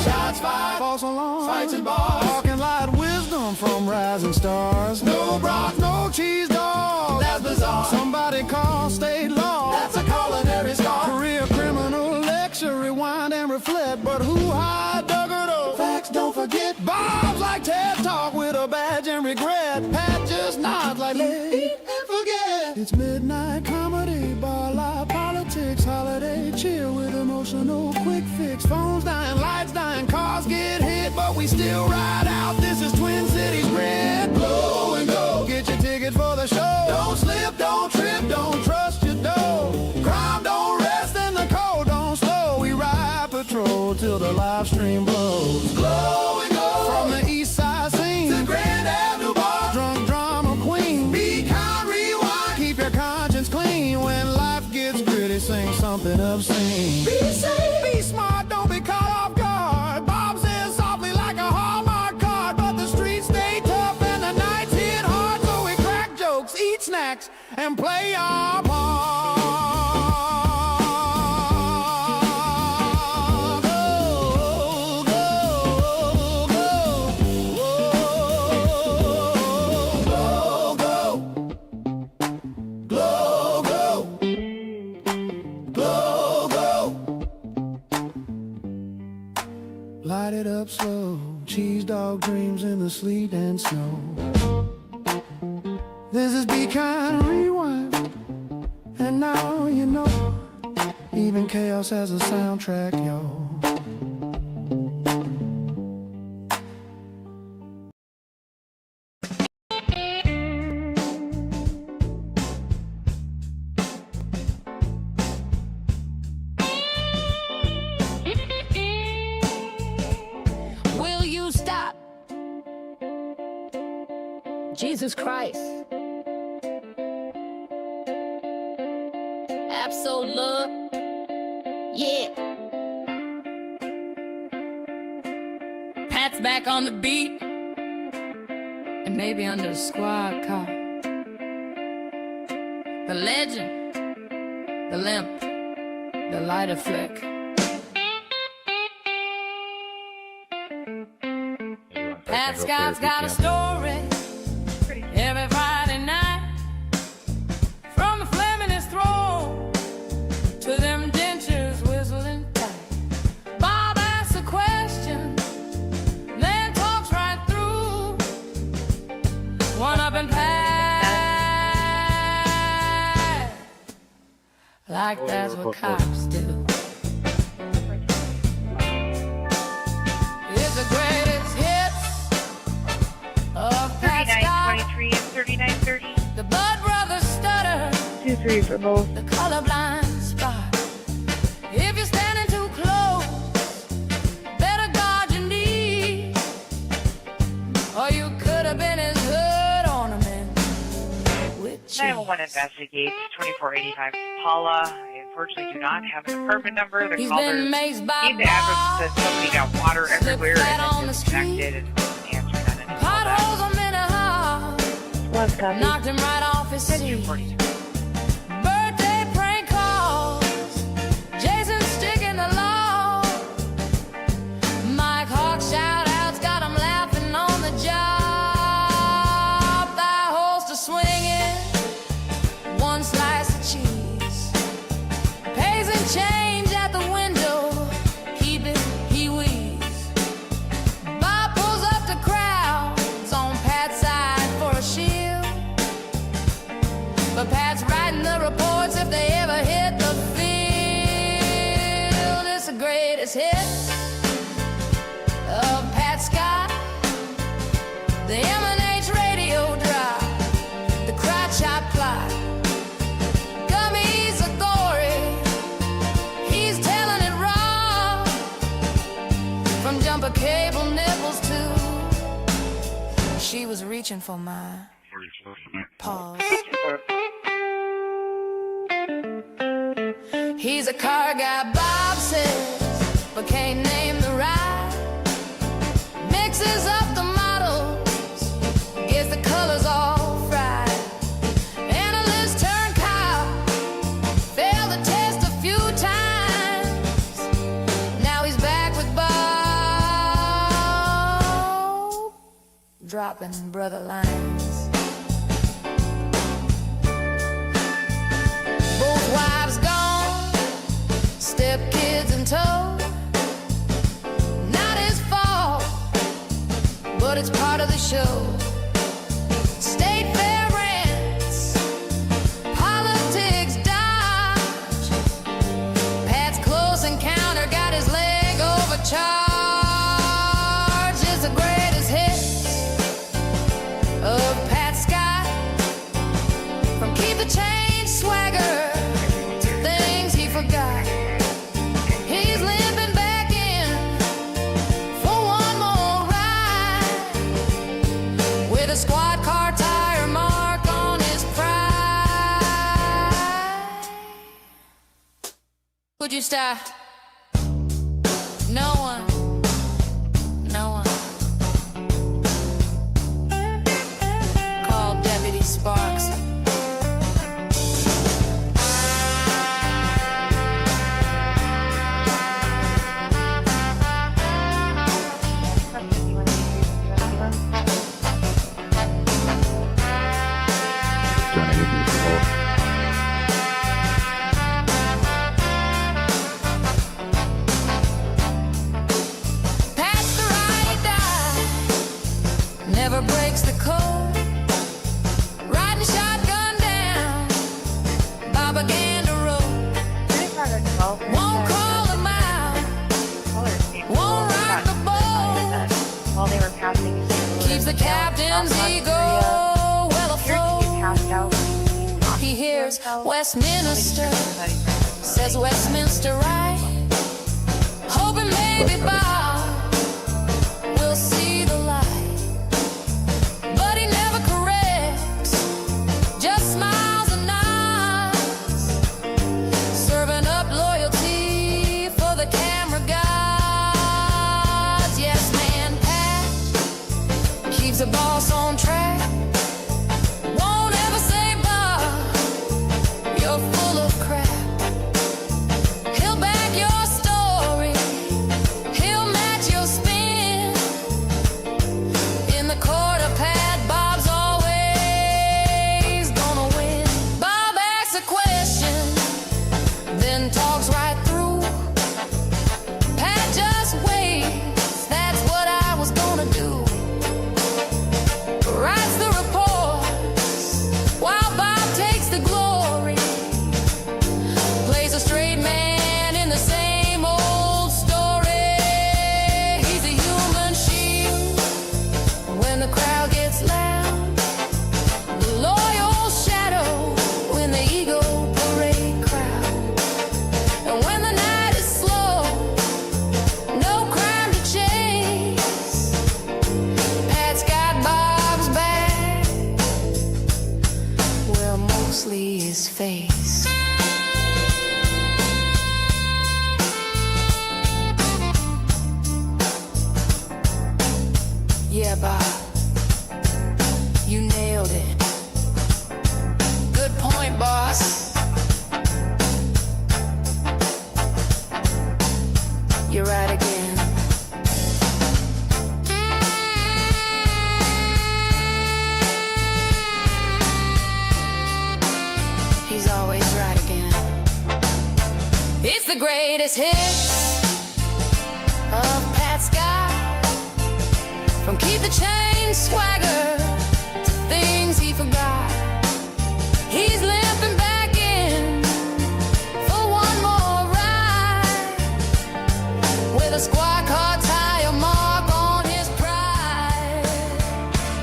Shots fired, false alarm, fights and bars, parking lot wisdom from rising stars. No broth, no cheese dog, that's bizarre. Somebody call state law, that's a culinary star. Career criminal lecture, rewind and reflect, but who high dug it up? Facts don't forget. Bob's like TED Talk with a badge and regret. Pat just nods like eat and forget. It's midnight comedy, bar live politics, holiday chill with emotional quick fix. Phones dying, lights dying, cars get hit, but we still ride out. This is Twin Cities grid. Blow and go, get your ticket for the show. Don't slip, don't trip, don't trust your dough. Crime don't rest and the cold don't slow. We ride patrol till the live stream blows. Glow and go from the east side scene to Grand Avenue bar. Drunk drama queen. Be kind, rewind, keep your conscience clean. When life gets gritty, sing something obscene. Be safe, be smart, don't be caught off guard. Bob says softly like a Hallmark card, but the streets stay tough and the nights hit hard. So we crack jokes, eat snacks, and play our part. Light it up slow, cheese dog dreams in the sleet and snow. This is Be Kind Rewind, and now you know, even chaos has a soundtrack, yo. Will you stop? Jesus Christ. Absolute. Yeah. Pat's back on the beat. And maybe under the squad car. The legend. The limp. The lighter flick. Pat Scott's got a story every Friday night. From the flame in his throat to them dentures whistling tight. Bob asks a question, then talks right through. One up and Pat, like that's what cops do. It's the greatest hits of Pat Scott. 3923 and 3930. The Blood Brothers stutter. 2-3 for both. The colorblind spot. If you're standing too close, better guard your knees. Or you could have been his hood ornament with cheese. 911 investigates 2485 Paula. I unfortunately do not have an apartment number. The He's caller been mazed by gave the address that somebody got water everywhere flat on and the then disconnected and wasn't answering on any call back. potholes a minute high. Last copy. Knocked him right off his seat. 242. Birthday prank calls. Jason sticking the law. Mike Hawk shout outs got him laughing on the job. Thigh holster swinging. One slice of cheese. Pays and change at the window. Keep it, he wheezes. Bob pulls up the crowds on Pat's side for a shield. But Pat's writing the reports if they ever hit the field. It's the greatest hits of Pat Scott. The M&H radio reaching for my pause. He's a car guy, Bob says, but can't name the ride. Mixes up the models, gets the colors all fried. Analyst turned cop, failed the test a few times. Now he's back with Bob, dropping brother lines. Both wives gone, step kids in tow. Not his fault, but it's part of the show. State fair rants, politics dodge. Pat's close encounter got his leg overcharged. It's the greatest hits of Pat Scott. From Keep the Change swagger to things he forgot. He's limping back in for one more ride with a squad car tire mark on his pride. Would you stop? No one. No one. Call Deputy Sparks. Pat's the right eye, never breaks the code. Riding shotgun down Bobaganda Road. Won't call him out, won't rock the boat. While they were passing, Keeps the captain's ego well afloat. He hears Westminster, says Westminster right. Hoping maybe Bob will see the light. But he never corrects, just smiles and nods. Serving up loyalty for the camera gods. Yes, man, Pat keeps the boss on track. Won't ever say, Bob, you're full of crap. He'll back your story, he'll match your spin. In the court of Pat, Bob's always gonna win. Bob asks a question, then talks right through. Pat just waits, that's what I was gonna do. Writes the reports while Bob takes the glory. Plays a straight man in the same old story. He's a human shield when the crowd gets loud. The loyal shadow when the ego parade crowd. And when the night is slow, no crime to chase. Pat's got Bob's back, well, mostly his face. Yeah, Bob, you nailed it. Good point, boss. You're right again. He's always right again. It's the greatest hits of Pat Scott. From Keep the Change swagger to things he forgot. He's limping back in for one more ride with a squad car tire mark on his pride.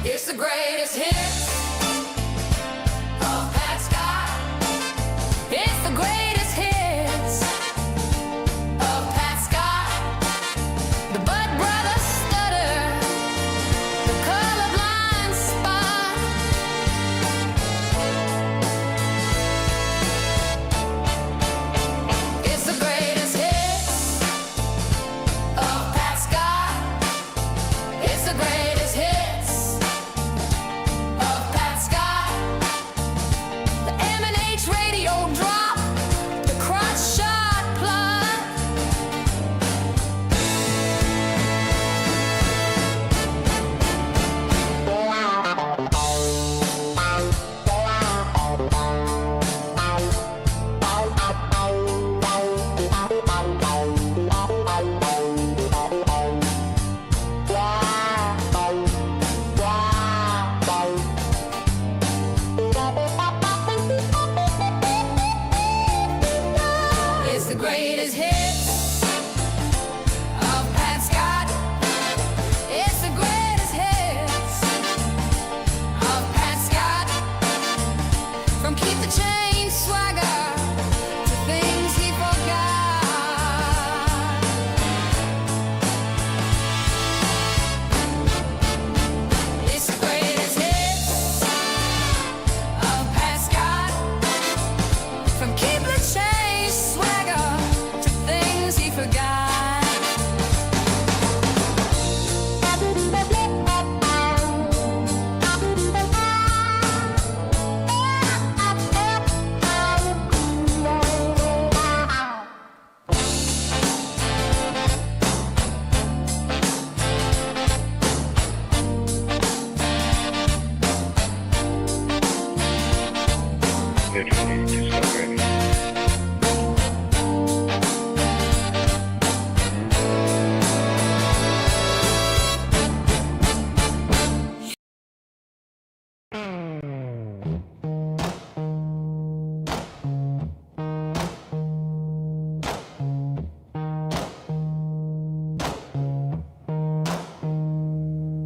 It's the greatest hits of Pat Scott. It's the greatest hits of Pat Scott. The Bud Brothers stutter, the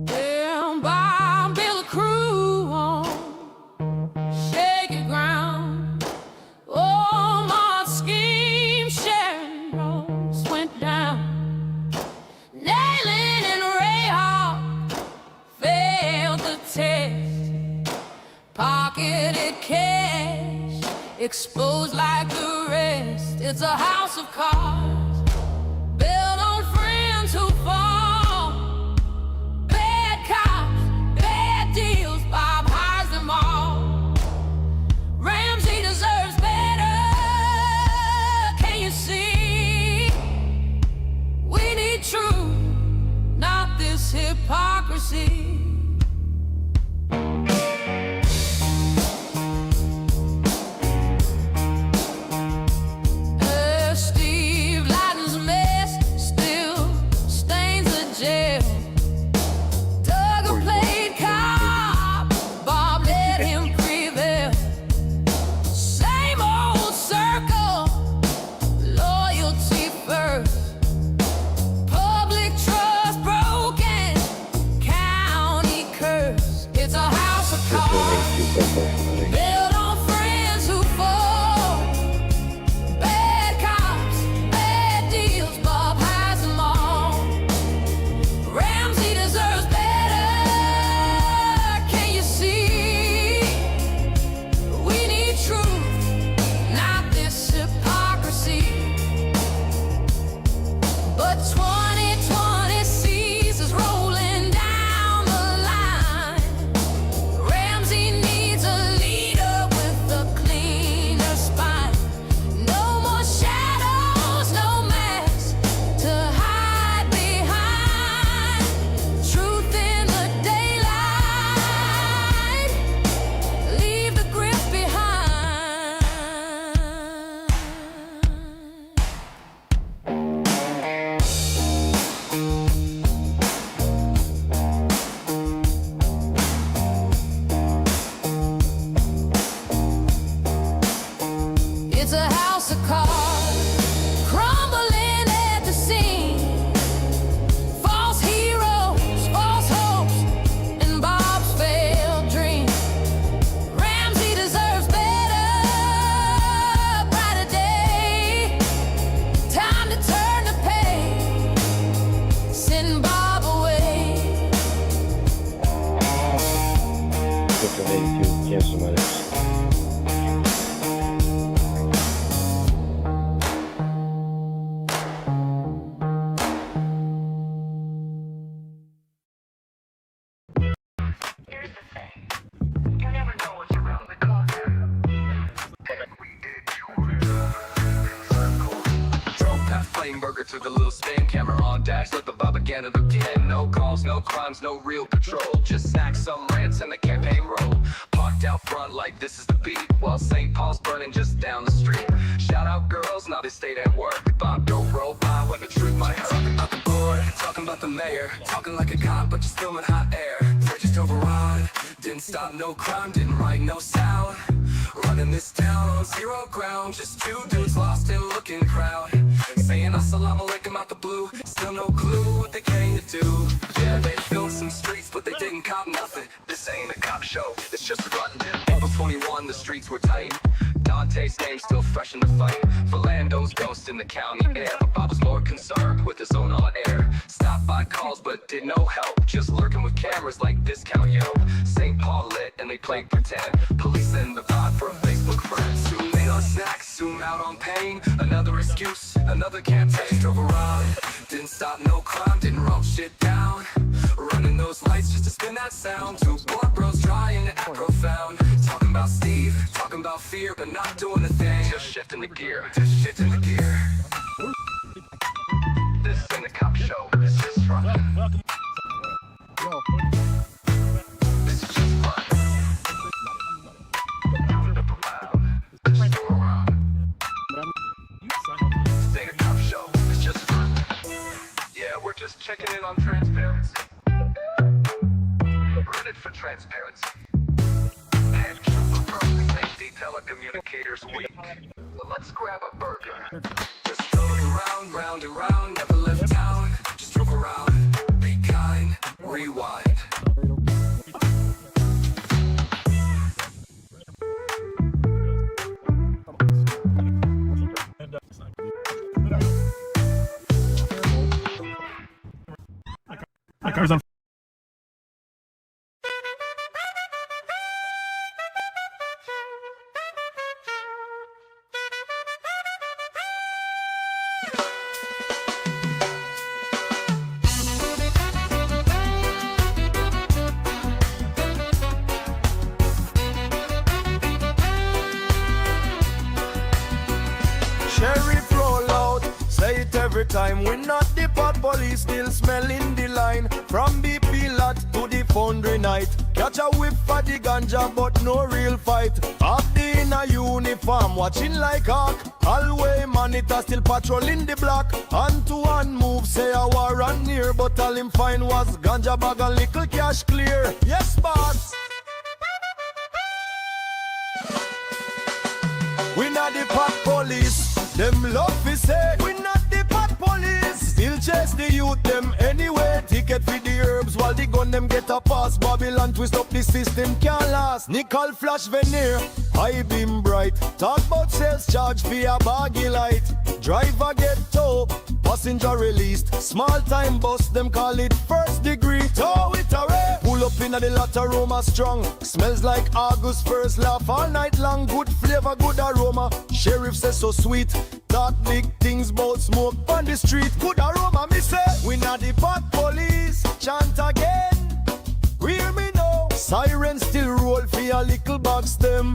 Damn, Bob, build a crew on shaky ground. Oh, my scheme, Sharon Rose went down. Nailing and Ray Hawk failed the test. Pocketed cash, exposed like the rest. It's a house of cards, built on friends who fall. Bad cops, bad deals, Bob hires them all. Ramsey deserves better, can you see? We need truth, not this hypocrisy. Steve Ladden's mess still stains the jail. Doug played cop, Bob let him prevail. Same old circle, loyalty first. Public trust broken, county curse. It's a house of cards, built on friends who fall. Bad cops, bad deals, Bob has them all. Ramsey deserves better, can you see? We need truth, not this hypocrisy. But 2020 sees us rolling down the line. Ramsey needs a leader with a cleaner spine. No more shadows, no mask to hide behind. Truth in the daylight, leave the grip behind. It's a house of cards, crumbling at the seams. False heroes, false hopes, and Bob's failed dreams. Ramsey deserves better, brighter day. Time to turn the page, send Bob away. Victor 82, cancel my next. Drove past Flame Burger to the little spam camera on dash. Let the Bobaganda look 10. No calls, no crimes, no real patrol. Just snacks, some rants, and the campaign roll. Parked out front like this is the beat, while St. Paul's burning just down the street. Shout out girls, now they stayed at work. Bob don't roll by when the truth might hurt. Talking about the board, talking about the mayor. Talking like a cop, but you're still in hot air. We're just override. Didn't stop no crime, didn't write no sound. Running this town, zero ground. Just two dudes lost in looking crowd. Saying assalamu alaikum out the blue. Still no clue what they came to do. Yeah, they filled some streets, but they didn't cop nothing. This ain't a cop show, it's just a rotten dip. April 21, the streets were tight. Dante's name still fresh in the fight. Philando's ghost in the county air. But Bob was more concerned with his own on air. Stopped by calls, but did no help. Just lurking with cameras like discount, yo. St. Paul lit and they played pretend. Police in the vibe for a Facebook friend. Soon they on snacks, soon out on pain. Another excuse, another campaign. Drove a ride, didn't stop no crime, didn't roll shit down. Running those lights just to spin that sound. Two bored bros trying to act profound. Talking about Steve, talking about fear, but not doing a thing. Just shifting the gear, just shifting the gear. This ain't a cop show, this is rock. This is just fun. checking in on transparency. Run it for transparency. And safety telecommunicators week. Well, let's grab a burger. Just drove around, round and round, never left town. Just drove around, be kind, rewind. My car's on. Sheriff roll out, say it every time. We not the pot police, still smelling the line. From BP lot to the foundry night. Catch a whip for the ganja, but no real fight. Up the in a uniform, watching like hawk. Hallway monitor still patrolling the block. Hand to hand move, say a war on near. But all him find was ganja bag and little cash clear. Yes, boss. We not the pot police. Them love we say we not the pot police. Still chase the youth them anyway. Ticket for the herbs while the gun them get a pass. Babylon twist up the system can't last. Nickel flash veneer, high beam bright. Talk about sales charge for a baggy light. Driver get tow, passenger released. Small time bus them call it first degree. Tow it away. Pull up in the lot aroma strong. Smells like August first, laugh all night long. Good flavor, good aroma. Sheriff says so sweet. Talk big things about smoke on the street. Good aroma, me say. We not the pot police. Chant again. Hear me now. Sirens still roll for a little box them.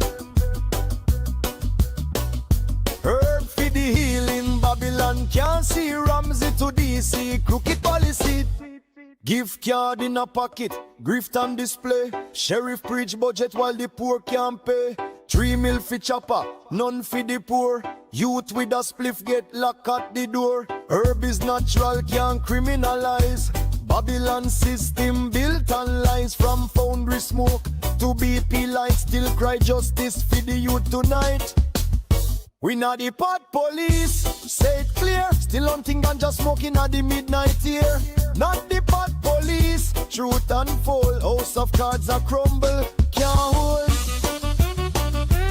Herb for the healing. Babylon can't see RAMSEY to DC. Crooked policy. Gift card in a pocket, grift on display. Sheriff preach budget while the poor can't pay. 3 mil for chopper, none for the poor. Youth with a spliff get locked at the door. Herb is natural, can't criminalize. Babylon system built on lies. From foundry smoke to BP lights. Still cry justice for the youth tonight. We not the pot police, say it clear. Still hunting ganja smoking at the midnight here. Not the pot police, truth unfold. House of cards a crumble, can't hold.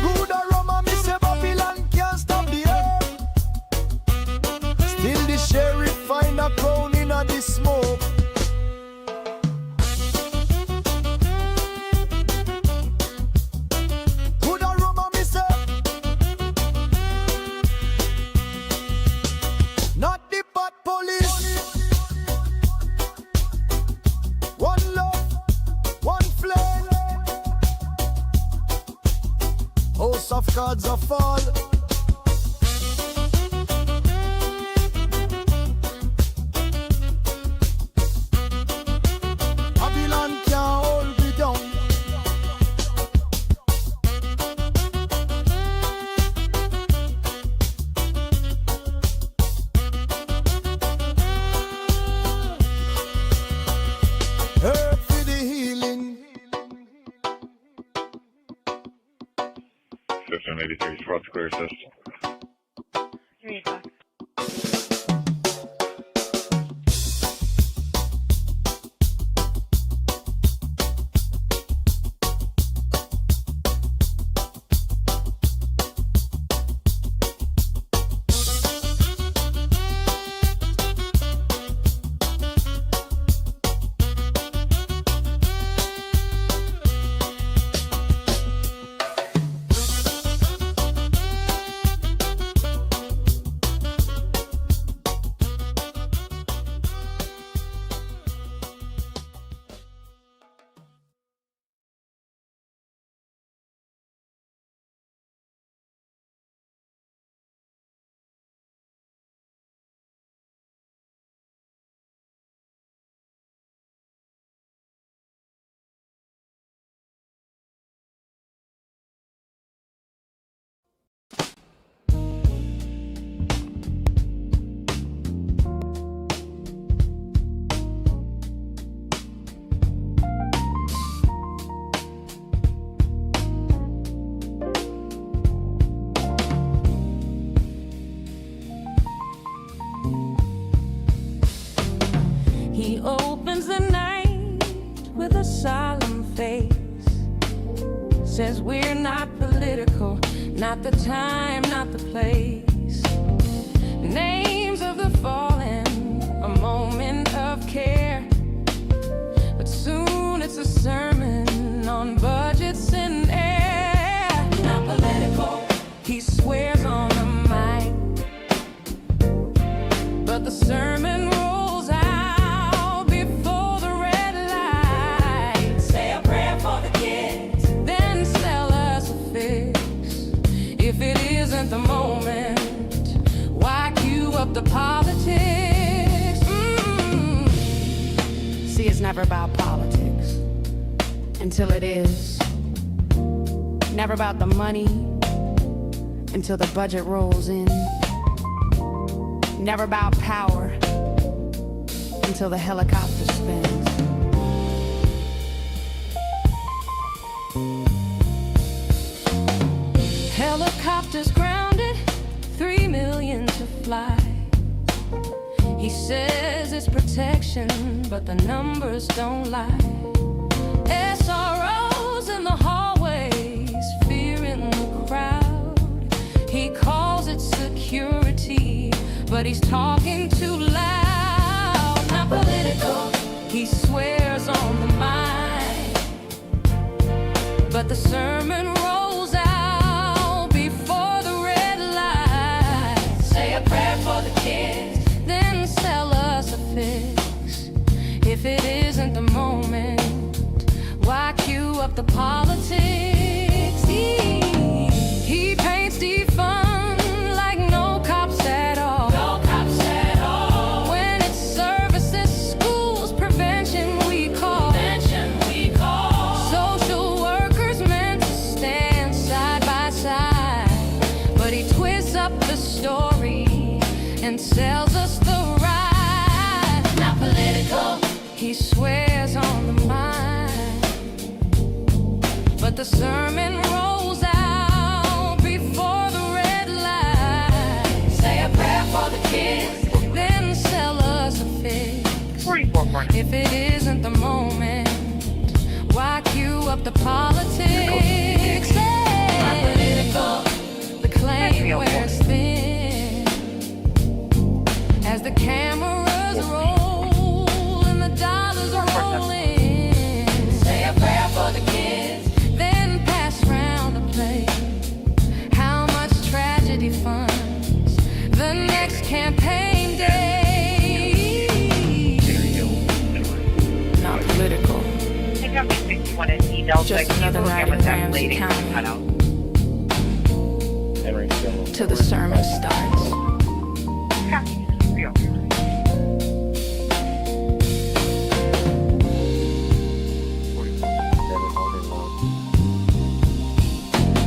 Good aroma, me say Babylon can't stop the earth. Still the sheriff find a crown in a the smoke. Good aroma, me say. Not the pot police. One love, one flame. House of cards a fall. Babylon can't hold me down. Herb for the healing. 1583 Sparkses clear assist. 3 o'clock. spends the night with a solemn face. Says we're not political, not the time, not the place. Names of the fallen, a moment of care. But soon it's a sermon on budgets and air. Not political, he swears on the mic, but the sermon rolls out before the red light. Say a prayer for the kids, then sell us a fix. If it isn't the moment, why cue up the politics? See, it's never about politics until it is. Never about the money until the budget rolls in. Never about power until the helicopter spins. Helicopters grounded, 3 million to fly. He says it's protection, but the numbers don't lie. SROs in the hallways, fear in the crowd. He calls it security, but he's talking too loud. Not political, he swears on the mic, but the sermon rolls out before the red light. Say a prayer for the kids, then sell us a fix. If it isn't the moment, why cue up the politics? He paints defund like no cops at all. No cops at all. When it's services, schools, prevention we call. Prevention we call. Social workers meant to stand side by side, but he twists up the story and sells us the ride. Not political, he swears on the mind, but the sermon rolls out before the red light. Say a prayer for the kids, then sell us a fix. If it isn't the moment, why cue up the politics? Not political, the claim wears thin as the cameras roll and the dollars roll in. Say a prayer for the kids, then pass round the plate. How much tragedy funds the next campaign day? Not political. Take out the 61 and E Delta. Just another night in Ramsey County. Till the sermon starts.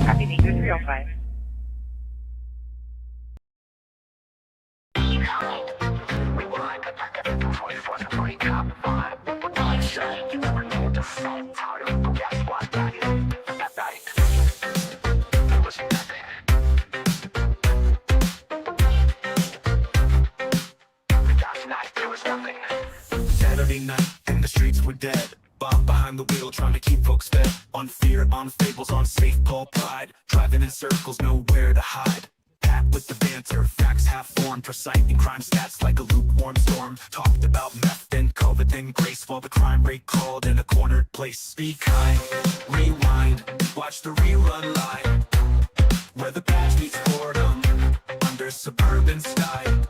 Copy, Nico 305. Saturday night and the streets were dead. Bob behind the wheel trying to keep folks fed. On fear, on fables, on safe Paul pride. Driving in circles, nowhere to hide. Pat with the banter, facts half-formed. Reciting crime stats like a lukewarm storm. Talked about meth and COVID and grace, while the crime rate crawled in a cornered place. Be kind, rewind, watch the rerun live, where the badge meets boredom, under suburban style.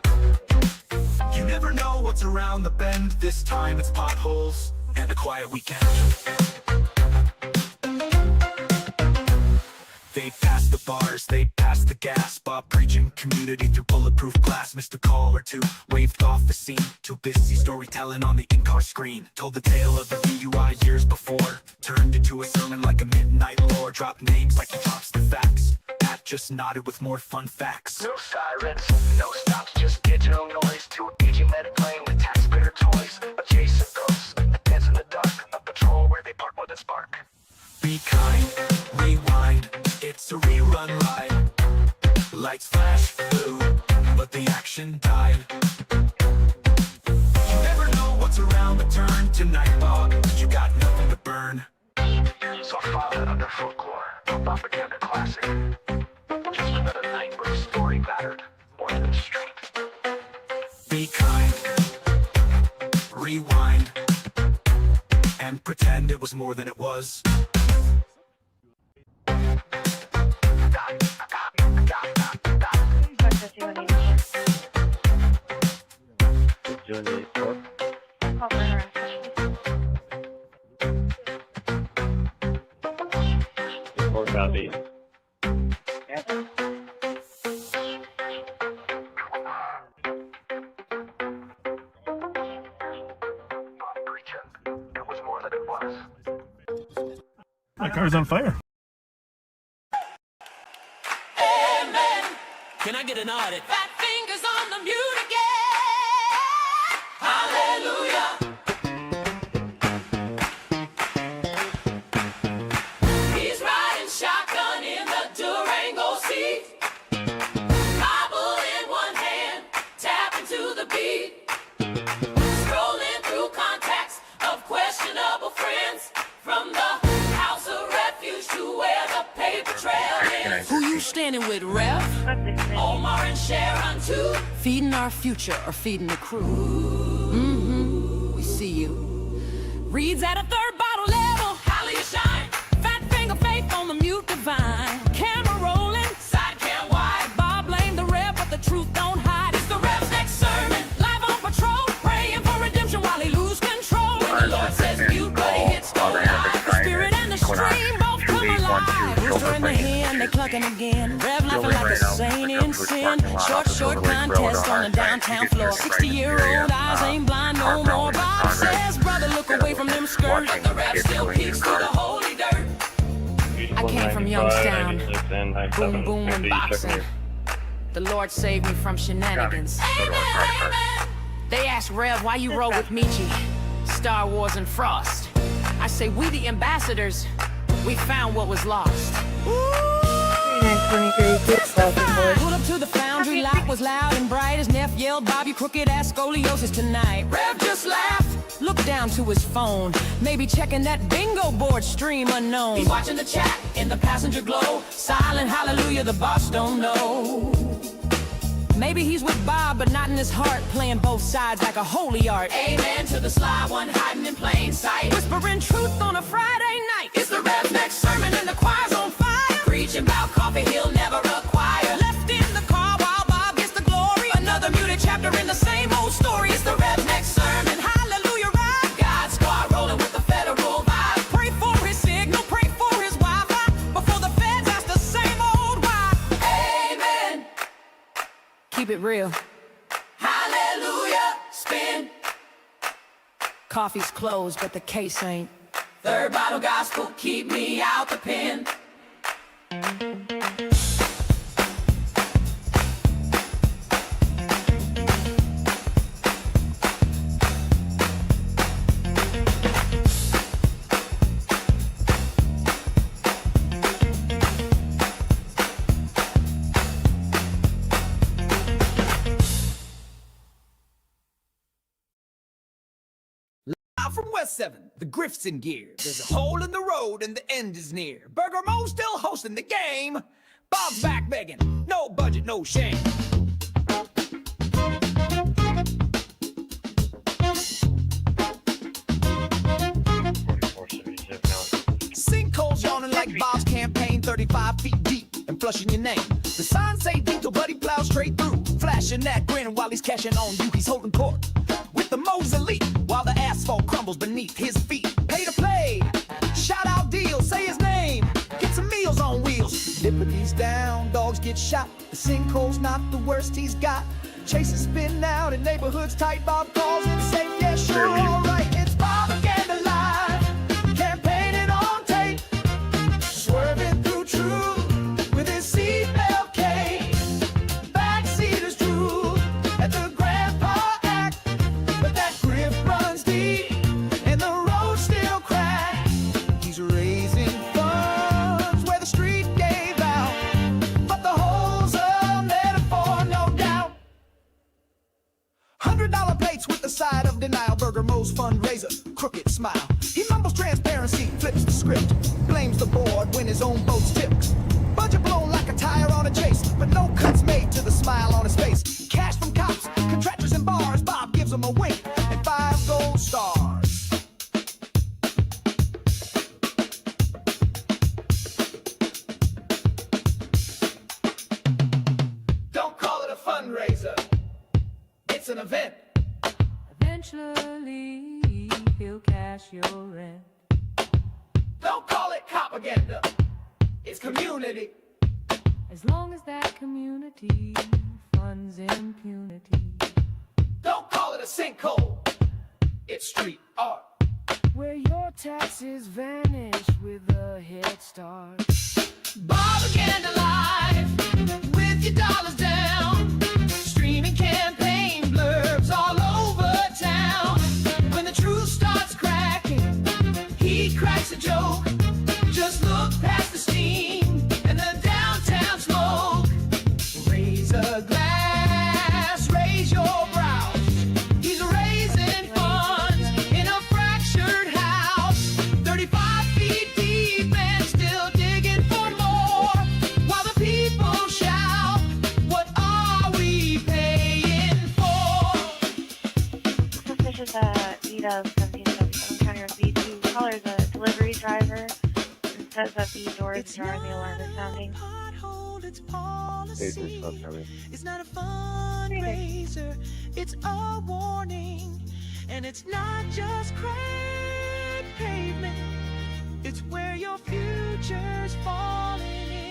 You never know what's around the bend. This time it's potholes and a quiet weekend. They passed the bars, they passed the gas. Bob preaching community through bulletproof glass. Missed a call or two, waved off the scene. Too busy storytelling on the in-car screen. Told the tale of the DUI years before. Turned into a sermon like a midnight lore. Dropped names like he drops the facts. Pat just nodded with more fun facts. No sirens, no stops, just digital noise. To a aging medic playing with taxpayer toys. A chase of ghosts, a dance in the dark. A patrol where they park more than spark. Be kind, rewind, it's a rerun live. Lights flash blue, but the action died. You never know what what's around the turn tonight, Bob? You got nothing to burn. So I filed it under folklore, a Bobaganda classic. Just another night where the story mattered more than the street. Be kind, rewind, and pretend it was more than it was. Copy. My car's on fire. Amen. Can I get an audit? Fat fingers on the mute again. Hallelujah. He's riding shotgun in the Durango seat. Bible in one hand, tapping to the beat. Scrolling through contacts of questionable friends. From the house of refuge to where the paper trail ends. Who you standing with, Ref? Omar and Sharon too. Feeding our future or feeding the crew? Mm-hmm, we see you. Reads at a third bottle level. How you shine? Fat finger faith on the mute divine. Camera rolling, side cam wide. Bob blame the Rev, but the truth don't hide. It's the Rev's next sermon. Live on patrol, praying for redemption while he lose control. When the Lord says mute, but he hits the spirit and the stream both come alive. Rooster in the hand, they clucking again. Rev laughing like a saint in sin. Short contest on the downtown floor. 60-year-old eyes ain't blind no more. Bob says, brother, look away from them skirts. The Rev still peeks through the holy dirt. I came from Youngstown. Boom, boom, and boxing. The Lord saved me from shenanigans. They asked Rev, why you roll with Michi? Star Wars and Frost. I say, we the ambassadors, we found what was lost. Pulled up to the foundry, light was loud and bright. As Neff yelled, Bob, you crooked ass scoliosis tonight. Rev just laughed, looked down to his phone. Maybe checking that bingo board stream unknown. He's watching the chat in the passenger glow. Silent hallelujah, the boss don't know. Maybe he's with Bob, but not in his heart, playing both sides like a holy art. Amen to the sly one hiding in plain sight. Whispering truth on a Friday night. It's the Rev's next sermon and the choir's on fire. Preaching about coffee he'll never acquire. Left in the car while Bob gets the glory. Another muted chapter in the same old story. It's the Rev's next sermon. Hallelujah, right? God's car rolling with the federal vibe. Pray for his signal, pray for his Wi-Fi. Before the feds ask the same old why. Amen. Keep it real. Hallelujah, spin. Coffee's closed, but the case ain't. Third bottle gospel, keep me out the pen. From West 7, the Griff's in gear. There's a hole in the road and the end is near. Burger Mo's still hosting the game. Bob's back begging, no budget, no shame. Sinkholes yawning like Bob's campaign, 35 feet deep and flushing your name. The signs say Dito, but he plows straight through, flashing that grin while he's cashing on you. He's holding court with the Mo's elite while the asphalt crumbles beneath his feet. Pay to play, shout out deals, say his name, get some meals on wheels. Liberty's down, dogs get shot. The sinkhole's not the worst he's got. Chases spin out in neighborhoods tight. Bob calls and say, yeah, sure, all right. It's Bobaganda live, campaigning on tape, swerving through truth with his seatbelt case. Backseaters drool at the grandpa act, but that grip runs deep and the road still cracks. He's raising funds where the street gave out, but the hole's a metaphor, no doubt. $100 plates with the the side of denial. Burger Mo's fundraiser, crooked smile. He mumbles transparency, flips the script, blames the board when his own boat's tipped. Budget blown like a tire on a chase, but no cuts made to the smile on his face. Cash from cops, contractors and bars. Bob gives him a wink and 5 gold stars. Don't call it a fundraiser, it's an event. Eventually, he'll cash your rent. Don't call it propaganda, it's community. As long as that community funds impunity. Don't call it a sinkhole, it's street art. Where your taxes vanish with a head start. Bobaganda live, with your dollars down. Streaming campaign blurbs all over town. When the truth starts cracking, he cracks a joke. Just look past the steam and the downtown smoke. Raise a glass, raise your brows. He's raising funds in a fractured house. 35 feet deep and still digging for more. While the people shout, what are we paying for? Suspicious beat of 1777 County Road B2. Caller's a delivery driver and says that the door is ajar and the alarm is sounding. It's not a fundraiser, it's a warning. And it's not just crack pavement, it's where your future's falling in.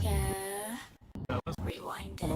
Yeah. Rewind it.